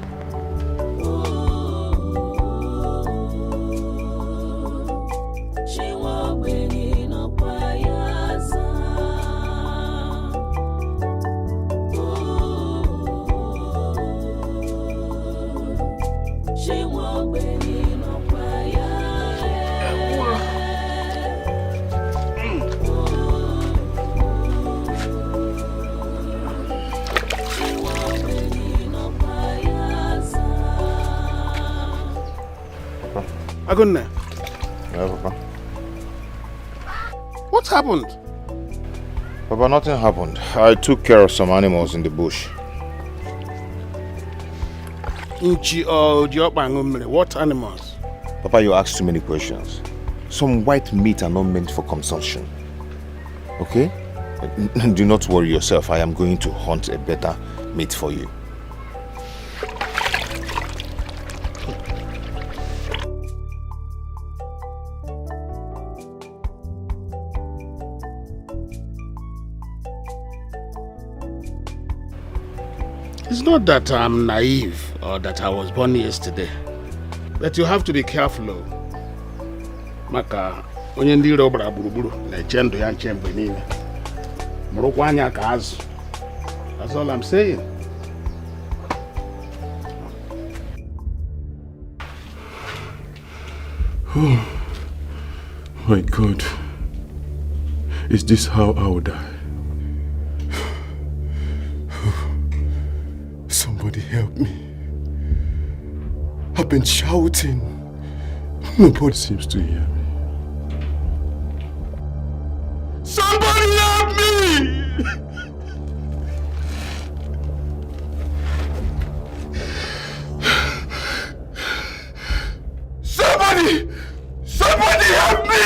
Agunne. Yeah, Papa. What happened? Papa, nothing happened. I took care of some animals in the bush. What animals? Papa, you ask too many questions. Some white meat are not meant for consumption. Okay? Do not worry yourself. I am going to hunt a better meat for you. It's not that I'm naive or that I was born yesterday, but you have to be careful. Maka onye ndị iro gbara gburugburu na-eche ndụ ya nche mgbe niile. Mụrụkwa anya ka azụ. That's all I'm saying. Oh my God. Is this how I will die? help me. I've been shouting. Nobody seems to hear me. Somebody help me! Somebody help me!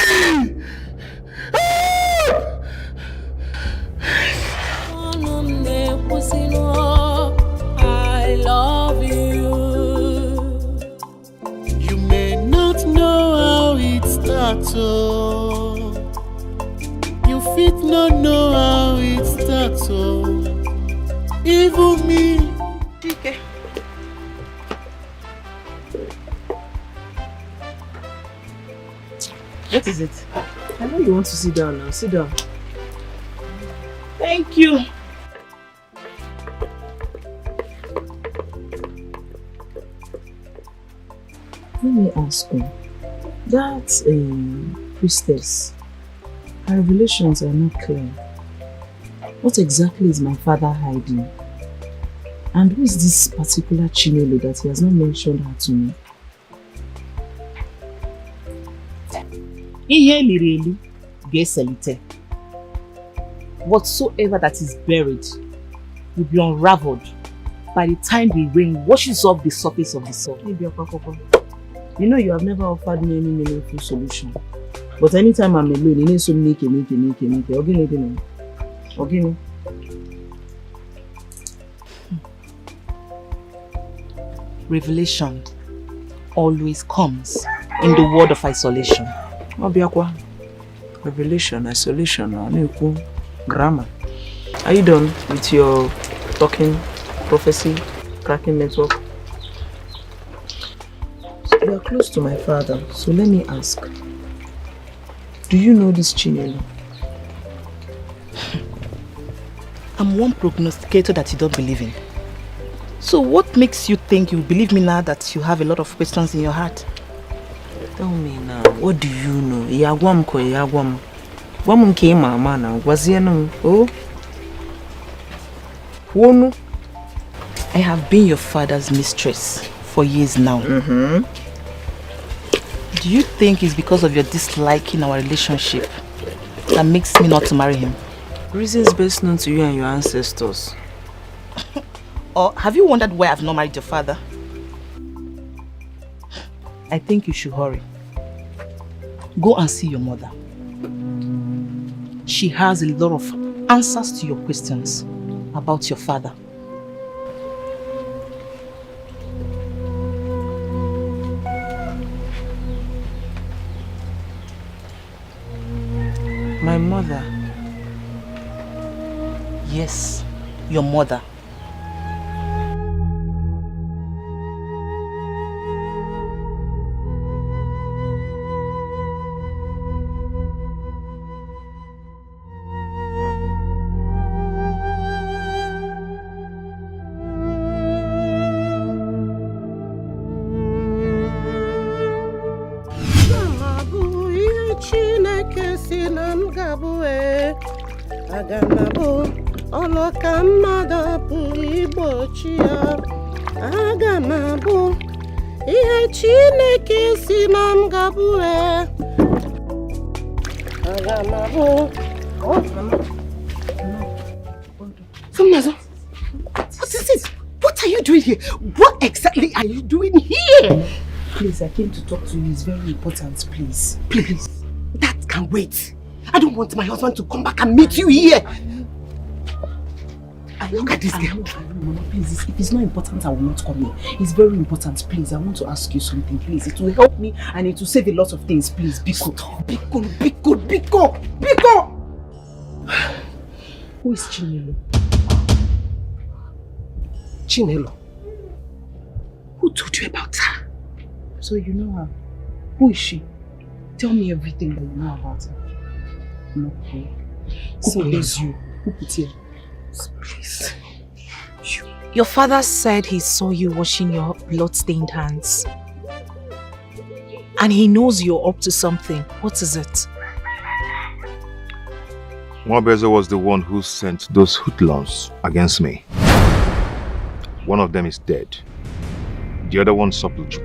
I love you. You may not know how it starts, oh. You fit not know how it starts, oh. Even me. Okay. What is it? I know you want to sit down now. Sit down. Thank you. Let me ask you. That priestess, her revelations are not clear. What exactly is my father hiding? And who is this particular Chinenye that he has not mentioned her to me? Whatsoever that is buried will be unraveled by the time the rain washes off the surface of the soil. You know you have never offered me any meaningful solution. But anytime I'm alone, you need to make. Okay. Revelation always comes in the word of isolation. Revelation, isolation, grammar. Are you done with your talking, prophecy, cracking network? You are close to my father, so let me ask. Do you know this Chinenye? I'm one prognosticator that you don't believe in. So what makes you think you believe me now that you have a lot of questions in your heart? Tell me now, what do you know? Yagwam ko yagwam. Wam ke mama na wazienu. Oh. Wonu. I have been your father's mistress for years now. Do you think it's because of your dislike in our relationship that makes me not to marry him? Reasons best known to you and your ancestors. Or have you wondered why I've not married your father? I think you should hurry. Go and see your mother. She has a lot of answers to your questions about your father. My mother? Yes, your mother. Agamabo, Oloka mmadụ pụrụ igbochi ya. Agamabo, ihe Chineke si na m ga-abụ. Agamabo. Somnazo, what is this? What are you doing here? What exactly are you doing here? Please, I came to talk to you. It's very important, please. Please, that can wait. I don't want my husband to come back and meet you here. Look at this girl. Mama, please, if it's not important, I will not come here. It's very important, please. I want to ask you something, please. It will help me and it will save a lot of things, please. Biko. Who is Chinelo? Chinelo? Who told you about her? So you know her. Who is she? Tell me everything that you know about her. No, who is you? Who put here? Please. Your father said he saw you washing your blood-stained hands. And he knows you're up to something. What is it? Mwabeze was the one who sent those hoodlums against me. One of them is dead. The other one, Supluchu,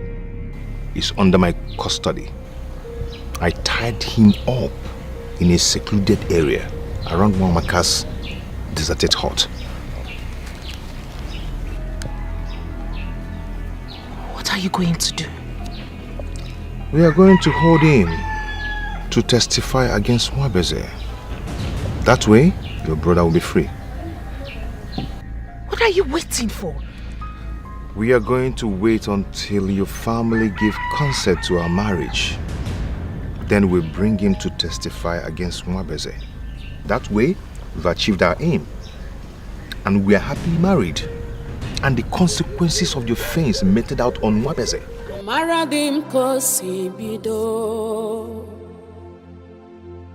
is under my custody. I tied him up in a secluded area around Wamaka's deserted hut. What are you going to do? We are going to hold him to testify against Mwabeze. That way, your brother will be free. What are you waiting for? We are going to wait until your family give consent to our marriage. Then we'll bring him to testify against Mwabeze. That way, we've achieved our aim. And we are happily married. And the consequences of your offense meted out on Mwabeze.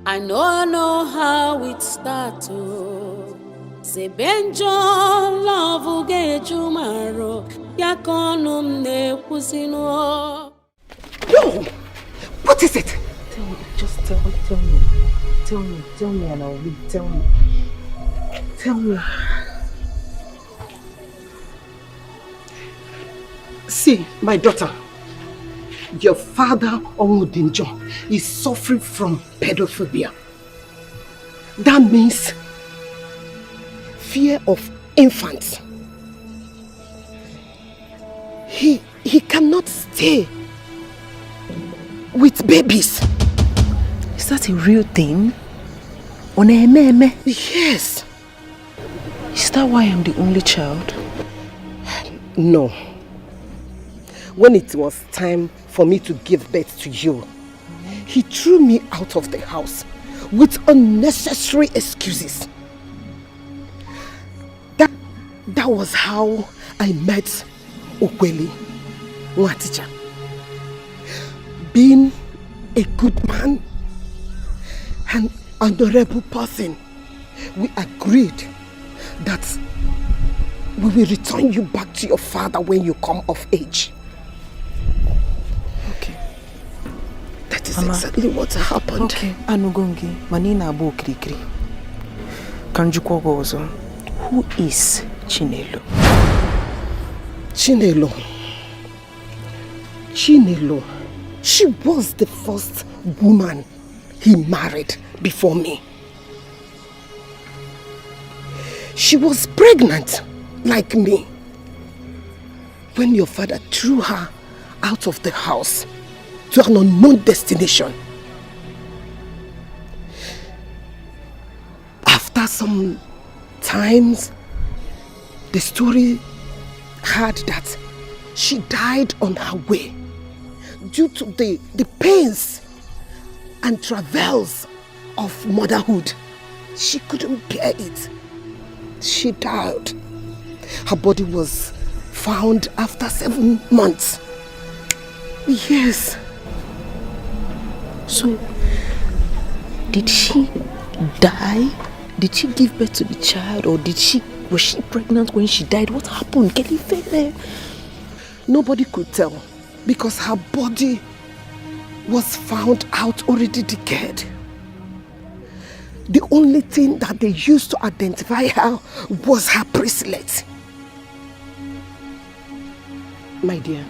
I know how it started. Zebenjo love gejumaro yakonum ne kusino. Yo, what is it? Tell me, just tell me and I'll leave. Tell me. See, my daughter, your father, Omudinjo, is suffering from pedophobia. That means fear of infants. He cannot stay with babies. Is that a real thing? Onememe? Yes. Is that why I'm the only child? No. When it was time for me to give birth to you, he threw me out of the house with unnecessary excuses. That was how I met Okweli Nwatija. Being a good man and honorable person, we agreed that we will return you back to your father when you come of age. Okay. That is exactly what happened. Okay. Anugongi, manina abo krikri. Kanjukwo gozo. Who is Chinelo? Chinelo. She was the first woman he married before me. She was pregnant like me when your father threw her out of the house to an unknown destination. After some times, the story had that she died on her way due to the pains and travails of motherhood. She couldn't bear it. She died. Her body was found after 7 months. Yes. So, did she die? Did she give birth to the child, or was she pregnant when she died? What happened? Nobody could tell because her body was found out already decayed. The only thing that they used to identify her was her bracelet. My dear,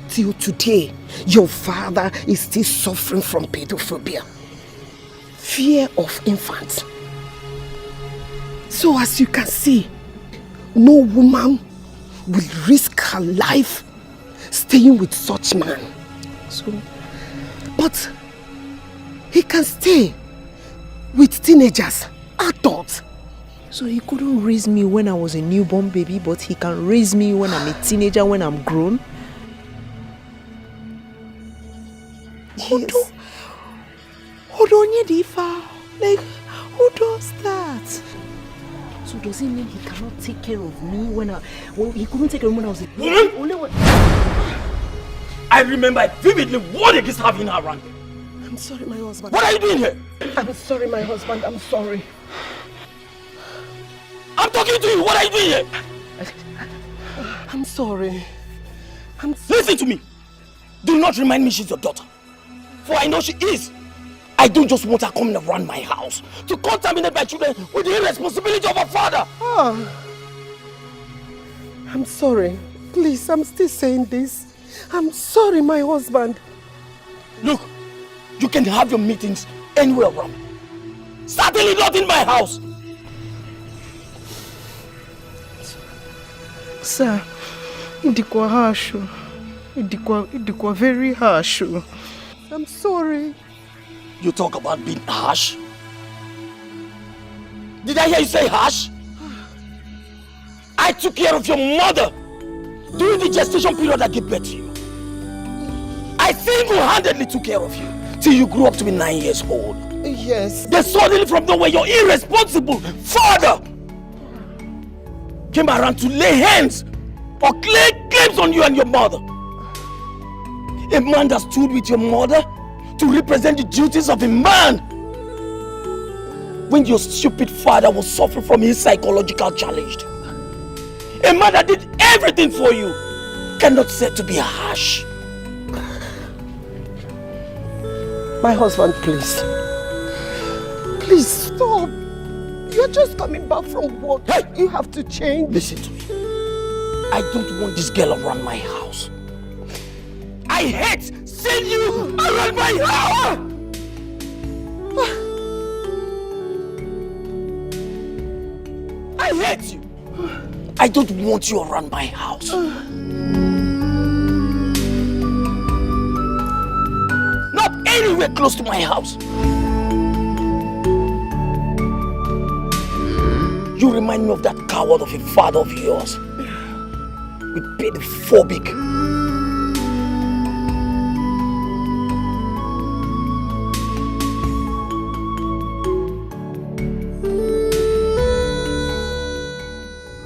till today, your father is still suffering from pedophobia. Fear of infants. So as you can see, no woman will risk her life staying with such man. But he can stay with teenagers, adults. So he couldn't raise me when I was a newborn baby, but he can raise me when I'm a teenager, when I'm grown? Yes. Hold on, Yedifa. Like, who does that? So does it mean he cannot take care of me he couldn't take care of me when I was a woman? I remember vividly what it is having her around. I'm sorry, my husband. What are you doing here? I'm sorry, my husband. I'm sorry. I'm talking to you. What are you doing here? I'm sorry. Listen to me. Do not remind me she's your daughter. For I know she is. I don't just want her coming around my house to contaminate my children with the irresponsibility of her father. I'm sorry. Please, I'm still saying this. I'm sorry, my husband. Look, you can have your meetings anywhere around. Certainly not in my house. Sir, idikwa harsh. Idikwa very harsh. I'm sorry. You talk about being harsh? Did I hear you say harsh? I took care of your mother during the gestation period I gave birth to you. I single-handedly took care of you till you grew up to be 9 years old. Yes. Then suddenly from nowhere, your irresponsible father came around to lay hands or lay claims on you and your mother. A man that stood with your mother to represent the duties of a man when your stupid father was suffering from his psychological challenge. A man that did everything for you cannot say to be harsh. My husband, please. Please stop. You're just coming back from work. Hey! You have to change. Listen to me. I don't want this girl around my house. I hate seeing you around my house! I hate you. I don't want you around my house. Not anywhere close to my house. You remind me of that coward of a father of yours with pedophobic.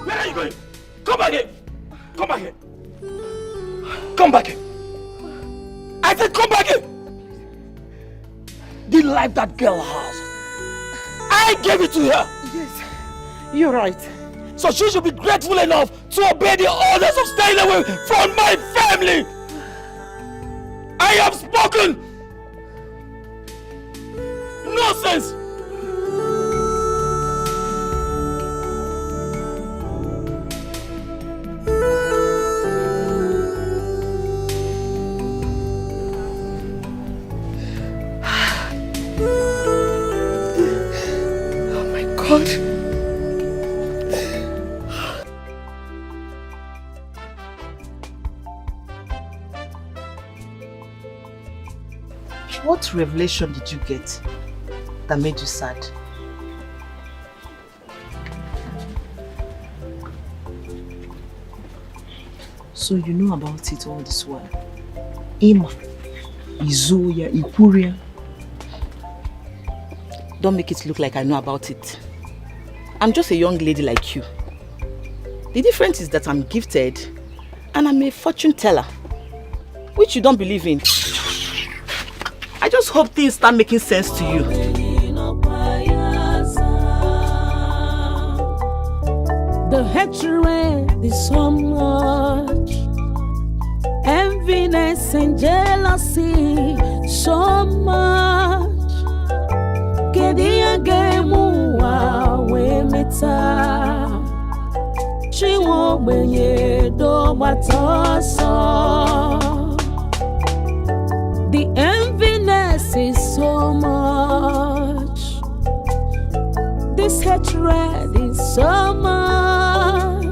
Where are you going? Come back here! Come back here! Come back here! I said come back here! The life that girl has, I gave it to her! Yes, you're right. So she should be grateful enough to obey the orders of staying away from my family! I have spoken! Nonsense! Oh my God. What revelation did you get that made you sad? So you know about it all this while? Ima, Izoya, Ikuria. Don't make it look like I know about it. I'm just a young lady like you. The difference is that I'm gifted and I'm a fortune teller, which you don't believe in. I just hope things start making sense to you. The hatred is so much, enviness and jealousy so much. Kedia gemu we meta, she won't be do matoso. The enviness is so much, this hatred is so much.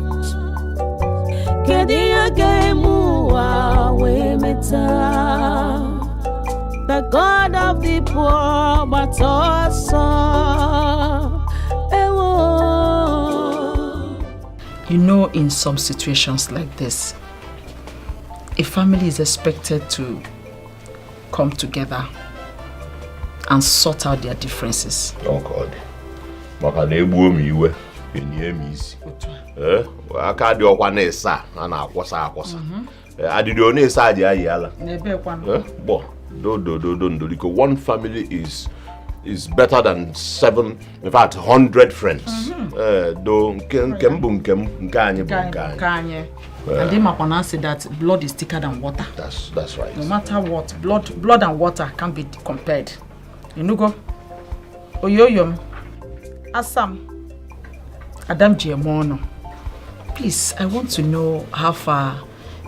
Kedia gemu we meta, the God of the poor, but also You know, in some situations like this, a family is expected to come together and sort out their differences. Oh God. Maka na egbu omi iwe, enye mi isi. Aka dị ọkwa na-esa, a na-akwọsa akwọsa. Adịdị ọ na-esa adị ayi ala. N'ebe kwa. Bo, do. One family is better than 7, in fact 100 friends. Do nkem bụ nkem, nke anyị bụ nke anyị. And they might say that blood is thicker than water. That's right. No matter what, blood and water can't be compared. You know go. Oyoyom. Asam. Adam Jemono. Please, I want to know how far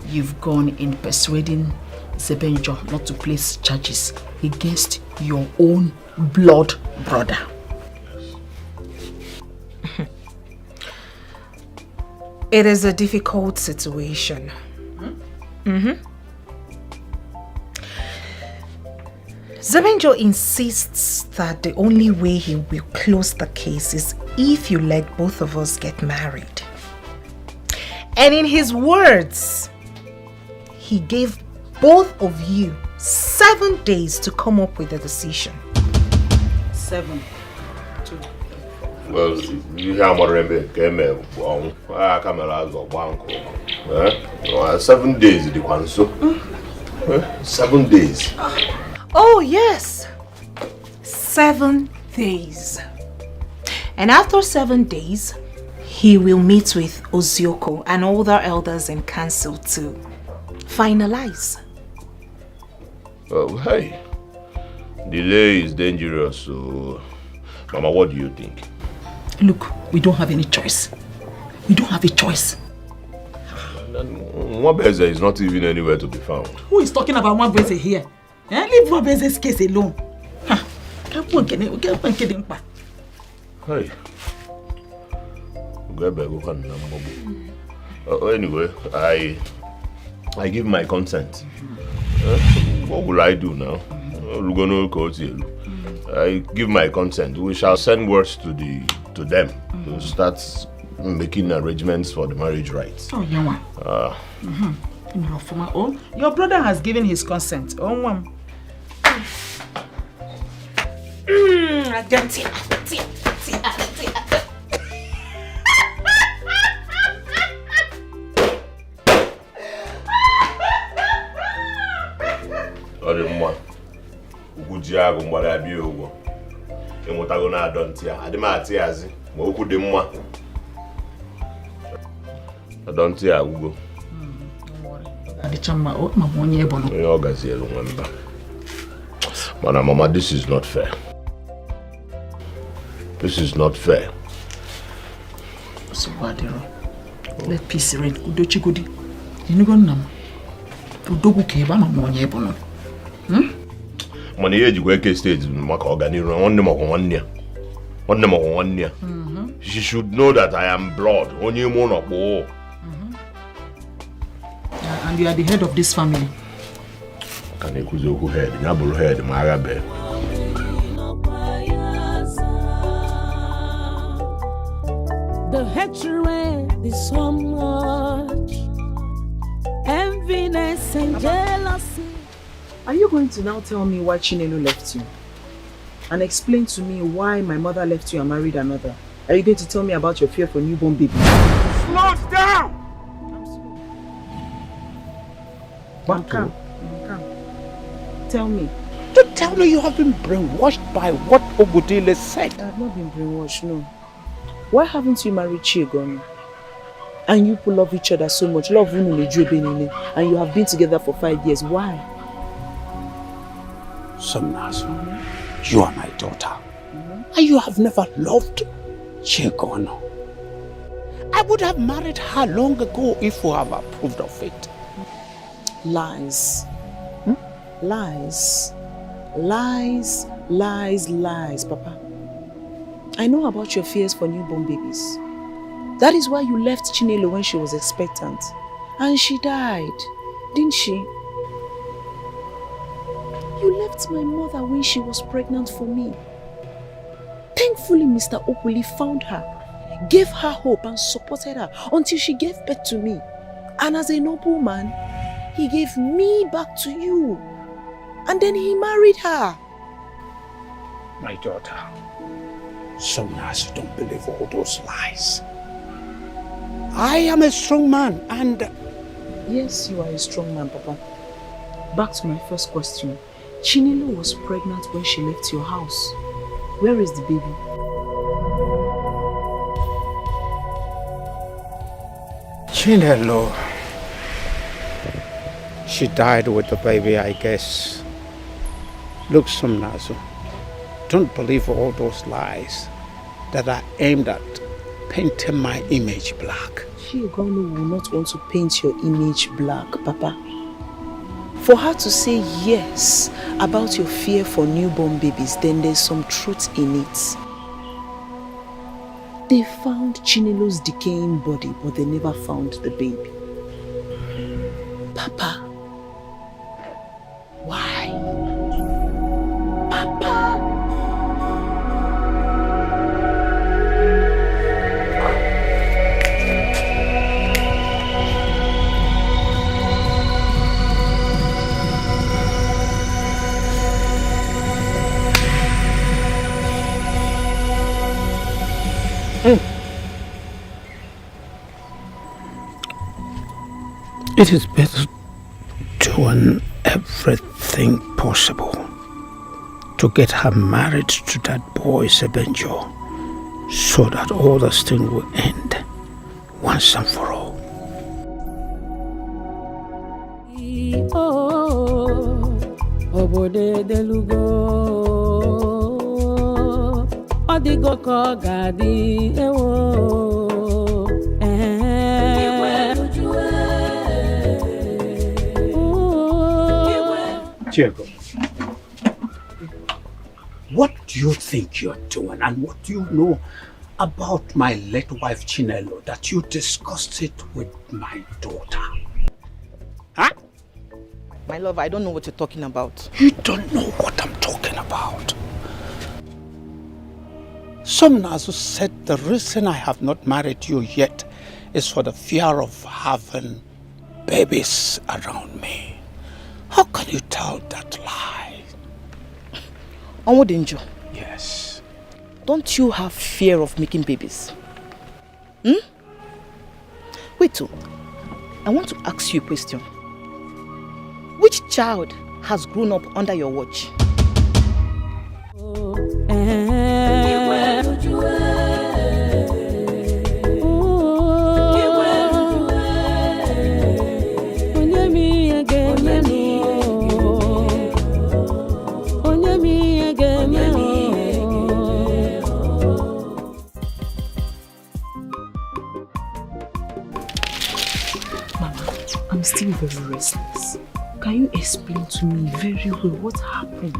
you've gone in persuading Zebenjo not to place charges against your own blood brother. It is a difficult situation. Zebenjo insists that the only way he will close the case is if you let both of us get married. And in his words, he gave both of you 7 days to come up with a decision. 7. Well, you have more than 7 days. The one so 7 days. Oh yes, 7 days. And after 7 days, he will meet with Ozioko and other elders in council to finalize. Oh, hey. Delay is dangerous, so... Mama, what do you think? Look, we don't have any choice. We don't have a choice. Mwabeze is not even anywhere to be found. Who is talking about Mwabeze here? Leave Mwabeze's case alone. Hey. Anyway, I give my consent. What will I do now? I give my consent. We shall send words to them to start making arrangements for the marriage rights. Oh, yeah. Your brother has given his consent. Mama, this is not fair. This is not fair. So let peace reign. Udochi gudi. Inugonam. Udogu keba mamonye bono. Money age go stage maka organiro onne mo wonne. Onne mo wonne. She should know that I am blood. Onye mo no po. And you are the head of this family. Can you who head? Nyabulu head Magabe. The hatred is so much, enviness and jealousy. Are you going to now tell me why Chinenye left you? And explain to me why my mother left you and married another? Are you going to tell me about your fear for newborn baby? Slow down! I'm calm. Tell me. Don't tell me you have been brainwashed by what Ogudile said. I have not been brainwashed, no. Why haven't you married Chigon? And you people love each other so much. Love and you have been together for 5 years. Why? Somnazo, you are my daughter. And you have never loved Chigon. I would have married her long ago if you have approved of it. Lies. Lies. Lies, lies, lies, Papa. I know about your fears for newborn babies. That is why you left Chinelo when she was expectant. And she died, didn't she? You left my mother when she was pregnant for me. Thankfully, Mr. Okuli found her, gave her hope and supported her until she gave birth to me. And as a noble man, he gave me back to you. And then he married her. My daughter, sometimes you don't believe all those lies. I am a strong man and... Yes, you are a strong man, Papa. Back to my first question. Chinelo was pregnant when she left your house. Where is the baby? Chinelo. She died with the baby, I guess. Look, Somnazo, don't believe all those lies that are aimed at painting my image black. Chigono will not want to paint your image black, Papa. For her to say yes about your fear for newborn babies, then there's some truth in it. They found Chinelo's decaying body, but they never found the baby. Papa, why? Papa! It is better doing everything possible to get her married to that boy Sebenjo, so that all this thing will end once and for all. Diego, what do you think you're doing, and what do you know about my late wife Chinelo that you discussed it with my daughter? Huh? My love, I don't know what you're talking about. You don't know what I'm talking about. Some Nazu said the reason I have not married you yet is for the fear of having babies around me. How can you tell that lie? Onwodinjo. Yes. Don't you have fear of making babies? Wait, I want to ask you a question. Which child has grown up under your watch? I'm still very restless. Can you explain to me very well what happened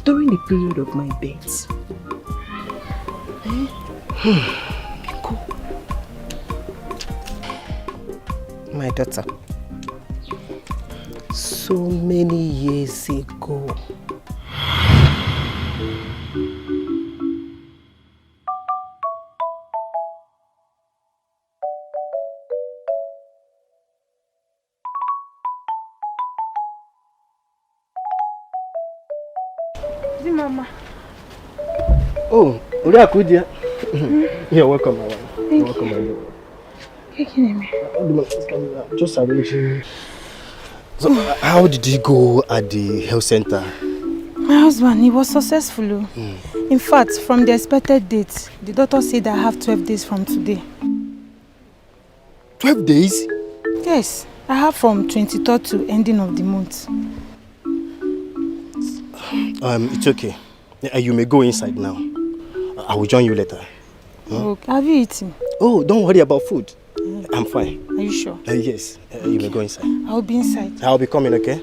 during the period of my birth? Go. My daughter, so many years ago, Mama. Oh, Uriakudia. You're welcome, my wife. You're welcome, my love. Just arranging. So, how did you go at the health center? My husband, he was successful. In fact, from the expected date, the doctor said I have 12 days from today. 12 days? Yes, I have from 23rd to ending of the month. It's okay. You may go inside now. I will join you later. Okay. Have you eaten? Oh, don't worry about food. I'm fine. Are you sure? Yes. You may go inside. I'll be inside. I'll be coming, okay?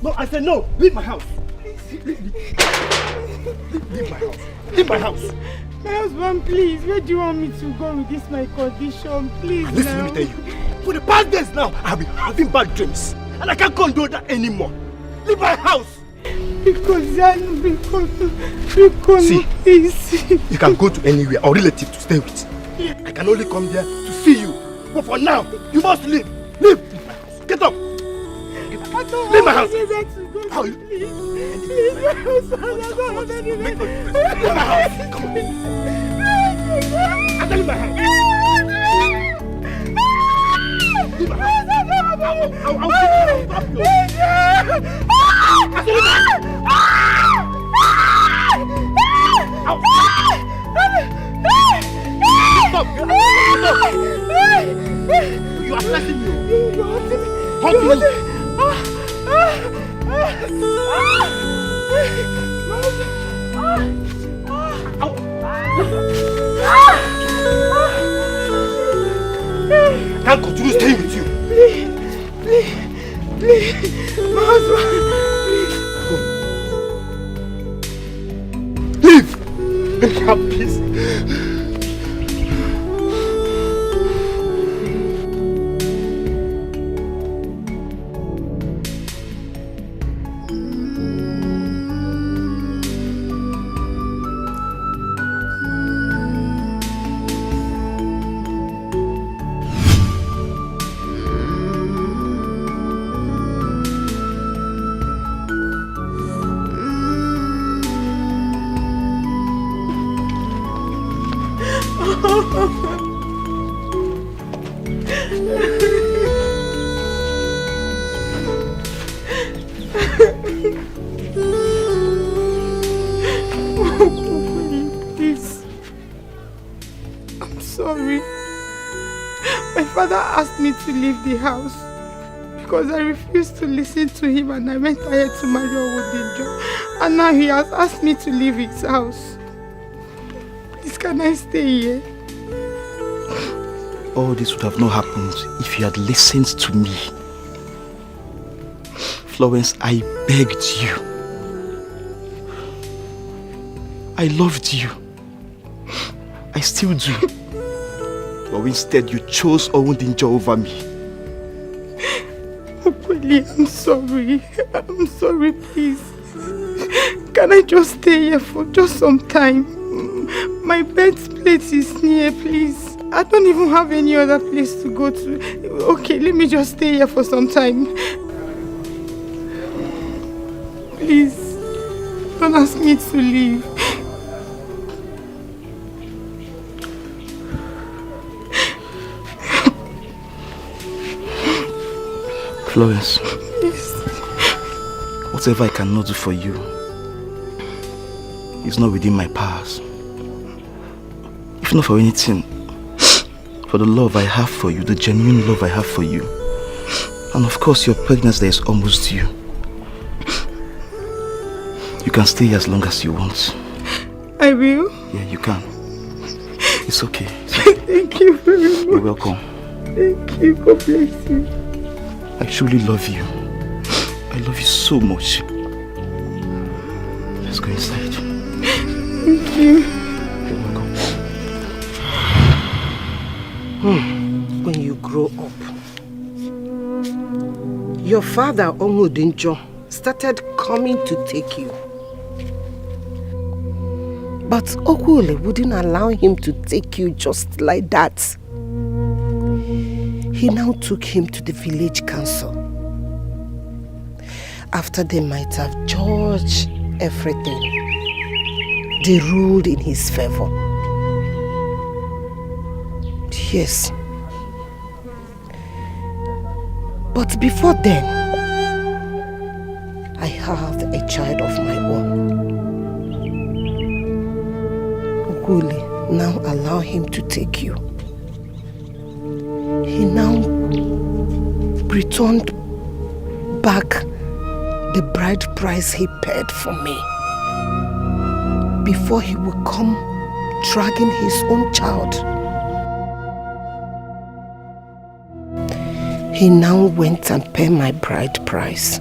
No, I said no. Leave my house. Leave my house. Leave my house. My husband, please. Where do you want me to go with this my condition? Please. Listen, let me tell you. For the past days now, I've been having bad dreams. And I can't condone that anymore. Leave my house. Because see, you can go to anywhere or relative to stay with. I can only come there to see you. But for now, you must leave. Leave my house. Get up. I Leave my house. How you? Leave my house. Come on. Leave my house. You are stressing me. What do you? I can't continue staying with you. Please, my husband, please. Leave! Make me have peace. Please, I'm sorry. My father asked me to leave the house because I refused to listen to him and I went ahead to marry Owodinjo. And now he has asked me to leave his house. Please, can I stay here? All this would have not happened if you had listened to me. Florence, I begged you. I loved you. I still do. But instead you chose Owodinjo over me. Okweli, I'm sorry. I'm sorry, please. Can I just stay here for just some time? My birthplace is near, please. I don't even have any other place to go to. Okay, let me just stay here for some time. Please, don't ask me to leave. Florence, Yes. whatever I cannot do for you is not within my powers. If not for anything, for the love I have for you, the genuine love I have for you, and of course your pregnancy that is almost due. You can stay as long as you want. I will? Yeah, you can. It's okay. It's okay. Thank you very much. You're welcome. Thank you. God bless you. I truly love you. I love you so much. Let's go inside. Thank you. You're welcome. When you grow up, your father, Owodinjo, started coming to take you. But Okwule wouldn't allow him to take you just like that. He now took him to the village council. After they might have judged everything, they ruled in his favor. Yes. But before then, I had a child of my own. Okwule now allow him to take you. He now returned back the bride price he paid for me before he would come dragging his own child. He now went and paid my bride price.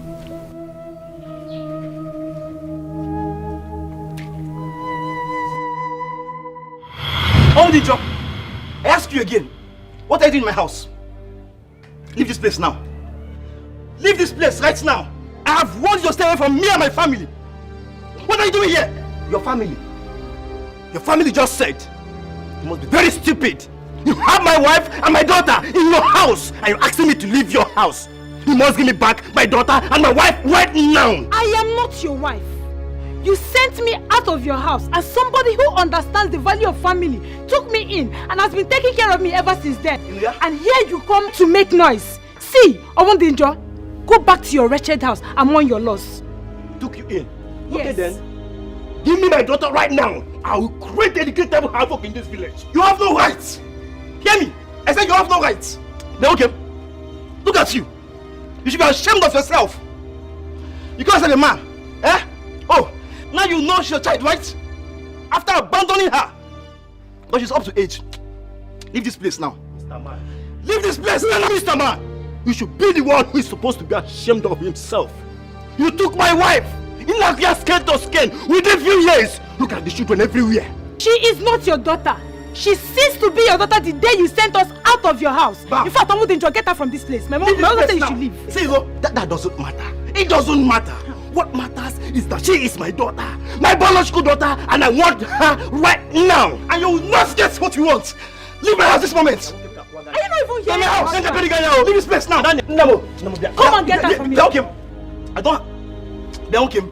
Owodinjo, I ask you again. What are you doing in my house? Leave this place now. Leave this place right now. I have warned you to stay away from me and my family. What are you doing here? Your family. Your family just said you must be very stupid. You have my wife and my daughter in your house and you're asking me to leave your house. You must give me back my daughter and my wife right now. I am not your wife. You sent me out of your house as somebody who understands the value of family, took me in and has been taking care of me ever since then. Yeah. And here you come to make noise. See, Omondinjo, go back to your wretched house and mourn your loss. Took you in? Yes. Okay then. Give me my daughter right now. I will create a decretable havoc in this village. You have no rights. Hear me? I said you have no rights. Now okay. Look at you. You should be ashamed of yourself. You can't say the man. Eh? Oh, now you know she's your child, right? After abandoning her. But she's up to age. Leave this place now. Mr. Man. Leave this place now, Mr. Man. You should be the one who is supposed to be ashamed of himself. You took my wife. In like your skin to skin within a few years. Look at the children everywhere. She is not your daughter. She ceased to be your daughter the day you sent us out of your house. Bah. In fact, I wouldn't get her from this place. My mother said you should leave. See, that doesn't matter. It doesn't matter. What matters is that she is my daughter, my biological daughter, and I want her right now. And you will not get what you want. Leave my house this moment. Are you not even here? Leave my house. Leave this place now. Come and get her from here. I don't. They don't come.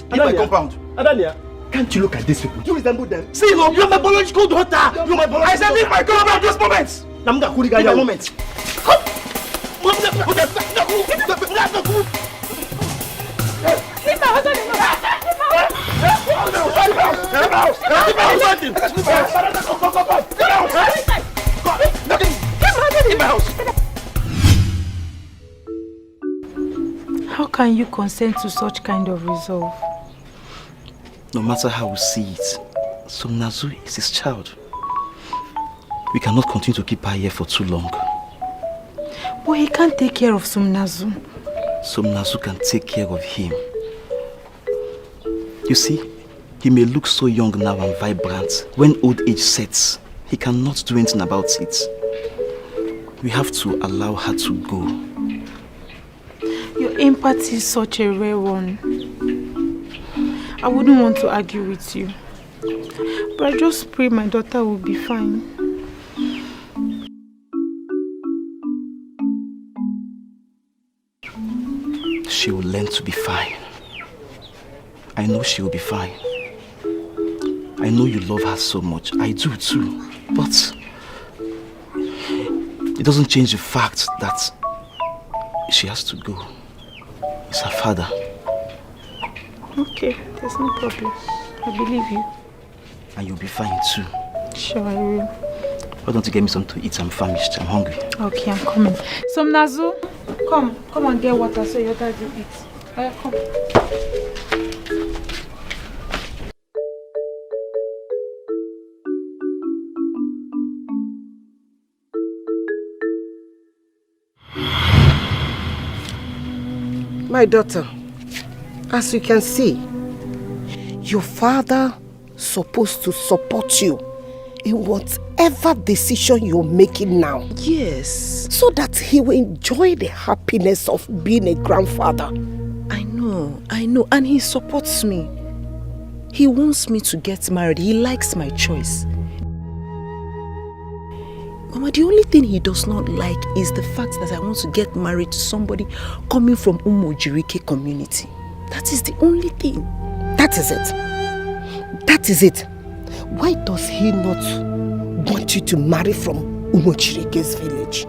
Leave my compound. Adania. Can't you look at these people? You resemble them. See, you're my biological daughter. You're my biological. I said leave my compound this moment. Leave my moment. Come. Leave my husband. How can you consent to such kind of resolve? No matter how we see it, Somnazu is his child. We cannot continue to keep her here for too long. But he can't take care of Somnazu. Somnazu can take care of him. You see, he may look so young now and vibrant. When old age sets, he cannot do anything about it. We have to allow her to go. Your empathy is such a rare one. I wouldn't want to argue with you. But I just pray my daughter will be fine. She will learn to be fine. I know she will be fine. I know you love her so much. I do too. But it doesn't change the fact that she has to go. It's her father. Okay, there's no problem. I believe you. And you'll be fine too. Sure, I will. Why don't you get me something to eat? I'm famished. I'm hungry. Okay, I'm coming. Somnazu, come and get water so your dad will eat. Come. My daughter, as you can see, your father is supposed to support you in whatever decision you're making now. Yes. So that he will enjoy the happiness of being a grandfather. I know. And he supports me. He wants me to get married. He likes my choice. Mama, the only thing he does not like is the fact that I want to get married to somebody coming from Umojirike community. That is the only thing. That is it. That is it. Why does he not want you to marry from Umojirike's village?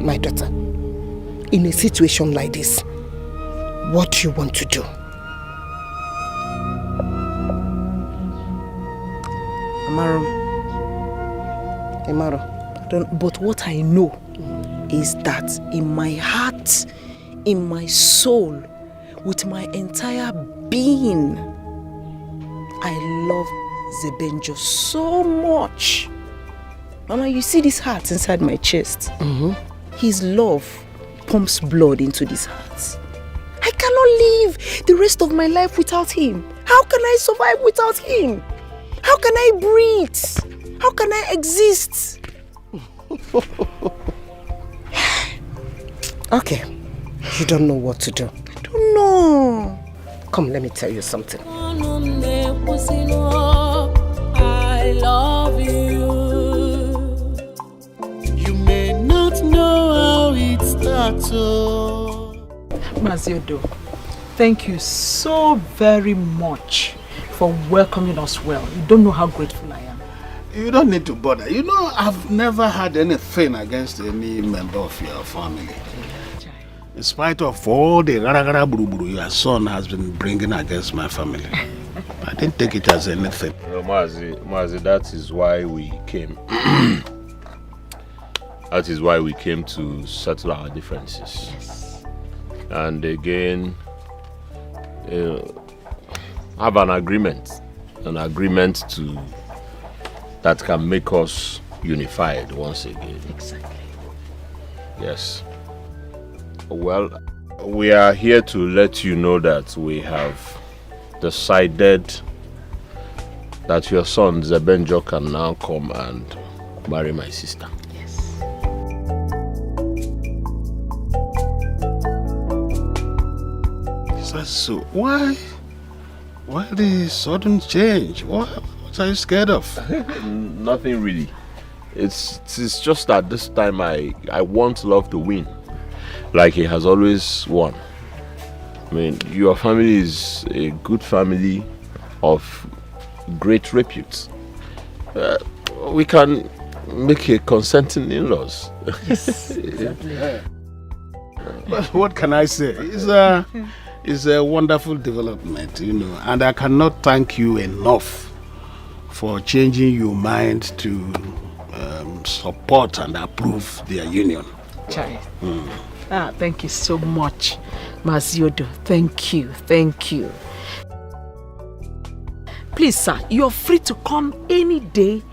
My daughter, in a situation like this, what do you want to do? Amaro, but what I know is that in my heart, in my soul, with my entire being, I love Zebenjo so much. Mama, you see this heart inside my chest? His love pumps blood into this heart. I cannot live the rest of my life without him. How can I survive without him? How can I breathe? How can I exist? Okay, you don't know what to do. I don't know. Come, let me tell you something. I love you. it starts. Oh. Maziodo, thank you so very much for welcoming us well. You don't know how grateful I am. You don't need to bother. You know, I've never had anything against any member of your family. In spite of all the rara buru your son has been bringing against my family. I didn't take it as anything. No, Mazi, that is why we came. That is why we came to settle our differences. Yes. And again, have an agreement to that can make us unified once again. Exactly. Yes. Well, we are here to let you know that we have decided that your son Zebenjo can now come and marry my sister. Yes. So why the sudden change? What are you scared of? Nothing really. It's just that this time I want love to win, like he has always won. I mean, your family is a good family of great repute. We can make a consenting in-laws. Yes, exactly. But what can I say? It's a wonderful development, you know, and I cannot thank you enough for changing your mind to support and approve their union. Chai. Thank you so much, Maziodo. Thank you. Please, sir, you're free to come any day,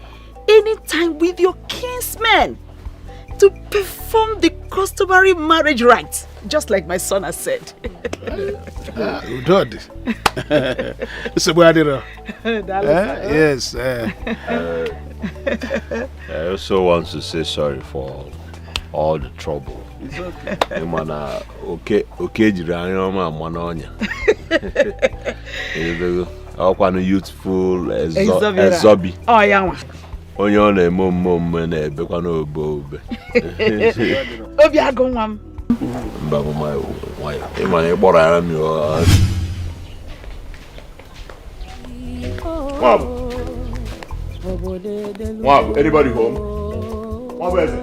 anytime with your kinsmen to perform the customary marriage rites, just like my son has said. Yes. I also want to say sorry for all the trouble. It's okay. Youthful Ezobi. Oh, yeah. Onye ọ na-eme omume na-ebekwa n'obe. Obi agụ nwa m. Mba bụ nwayọ. Ịma na ịkpọrọ ya m yo. Nwabụ, anybody home? Nwabụ eze.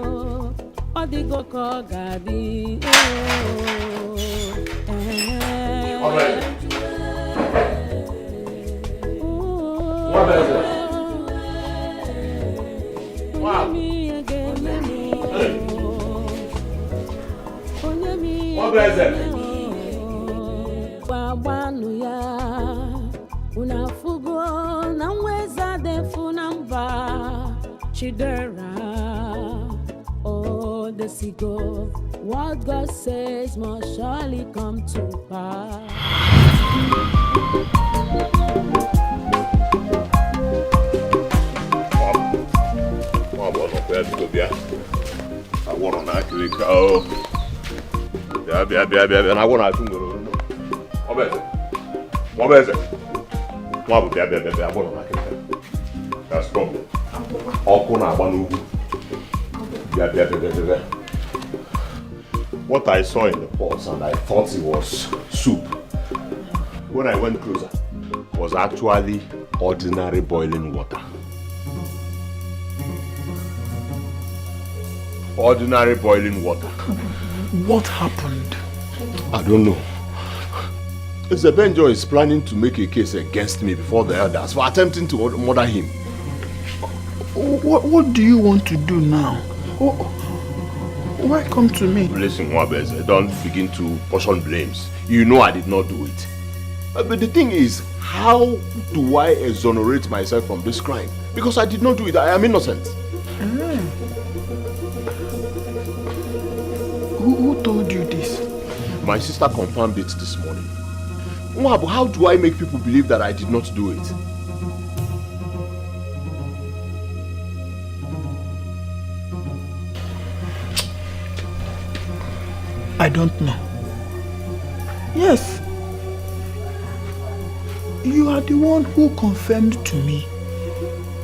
Ọ dịgo ka ọ ga-adị. Nwabụ eze. Nwabụ eze. Babanu ya unafugo na mweza defu namba Chidera. Oh, the seagull, what God says must surely come to pass. I want to actually go. Bia. And I want to go. What is it? Bia. I want to go. That's problem. Bia. What I saw in the pot and I thought it was soup. When I went closer, it was actually ordinary boiling water. Ordinary boiling water. What happened? I don't know. Zebenjo is planning to make a case against me before the elders for attempting to murder him. What do you want to do now? Why come to me? Listen, Wabeze, don't begin to portion blames. You know I did not do it. But the thing is, how do I exonerate myself from this crime? Because I did not do it. I am innocent. Who told you this? My sister confirmed it this morning. Mwabu, how do I make people believe that I did not do it? I don't know. Yes. You are the one who confirmed to me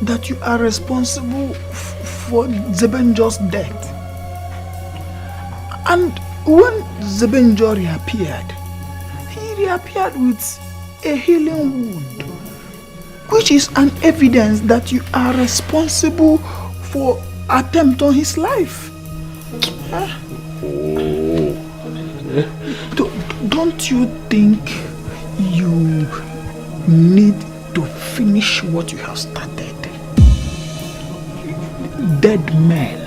that you are responsible for Zebenjo's death. And when Zebenjo reappeared, he reappeared with a healing wound, which is an evidence that you are responsible for attempt on his life. Huh? Don't you think you need to finish what you have started? Dead men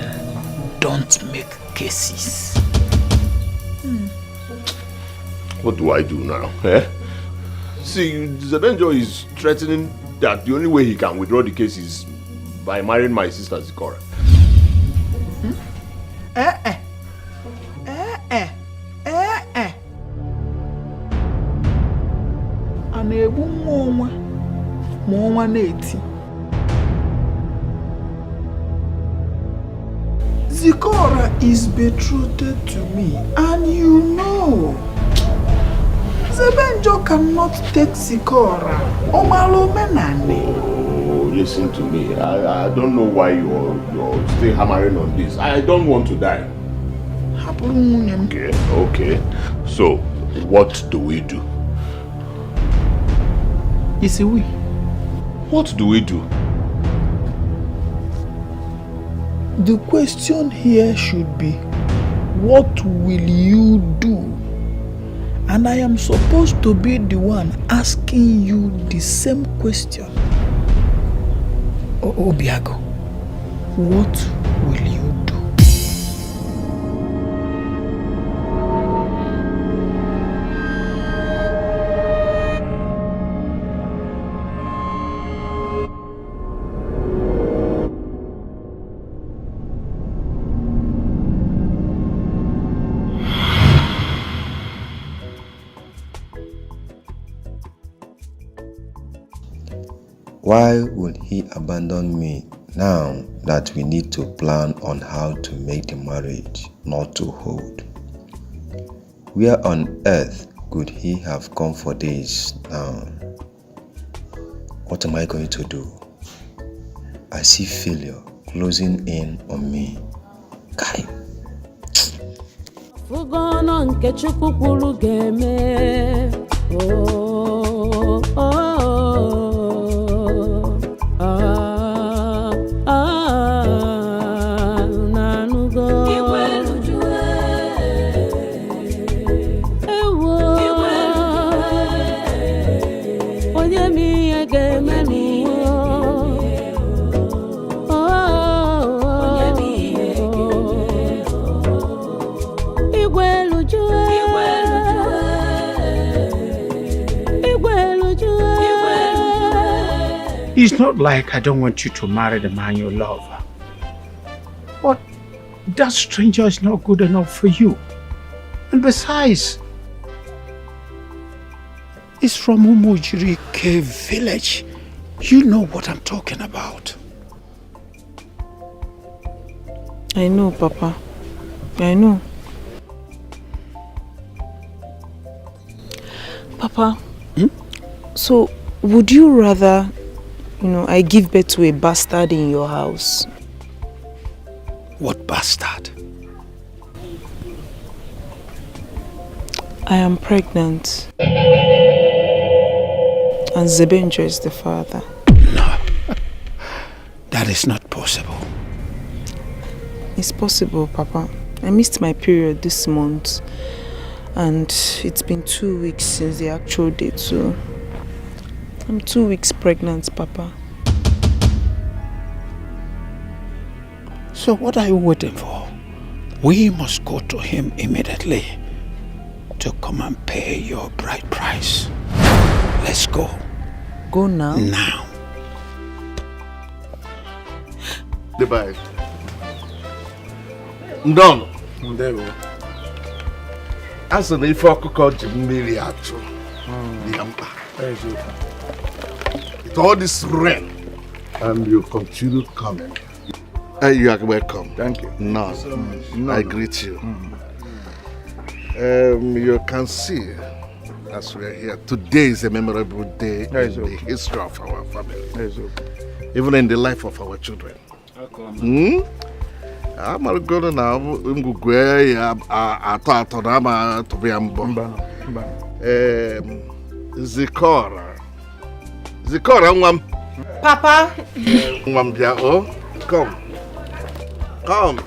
don't make cases. What do I do now? Eh? See, Zebenjo is threatening that the only way he can withdraw the case is by marrying my sister Zikora. Zikora is betrothed to me, and you know Zebenjo cannot take Zikora. Omalo menane. Oh, listen to me. I don't know why you're still hammering on this. I don't want to die. Okay. So, what do we do? It's a we. What do we do? The question here should be, what will you do? And I am supposed to be the one asking you the same question. Obiago, what will you do? Why would he abandon me now that we need to plan on how to make the marriage not to hold? Where on earth could he have come for this now? What am I going to do? I see failure closing in on me. Kai. Fugono nke Chukwu kwuru ga-eme. It's not like I don't want you to marry the man you love. But that stranger is not good enough for you. And besides, it's from Umujiri Cave village. You know what I'm talking about. I know, Papa. I know. Papa, so would you rather, I give birth to a bastard in your house? What bastard? I am pregnant. And Zebenjo is the father. No. That is not possible. It's possible, Papa. I missed my period this month. And it's been 2 weeks since the actual date, so I'm 2 weeks pregnant, Papa. So what are you waiting for? We must go to him immediately to come and pay your bride price. Let's go. Go now? Now. Goodbye. Ndon. Ndebo. As an ifoko jimiri acho. With all this rain, and you continue coming. You are welcome. Thank you. No, I greet you. You can see, as we are here, today is a memorable day in the history of our family. Even in the life of our children. I'm going to now. I'm going to Zikora, Papa. Come.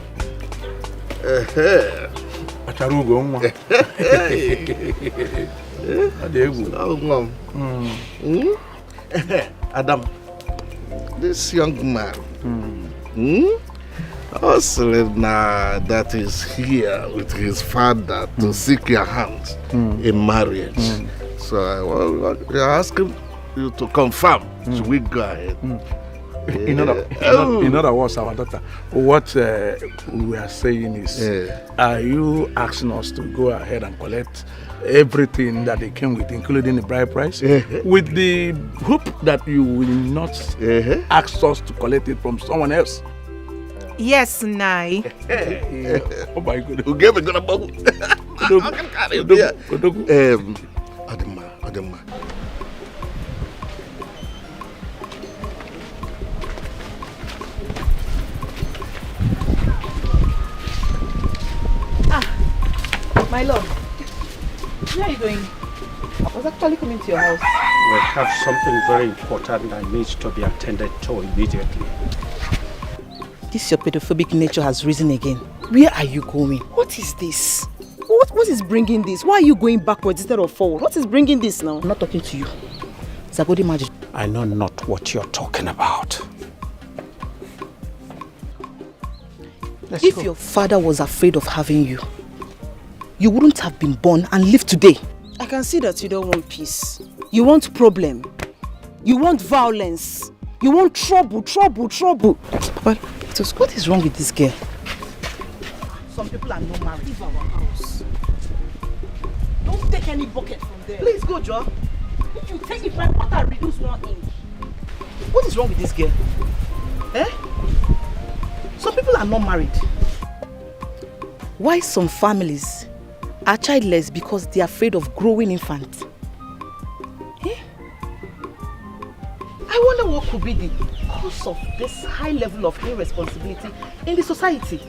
Adam, this young man, that is here with his father to seek your hand in marriage. So we are asking you to confirm. Should we go ahead? In other words, our daughter, what we are saying is, are you asking us to go ahead and collect everything that they came with, including the bride price, with the hope that you will not ask us to collect it from someone else? Yes, Nai. Oh my goodness. Who gave it to the boat? Adema. My lord, where are you going? I was actually coming to your house. We have something very important that needs to be attended to immediately. This your pedophobic nature has risen again. Where are you going? What is this? What is bringing this? Why are you going backwards instead of forward? What is bringing this now? I'm not talking to you. Zagodi Magic. I know not what you're talking about. If your father was afraid of having you, you wouldn't have been born and lived today. I can see that you don't want peace. You want problem. You want violence. You want trouble. Papa, what is wrong with this girl? Some people are not married. Leave our house. Don't take any bucket from there. Please go, Joe. If you take it, my water reduce 1 inch. What is wrong with this girl? Some people are not married. Why some families are childless because they are afraid of growing infants? I wonder what could be the cause of this high level of irresponsibility in the society.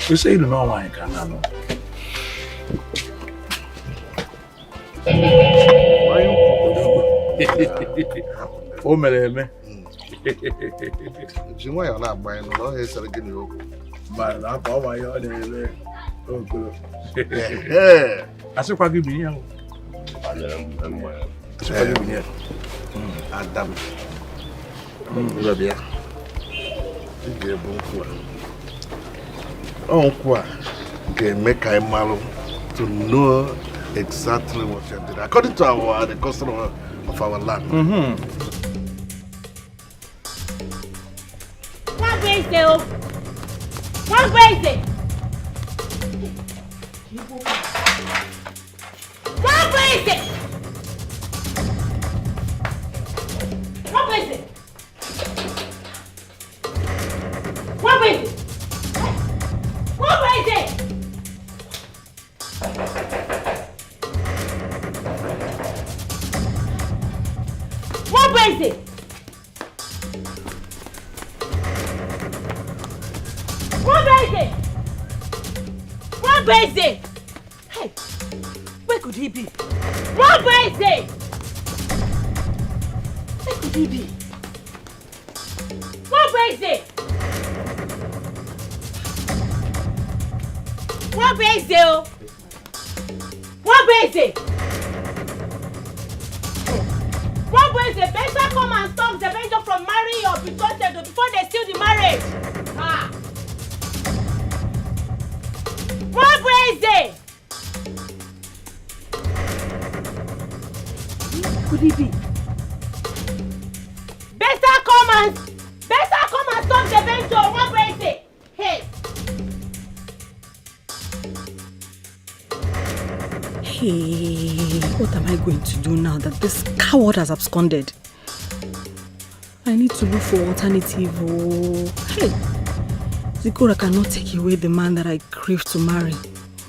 Mesairu no wine can know. Oh, me. Jimmy, you're not buying no. He's a guinea oak. But I'm going to I said, what give me here? Adam. Make a malo to know exactly what you did according to the custom of our land. What is it? What is it? What is it? What is it? What is it? What is it? What is it? What is it? What is it? Hey, where could he be? What is it? Where could he be? What is it? What is it? What is it? What is it? Better come and stop the Benjo from marrying your betrothed before they steal the marriage. Ah. What is it? Could it be? Better come and stop the Benjo. What is it? Hey. Hey, what am I going to do now that this coward has absconded? I need to look for alternative. Oh, hey, Zikora cannot take away the man that I crave to marry.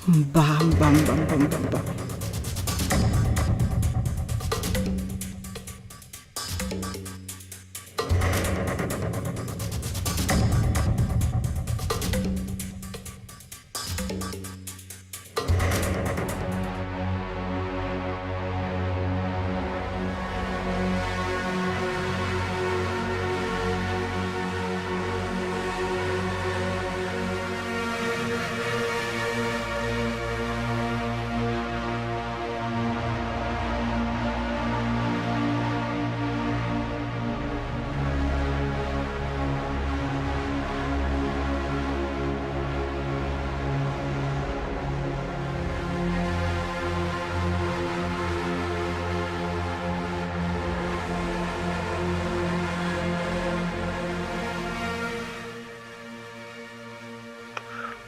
Bam, bam, bam, bam, bam, bam.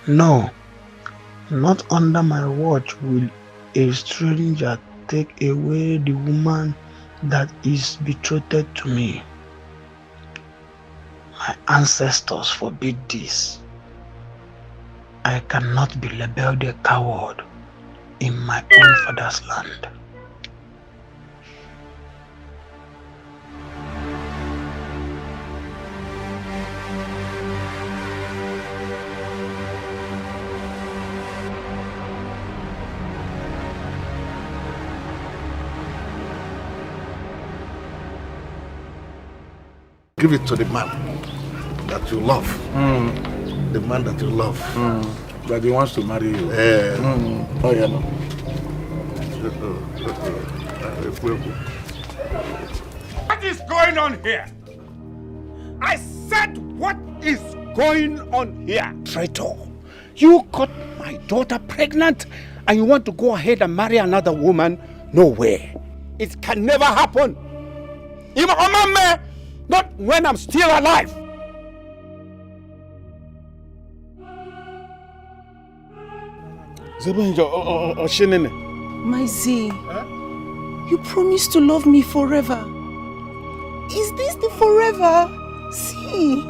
No, not under my watch will a stranger take away the woman that is betrothed to me. My ancestors forbid this. I cannot be labeled a coward in my own father's land. Give it to the man that you love. The man that you love. That he wants to marry you. Oh, yeah, no. What is going on here? I said, what is going on here? Traitor, you got my daughter pregnant and you want to go ahead and marry another woman? No way. It can never happen. Not when I'm still alive. Chinenye. My Z, you promised to love me forever. Is this the forever? See.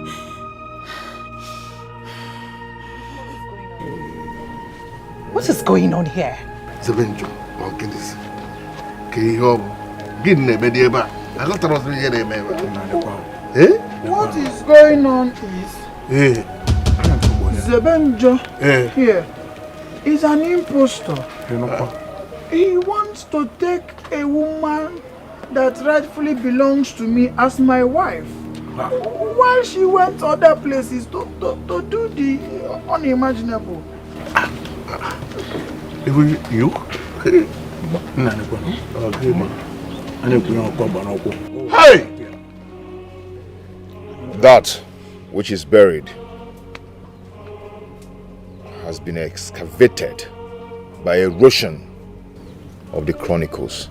What is going on here? Zebenjo, Walkinis. Kiyob, Gidne Medieba. I got to What is going on is Zebenjo here is an impostor. He wants to take a woman that rightfully belongs to me as my wife. While she went other places to do the unimaginable. You? Hey! That which is buried has been excavated by erosion of the chronicles.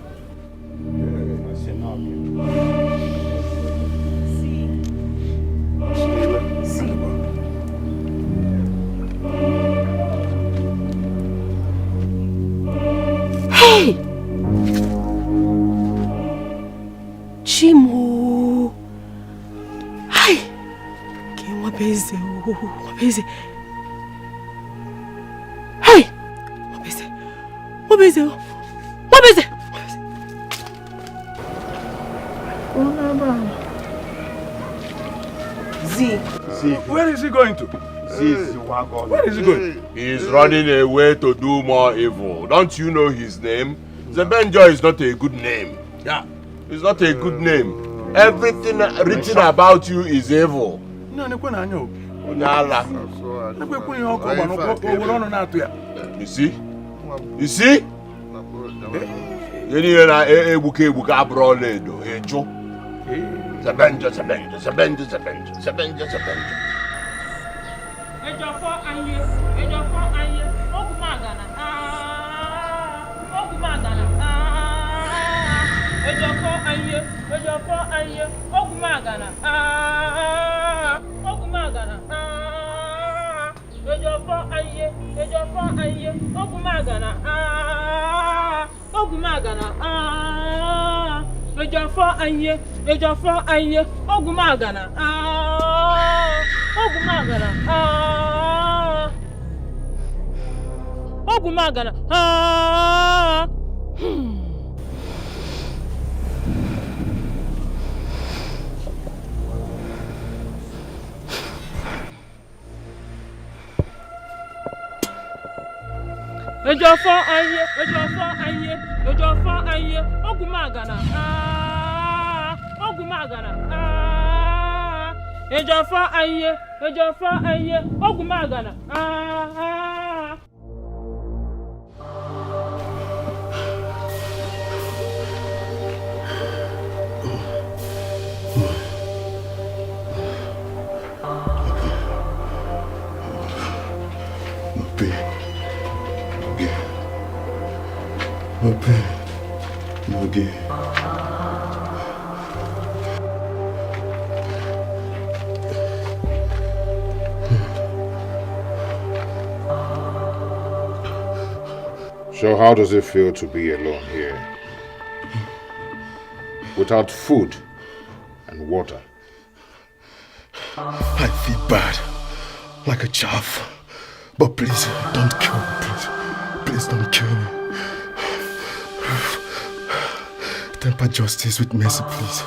Hey! Chimo! Hi! Wabeze, wabeze. Hey! Wabeze, wabeze, wabeze. Z, where is he going to? Where is he going? He's running away to do more evil. Don't you know his name? Zebenjo is not a good name. Yeah, it's not a good name. Everything written about you is evil. You see? You see? Ogumagana. Ogumagana. Ogumagana. Ejofa anye, Ogumagana. Ogumagana. Ejofa anye, Ogumagana. Okay. So how does it feel to be alone here? Without food and water? I feel bad, like a chaff. But please, don't kill me, please. Please don't kill me. Temper justice with mercy, please.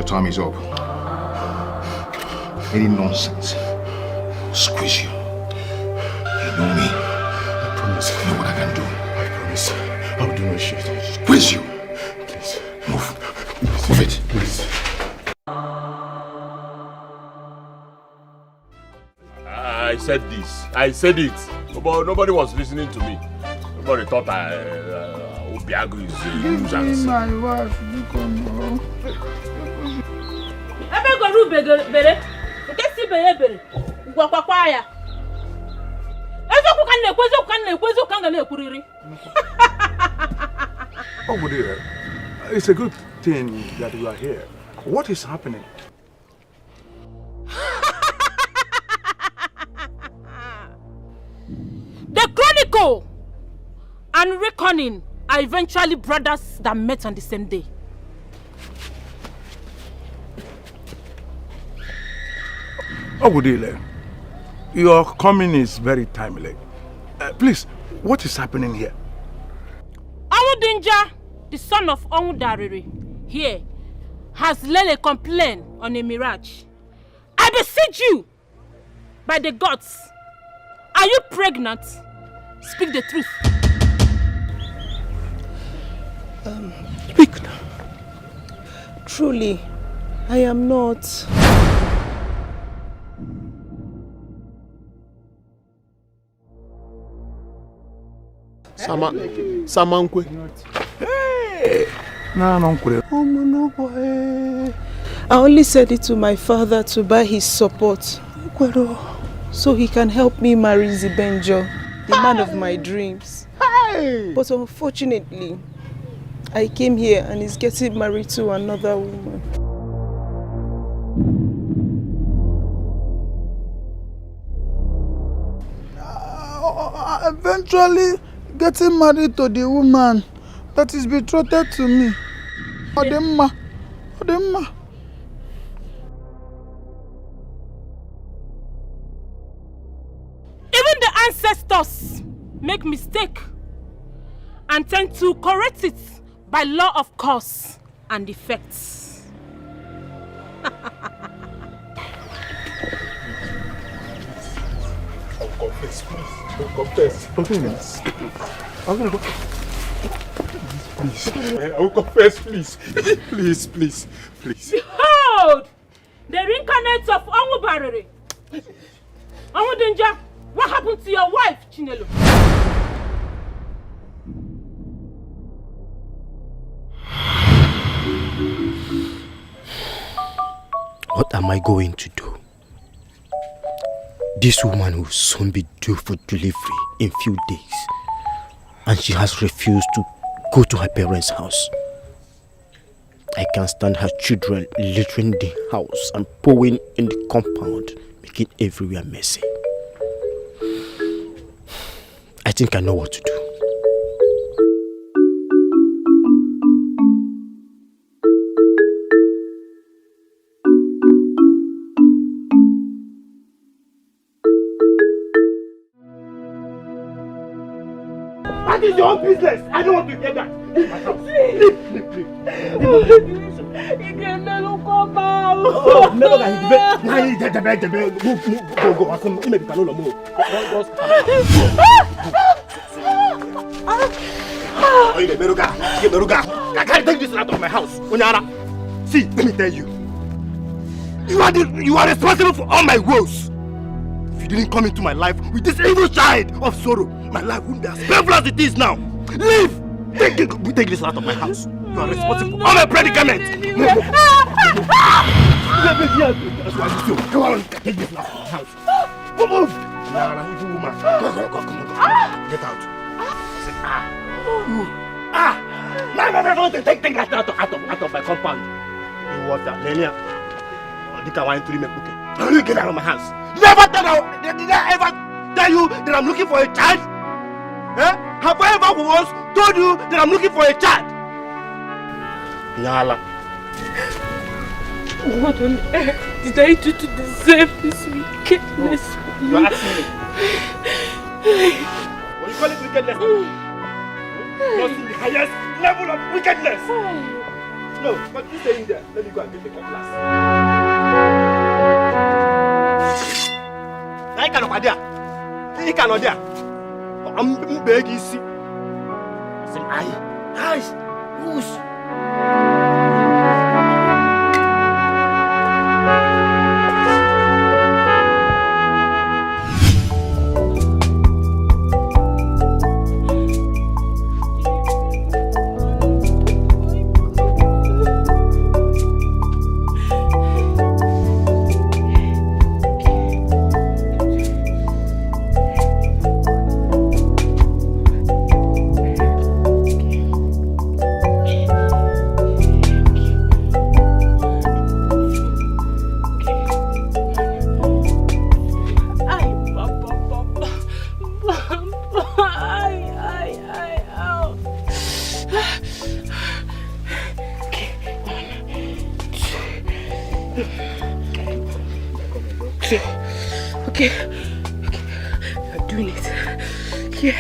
Time is up. Any nonsense. Squeeze you. You know me. I promise. You know what I can do. I promise. I'll do no shit. Squeeze you. Please. Move. Please. Move it. Please. I said this. I said it. But nobody was listening to me. Nobody thought Obiago is a nuisance. Give me my wife. You come home. Bere. Nke si bere. Gwakwa ya. Ezoku kan na-ekwuriri. Oh, dear. It's a good thing that you are here. What is happening? The Chronicle and Reckoning are eventually brothers that met on the same day. Ogudile, your coming is very timely. Please, what is happening here? Awudinja, the son of Onwudariri, here, has laid a complaint on a mirage. I beseech you, by the gods, are you pregnant? Speak the truth. Speak now. Truly, I am not. Samankwe. Hey! No, I only said it to my father to buy his support, so he can help me marry Zebenjo, the man of my dreams. But unfortunately, I came here and he's getting married to another woman. Eventually getting married to the woman that is betrothed to me. Odemma. Even the ancestors make mistake and tend to correct it by law of cause and effects. Confess, please. Confess. I'm gonna go. please. I will confess, please. Please, please, please. Behold! The reincarnates of Ongubarere. Ongudenja, what happened to your wife, Chinelo? What am I going to do? This woman will soon be due for delivery in few days, and she has refused to go to her parents' house. I can't stand her children littering the house and pouring in the compound, making everywhere messy. I think I know what to do. That is your own business. I don't want to hear that. Leave my house. Leave. You can never come out. Oh, never mind. Go. I can't take this out of my house. Onyara, see, let me tell you. You are responsible for all my woes. If you didn't come into my life with this evil child of sorrow, my life wouldn't be as painful as it is now. Leave! Take this out of my house. You are responsible for all my predicaments. Come on, take this out of my house. Move! Nah, evil woman. Go. Get out. No, take that out of my compound. You want that, Lenia? Did I want to make cooking? Get out of my house. Did I ever tell you that I'm looking for a child? Eh? Have I ever once told you that I'm looking for a child? Nyala. What on earth did I do to deserve this wickedness? You are asking me. What do you call it wickedness? You're in the highest level of wickedness. No, but you stay in there. Let me go and get the cutlass. I cannot idea. He cannot idea. I'm begging you. Say, eyes, whoosh. Okay. I'm doing it. Yeah.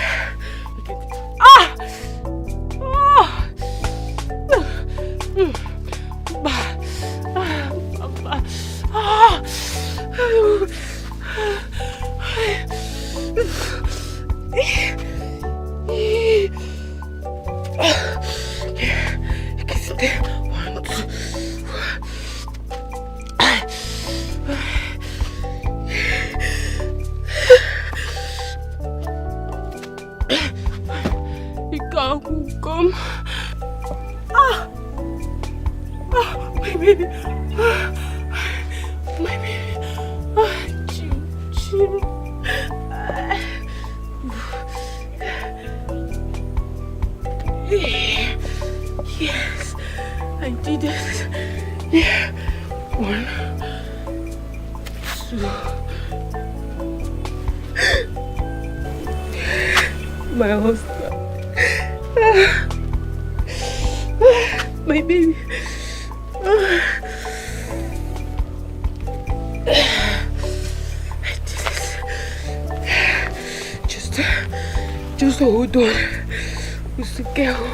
Yes, I did it. Yeah. 1, 2. My husband. My baby. I did it. Just hold on. Who's the girl?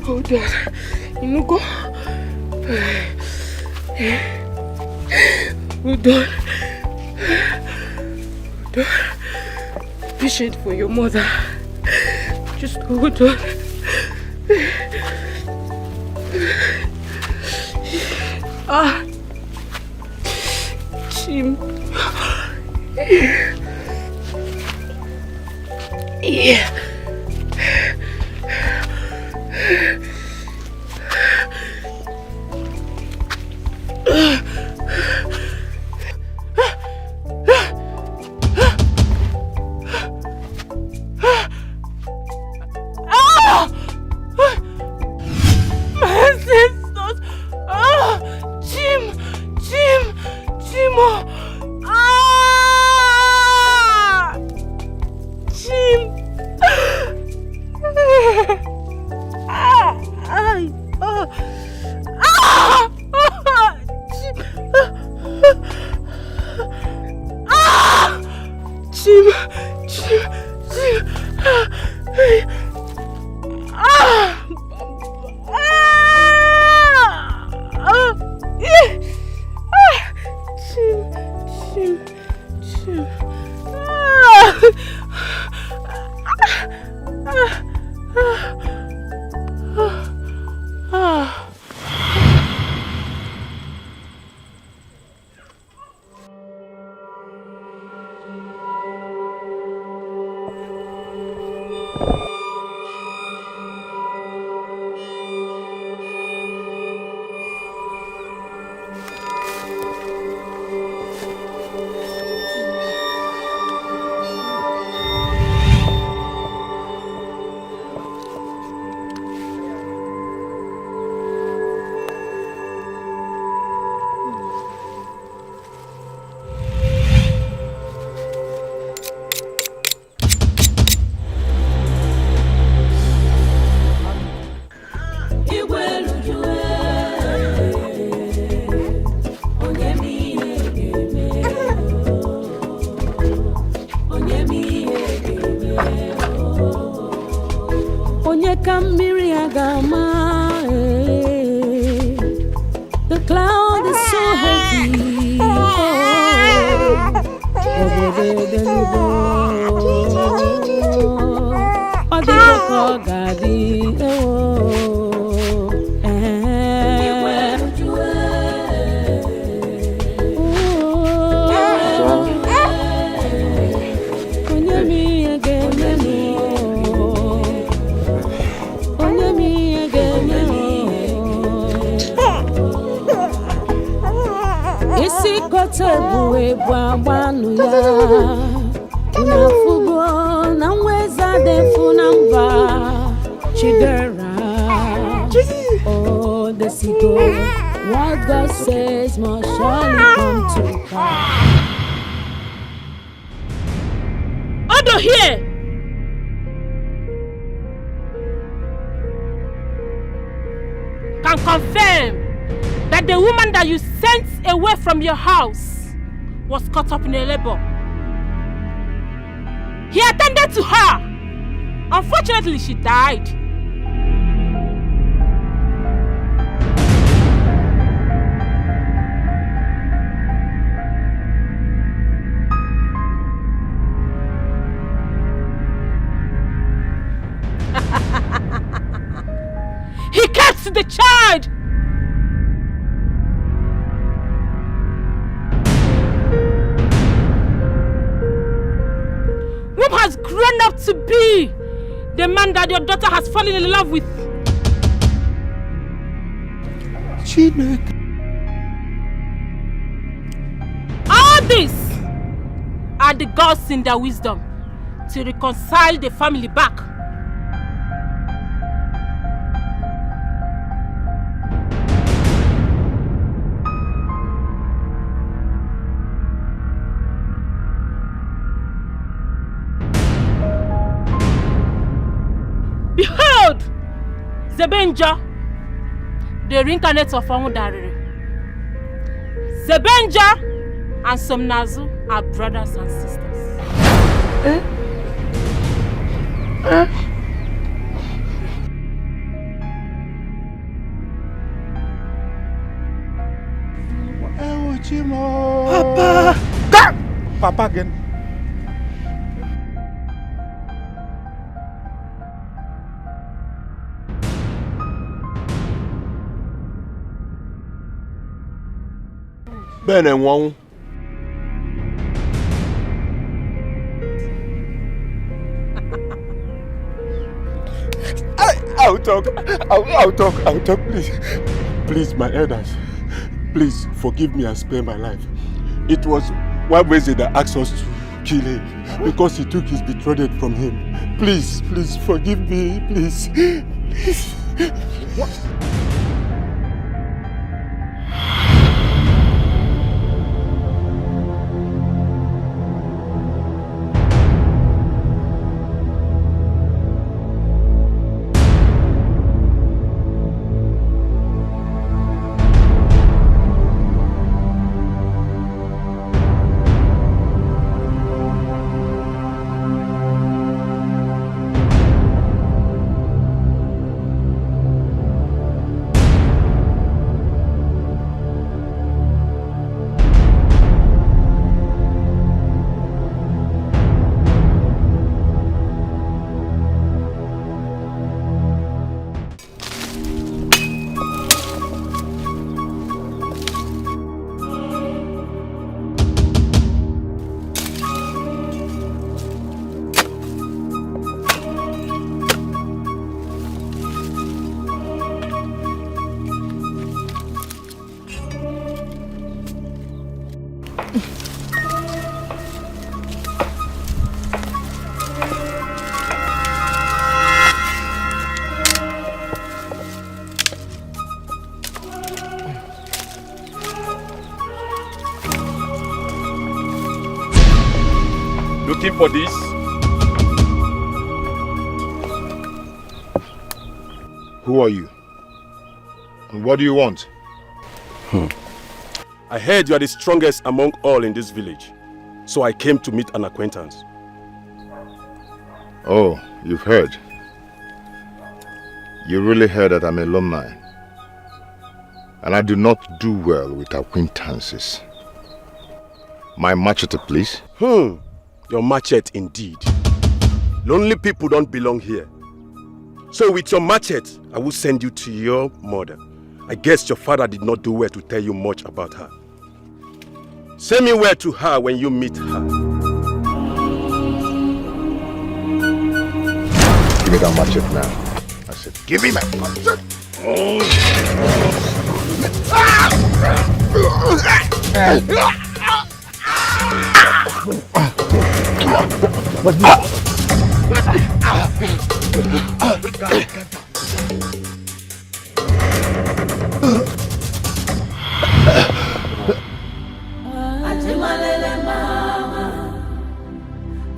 Hold on. You know, go. Hold on. Hold on. Patient for your mother. Just hold on. Chim. Yeah. What God says must surely come to pass. Odo here! Can confirm that the woman that you sent away from your house was caught up in a labor. He attended to her. Unfortunately, she died. He kept the child. Whom has grown up to be the man that your daughter has fallen in love with. Chinenye. All these are the gods in their wisdom to reconcile the family back. Behold, Zebenja, the reincarnate of Amudariri. Zebenja and Somnazu are brothers and sisters. Papa! God! Papa again. Ben and one. I'll talk, please. Please, my elders. Please, forgive me and spare my life. It was one reason that asked us to kill him. Because he took his betrothed from him. Please, forgive me, please. Please. What? Looking for this? Who are you? And what do you want? I heard you are the strongest among all in this village. So I came to meet an acquaintance. Oh, you've heard. You really heard that I'm an alumni. And I do not do well with acquaintances. My machete, please. Your machete indeed. Lonely people don't belong here. So with your machete, I will send you to your mother. I guess your father did not do well to tell you much about her. Send me word to her when you meet her. Give me that machete now. I said, give me my machete.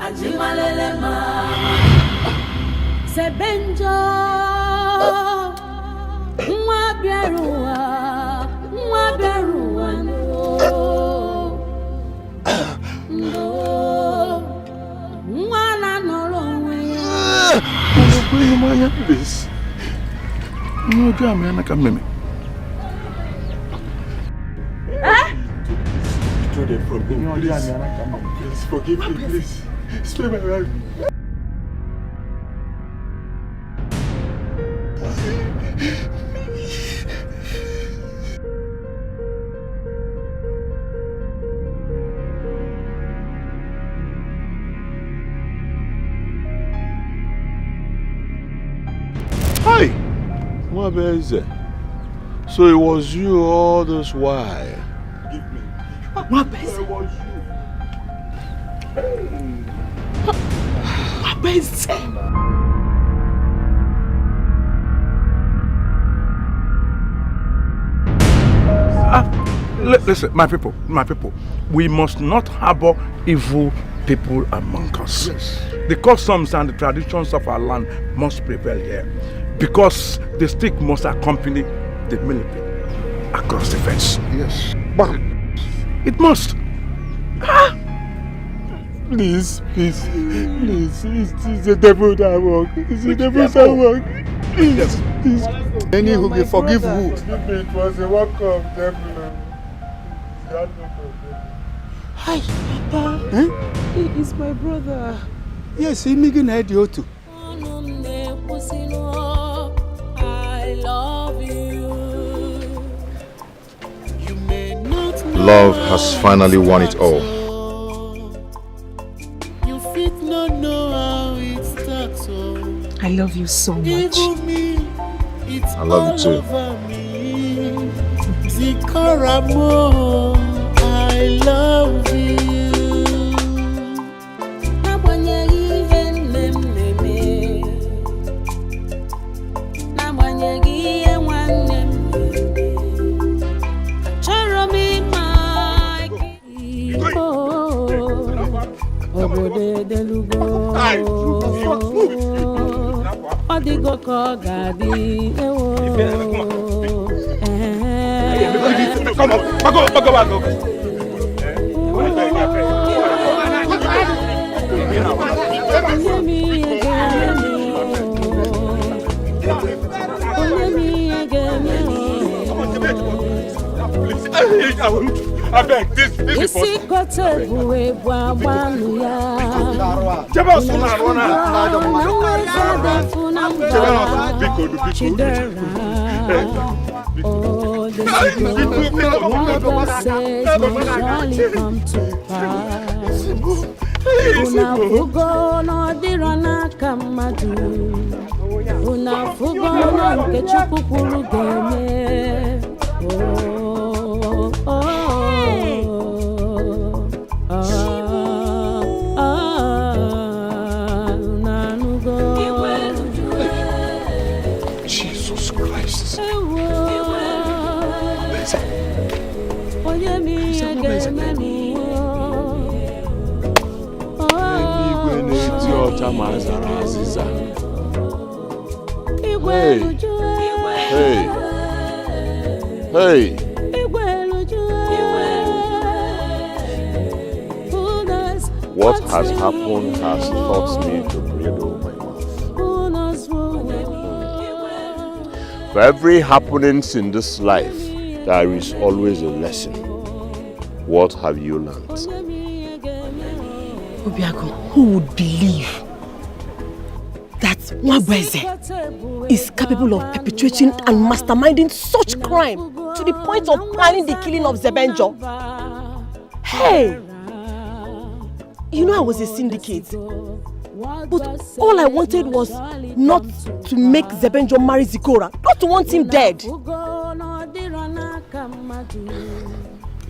Ajimalele mama Sebenjo Mwabiarua Please. No, from him, please forgive me, please. Spare my life. Hi! What is it? So it was you all this while? Give me. What is it? Was you? What is it? Listen, my people, we must not harbor evil people among us. Yes. The customs and the traditions of our land must prevail here, because the stick must accompany the military across the fence. Yes. But it must. Please, it's the devil that work. It's the devil that work. Please. Any who will forgive who? It was a work of devil. Hi, Papa. He is my brother. Yes, he making radio too. I love you. You may not know love has finally won it all. I love you so much. I love you too. I love you. Come on, back up. I beg, this is Oh, the God says will surely come to pass. Unafugo no dirana kamadu. Unafugo no kechukukuru geme. Jesus Christ. Hey. What has happened has taught me to bridle my mouth. For every happenings in this life, there is always a lesson. What have you learned? Obiago, who would believe that Nwabweze is capable of perpetrating and masterminding such crime to the point of planning the killing of Zebenjo? Hey! You know I was a syndicate, but all I wanted was not to make Zebenjo marry Zikora, not to want him dead.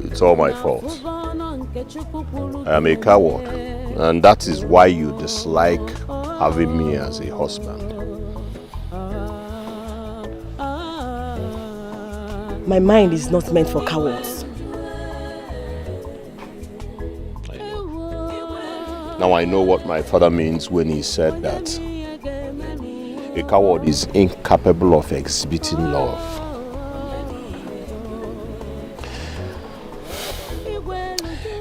It's all my fault. I am a coward, and that is why you dislike having me as a husband. My mind is not meant for cowards. Now I know what my father means when he said that a coward is incapable of exhibiting love.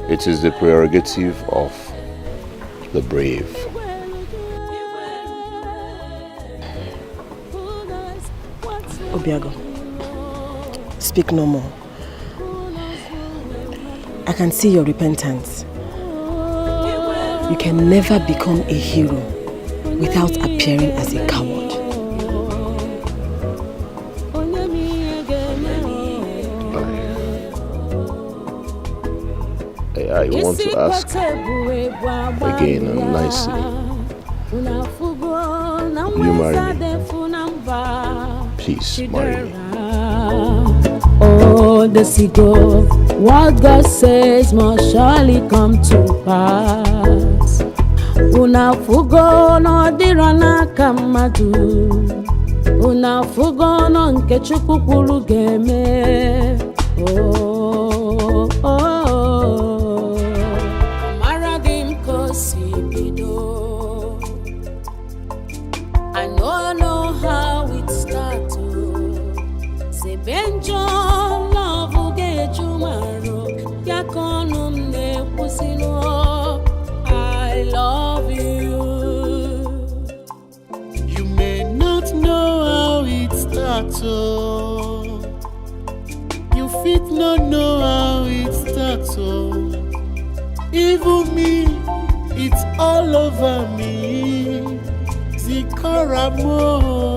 It is the prerogative of the brave. Obiago, speak no more. I can see your repentance. You can never become a hero without appearing as a coward. I want to ask again and nicely. Will you marry me? Please marry me. Oh, the seagull, what God says must surely come to pass. Unafugo no dirana kamadu. Unafugo no nkechukukuru geme. Maradim kosibido. I know how it started. Zebenjo love get you maro. Yakonum ne pusino. I love you. You may not know how it started. You fit not know how it started. Even me, it's all over me. Zikaramo.